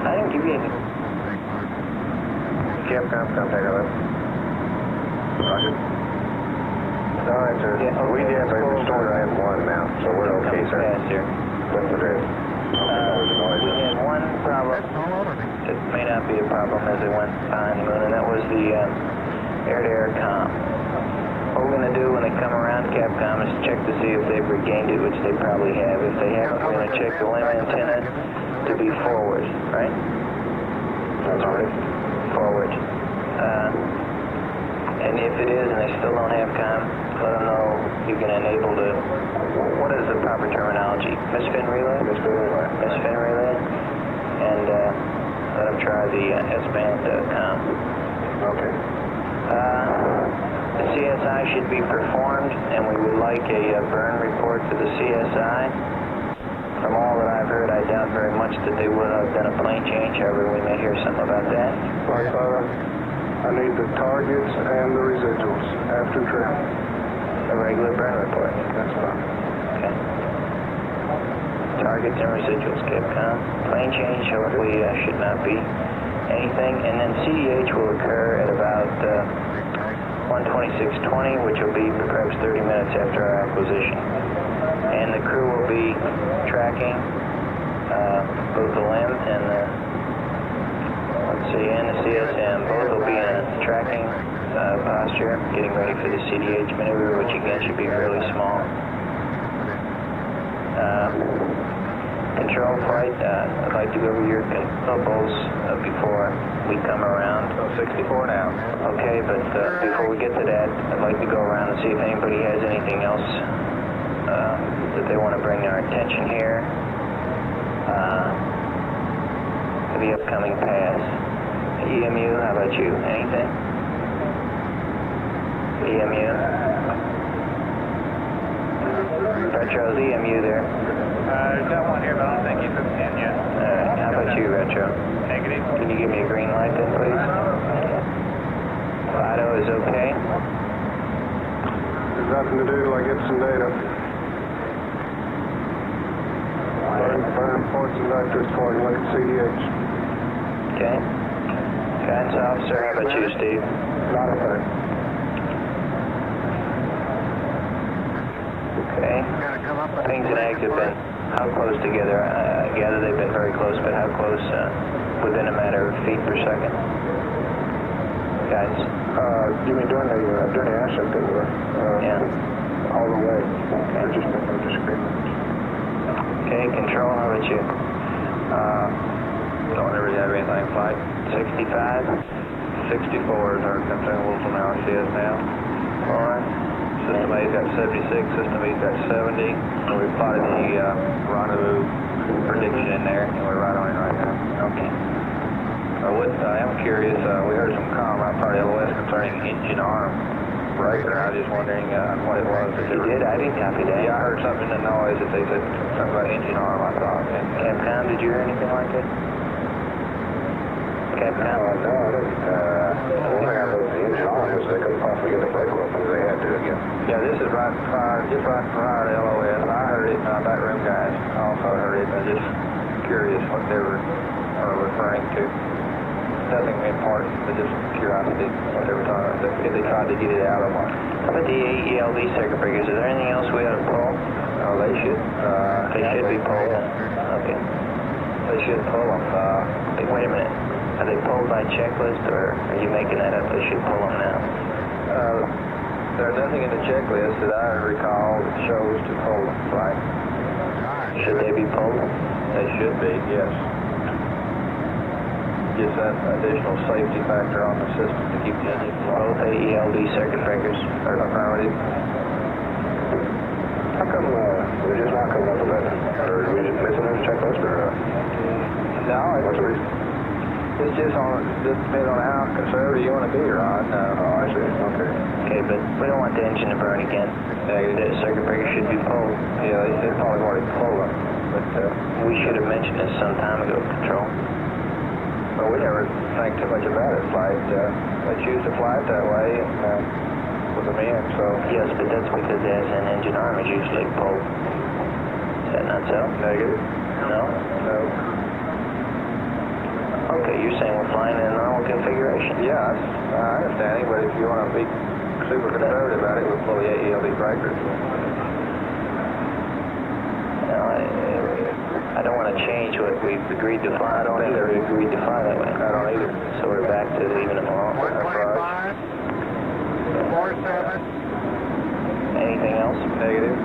I didn't give you anything. Capcom, contact 11. Roger. No answer. Yeah, okay. We did, but we started at 1 now, so we're okay, sir. Here. What's the drift? We had one problem. It may not be a problem as it went behind the moon, and that was the air-to-air comm. What we're going to do when they come around, Capcom, is check to see if they've regained it, which they probably have. If they haven't, we're going to check the LEM antenna to be forward, right? That's right. Forward. And if it is and they still don't have comm, let them know you can enable the, what is the proper terminology? Misfin relay? Misfin relay. Misfin relay. And let them try the S-band comm. Okay. The CSI should be performed, and we would like a burn report for the CSI. From all that I've heard, I doubt very much that they would have done a plane change. However, we may hear something about that. I need the targets and the residuals after trim. A regular burn report. That's fine. Okay. Targets and residuals, Capcom. Plane change, hopefully, should not be anything. And then CDH will occur at about 1:26:20, which will be perhaps 30 minutes after our acquisition. And the crew will be tracking both the LEM and the, and the CSM. Both will be in a tracking posture, getting ready for the CDH maneuver, which again should be fairly small. Control flight, I'd like to go over your controls before we come around. So 64 now. Okay, but before we get to that, I'd like to go around and see if anybody has anything else that they want to bring our attention here for the upcoming pass. EMU, how about you? Anything? EMU? Retro's EMU there. There's got one here, but I don't think he's at 10 yet. Alright, how about you, Retro? Negative. Can you give me a green light then, please? Fido is okay. There's nothing to do till I get some data. Burn. reports and vectors for you. Look at CDH. Okay. Guidance officer, how about you, Steve? Not a thing. Okay. Things and Ags have been how close together? I gather they've been very close, but how close within a matter of feet per second? Guys? You mean during the ascent they were? Yeah. All the way. There's just been no disagreement. Okay, control, how about you? Don't really have anything. Flight 65? 64 is our consumables on our CS now. Alright. System A's got 76, System B's got 70, and we plotted the rendezvous prediction in there, and we're right on it right now. Okay. I am curious, we heard some comment out part of LOS concerning engine arm breaker. I was just wondering what it was. You did? I didn't copy that. Yeah, I heard something in the noise that they said something about engine arm, I thought. Capcom, did you hear anything like that? Capcom? No, I didn't. The only thing I know is the engine arm is they couldn't possibly get the breaker open if they had to again. Yeah, this is just right prior to LOS. I heard it, backroom guys also heard it. I'm just curious what they were referring to. Nothing important, but just curiosity what they were talking about. If they tried to get it out of one. How about the ELD circuit breakers? Is there anything else we ought to pull? Oh, they should. They should be pulled. Okay. They should pull them. Hey, wait a minute. Are they pulled by checklist, or are you making that up? They should pull them now. There's nothing in the checklist that I recall that shows to pull them, right? Should they be pulled? They should be, yes. Just that additional safety factor on the system to keep the engine flowing. Both AELD circuit breakers are affirmative. How come we're just not coming up with that? Or are we just missing a checklist? Or, No, what's the reason? It's just depends on how conservative you want to be, Ron. Oh, I see. Okay. Okay, but we don't want the engine to burn again. The circuit breaker should be pulled. Yeah, they probably already pulled them. But we should have mentioned this some time ago, Control. Well, we never think too much about it. Flight, they choose to fly it that way and put them in. So yes, but that's because as an engine arm is usually pulled. Is that not so? Negative. No? No. Okay, you're saying we're flying in a normal configuration? Yeah, I understand, but if you want to be super conservative about it, we'll pull the AELD breakers. No, I don't want to change what we've agreed to fly. I don't think we agreed to fly that way. I don't either. So we're back to leaving them alone. 125, 47. Anything else? Negative.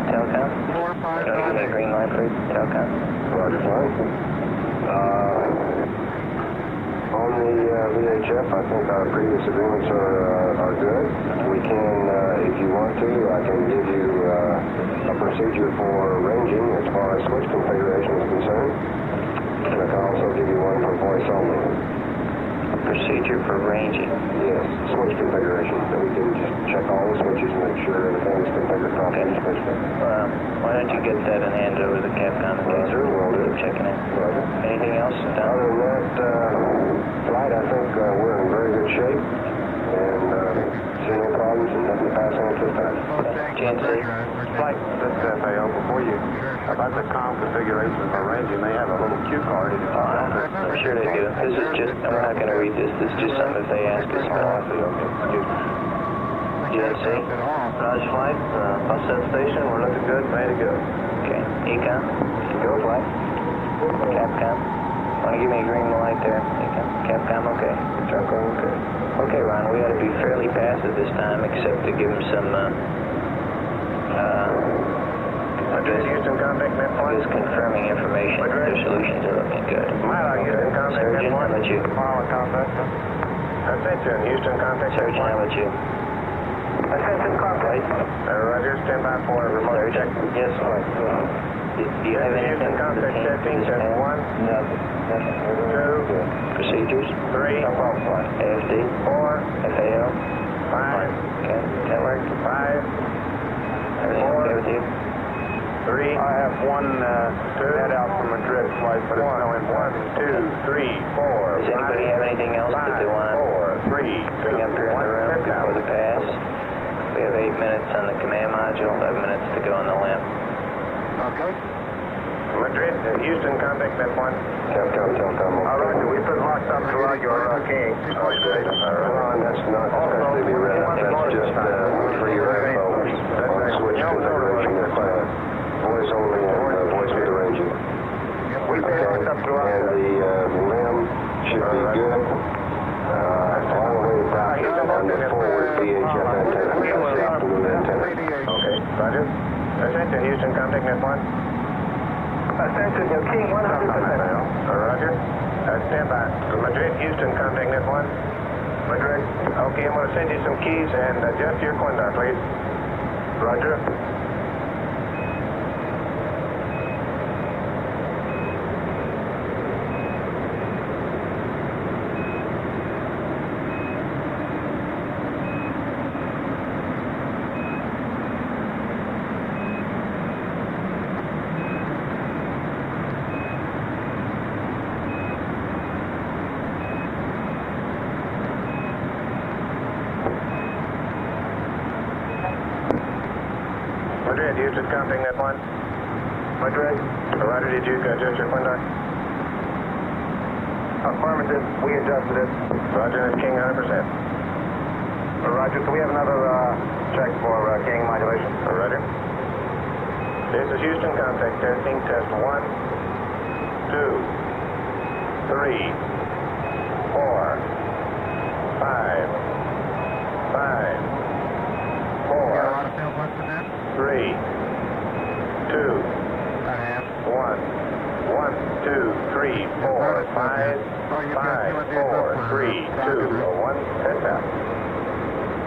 Telcom? 45. Don't give me a green light, please. Telcom? Roger, fine. On the VHF, I think our previous agreements are good. We can, if you want to, I can give you a procedure for ranging as far as switch configuration is concerned. And I can also give you one for voice only. Procedure for ranging? Yes, switch configuration. So we can just check all the switches and make sure everything is configured properly. Why don't you get that and hand it over to the Capcom in case we're checking it? Roger. Anything else? Other than that, flight, I think we're in very good shape. And see no problems and nothing to pass on at this time. GNC? Flight, this is FAO. Before you, about the COM configuration for ranging, they have a little cue card in it. I'm sure they do. This is just, and we're not going to read this. This is just something that they ask us. GNC? Raj Flight, bus set station, we're looking good, ready to go. Okay. Econ? Go, Flight. Capcom? Want to give me a green light there? Econ? Capcom, okay. Capcom, okay. Okay, Ron, we ought to be fairly passive this time, except to give them some, Houston contact net point. just confirming information that their solutions are looking good. Houston contact net Surgeon, how point. about you? Contact. Attention, Houston contact net Surgeon, how point. about you? Attention, contact. Roger, stand by for remote check. Yes, do you have anything Houston for the contact team? 15, 1. Nothing. 2. Procedures? 3. AFD? 4. FAO? 5. Okay. Network? 5. Everything okay with you? 3. I have one head out from Madrid flight, but it's no impact. 1, 2, 3, 4. Does anybody have anything else that they want to 4, 3, bring up here in the room before the pass? We have 8 minutes on the command module, 11 minutes to go on the limb. Okay. Madrid, Houston, contact net 1. Capcom, Telcom. Roger, we've been locked up throughout your King. Okay. Ron, that's not supposed to be read up. That's just for your info on switch configuration. Voice only and voice with arranging. We've been locked up throughout. And the limb should be good. All the way back on the forward VHF antenna. That's the optimum antenna. Okay, Roger. Ascension, Houston, contact net 1. Ascension, your King 100%. Roger. Stand by. Madrid, Houston, contact net 1. Madrid. Okay, I'm going to send you some keys and adjust your Quindar, please. Roger. Madrid, Houston, contact net 1. Madrid. Roger, did you adjust your Quindar? Affirmative, we adjusted it. Roger, that's King 100%. Roger, can we have another check for King modulation? Roger. This is Houston, contact testing, test 1, 2, 3, 4, 5, 3, 2, 1, 2, 3, 4, 5, 5, 4, 3, 2, 1, 10 out.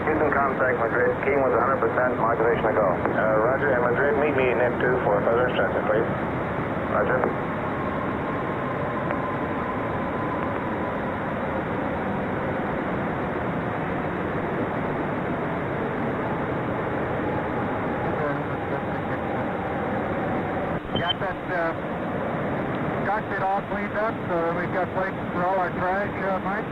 Houston contact Madrid, King was 100% modulation to go. Roger, and Madrid, meet me in net 2 for further instructions, please. Roger. Got that cockpit all cleaned up, so we've got places for all our trash, Mike?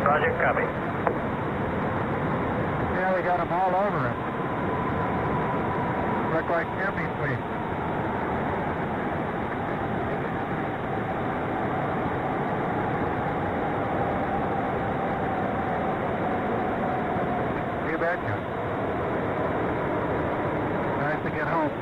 Roger, copy. Yeah, we got them all over it. Look like chimney sweeps. You betcha. Nice to get home.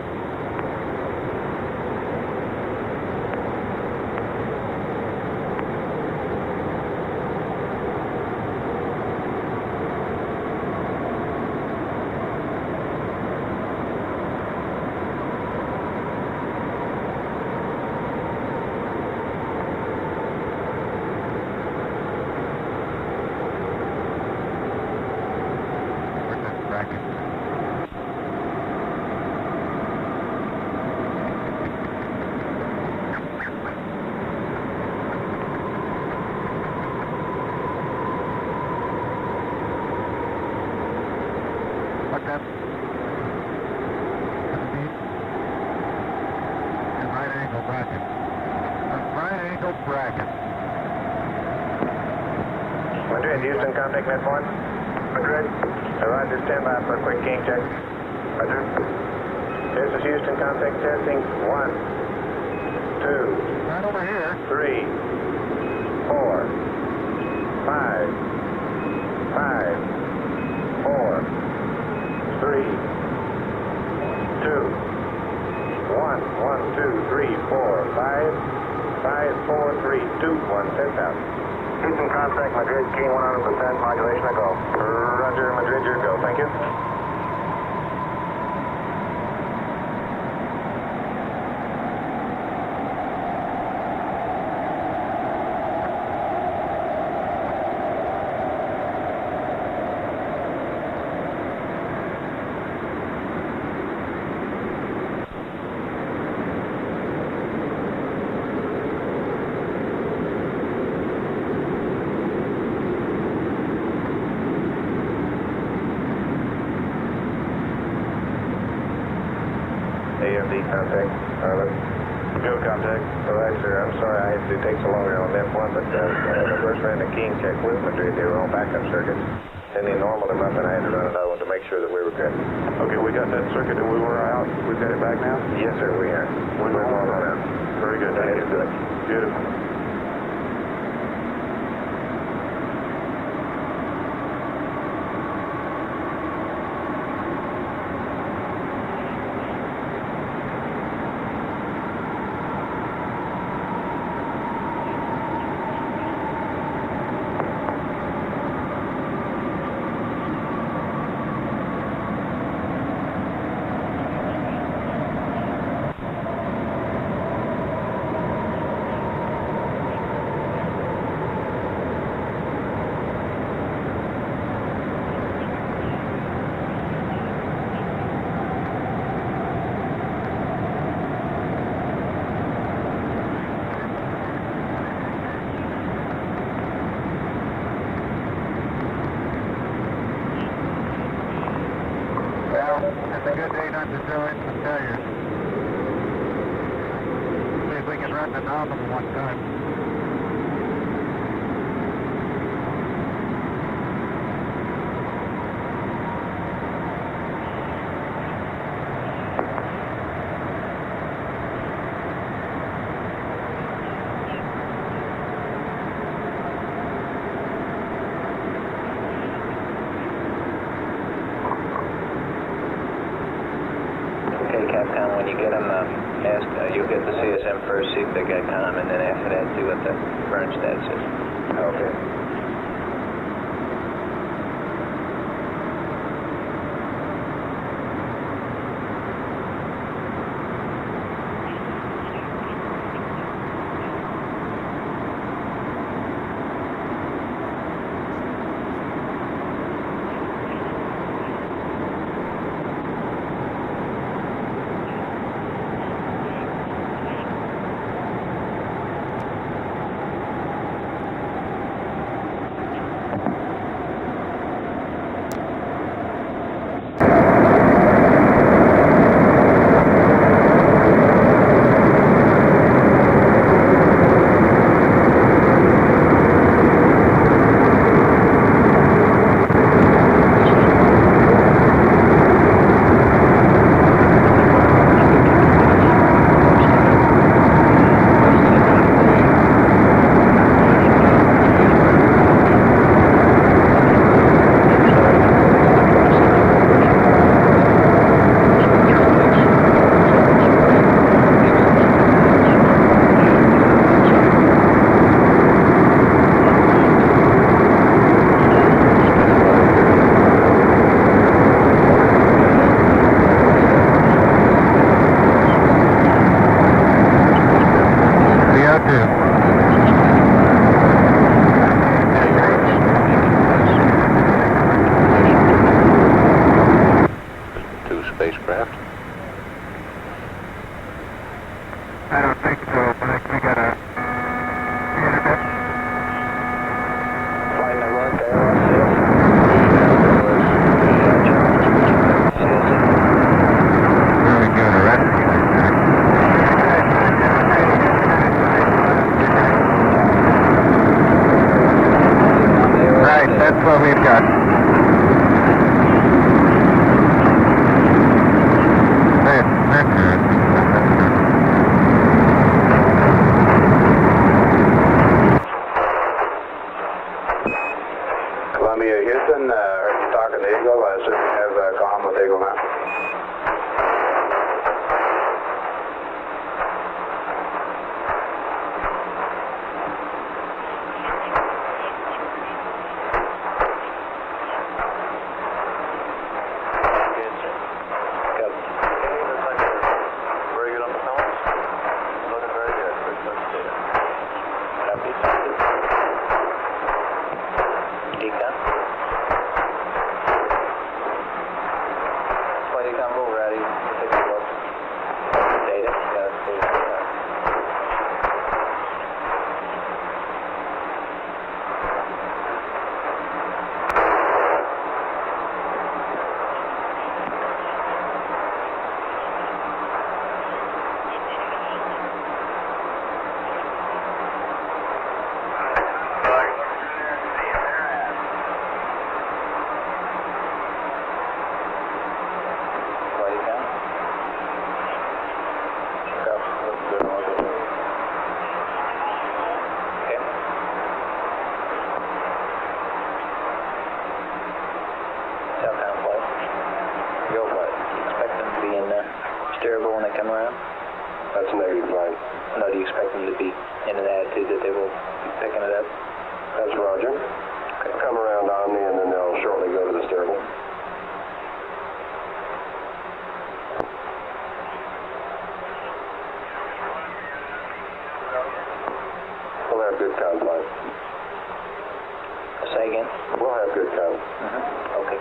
Madrid, Houston, contact net 1. Madrid. Roger, stand by for a quick King check. Roger. This is Houston, contact testing. 1, 2, right over here. 3, 4, 5, 4, 3, 2, 1, 1, 2, 3, 4, 5, 4, 3, 2, 1, 10,000. Houston contact Madrid, King 100% modulation to go. Roger, Madrid, your go. Thank you. AMD contact. Go contact. All right, sir. I'm sorry I had to take so long on that one, but the first ran the keying check with Madrid. They were on backup circuits. And then normal them up, and I had to run another one to make sure that we were good. Okay, we got that circuit that we were out. We've got it back now? Yes, sir, we are. We're on out. Very good. That is good. Beautiful. It's a good day not to throw in some tires. See if we can run the knob on one time. Capcom, when you get them, you'll get the CSM first, see if they got comm, and then after that, see what the burn stats is. Okay. spacecraft? I don't think so, but I think we got a internet. Flying the run there. Very good, right, that's what we've got. steerable when they come around? That's a negative flight. No, do you expect them to be in an attitude that they will be picking it up? That's Roger. Okay. Come around Omni and then they'll shortly go to the steerable. We'll have good con flight. Say again? We'll have good con. Okay.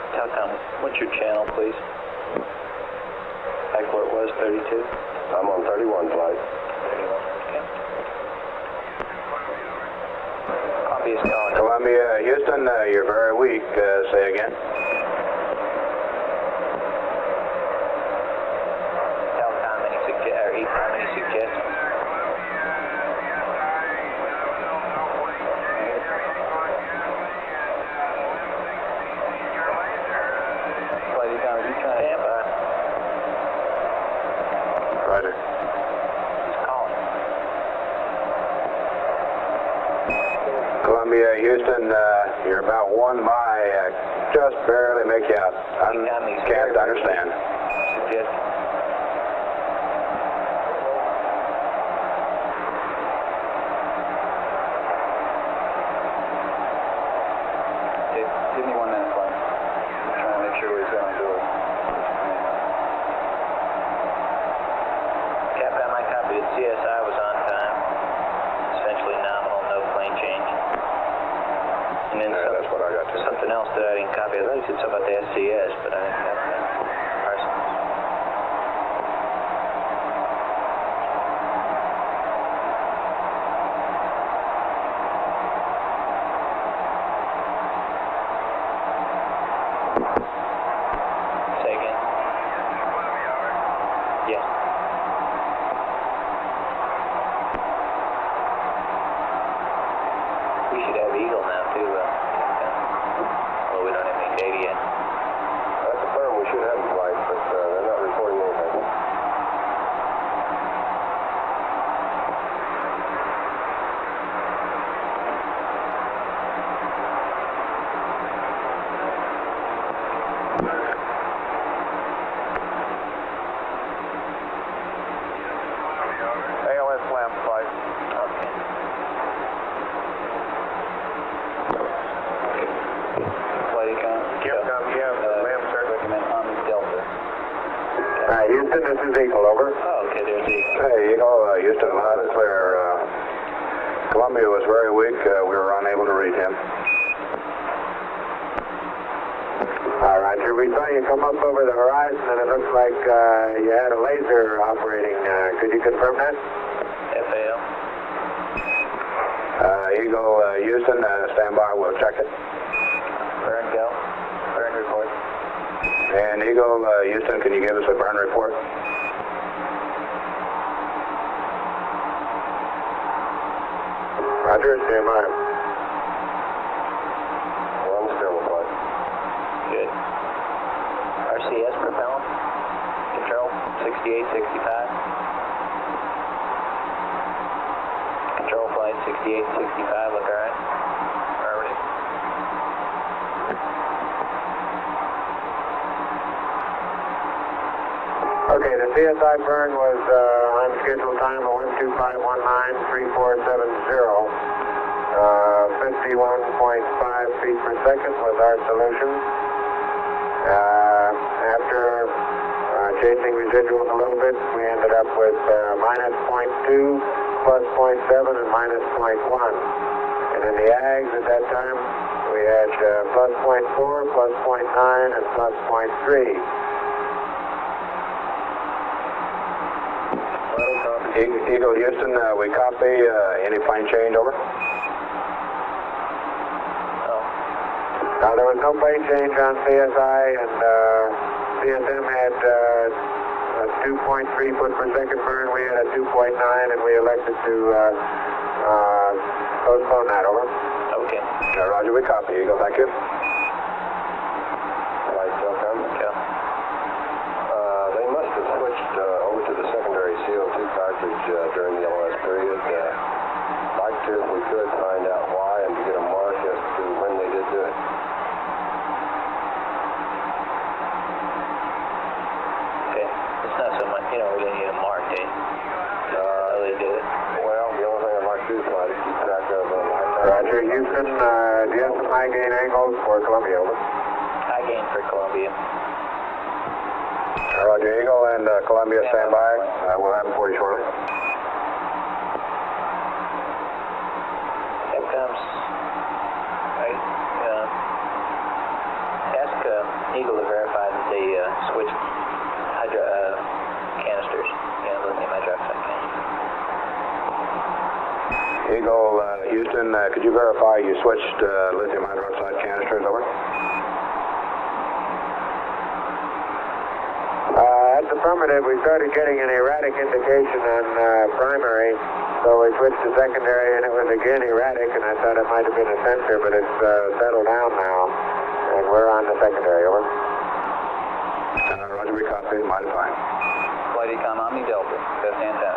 Telcom, what's your channel, please? Back where it was, 32? I'm on 31 flight. 31, okay. Copy is calling. Columbia, Houston, you're very weak. Say again. Telcom, ECOM, any suggestions? Roger. He's calling. Columbia, Houston, you're about 1 by, just barely make you out. Can't understand. Suggest. Give me 1 minute, Clay. I'm trying to make sure what he's going to do. Capcom, I copied it. CSI was on time. Essentially nominal, no plane change. And then That's what I got too. something else that I didn't copy. I thought you said something about the SCS, but I didn't copy that. Parsons. Say again. Yes. We should have Eagle now too, although we don't have any data yet. That's a firm we should have in flight, but they're not reporting anything. ALS lamp flight. Okay. Flight econ? Capcom, yeah, lamp circle. Recommend on Delta. Houston, this is Eagle, over. Oh, okay, there's Eagle. Hey, Eagle, Houston, loud and clear. Columbia was very weak. We were unable to read him. Roger, we saw you come up over the horizon and it looks like you had a laser operating. Could you confirm that? FAL. Eagle, Houston, stand by. We'll check it. Burn, go. Burn report. And Eagle, Houston, can you give us a burn report? Roger, stand by. We're on the steerable flight. Good. RCS propellant. Control 6865. Control flight 6865. Look alright. Affirmative. Okay, the CSI burn was on schedule time of 125193470. 51.5 feet per second was our solution. After chasing residuals a little bit, we ended up with minus 0.2, plus 0.7, and minus 0.1. And in the ags at that time, we had plus 0.4, plus 0.9, and plus 0.3. Eagle, Houston, we copy. Any plane change, over? There was no plane change on CSI, and CSM had 2 2.3 foot per second burn. We had a 2.9, and we elected to postpone that. Over. Okay. Roger, we copy. Eagle, thank you. Flight Telcom. Yeah. They must have switched over to the secondary CO2 cartridge during the LOS period. Like to, if we could, find out why and to get a mark as to when they did do it. Okay. It's not so much, you don't really need a mark, eh? How they did it. Well, the only thing I'd like to do is try to keep track of Roger, Houston, do you have some high gain angles for Columbia? Over. High gain for Columbia. Roger, Eagle and Columbia, stand by. We'll have them for you shortly. Capcom's, ask Eagle to verify that they switched canisters, lithium hydroxide canisters. Eagle, Houston, could you verify you switched lithium hydroxide canisters? Over. That's affirmative. We started getting an erratic indication on primary, so we switched to secondary, and it was again erratic, and I thought it might have been a sensor, but it's settled down now, and we're on the secondary. Over. Roger, we copy. Mighty fine. Flight Econ Omni Delta, best antenna.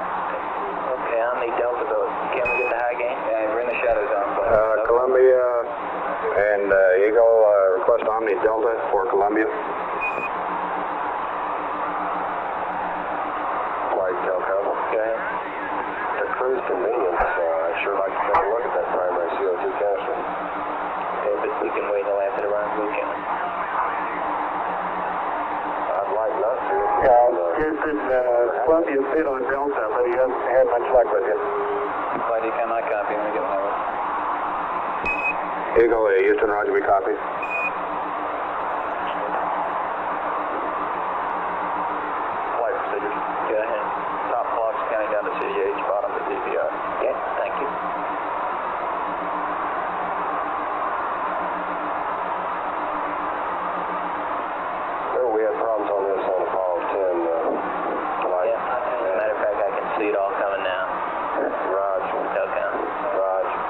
Okay, Omni Delta, though. Can we get the high gain? Yeah, we're in the shadow zone. Columbia and Eagle, request Omni Delta for Columbia. Flight Telcom. Okay. For cruise convenience, I'd sure like to take a look at that primary CO2 canister. Okay, but we can wait until after the rendezvous, can we? I'd like not to. Houston, Columbia's bid on Delta, but he hasn't had much luck with it. Flight Econ, I copy. Let me get one over. Eagle, Houston, Roger, we copy. Flight procedures. Go ahead. Top blocks counting down to CDH, bottom to DPI. Okay, thank you. We had problems on this on Apollo 10. Yeah, as a matter of fact, I can see it all coming now. Roger. Telcom. Roger.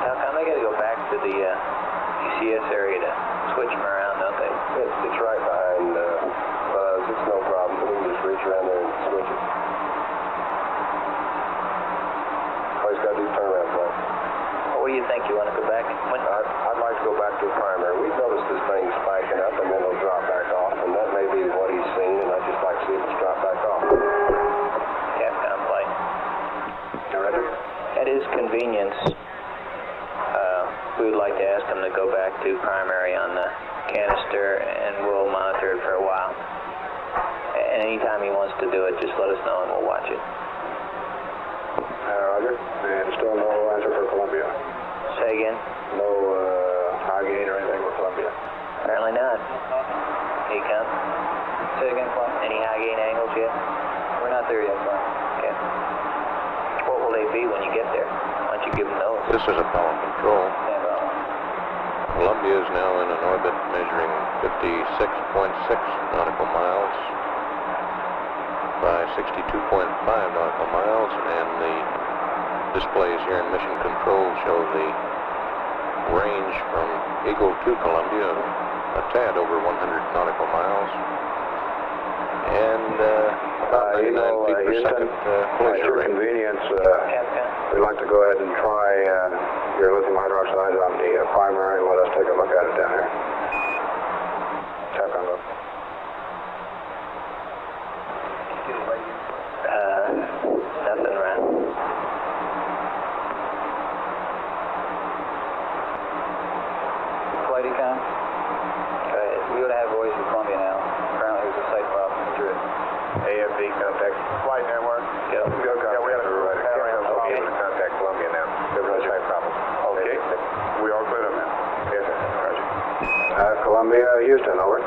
Telcom, they gotta go back to the UCS area to switch them around, don't they? It's right behind Buzz. It's no problem. We can just reach around there and switch it. All he's got to do is turn around, Frank. What do you think? You want to go back? I'd like to go back to the primary. We've noticed this thing spiking up and then it'll drop back off, and that may be what he's seen, and I'd just like to see if it's dropped back off. Capcom flight. You ready? At his convenience, we would like to ask him to go back to primary on the canister, and we'll monitor it for a while. And anytime he wants to do it, just let us know and we'll watch it. Roger. And still no answer for Columbia. Say again? No high gain or anything with Columbia. Apparently not. Econ? Say again, Flight. Any high gain angles yet? We're not there yet, Flight. Okay. What will they be when you get there? Why don't you give them those? This is Apollo Control. Stand by. Columbia is now in an orbit measuring 56.6 nautical miles by 62.5 nautical miles, and the displays here in Mission Control show the range from Eagle to Columbia of a tad over 100 nautical miles, and about 99 feet per second closure rate. Convenience, we'd like to go ahead and try your lithium hydroxide on the primary and let us take a look at it down here. Tap on it. Nothing, Ron. Flight Econ. We ought to have voice with Columbia now. Apparently there's a site problem in Madrid. AFD contact flight network. Go. Yeah, we have to contact Columbia now. There's no same problem. Okay. We are clear on that. Yes, sir. Roger. Columbia, Houston, over.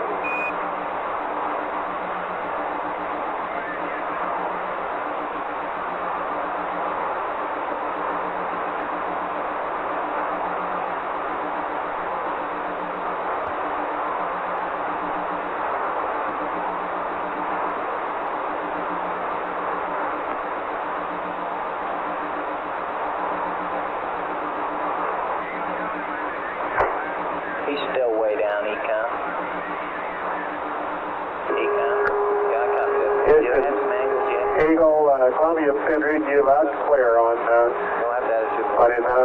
Columbia, been reading you loud and clear on his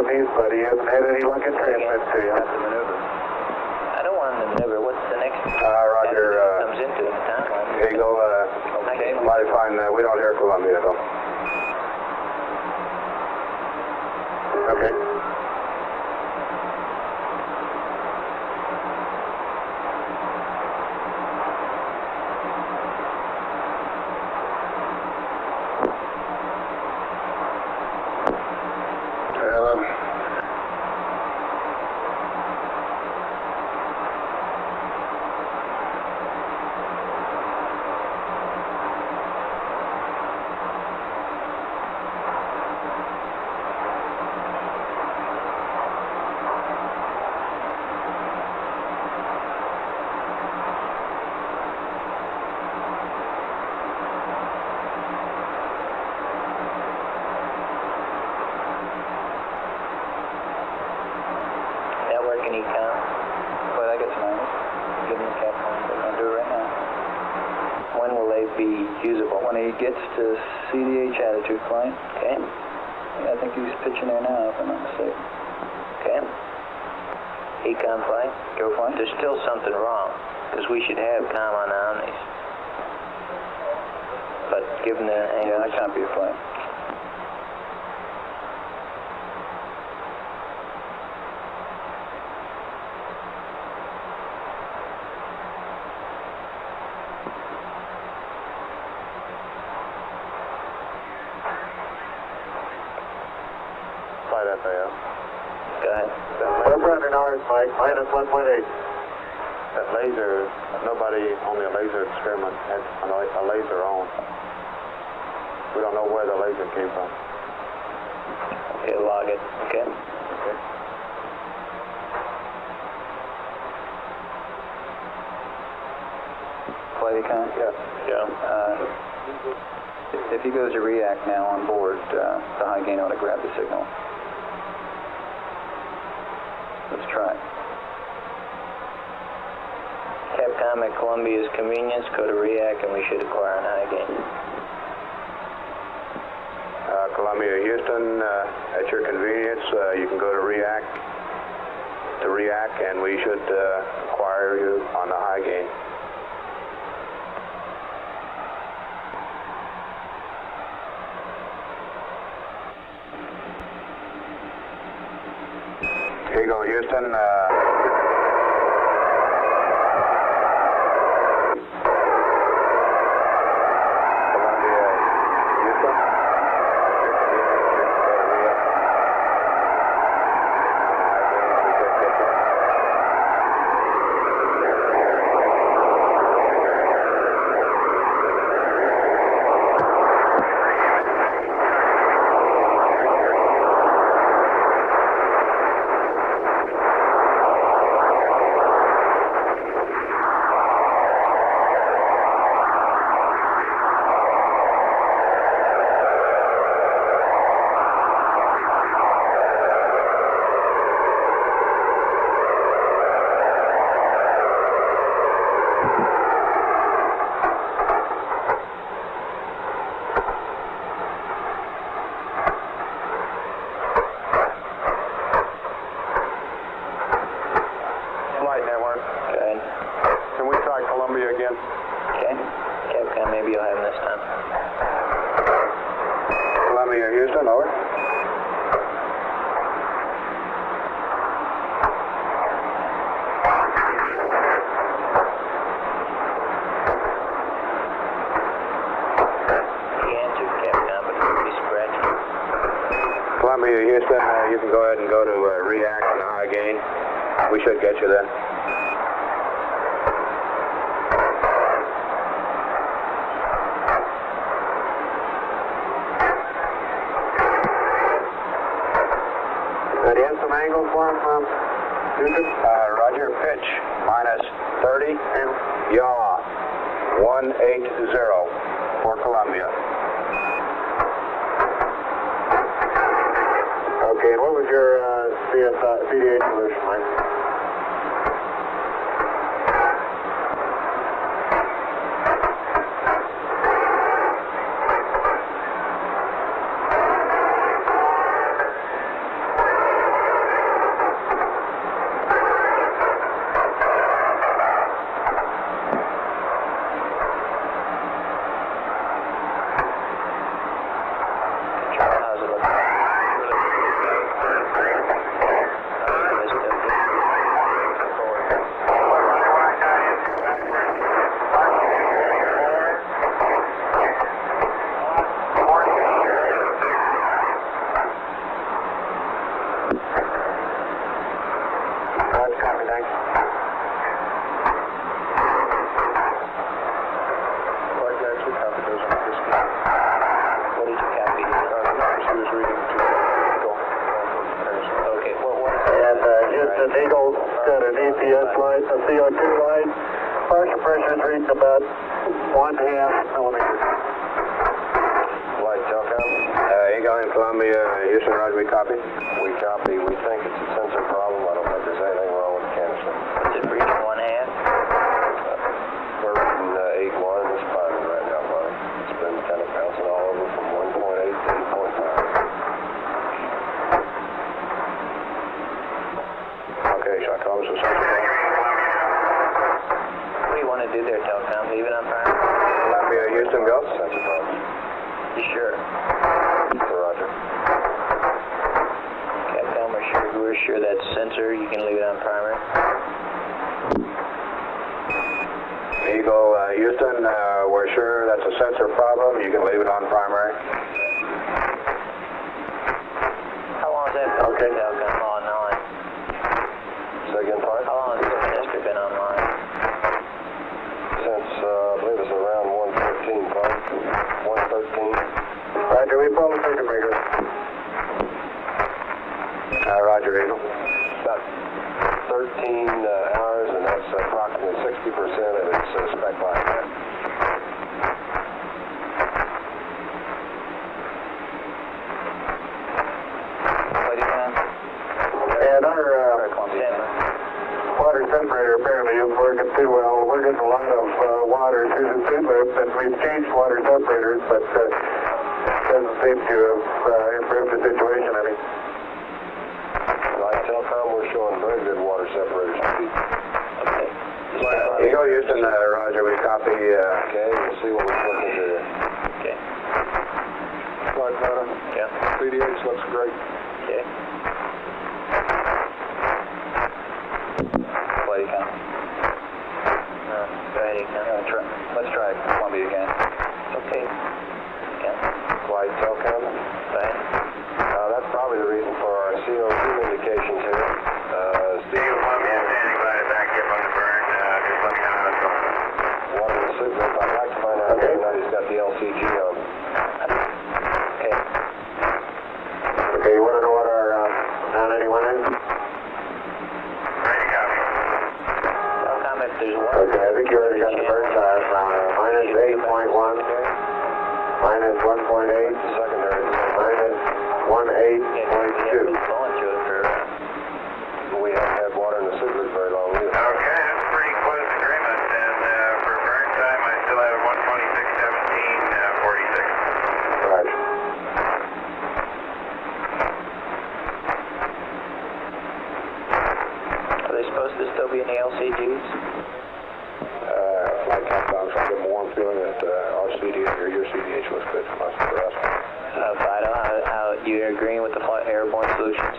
mute, but he hasn't had any luck in transmit to you. I don't want him to maneuver. What's the next Roger, comes into the timeline? Eagle, mighty fine, we don't hear Columbia though. Okay. Network and econ. Well, I got some hours. Give them the Capcom. They're going to do it right now. When will they be usable? When he gets to CDH attitude flight. Okay. Yeah, I think he's pitching there now, if I'm not mistaken. Okay. Econ flight. Go flight. There's still something wrong, because we should have comm on the Omnis. But given the angles... Yeah, that can't be a flight. Flight FAO. Go ahead. Mike, minus 1.8. That laser, nobody on the laser experiment had a laser on. We don't know where the laser came from. Okay, log it. Okay. Okay. Flight econ? Yeah. If he goes to react now on board, the high gain ought to grab the signal. Let's try. Capcom at Columbia's convenience, go to react and we should acquire an high gain. Columbia, Houston, at your convenience, you can go to react, and we should acquire you on the high gain. Eagle, Houston, Flight network. Good. Can we try Columbia again? Okay. Capcom, maybe you'll have him this time. Columbia, Houston, over. He answered Capcom, but he'll be scratching. Columbia, Houston, you can go ahead and go to react on the high gain. We should get you then. Did you have some angle for him from Houston? Roger, pitch, minus 30, yaw, 180 for Columbia. Okay, and what was your CDH solution, Mike? an Eagle, got an EPS light, a CO2 light. Partial pressure's reached about 1/2 millimeters. Flight Telcom. Eagle in Columbia, Houston, Roger, we copy. We copy. We think it's a sensor problem. I don't think there's anything wrong with the canister. Is it reaching 1/2? We're reading 8.1 and it's fine right now, buddy. It's been kind of bouncing all over from 1.8 to 8.5. Okay, shall I call this a sensor problem? What do you want to do there, Telcom? Leave it on prime? Columbia, Houston, go. Sensor problem. You sure? Roger. Capcom, we're sure that's sensor. You can leave it on primary. Eagle, Houston, we're sure that's a sensor problem. You can leave it on primary. How long has that been? Okay. Telcom online? Say again, fine? How long has the canister been online? Since, I believe it's around 113, fine? 113. Roger, we pull the circuit breaker. Roger, Eagle. About 13 hours, and that's approximately 60% of its spec life. What do you want? And our water separator apparently isn't working too well. We're getting a lot of water through the tube loop, and we've changed water separators, but doesn't seem to have improved the situation any. Like Telcom, we're showing very good water separation speed. Okay. Eagle, Houston, Roger, we copy. Okay, we'll see what we can do there. Okay. Flight pattern. Yeah. PDH looks great. Okay. What do you count? Go ahead, you count. Let's try Columbia again. Okay. Yeah. Flight Telcom. Fine. That's probably the reason for our CO2 indications here. Eagle Columbia standing by to back you up on the burn. Just let me know how it's going. Water in the soup loop. I'd like to find out whether or not he's got the LCG on. Okay. Okay, you want to know what our 991 is? Ready to copy. Telcom, if there's one. Okay, I think you already got the burn size from minus 8.1, minus 1.8, Secondary. minus 1.8.2. Going through it for. We haven't had water in the soup loop very long either. Okay, that's a pretty close agreement. And for burn time, I still have 126.17.46. Right. Are they supposed to still be in the LCGs? Flight Telcom, so I get a warm feeling that our CDH or your CDH looks good for us. Fido, how you agreeing with the airborne solutions?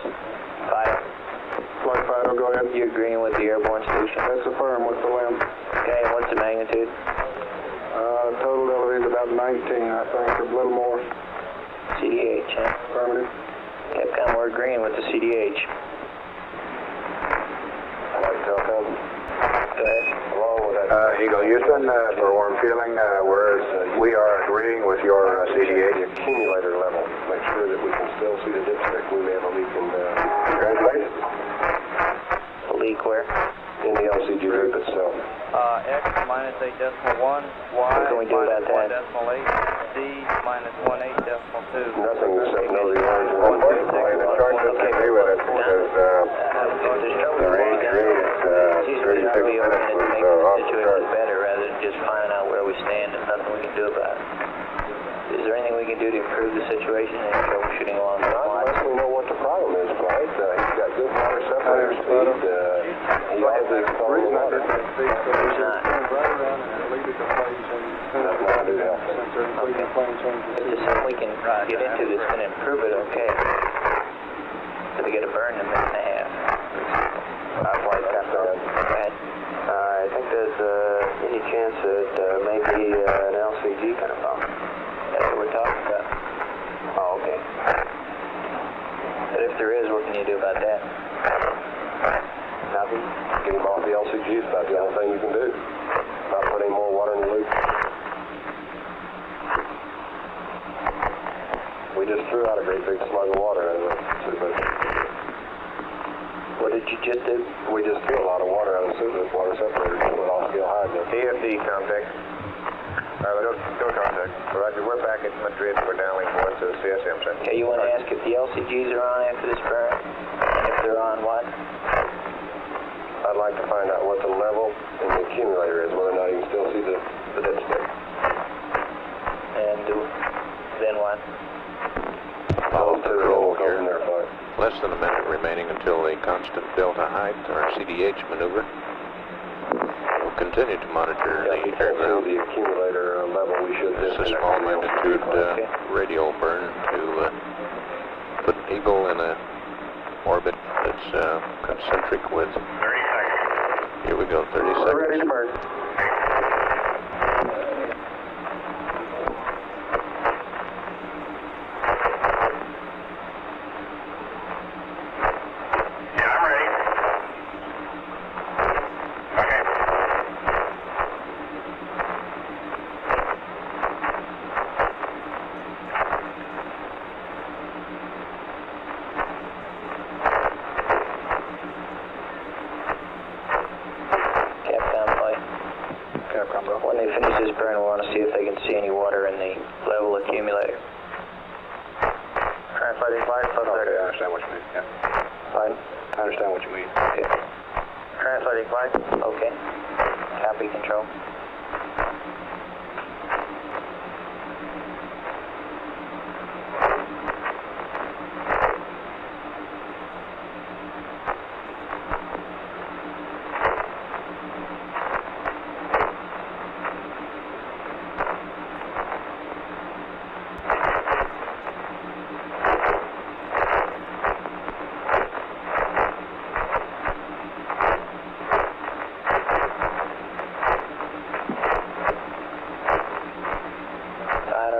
Fido, Flight Fido, go ahead. you agreeing with the airborne solution? That's affirmed with the LEM. Okay, and what's the magnitude? Total LV is about 19, I think, or a little more. CDH, huh? Affirmative. Capcom, we're agreeing with the CDH. Flight Telcom. Go ahead. Along with that. Eagle, Houston, for warm feeling, we are agreeing with your CDH. The accumulator level. Make sure that we can still see the dipstick. We may have a leak in Congratulations. The leak where? in the LCG loop itself. X minus 8.1, Y What can we do about minus that? 1.8, Z minus 18.2. Nothing except no rewards. Unfortunately, the charge doesn't agree with us because the range read is 36 minutes was off the chart. Better rather than just finding out where we stand and nothing we can do about it. Is there anything we can do to improve the situation and troubleshooting along those lines? Unless we know what the problem is, right? He's got good water separator speed. He has the throwing water. There's not. That's not do help. If there's something we can get into that's going to improve it, okay. So we get a burn in a minute and a half. Go ahead. I think there's any chance that maybe an LCG kind of problem. That's what we're talking about. Oh, okay. But if there is, what can you do about that? Nothing. Get him off the LCG is about the only thing you can do. Not put any more water in the loop. We just threw out a great big slug of water in the soup. What did you just do? We just threw a lot of water out of the water separator to pull it off scale high. TFD contact. Go contact. Roger, we're back at Madrid. We're downlink one to the CSM center. Okay, you want to ask if the LCGs are on after this burn? And if they're on, what? I'd like to find out what the level in the accumulator is, whether or not you can still see the dipstick. And then what? Follow control here. There, Less than a minute remaining until a constant delta height, our CDH maneuver. We'll continue to monitor the airground. The accumulator level, we should This is a small magnitude radial burn to put Eagle in a orbit that's concentric with. 30 seconds. Here we go, 30 seconds. We're ready to burn. Yeah, I'm ready. Okay. Capcom flight. Capcom, go. When they finish this burn, we want to see if they can see any water in the level accumulator. Translating flight. Okay, I understand what you mean. Yeah. Pardon? I understand what you mean. Okay. Translating flight. Okay. Copy, control.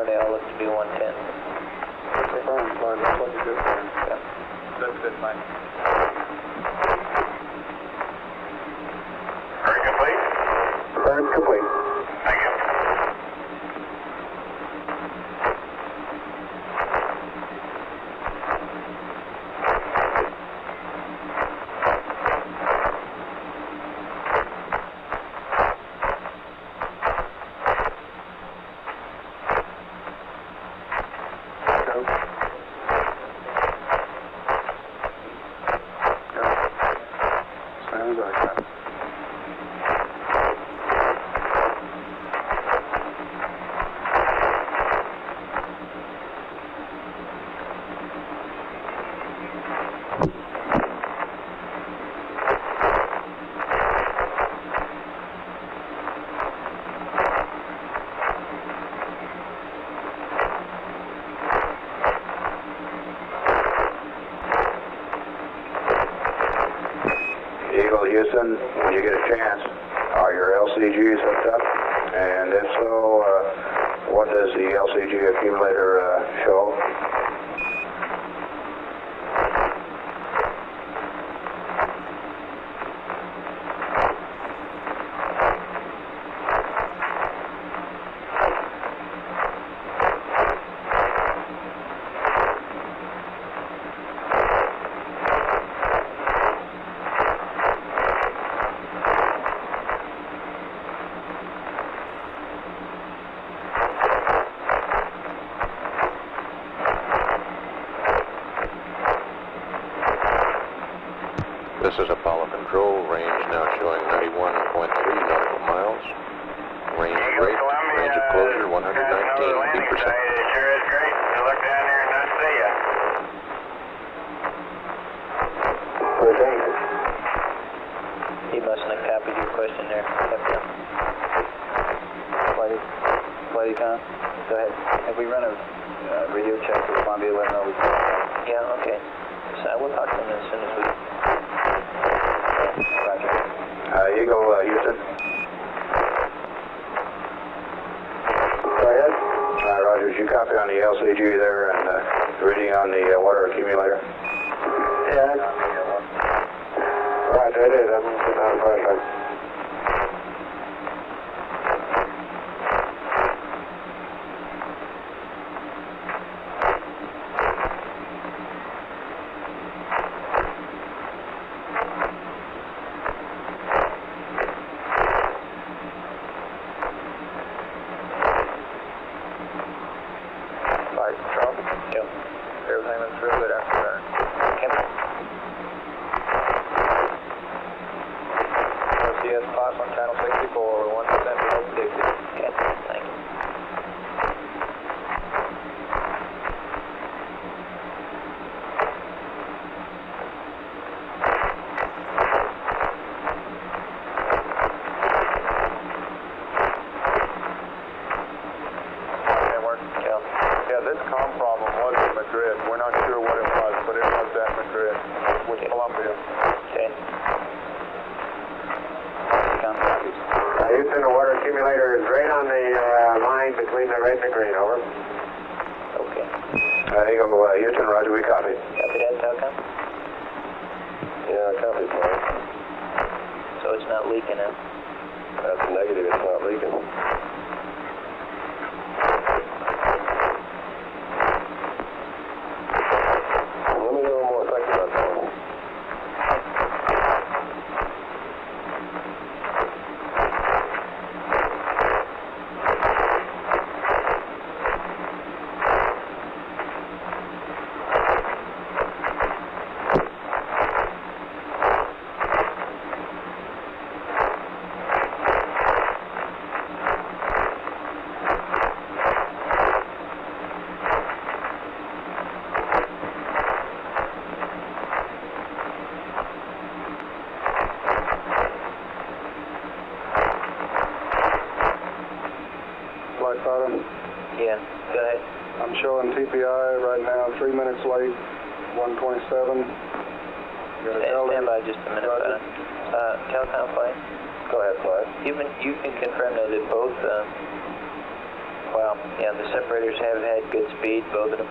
They all look to be 110. Confirm, flight. Looks like a good burn. Yeah. That's good, fine. Burn complete? Burn complete. Thank you. Sounds like that. Eagle Houston, when you get a chance, are your LCGs hooked up? And if so, what does the LCG accumulator show? This is Apollo Control, range now showing 91.3 nautical miles. Range rate, range of closure 119 feet per second. It sure is great to look down here and not see you. He mustn't have copied your question there. Flight econ. Go ahead. Have we run a radio check for Columbia 11 over? Yeah, okay. So we'll talk to him as soon as we... Roger. Eagle Houston. Go ahead. Roger, did you copy on the LCG there and reading on the water accumulator? Yeah. Right, it is. I'm putting on a flashlight. real good after that. Okay. CS spots on channel 64, 1% below predicted. Okay, thank you. Yeah, this comm problem was in Madrid. We're not sure what it was, but it was at Madrid with Colombia. Okay. Houston, the water accumulator is right on the line between the red and the green, over. Okay. Eagle, Houston, roger, we copy. Copy that, Telcom? Yeah, copy, fine. So it's not leaking out? That's a negative, it's not leaking. Let me know more, think about that one. Flight Fighter. Yeah, go ahead. I'm showing TPI right now 3 minutes late, 127. Stand by just a minute, Fighter. Telcom flight? Go ahead, flight. You can confirm though that both, the separators have had good speed, both of them.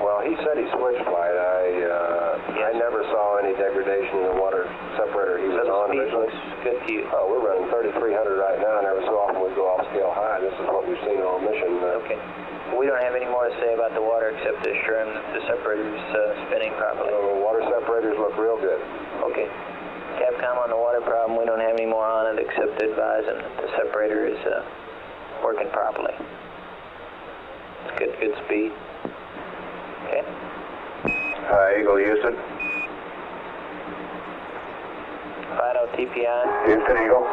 Well, he said he switched flight. I never saw any degradation in the water separator he was So the on speed originally. looks good to you. Oh, we're running 3,300 right now, and every so often we go off scale high. This is what we've seen on mission. Okay. We don't have any more to say about the water except to assure him that the separator's spinning properly. Water separators look real good. Okay. Capcom on the water problem, we don't have any more on it except to advise him that the separator is working properly. It's good speed. Okay. Eagle, Houston. Fido TPI. Houston, Eagle.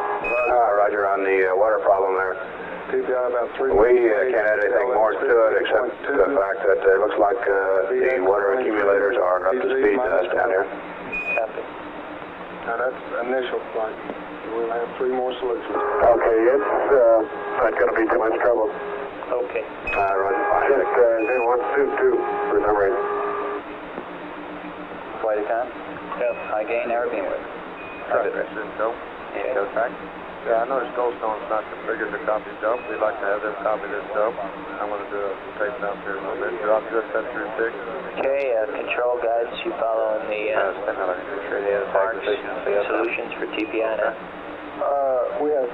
Roger, on the water problem there. TPI about 3 We minutes. can't add anything more to it except the fact that it looks like the water accumulators are up to speed to us down here. Copy. Now that's initial flight. We'll have 3 more solutions. Okay, it's not going to be too much trouble. Okay. Roger, fine. Just 122 for some reason. Flight time? Yep. High gain, air beam width. Go. Yeah. Go back. Yeah, I noticed Goldstone's not configured to copy dump. We'd like to have them copy this dump. I'm going to do some tape down here in a little bit. Drop just set through 6. Okay, control guidance, you following the marks and solutions for TPI now? We have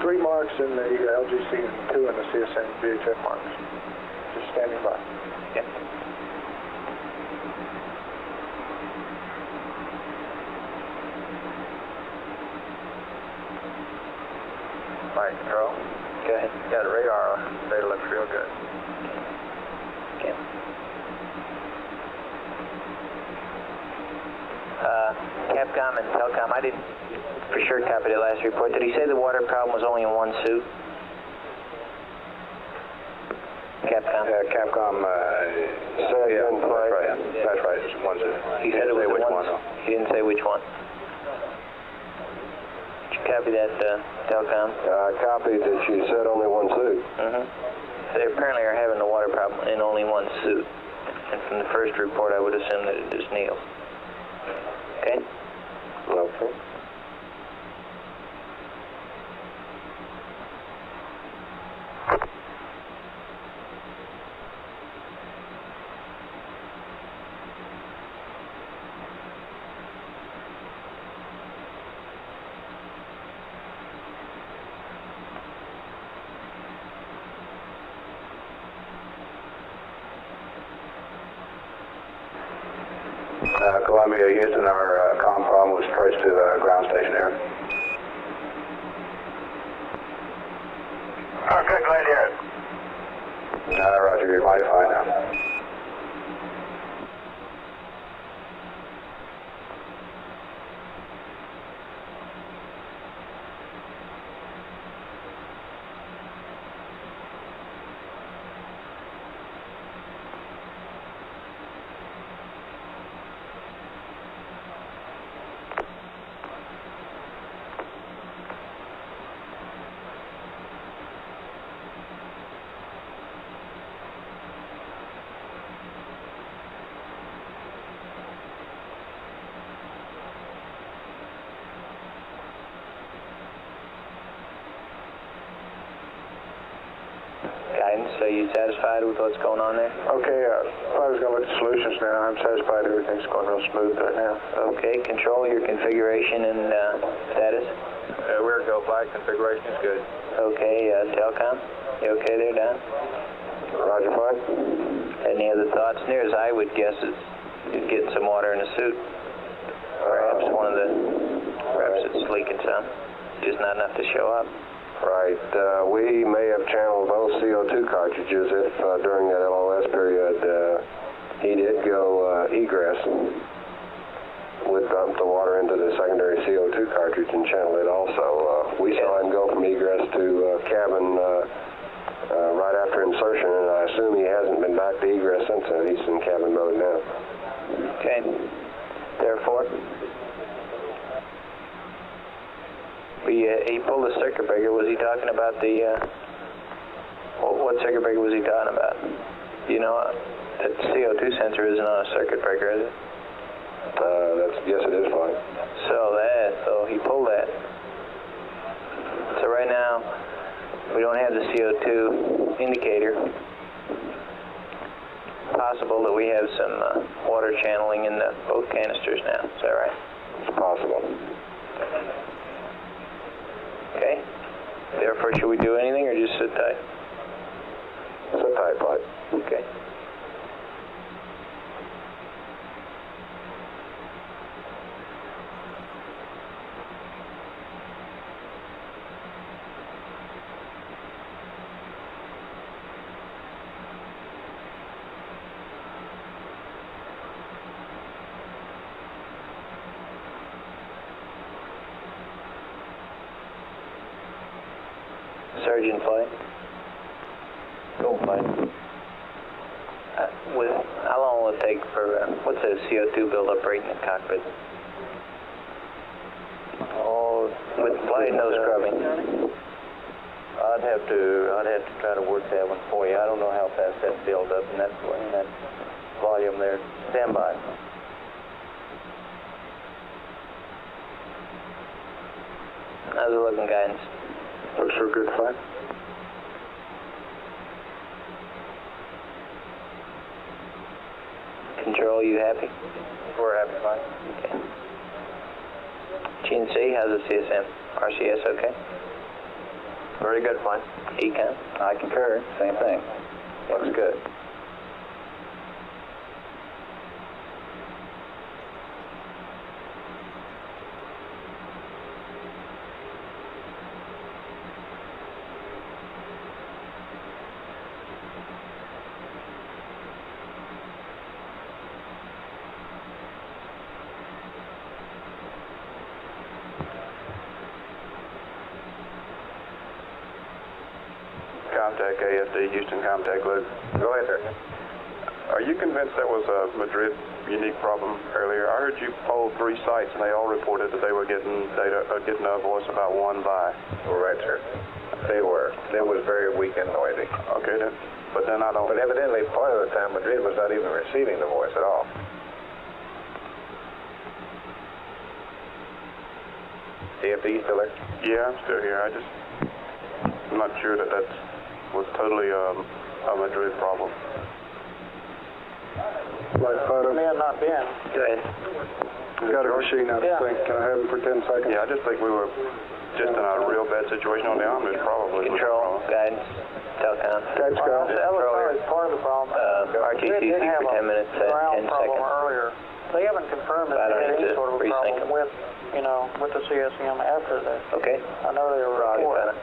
3 marks in the LGC and 2 in the CSN VHF marks. Just standing by. Yep. Flight control. Go ahead. Got a radar data looks real good. Okay. Capcom and Telcom, I didn't for sure copy the last report. Did he say the water problem was only in one suit? Capcom. Capcom said in flight. That's right. It's one suit. He said it was which one. one, though. He didn't say which one. Did you copy that, Telcom? I copied that she said only one suit. Mm-hmm. They apparently are having the water problem in only one suit. And from the first report, I would assume that it is Neil. Okay? Okay. Columbia, Houston, our comm problem was traced to the ground station here. Okay, glad to hear it. Roger, you're mighty fine now. Guidance, are you satisfied with what's going on there? Okay, I was going to look at solutions now. I'm satisfied everything's going real smooth right now. Okay, control your configuration and status. We're go flight configuration is good. Okay, Telcom, you okay there, Don? Roger, fine. Any other thoughts? Near as I would guess is you'd get some water in the suit. Perhaps perhaps it's leaking some. Just not enough to show up. Right. We may have channeled both CO2 cartridges if during that LOS period he did go egress. Would dump the water into the secondary CO2 cartridge and channel it also. We saw him go from egress to cabin right after insertion, and I assume he hasn't been back to egress since then. He's in cabin mode now. Okay. Therefore, he pulled the circuit breaker. Was he talking about the, what circuit breaker was he talking about? You know, that CO2 sensor isn't on a circuit breaker, is it? Yes, it is fine. So he pulled that. So right now, we don't have the CO2 indicator. Possible that we have some water channeling in both canisters now. Is that right? It's possible. Okay. Therefore, should we do anything or just sit tight? Sit tight, Bud. Okay. Surgeon flight. Go flight. How long will it take for, what's the CO2 buildup rate in the cockpit? Oh, With flight and no scrubbing. I'd have to try to work that one for you. I don't know how fast that builds up in that volume there. Stand by. How's it looking, Guidance? Looks real good, fine. Control, you happy? We're happy, fine. Okay. GNC, how's the CSM? RCS okay? Very good, fine. Econ? I concur. Same thing. Looks good. Comtech, AFD, Houston Comtech, Luke. Go ahead, sir. Are you convinced that was a Madrid unique problem earlier? I heard you polled 3 sites and they all reported that they were getting a voice about 1 by. Right, sir. They were. It was very weak and noisy. Okay, then. But then I don't... But evidently, part of the time, Madrid was not even receiving the voice at all. AFD, still there? Yeah, I'm still here. I'm not sure that was totally a Madrid problem. Flight photo. May have not been. Go ahead. Got a machine, I think. Can I have him for 10 seconds? Yeah, I just think we were just in a real bad situation on the Omnibus, probably. Control, Guidance, Telcom. Guidance, go. That was probably part of the problem. RTCC for 10 minutes at 10 seconds. Earlier. They haven't confirmed that I don't they had need any to sort of a resync problem them. with the CSM after that. Okay. I know they were reporting.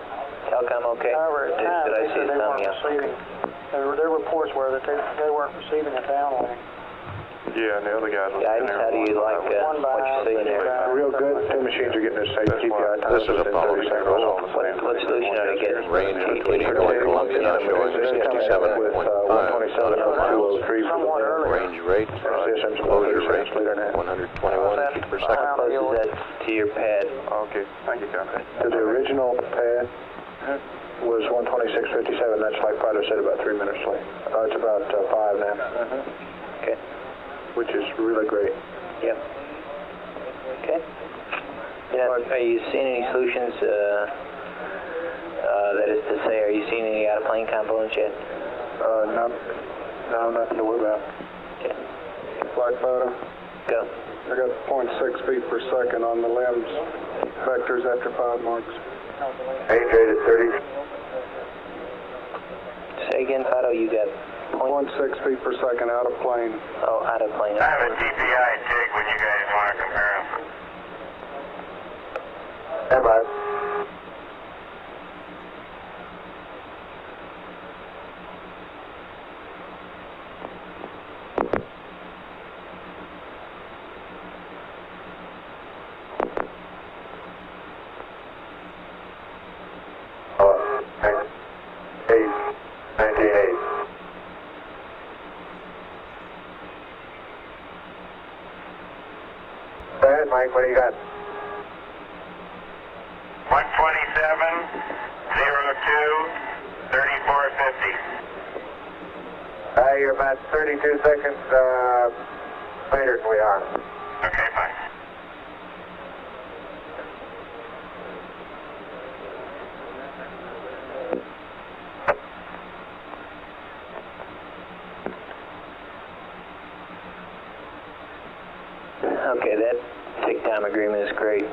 Telcom okay? However, at times Did I they see said they weren't something else? receiving. Their reports were that they weren't receiving a downlink. Yeah, and the other guys were Guidance, how do you like what you see in there? Real good. 2 machines are getting us safe. Keep your eye This is Apollo Central. What solution are they getting? Range between Eagle and Columbia now showing 67.5 miles. Somewhat earlier. Range rate, exposure rate, 121 feet per second. How close is that to your pad? Okay, thank you, Captain. The original pad was 126.57. That's like Fido said, about 3 minutes late. It's about 5 now. Okay. Which is really great. Yep. Okay. Yeah, are you seeing any solutions That is to say, are you seeing any out-of-plane components yet? No, nothing to worry about. Okay. Flight photo. Go. I got 0.6 feet per second on the limbs, vectors after 5 marks. Range rate is 30. Say again, Fido, you got 0.6 feet per second out of plane. Oh, out of plane. I have a TPI jig when you guys want to compare them. Stand by. Go ahead, Mike, what do you got? 127, 02, 3450. You're about 32 seconds later than we are. Okay, fine. Okay, that take time agreement is great.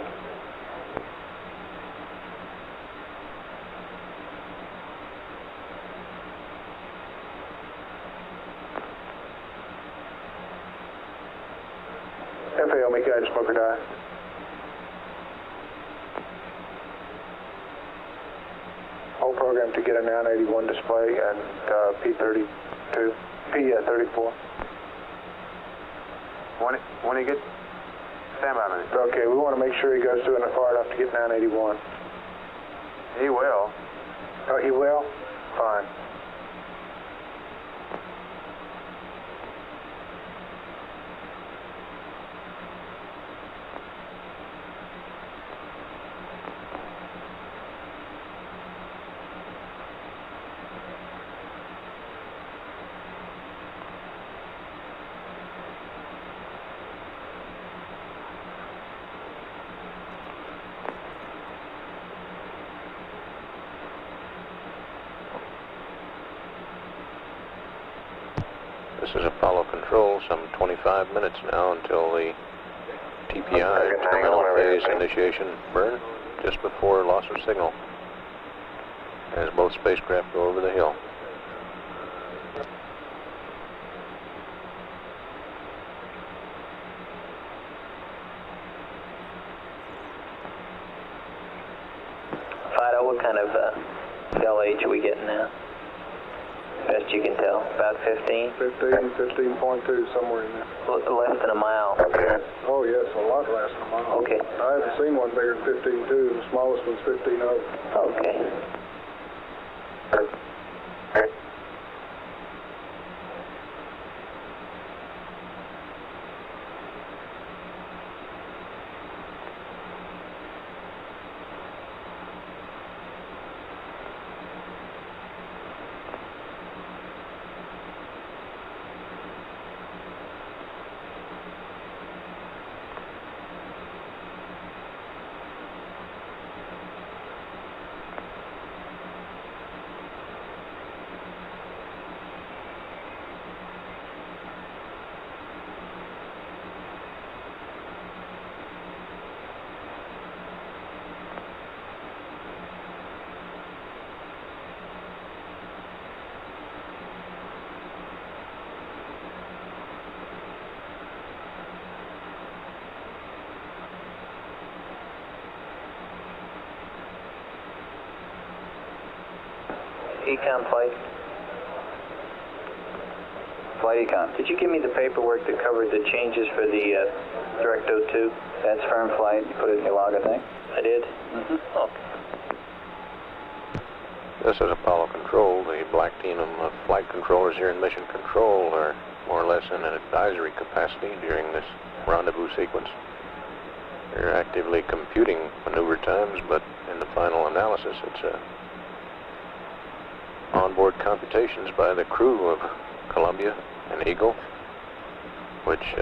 FAO, make guidance smoker die. Whole program to get a 981 display and P32, P34. When he gets, stand by a minute. Okay, we want to make sure he goes through it far enough to get 981. He will. Oh, he will? Fine. This is Apollo Control, some 25 minutes now until the TPI terminal phase initiation burn, just before loss of signal, as both spacecraft go over the hill. Fido, what kind of LH are we getting now? Best you can tell, about 15? 15.2, somewhere in there. Less than a mile. Oh, yes, a lot less than a mile. Okay. I haven't seen one bigger than 15.2. The smallest one's 15.0. Okay. Econ flight. Flight Econ. Did you give me the paperwork that covered the changes for the Direct 02? That's firm flight. You put it in your log, I think. I did? Mm-hmm. Okay. This is Apollo Control. The black team of flight controllers here in Mission Control are more or less in an advisory capacity during this rendezvous sequence. They're actively computing maneuver times, but in the final analysis, it's onboard computations by the crew of Columbia and Eagle, which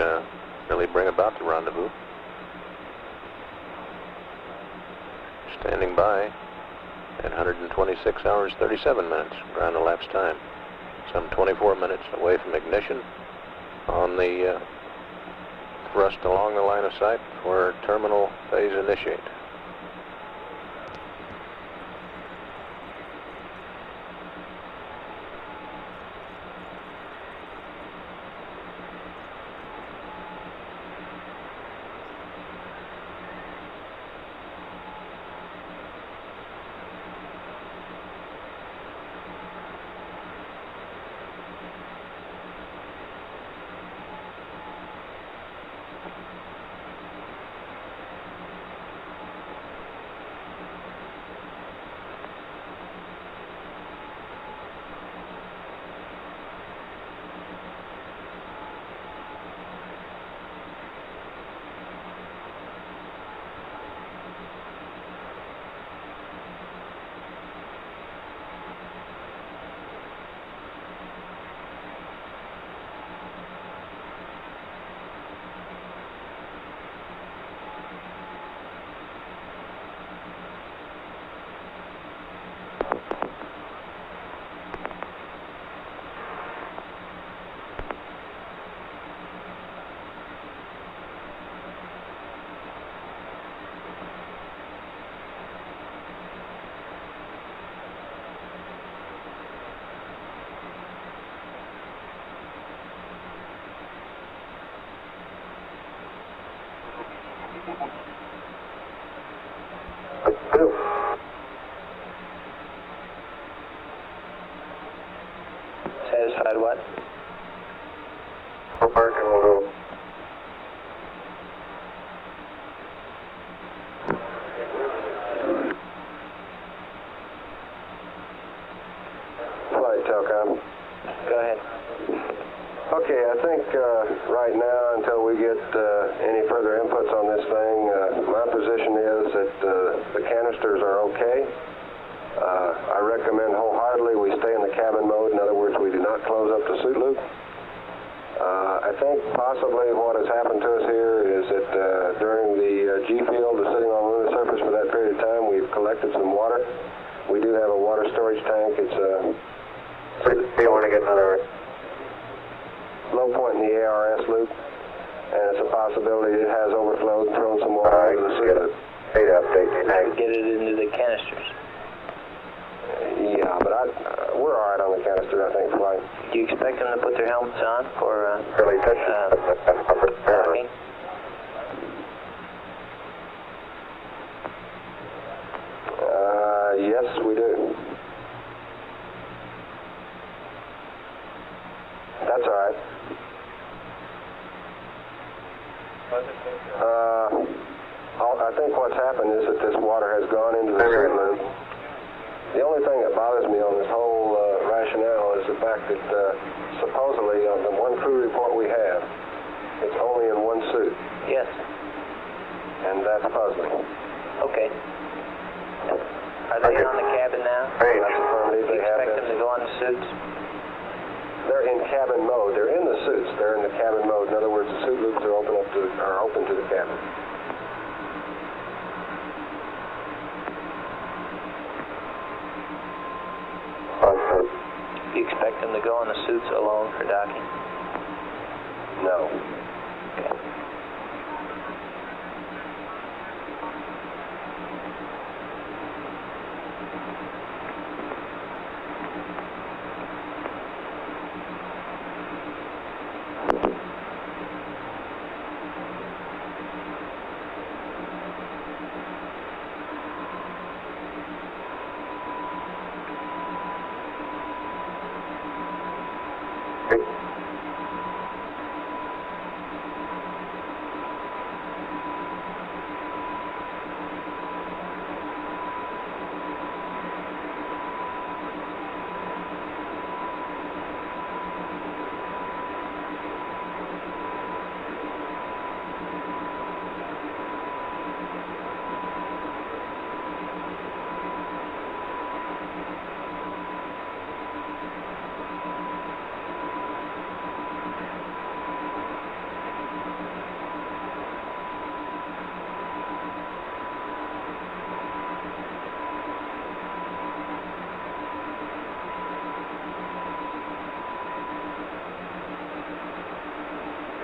really bring about the rendezvous. Standing by at 126 hours 37 minutes ground elapsed time. Some 24 minutes away from ignition on the thrust along the line of sight for terminal phase initiate. Satisfied what? Parking will do. Flight Telcom. Go ahead. Okay, I think right now, until we get any further inputs on this thing, my position is that the canisters are okay. I recommend wholeheartedly we stay in the cabin mode. In other words, we do not close up the suit loop. I think possibly what has happened to us here is that during the G-field, sitting on the lunar surface for that period of time, we've collected some water. We do have a water storage tank. It's Do you want to get another low point in the ARS loop, and it's a possibility it has overflowed and thrown some water into the suit loop. data update? Get it into the canisters. Yeah, but we're all right on the canister, I think, flight. Do you expect them to put their helmets on for Early docking? Yes, we do. That's all right. I think what's happened is that this water has gone into the suit loop. The only thing that bothers me on this whole rationale is the fact that supposedly on the one crew report we have, it's only in one suit. Yes. And that's puzzling. Okay. Are they on the cabin now? That's affirmative. Do you They have expect them to go on the suits? They're in cabin mode. They're in the suits. They're in the cabin mode. In other words, the suit loops are open to the cabin. Do you expect them to go on the suits alone for docking? No. Okay.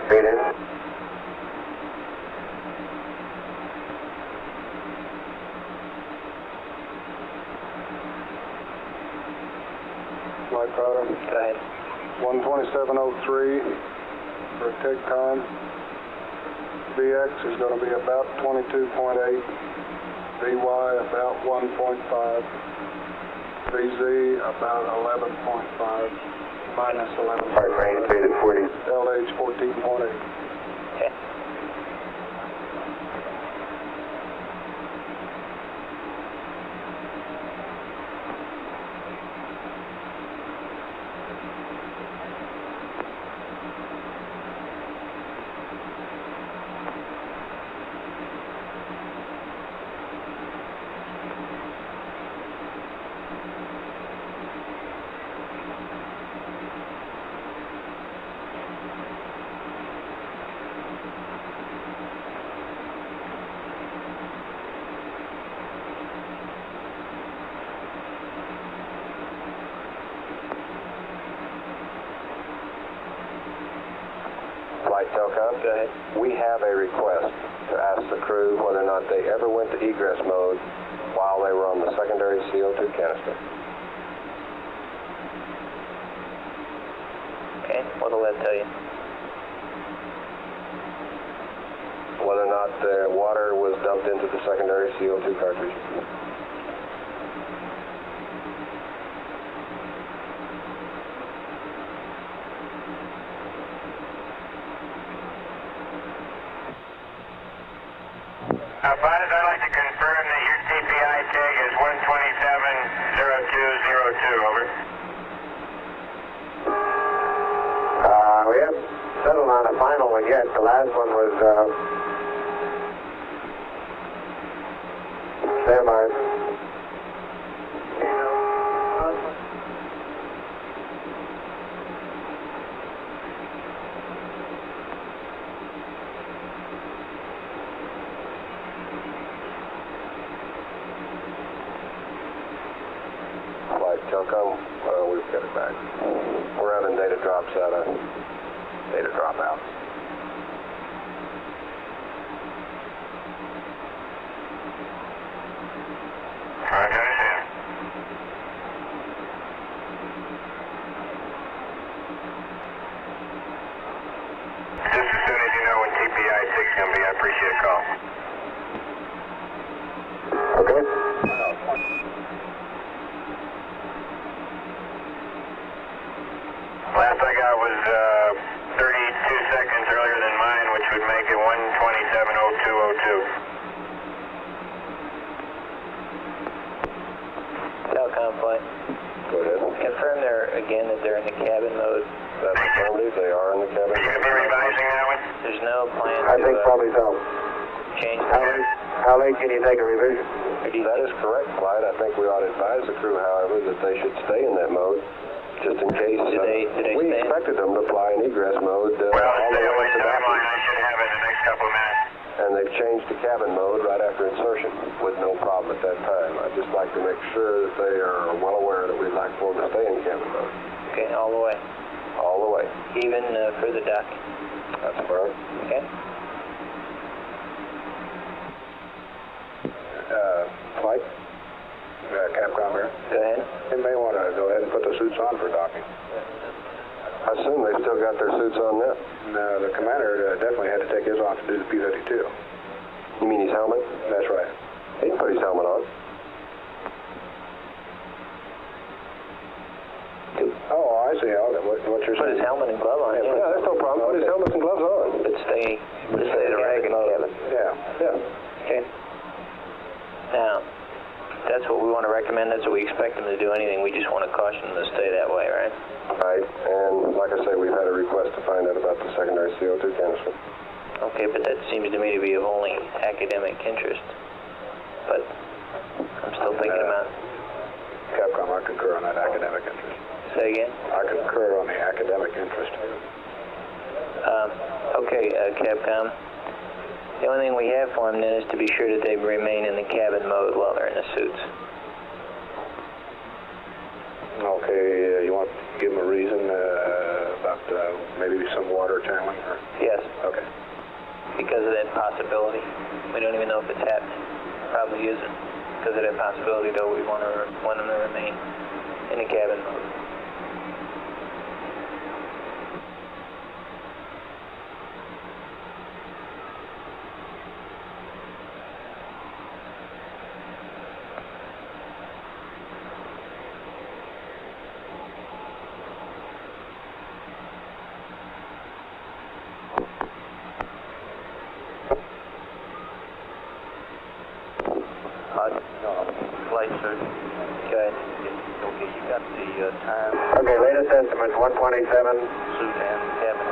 Speed in. Flight powder. Go ahead. 127.03 for TECCOM. VX is going to be about 22.8. VY about 1.5. VZ about 11.5. Minus 11. Heart rate speed at 40. LH 14.8. Okay. Flight Telcom. Go ahead. We have a request to ask the crew whether or not they ever went to egress mode while they were on the secondary CO2 canister. Okay, what'll that tell you? Whether or not the water was dumped into the secondary CO2 cartridge. Buzz, I'd like to confirm that your TPI tag is 1270202, over. We haven't settled on a final one yet. The last one was, stand by. Flight Telcom, we've got it back. We're having data drops out of data dropouts. Roger, understand. Just as soon as you know when TPI 6 is going to be, I appreciate a call. Okay. Last I got was 32 seconds earlier than mine, which would make it 1270202. Telcom flight. Go ahead. Confirm again that they're in the cabin mode. That's affirmative. They are in the cabin. Are you going to be revising that one? There's no plan I to think probably so. change the How late can you take a revision? That is correct, Flight. I think we ought to advise the crew, however, that they should stay in that mode, just in case. Do they we stay? expected them to fly in egress mode Well, all the stay on way my to timeline. I should have it in the next couple of minutes. and they've changed to cabin mode right after insertion with no problem at that time. I'd just like to make sure that they are well aware that we'd like for them to stay in cabin mode. Okay, all the way. All the way. Even for the duck. That's correct. Okay. Flight. Capcom here. Go ahead. You may want to go ahead and put the suits on for docking. I assume they've still got their suits on now. No, the commander definitely had to take his off to do the P-52. You mean his helmet? That's right. He can put his helmet on. Oh, I see. What you're Put saying. his helmet and glove on. Yeah, that's no problem. Put his helmets and gloves on. But stay the cabin. Yeah. Yeah. Okay. Now, that's what we want to recommend. That's what we expect them to do. Anything, we just want to caution them to stay that way, right? Right. And like I say, we've had a request to find out about the secondary CO2 canister. Okay, but that seems to me to be of only academic interest. But I'm still thinking about. Capcom, I concur on that academic interest. Say again? I concur on the academic interest. Okay, Capcom. The only thing we have for them then is to be sure that they remain in the cabin mode while they're in the suits. Okay, you want to give them a reason about maybe some water channeling? Or? Yes. Okay. Because of that possibility. We don't even know if it's happening. Probably isn't. Because of that possibility, though, we want them to remain in the cabin mode. Flight search. Okay. Okay, you got the time, Okay, latest estimate 127, suit, and cabin.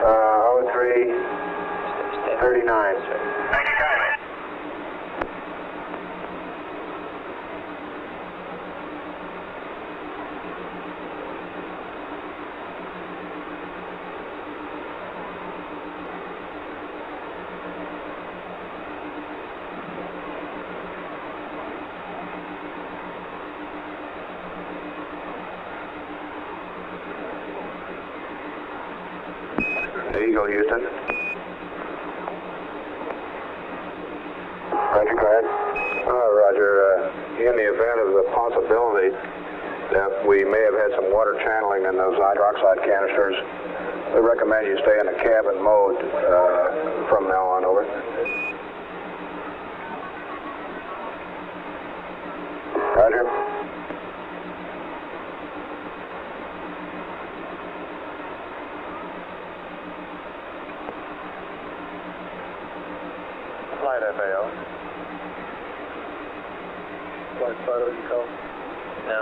0339. Thank you kindly. Eagle, Houston. Roger, go ahead. Roger. In the event of the possibility that we may have had some water channeling in those hydroxide canisters, we recommend you stay in the cabin mode from now on, over. Roger. Flight FAO. Flight Fido, you call? No.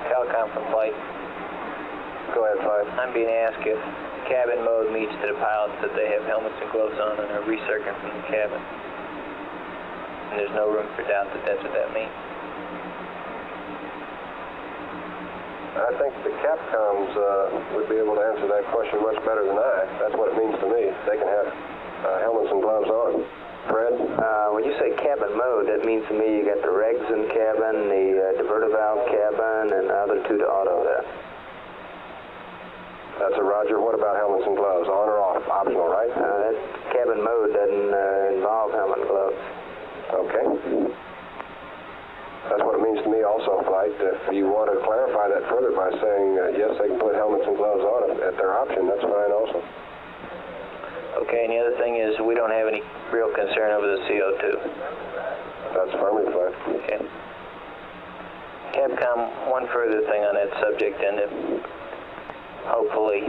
Telecom from flight. Go ahead, Flight. I'm being asked if cabin mode means to the pilots that they have helmets and gloves on and are recircling from the cabin. And there's no room for doubt that that's what that means. I think the Capcoms would be able to answer that question much better than I. That's what it means to me. They can have helmets and gloves on. Fred? When you say cabin mode, that means to me you got the regs in cabin, the diverter valve cabin, and the other two to auto there. That's a Roger. What about helmets and gloves? On or off? Optional, right? That cabin mode doesn't involve helmet and gloves. Okay. That's what it means to me also, Flight. If you want to clarify that further by saying, yes, they can put helmets and gloves on at their option, that's fine also. Okay, and the other thing is we don't have any real concern over the CO2. That's affirmative, Flight. Okay. Capcom, one further thing on that subject, and to hopefully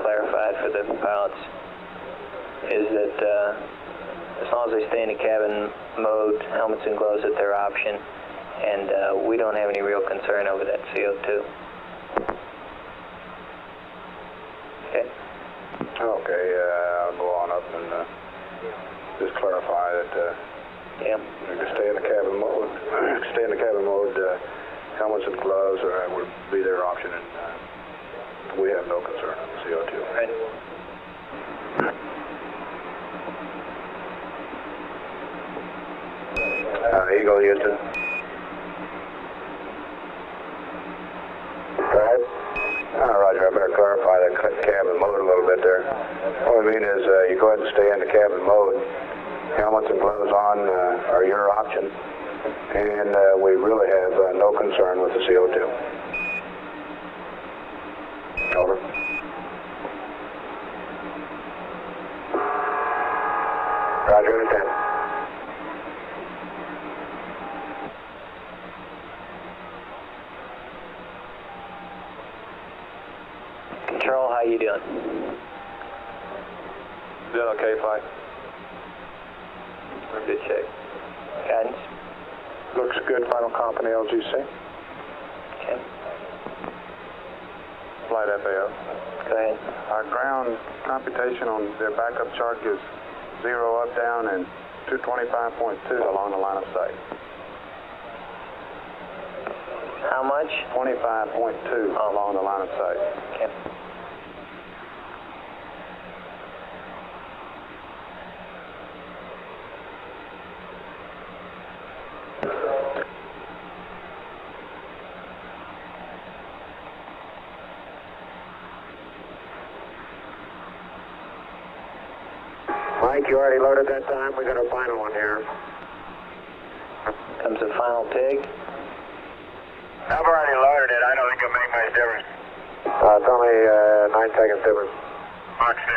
clarify it for the pilots, is that as long as they stay in the cabin mode, helmets and gloves at their option, and we don't have any real concern over that CO2. Okay. Okay, I'll go on up and just clarify that yeah. we can stay in the cabin mode. Stay in the cabin mode. Helmets and gloves would be their option, and we have no concern on the CO2. Right. Eagle, Houston. Go ahead. Roger, I better clarify the cabin mode a little bit there. What I mean is you go ahead and stay in the cabin mode. Helmets and gloves on are your option. And we really have no concern with the CO2. Over. Roger, understand. Control, how you doing? Doing okay, Flight? Good check. Guidance? Looks good. Final company LGC. Okay. Flight FAO. Go ahead. Our ground computation on their backup chart gives 0 up, down, and 225.2 along the line of sight. How much? 25.2 along the line of sight. Okay. Mike, you already loaded that time? We got a final one here. Comes the final TIG. I've already loaded it. I don't think it'll make much difference. It's only 9 seconds difference. Mark 6.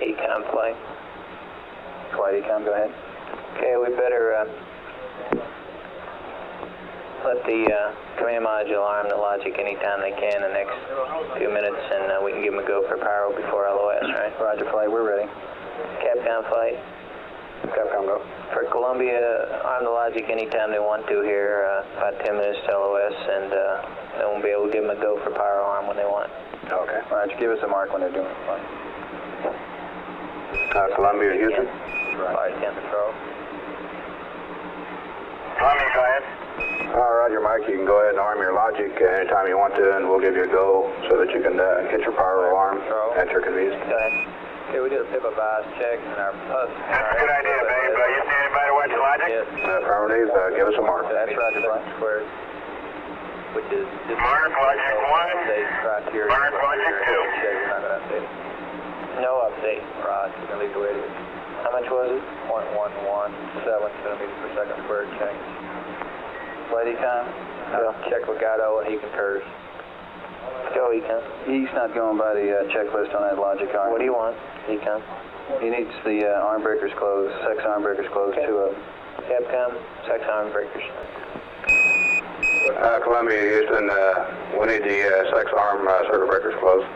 Econ play. Flight Econ, go ahead. Okay, we better let the command module arm the logic anytime they can the next few minutes, and we can give them a go for pyro before LOS, right? Roger, flight, we're ready. Capcom flight. Capcom, go. For Columbia, arm the logic anytime they want to here, about 10 minutes to LOS, and then we'll be able to give them a go for pyro arm when they want. Okay. Roger, give us a mark when they're doing it. Columbia, Houston. Flight 10 patrol. Columbia, go ahead. Roger, Mike. You can go ahead and arm your logic anytime you want to, and we'll give you a go so that you can get your pyro alarm at your convenience. Go ahead. Okay, we did a PIPA bias check and our PUS. That's a good idea, babe. You see anybody watch the logic? Yes. Affirmative, give us a mark. That's Roger, Brian Squared. Which is just Mark, logic 1. update criteria. Mark, logic 2. We're not going to update it. No update. Right, we're going to leave the way it is. How much was it? 0.117 centimeters per second squared change. Flight Econ, check with Gatto and he concurs. Go, Econ. He's not going by the checklist on that logic arm. What do you want, Econ? He needs the arm breakers closed, sex arm breakers closed, Okay. 2 of them. Capcom, sex arm breakers. Columbia, Houston, we need the sex arm circuit breakers closed.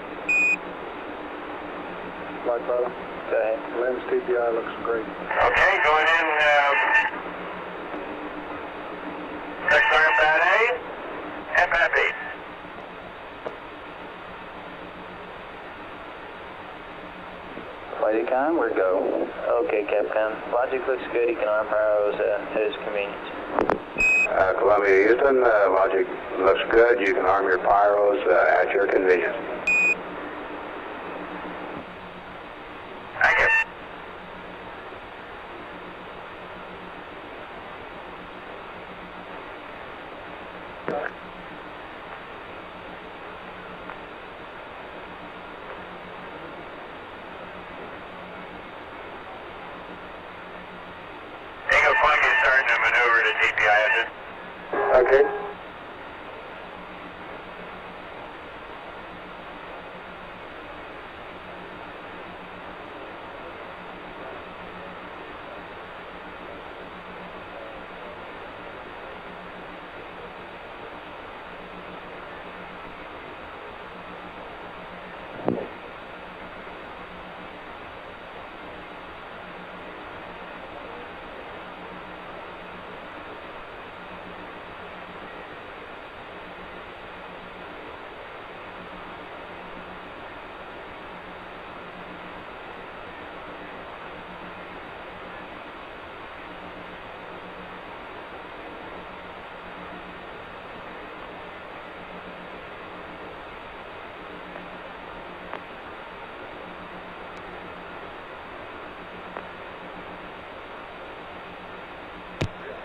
Flight pilot. Go ahead. LEMS TPI looks great. Okay, going in. Sex arm pad A. FFE. Flight Econ, we're go. Okay, Capcom. Logic looks good. He can arm pyros at his convenience. Columbia, Houston, logic looks good. You can arm your pyros at your convenience. Thank you. Eagle Columbia starting to maneuver to TPI, is it? Okay.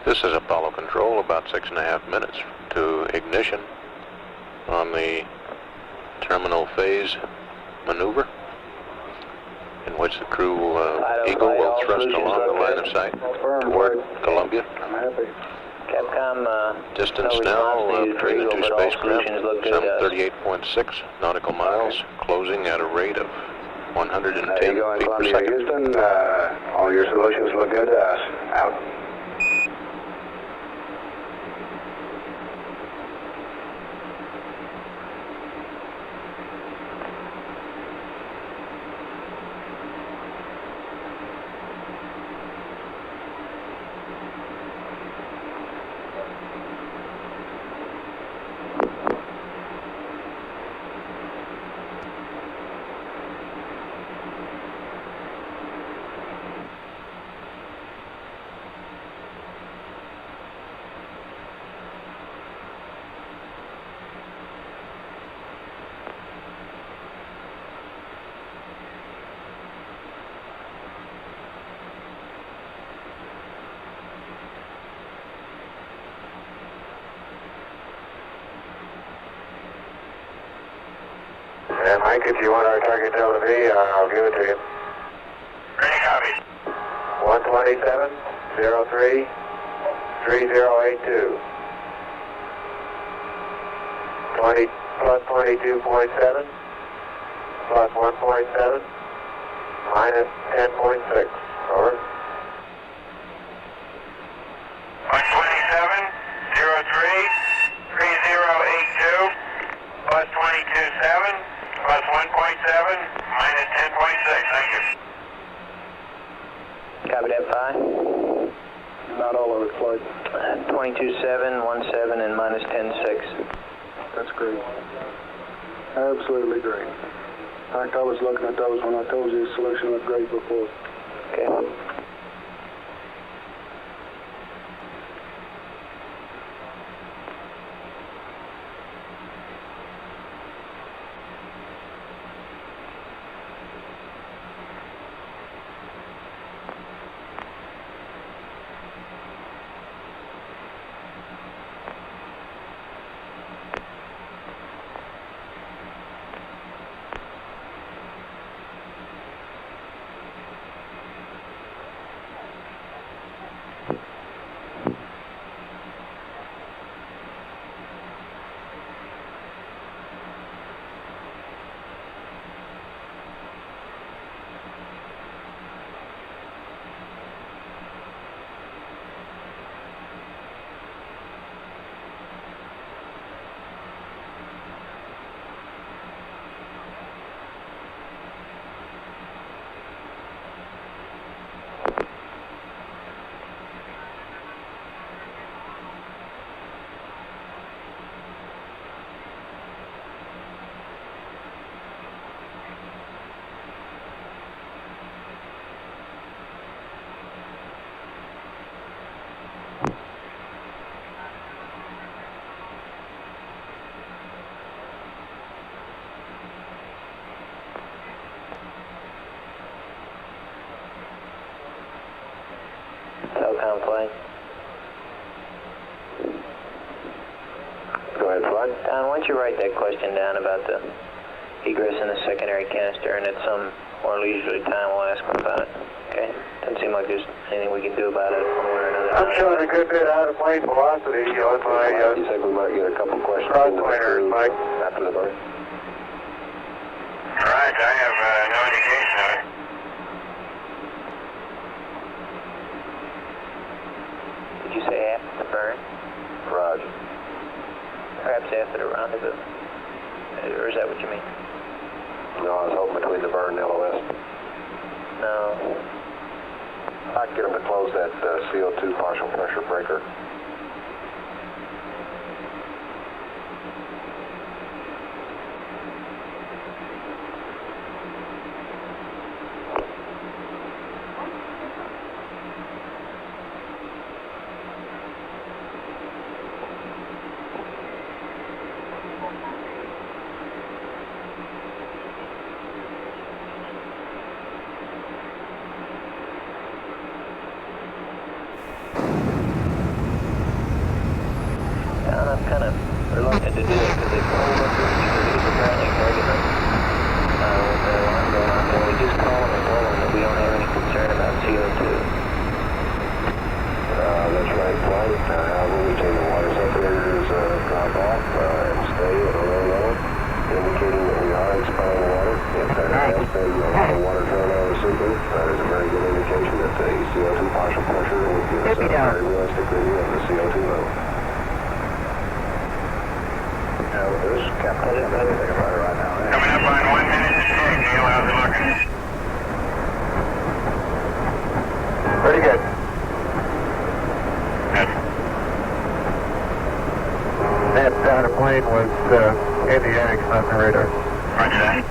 This is Apollo Control, about 6.5 minutes to ignition on the terminal phase maneuver, in which the crew Eagle will thrust along the line of sight toward Columbia. I'm happy. Capcom, Distance no now response needed for between the Eagle, two but all spacecraft, solutions look good some to us. 38.6 nautical miles, closing at a rate of 110 There you go, feet per Columbia, second. Houston. All your solutions look good to us. Out. And Mike, if you want our target Delta V, I'll give it to you. Ready, copy. 127, 03, 3082. 20 plus 22.7, plus 1.7, minus 10.6. Over. 127, 03, 3082, plus 22.7, plus 1.7, minus 10.6. Thank you. Copy that, Pi. Not all of it, Floyd. 22.7, 17, and minus 10.6. That's great. Absolutely great. In fact, I was looking at those when I told you the solution looked great before. Okay. Telcom flight. Go ahead, Floyd. Don, why don't you write that question down about the egress in the secondary canister, and at some more leisurely time we'll ask them about it. Okay? Doesn't seem like there's anything we can do about it one way or another. I'm showing a good bit out of plane velocity on my You think we might get a couple questions crosswinder, Mike. after the burn? All right, I have no indication of it. Did you say after the burn? Roger. Perhaps after the rendezvous? Or is that what you mean? No, I was hoping between the burn and LOS. No. I can get them to close that CO2 partial pressure breaker. I'm kind of reluctant to do it because it's all over because it's apparently regular with the alarm going off. And we just call them and tell them that we don't have any concern about CO2. That's right, Flight. However, we take the water separators drop off and stay at a low level, indicating that we are expiring water. If there has been down. Very realistically, the CO2 level. Now, this Captain, I don't know anything about it right now. Coming up on 1 minute to 6, Neil, how's it looking? Pretty good. That plane was in the Yanks, not the radar. Roger that.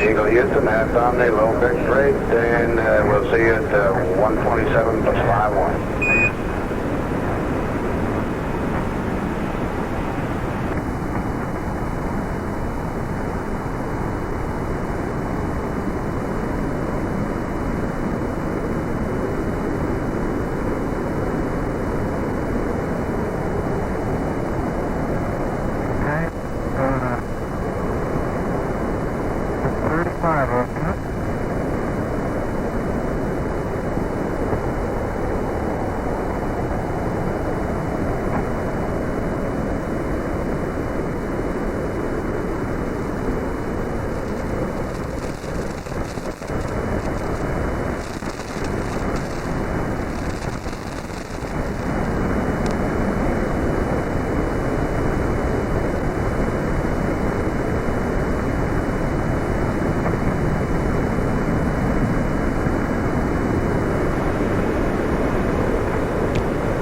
Eagle Houston, half Omni, low fixed rate, and we'll see you at 127 plus 51.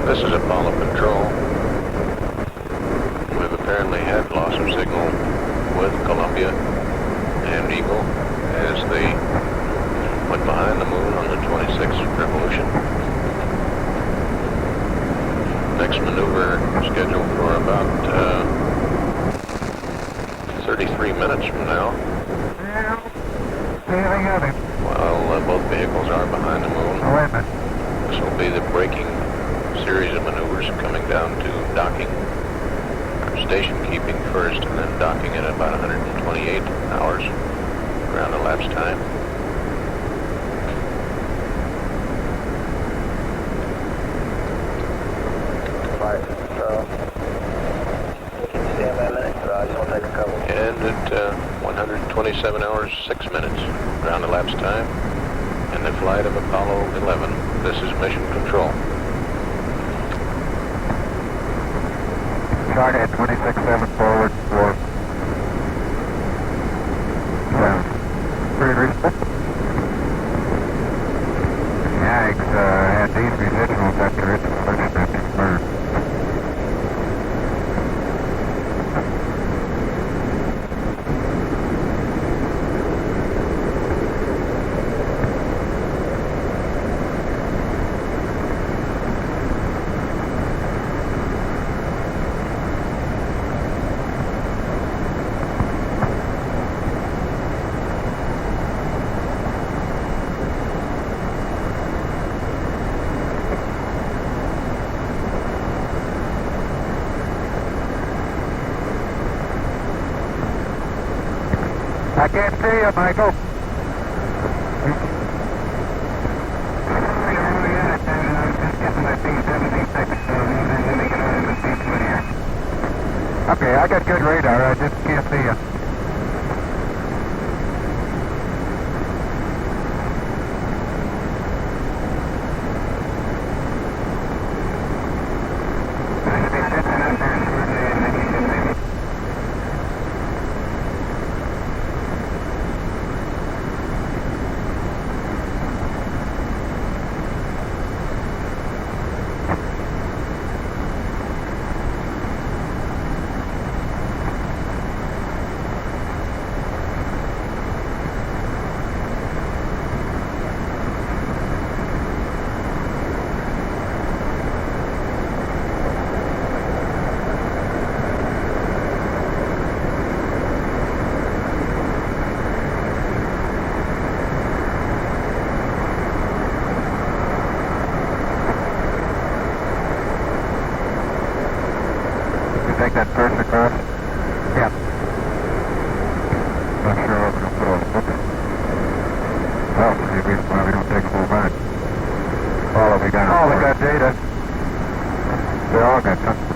This is Apollo Control. We've apparently had loss of signal with Columbia and Eagle as they went behind the moon on the 26th revolution. Next maneuver scheduled for about 33 minutes from now. While both vehicles are behind the moon. This will be the braking series of maneuvers coming down to docking, station keeping first, and then docking at about 128 hours ground elapsed time. Right, so stand by a minute, I just want to take a couple. And at 127 hours 6 minutes ground elapsed time, and the flight of Apollo 11. This is Mission Control. Target 26-7 forward, 4. Sound pretty reasonable. Yags had these residuals after its first engine burn. can't see you, Michael. Okay, I got good radar, I just can't see you. Take that first across? Yeah. Not sure what we're going to put on the book. Well, see if we don't take them all back. All of we got. All we got data. They all got something.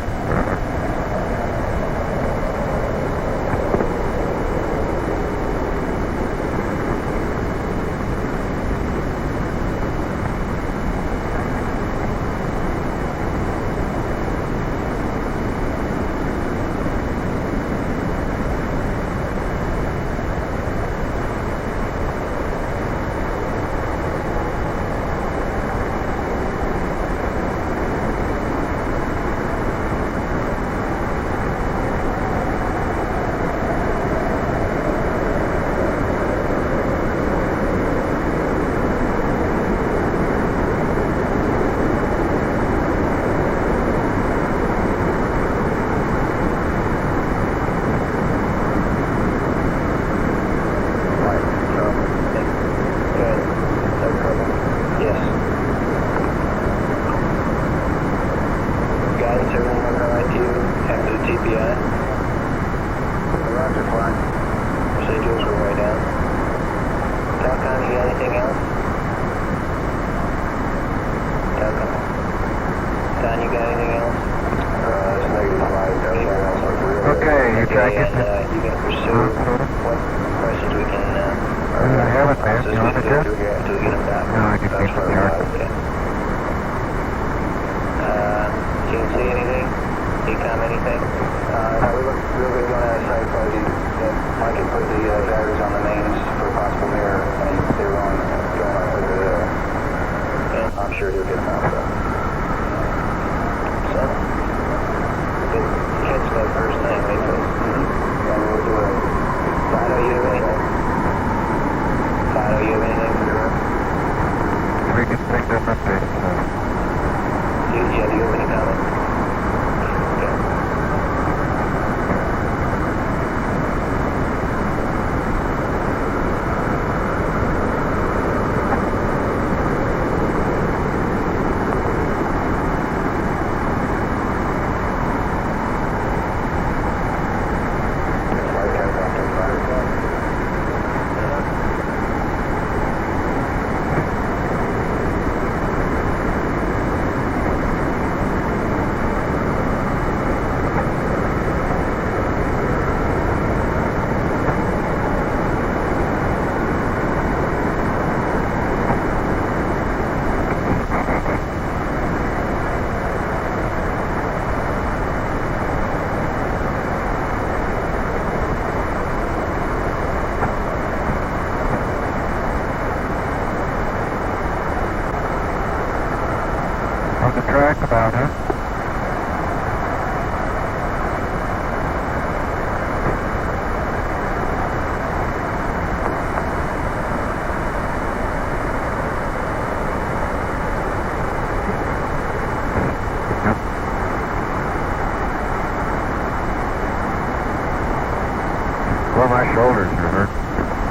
Well, my shoulders are hurt.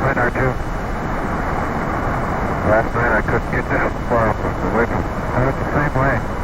Mine are too. Last night I couldn't get down far up the wiggle. I was the same way.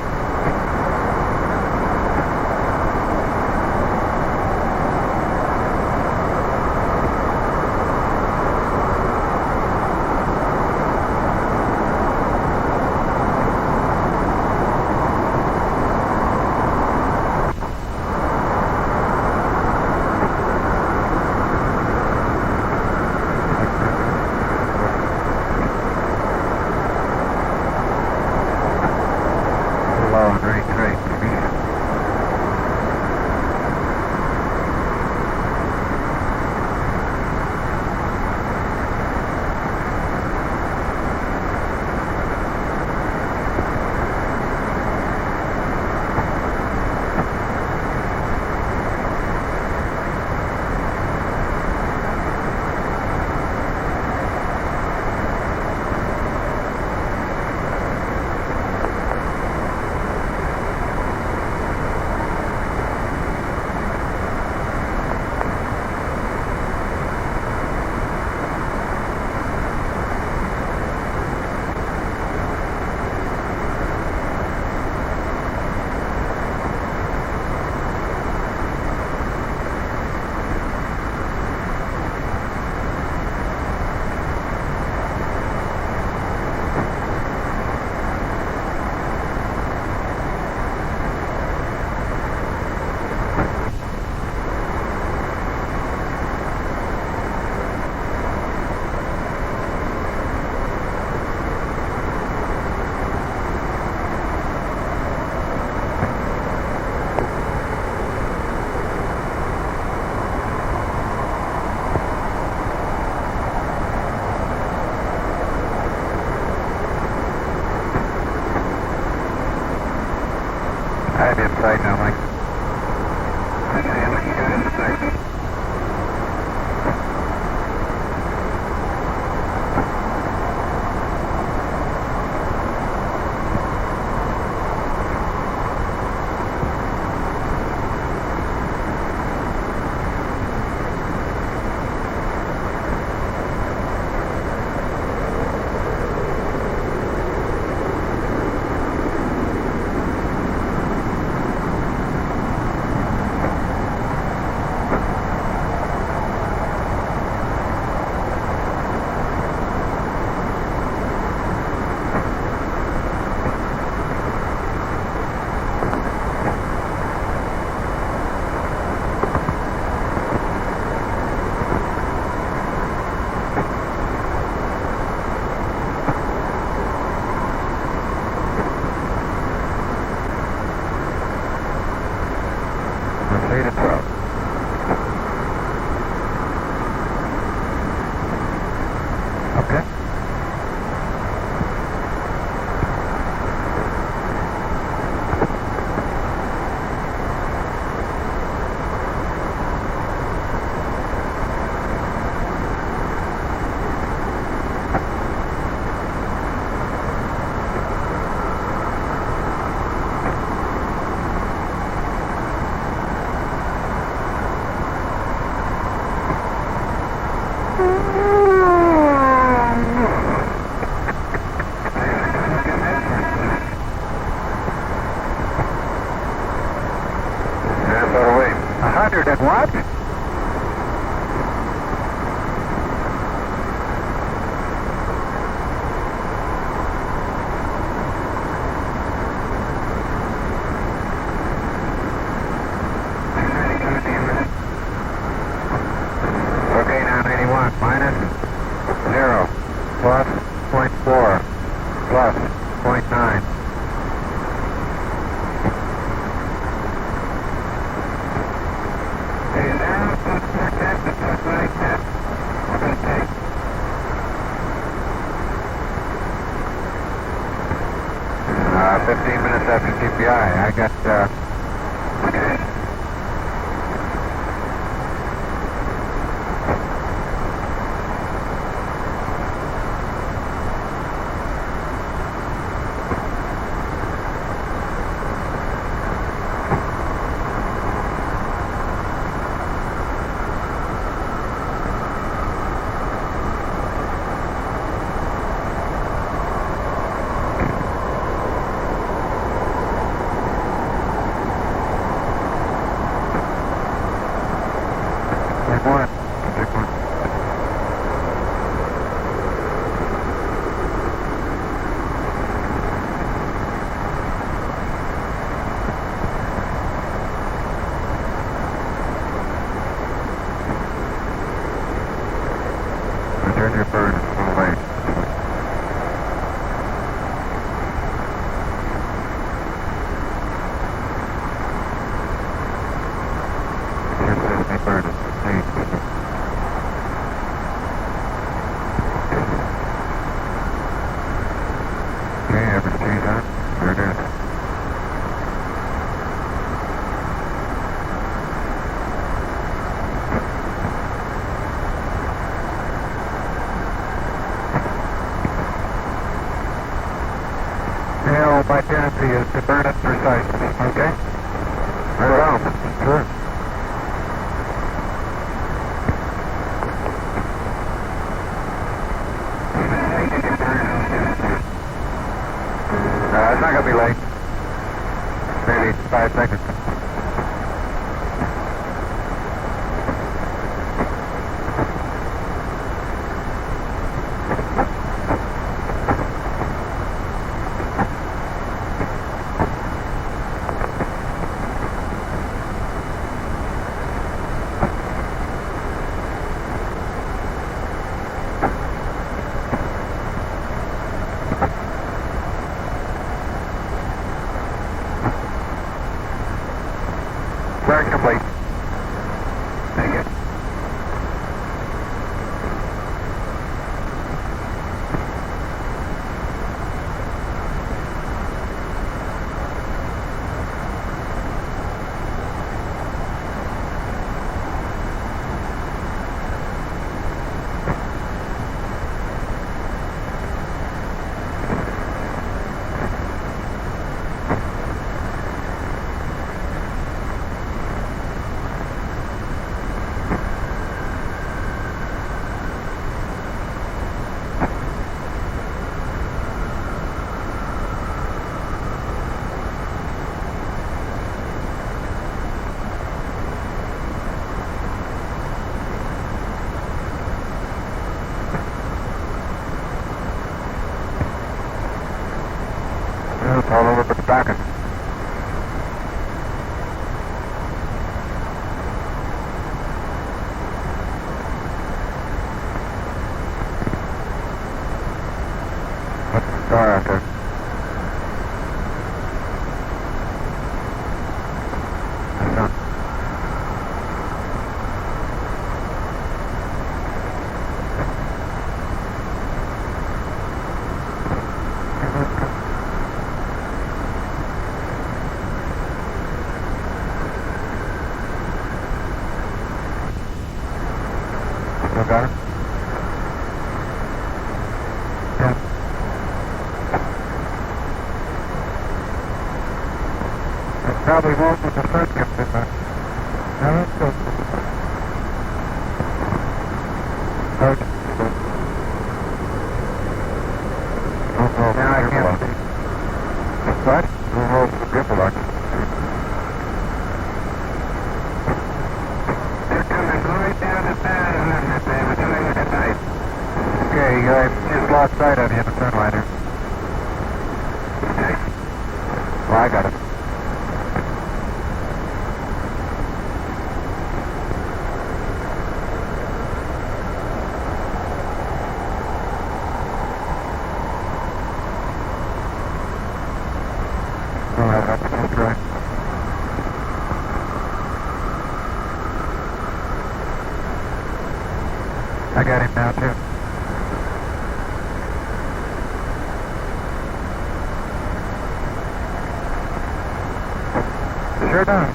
Okay. What? Okay, now 91, minus 0, plus 0.4, plus 0.9. Uh, 15 minutes after TPI. I got, return your bird full length. Bird is okay, average change on. Very good. Tail by tendency is to burn it precisely, okay? Very well. Sure. It's not going to be late. Maybe 5 seconds. Very complete. Thank you. It's all over the back. What's the star out there? That's not. probably won't when the sun comes in. Now let's go. Now I can't see. What? We'll roll the gripper lock. They're coming right down the path. We're doing it at night. Okay, I just lost sight of you in the sunlighter. Well, I got it. That's right. I got him now, too. Sure does.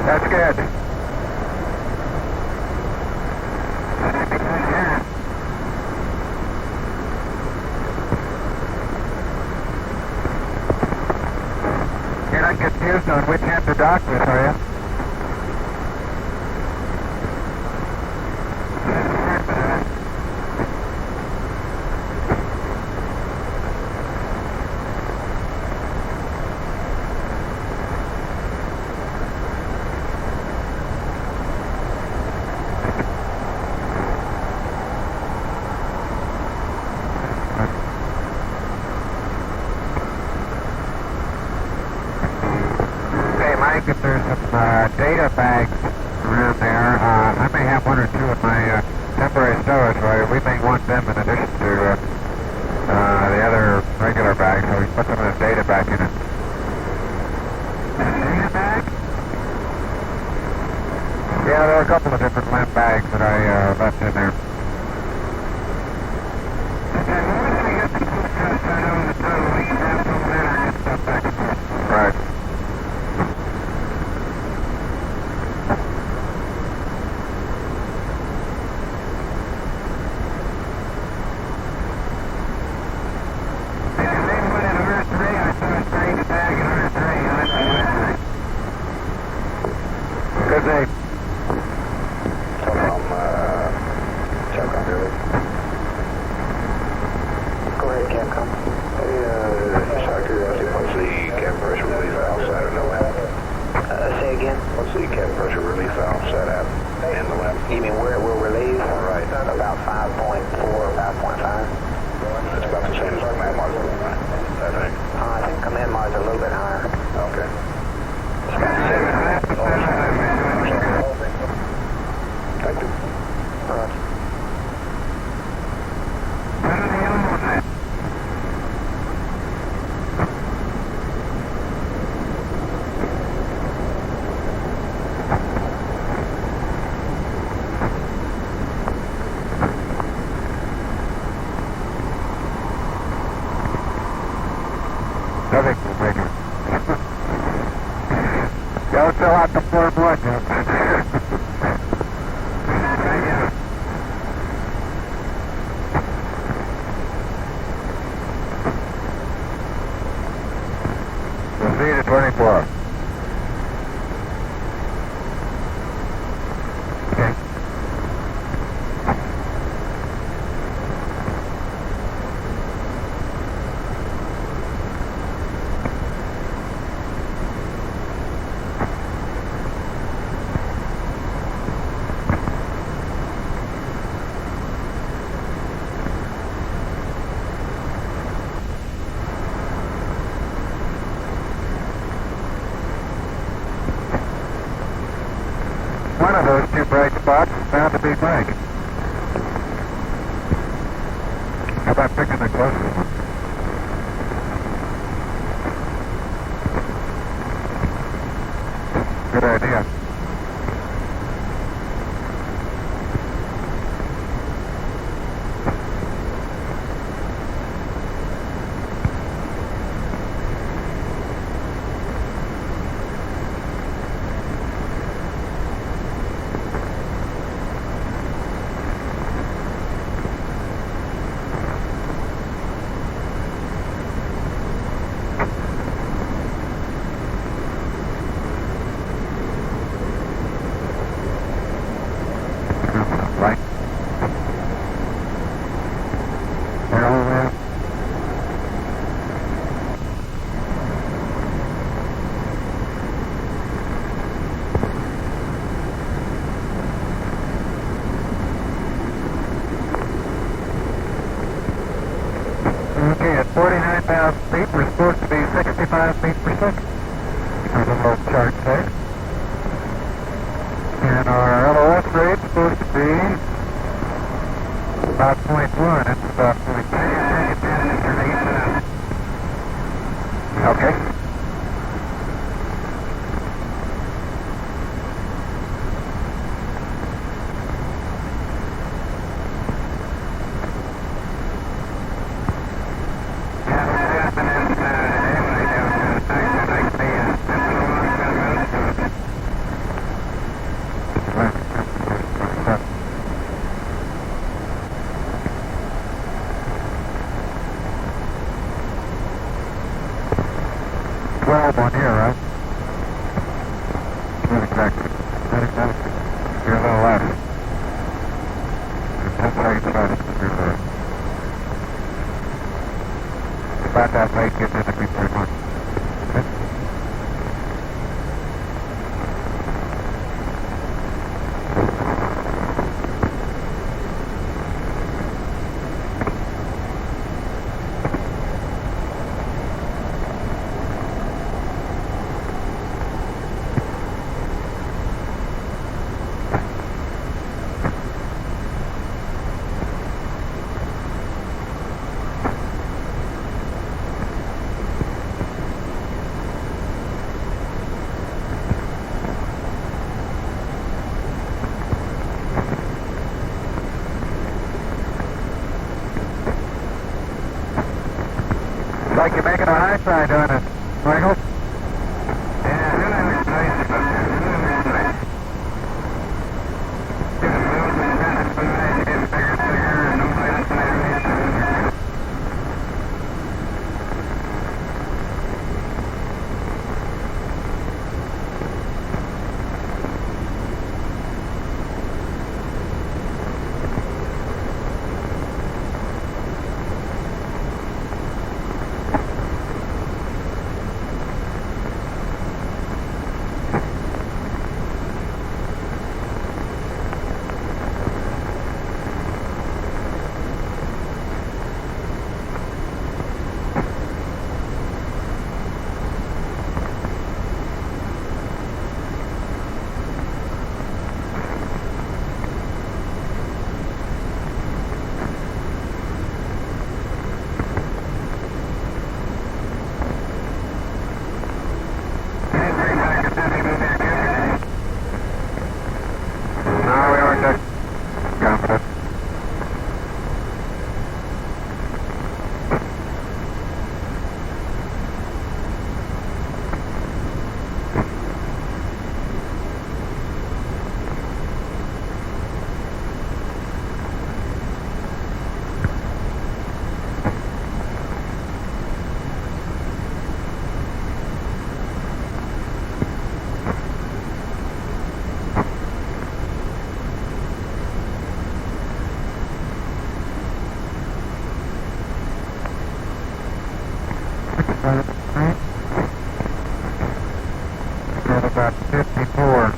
That's good. You're not confused on which end to dock with, are you? If there's some data bags around there, I may have one or two in my temporary storage, so we may want them in addition to the other regular bags, so we can put some of the data back in it. Data bag? Yeah, there are a couple of different lamp bags that I left in there. Right. Good day. Go ahead, Capcom. Hey, just out of curiosity, what's the cap pressure relief valve set in the left? Say again? What's the cap pressure relief valve set at in the left? You mean where it will relieve? Right. About 5.4 or 5.5. It's about the same as command module, right? I think. I think command mod's a little bit higher. Okay. Thank you. Nothing will make it. Don't fill out the form one, We'll see you at 24. Okay. One of those two bright spots is bound to be Mike. How about picking the closest one? Good idea. speed, we're supposed to be 65 feet per second. There's a little chart there. And our LOS rate's supposed to be about 0.1. It's about 0.2. Okay. One here, right? Not exactly. Not exactly. You're a little left. You're 10 seconds left. You're left. About that late, get in to be pretty much. Okay. Like you're making a high side on it, Michael. At about 54.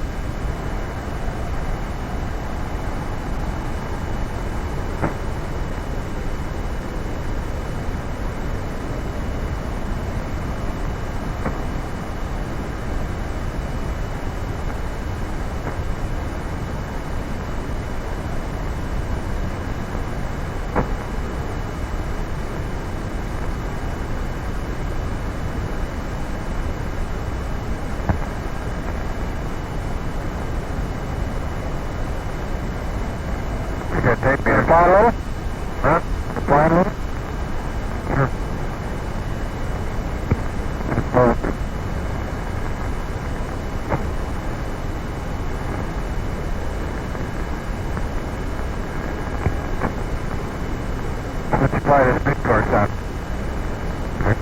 You gonna take me to fly a little? Huh? Fly a little? Sure. Let's fly this big course out. Okay.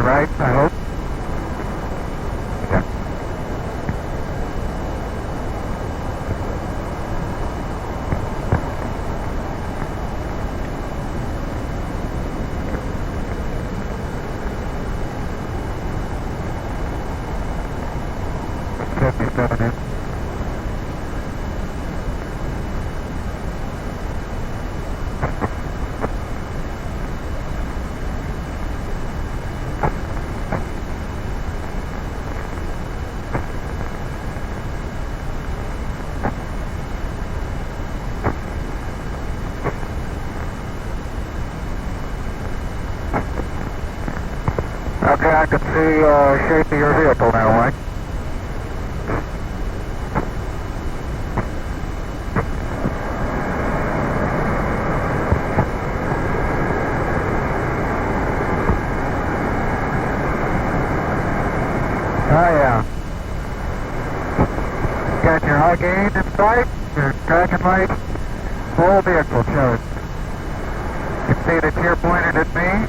right, I hope? Yeah. Okay, I can see shape of your vehicle now, Mike. Oh, yeah. Got your high gain in sight, your tracking light, full vehicle shows. You can see that you're pointed at me.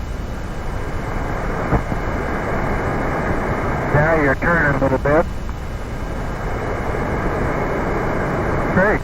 Now you're turning a little bit. Great.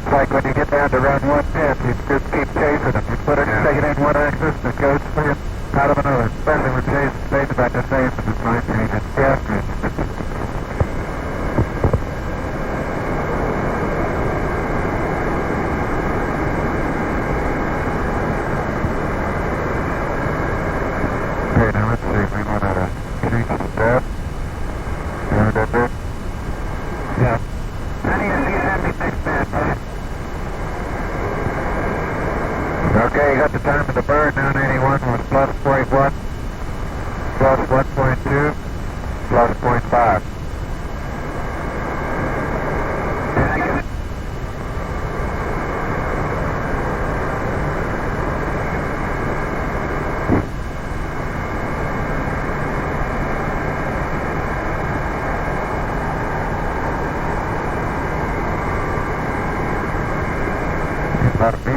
Like when you get down to round 110, you just keep chasing them. You put it, take it in one axis, and it goes clear out of another. Especially when chasing stays about the same as the sign change and gas change. Okay, now let's see if we want to change the step. You heard that bit? Yeah. I need to see that next step. Okay, you got the time of the bird now. 91 was plus 0.1, plus 1.2, plus 0.5. About me.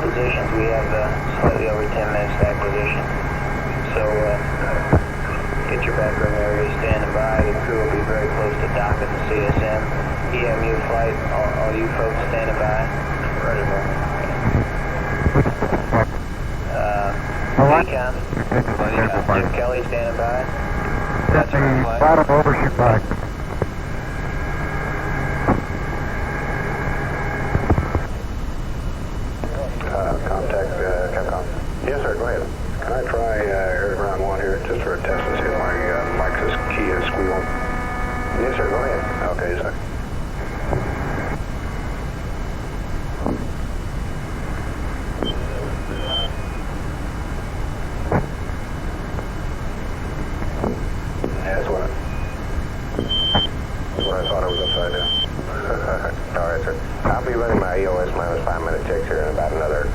Positions, we have slightly over 10 minutes to acquisition. So get your back room area standing by. The crew will be very close to docking the CSM. EMU flight, all you folks standing by. Ready, Decon. Jim Kelly standing by. That's our flight. Bottom overshoot flag. Contact Capcom. Yes, sir, go ahead. Can I try air ground 1 here just for a test to see if my mic's key is squealing? Yes, sir, go ahead. Okay, sir. That's what I thought I was upside down. All right, sir. I'll be running my EOS minus 5-minute checks here in about another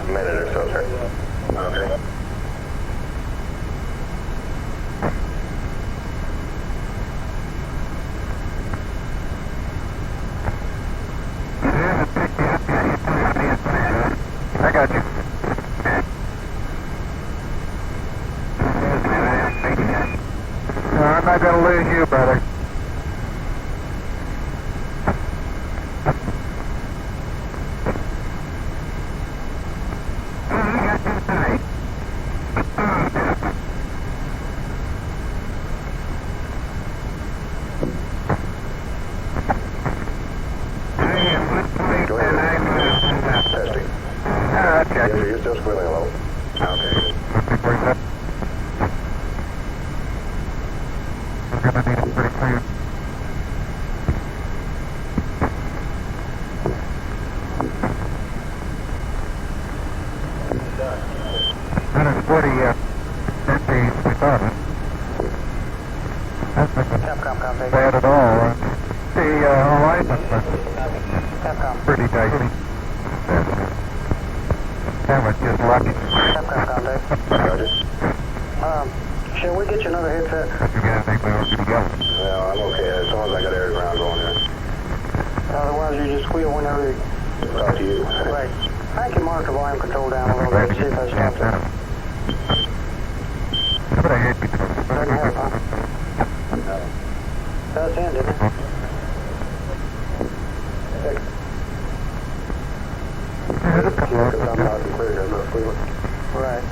minute or so, sir. Okay. I got you. No, I'm not going to lose you, brother. You're still squealing a little. Okay. Pretty clear. empty we thought it. That's not bad at all. The alignment was pretty dicey. That was just lucky. Shall we get you another headset? I think we were good to go. No, I'm okay. As long as I got air ground going here. Otherwise, you just squeal whenever you... Talk to you. Right. I can mark the volume control down a little bit, see if I stop it. But I hate people. Doesn't help, huh? No. That's in, didn't it? There's a couple of them. I'm not clear here, no squealing. Right.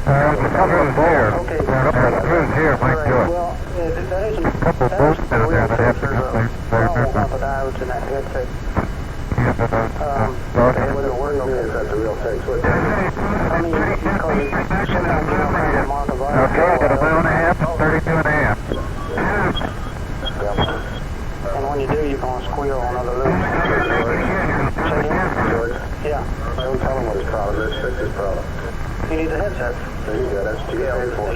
The crew's here. Okay. The crew's here might do it. Well, that isn't... A couple of boats down there that have to come. They're the diodes in that headset. Okay, well, it works. Okay, that's the real fix. I mean, because sometimes you don't have to mark a volume. Okay, I got a mile and a half and 32 and a half. And when you do, you're going to squeal on other loops. Say again? George? Yeah. Don't tell him what his problem is. Fix his problem. You need the headset. There you go. That's to get paid for.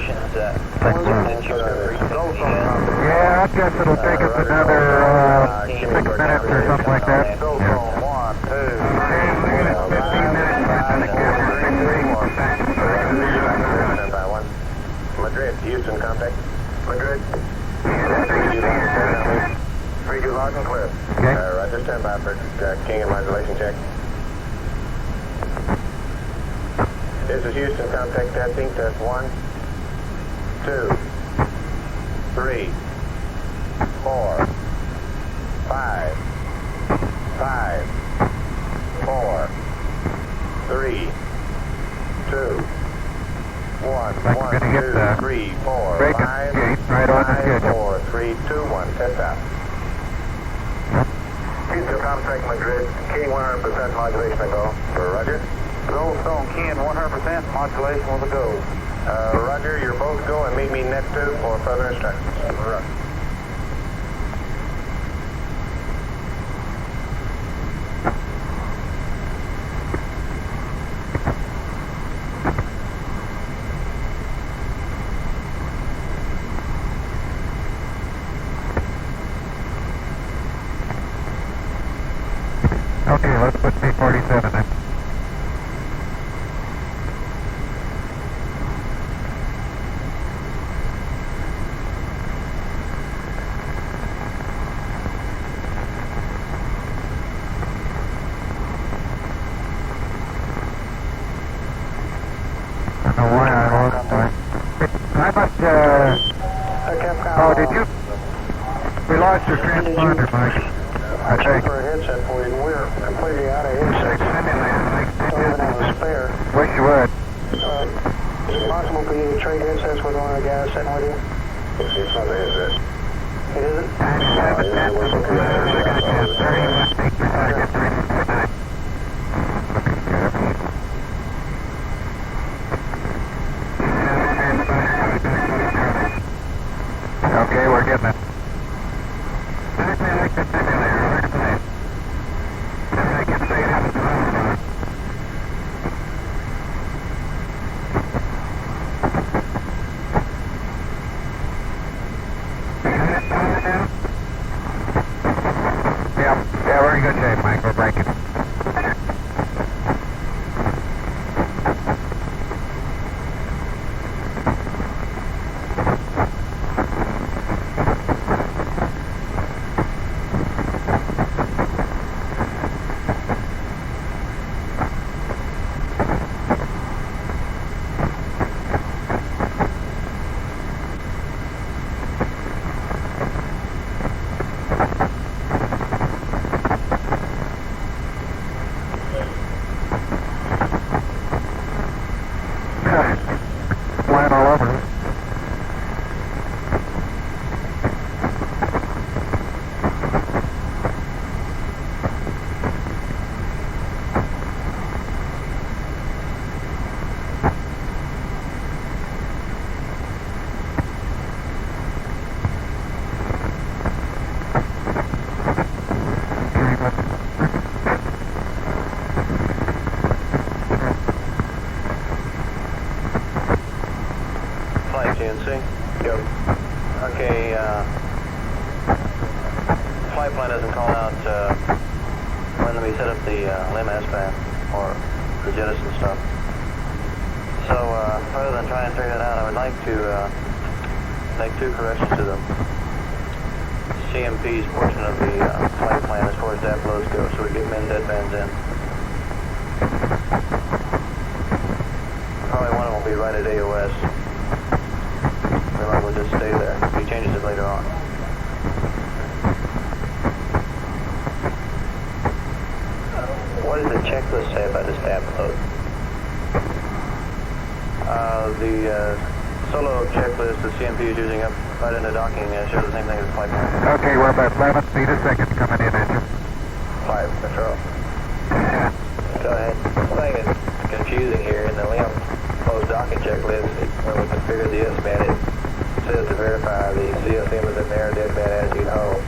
Yeah, I guess it'll take us another 6 minutes or something like that. Yeah. 1, 2, 3, Madrid, Houston, contact. Madrid. 3-2 loud and clear. Okay. Roger, stand by for King and modulation check. This is Houston, contact testing, test 1, 2, 3, 4, 5, 5, 4, 3, 2, 1, 1, 2, 3, 4, 5, right on the schedule. 4, 3, 2, 1, test out. Houston, contact Madrid, King 100% modulation to go. Roger. Goldstone keying 100%, modulation with a go. Roger, you're both go and meet me net 2 for further instructions. Roger. Okay, let's put P47 in. I don't know why I lost my... How much, oh, did you... We lost your transponder, Mike. I think. For a headset for you, and we're completely out of headsets. Don't even have a spare. Wish you would. Is it possible for you to trade headsets with one of the guys sitting with you? It's not a headset. It isn't? Okay, we're getting it. Yeah, we're in good shape, Mike. We're breaking. Flying all over us. Flight GNC. Go. Okay, flight plan doesn't call out when we set up the LIM S-band or the jettison stuff. So rather than try and figure that out, I would like to make 2 corrections to the CMP's portion of the flight plan as far as DAP loads go, so we get min deadbands in. Probably one of them will be right at AOS. We might as well just stay there. He changes it later on. What does the checklist say about this DAP load? The solo checklist the CMP is using up right in the docking shows the same thing as the flight plan. Okay, we're about 11 feet a second coming in at you. 5, control. Go ahead. The thing is confusing here in the LIM post-docking checklist. When we configure the S-band, it says to verify the CSM is in there, deadband as you know.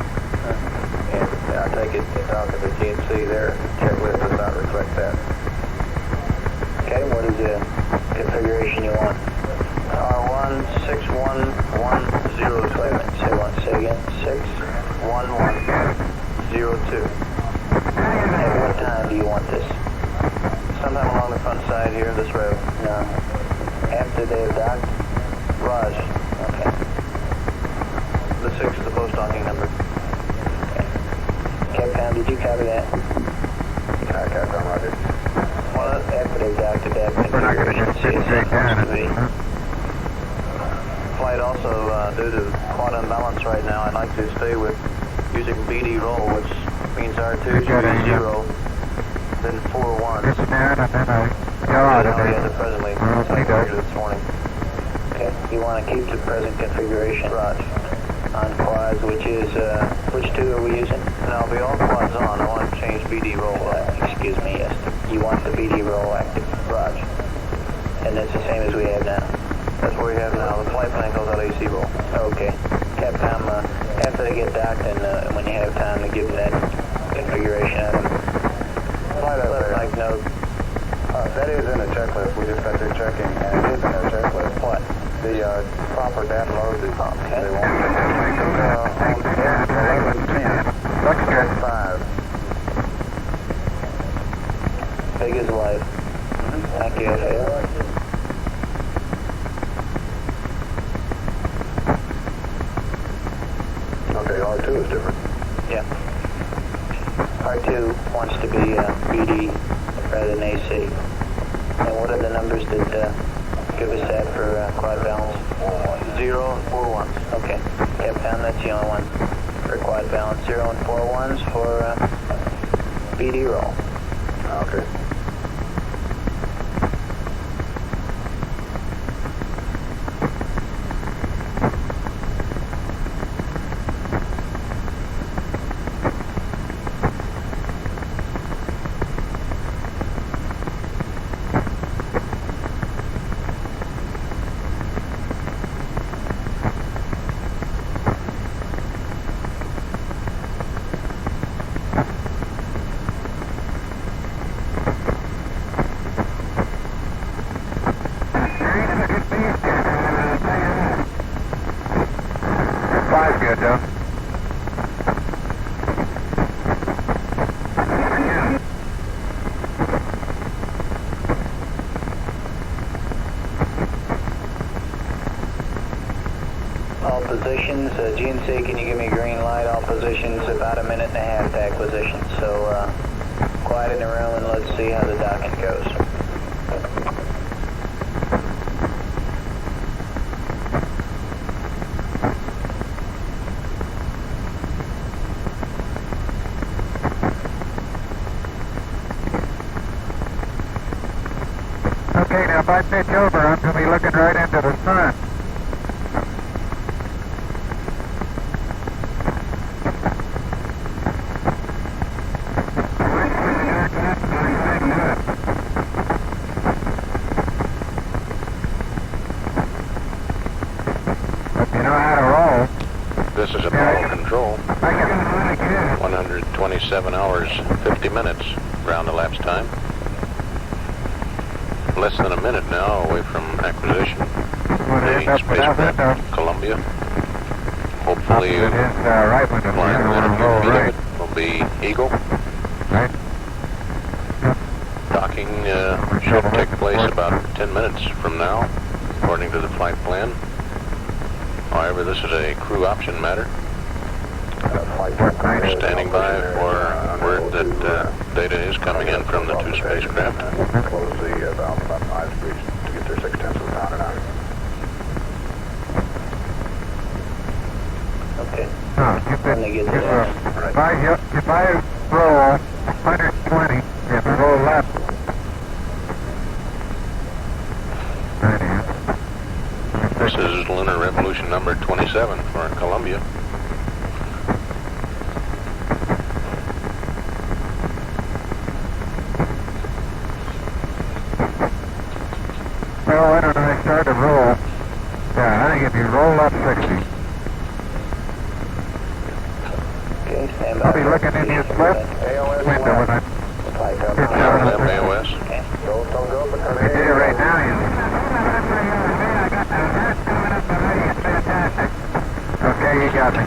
And I take it in talking to GNC, their checklist does not reflect that. Okay, what is the configuration you want? R16110. Say again. 61102. At what time do you want this? Sometime along the front side here of this road. No. After they've docked? Raj. Okay. The 6 is the post-docking number. Capcom, did you copy that? Capcom, Roger. Well, after they've docked to that We're not going to get configuration, straight down. Flight also, due to quad imbalance right now, I'd like to stay with using BD roll, which means R2 should be 0, then 4 1s. Just down and then I go out of As it. presently, Well, so I configured this morning. Okay, you want to keep the present configuration Raj. on quads, which is, which 2 are we using? And I'll be all quads on. I want to change BD roll. Excuse me, yes. You want the BD roll active. And that's the same as we have now? That's what we have now. The flight plan goes out AC roll. Okay. Capcom, after they get docked and when you have time to give them that configuration of them, let Mike know. That is in the checklist. We just got through checking, and it is in their checklist. What? The proper download. Okay. They want to on 1110. Looks good. 5. Big as life. Thank you, FAO. Okay, R2 is different. Yeah. R2 wants to be BD rather than AC. And what are the numbers that give us that for quad balance? 0 and 4 ones. Okay. Capcom, that's the only one for quad balance. 0 and 4 ones for BD roll. Okay. Good, Joe. All positions, GNC, can you give me a green light? All positions, about a minute and a half to acquisition. So quiet in the room and let's see how the docking goes. Okay, now if I pitch over, I'm going to be looking right into the sun. If you know how to roll. This is Apollo Control. 127 hours, 50 minutes ground elapsed time. Less than a minute now away from acquisition. The spacecraft Columbia. Hopefully, flying within a few feet of it will be Eagle. Right. Docking should take place about 10 minutes from now, according to the flight plan. However, this is a crew option matter. We're standing by for word that data is coming in from the two spacecraft. Close the valve about 5 degrees to get their 0.6 of a pound an hour. Okay. When they get to if I roll 120, if I roll left, This is Lunar Revolution number 27 for Columbia. well, why don't I start to roll? Yeah, I think if you roll up 60, Okay, stand by. I'll be looking in his left window when I AOS. Okay. I did it right now, okay, you got me.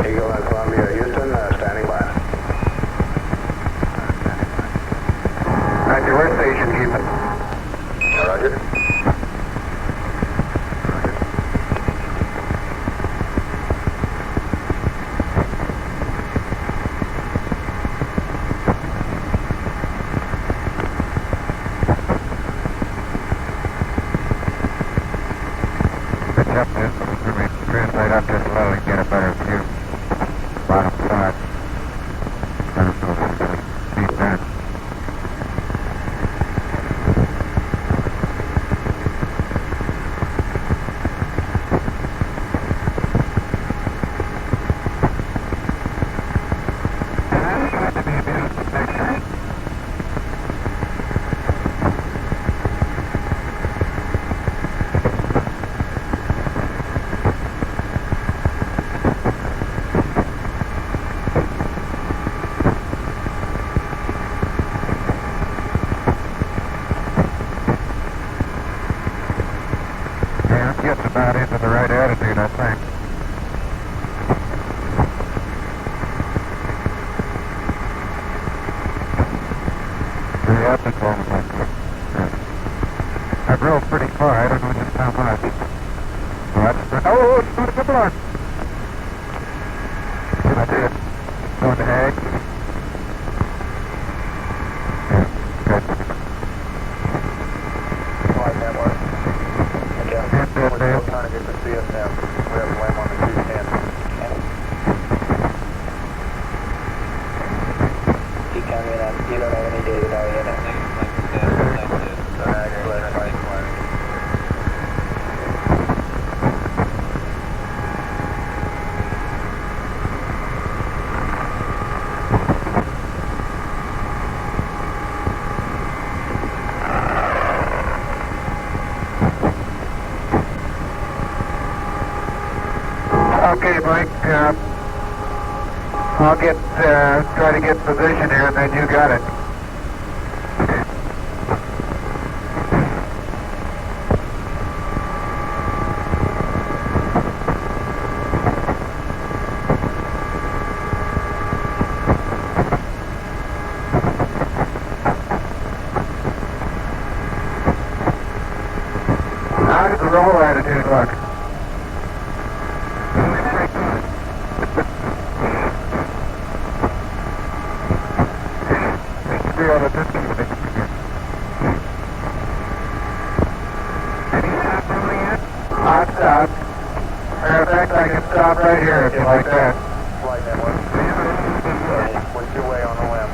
Eagle and Columbia, Houston, standing by. Roger, where station keeping? Roger. Pitch up this, let me translate up just a little and get a better view. Bottom side. I don't know if it's going to be that. I think. Very happy going like that. I drove pretty far, I don't know just how much. Well, that's, oh, it's not a good one. I did. Going to Ag. Yeah, good. Flight network. Okay. We're still trying to get the CSM. We have a LEM on the 210. You coming up? You don't have any data now yet? Okay, Mike, I'll try to get position here and then you got it. How does the roll attitude look? I'll stop. Matter of fact, I can stop right here if you like that. Flight network. What's your way on the LEM?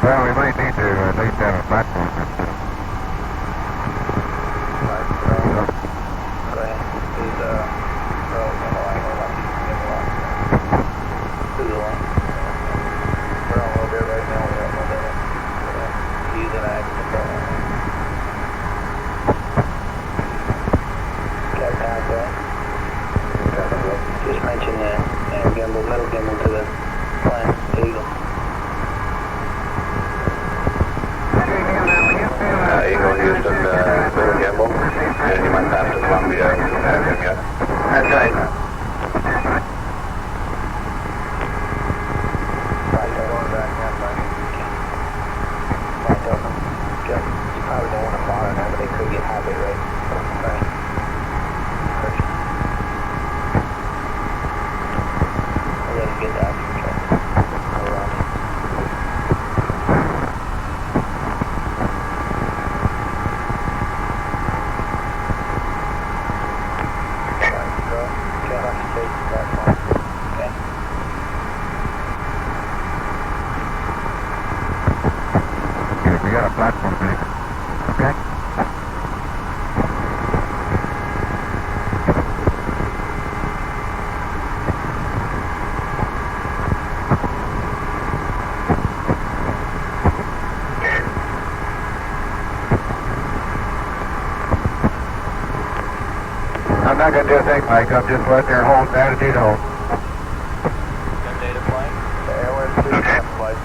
Well, we might need to at least have a platform. Go ahead. Who's the line? Who's the line? We're on a little bit right now. We're on a little bit. He's an active control. Got contact. Just mention the gimbal, middle gimbal to the plane, Eagle. Eagle Houston, middle gimbal, and you might pass to Columbia, have him yet. That's right. You probably don't want to bother them, but they could get high bit rate. Right. I'll let it get out of control. We got a platform there. Okay? I'm not going to do a thing, Mike. I'm just letting her hold attitude hold. Got data plane? The LS2 flight.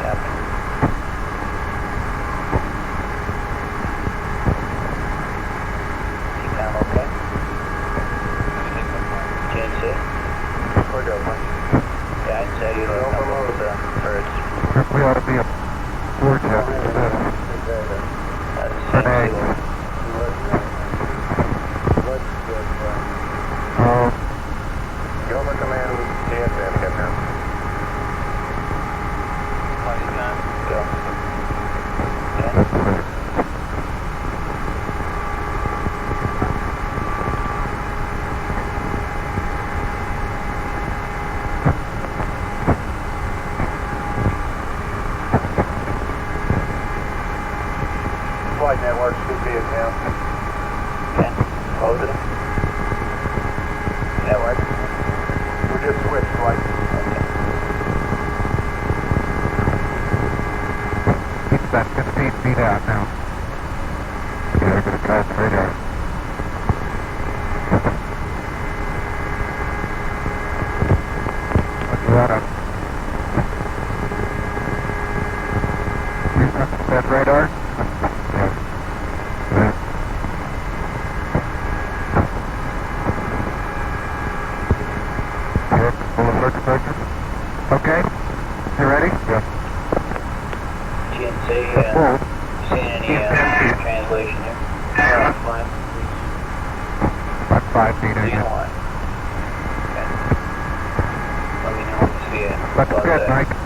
Captain. You sound okay? Change it. We're good, Mike. Yeah, I'd say you're looking up with the birds. We ought to be a word shot. Gilmer Command, CSM, Captain. flight networks should be at now. Okay. Close it. Network. We just switched flights. Keep that 15 feet out now. Yeah, we're going to call the radar. What's that up? That radar? Yeah. Full alert detector. Okay. You ready? Yeah. GNC, seen any translation here? Fine. About 5 feet in. Okay. Let me know when you see it. That's good, Mike.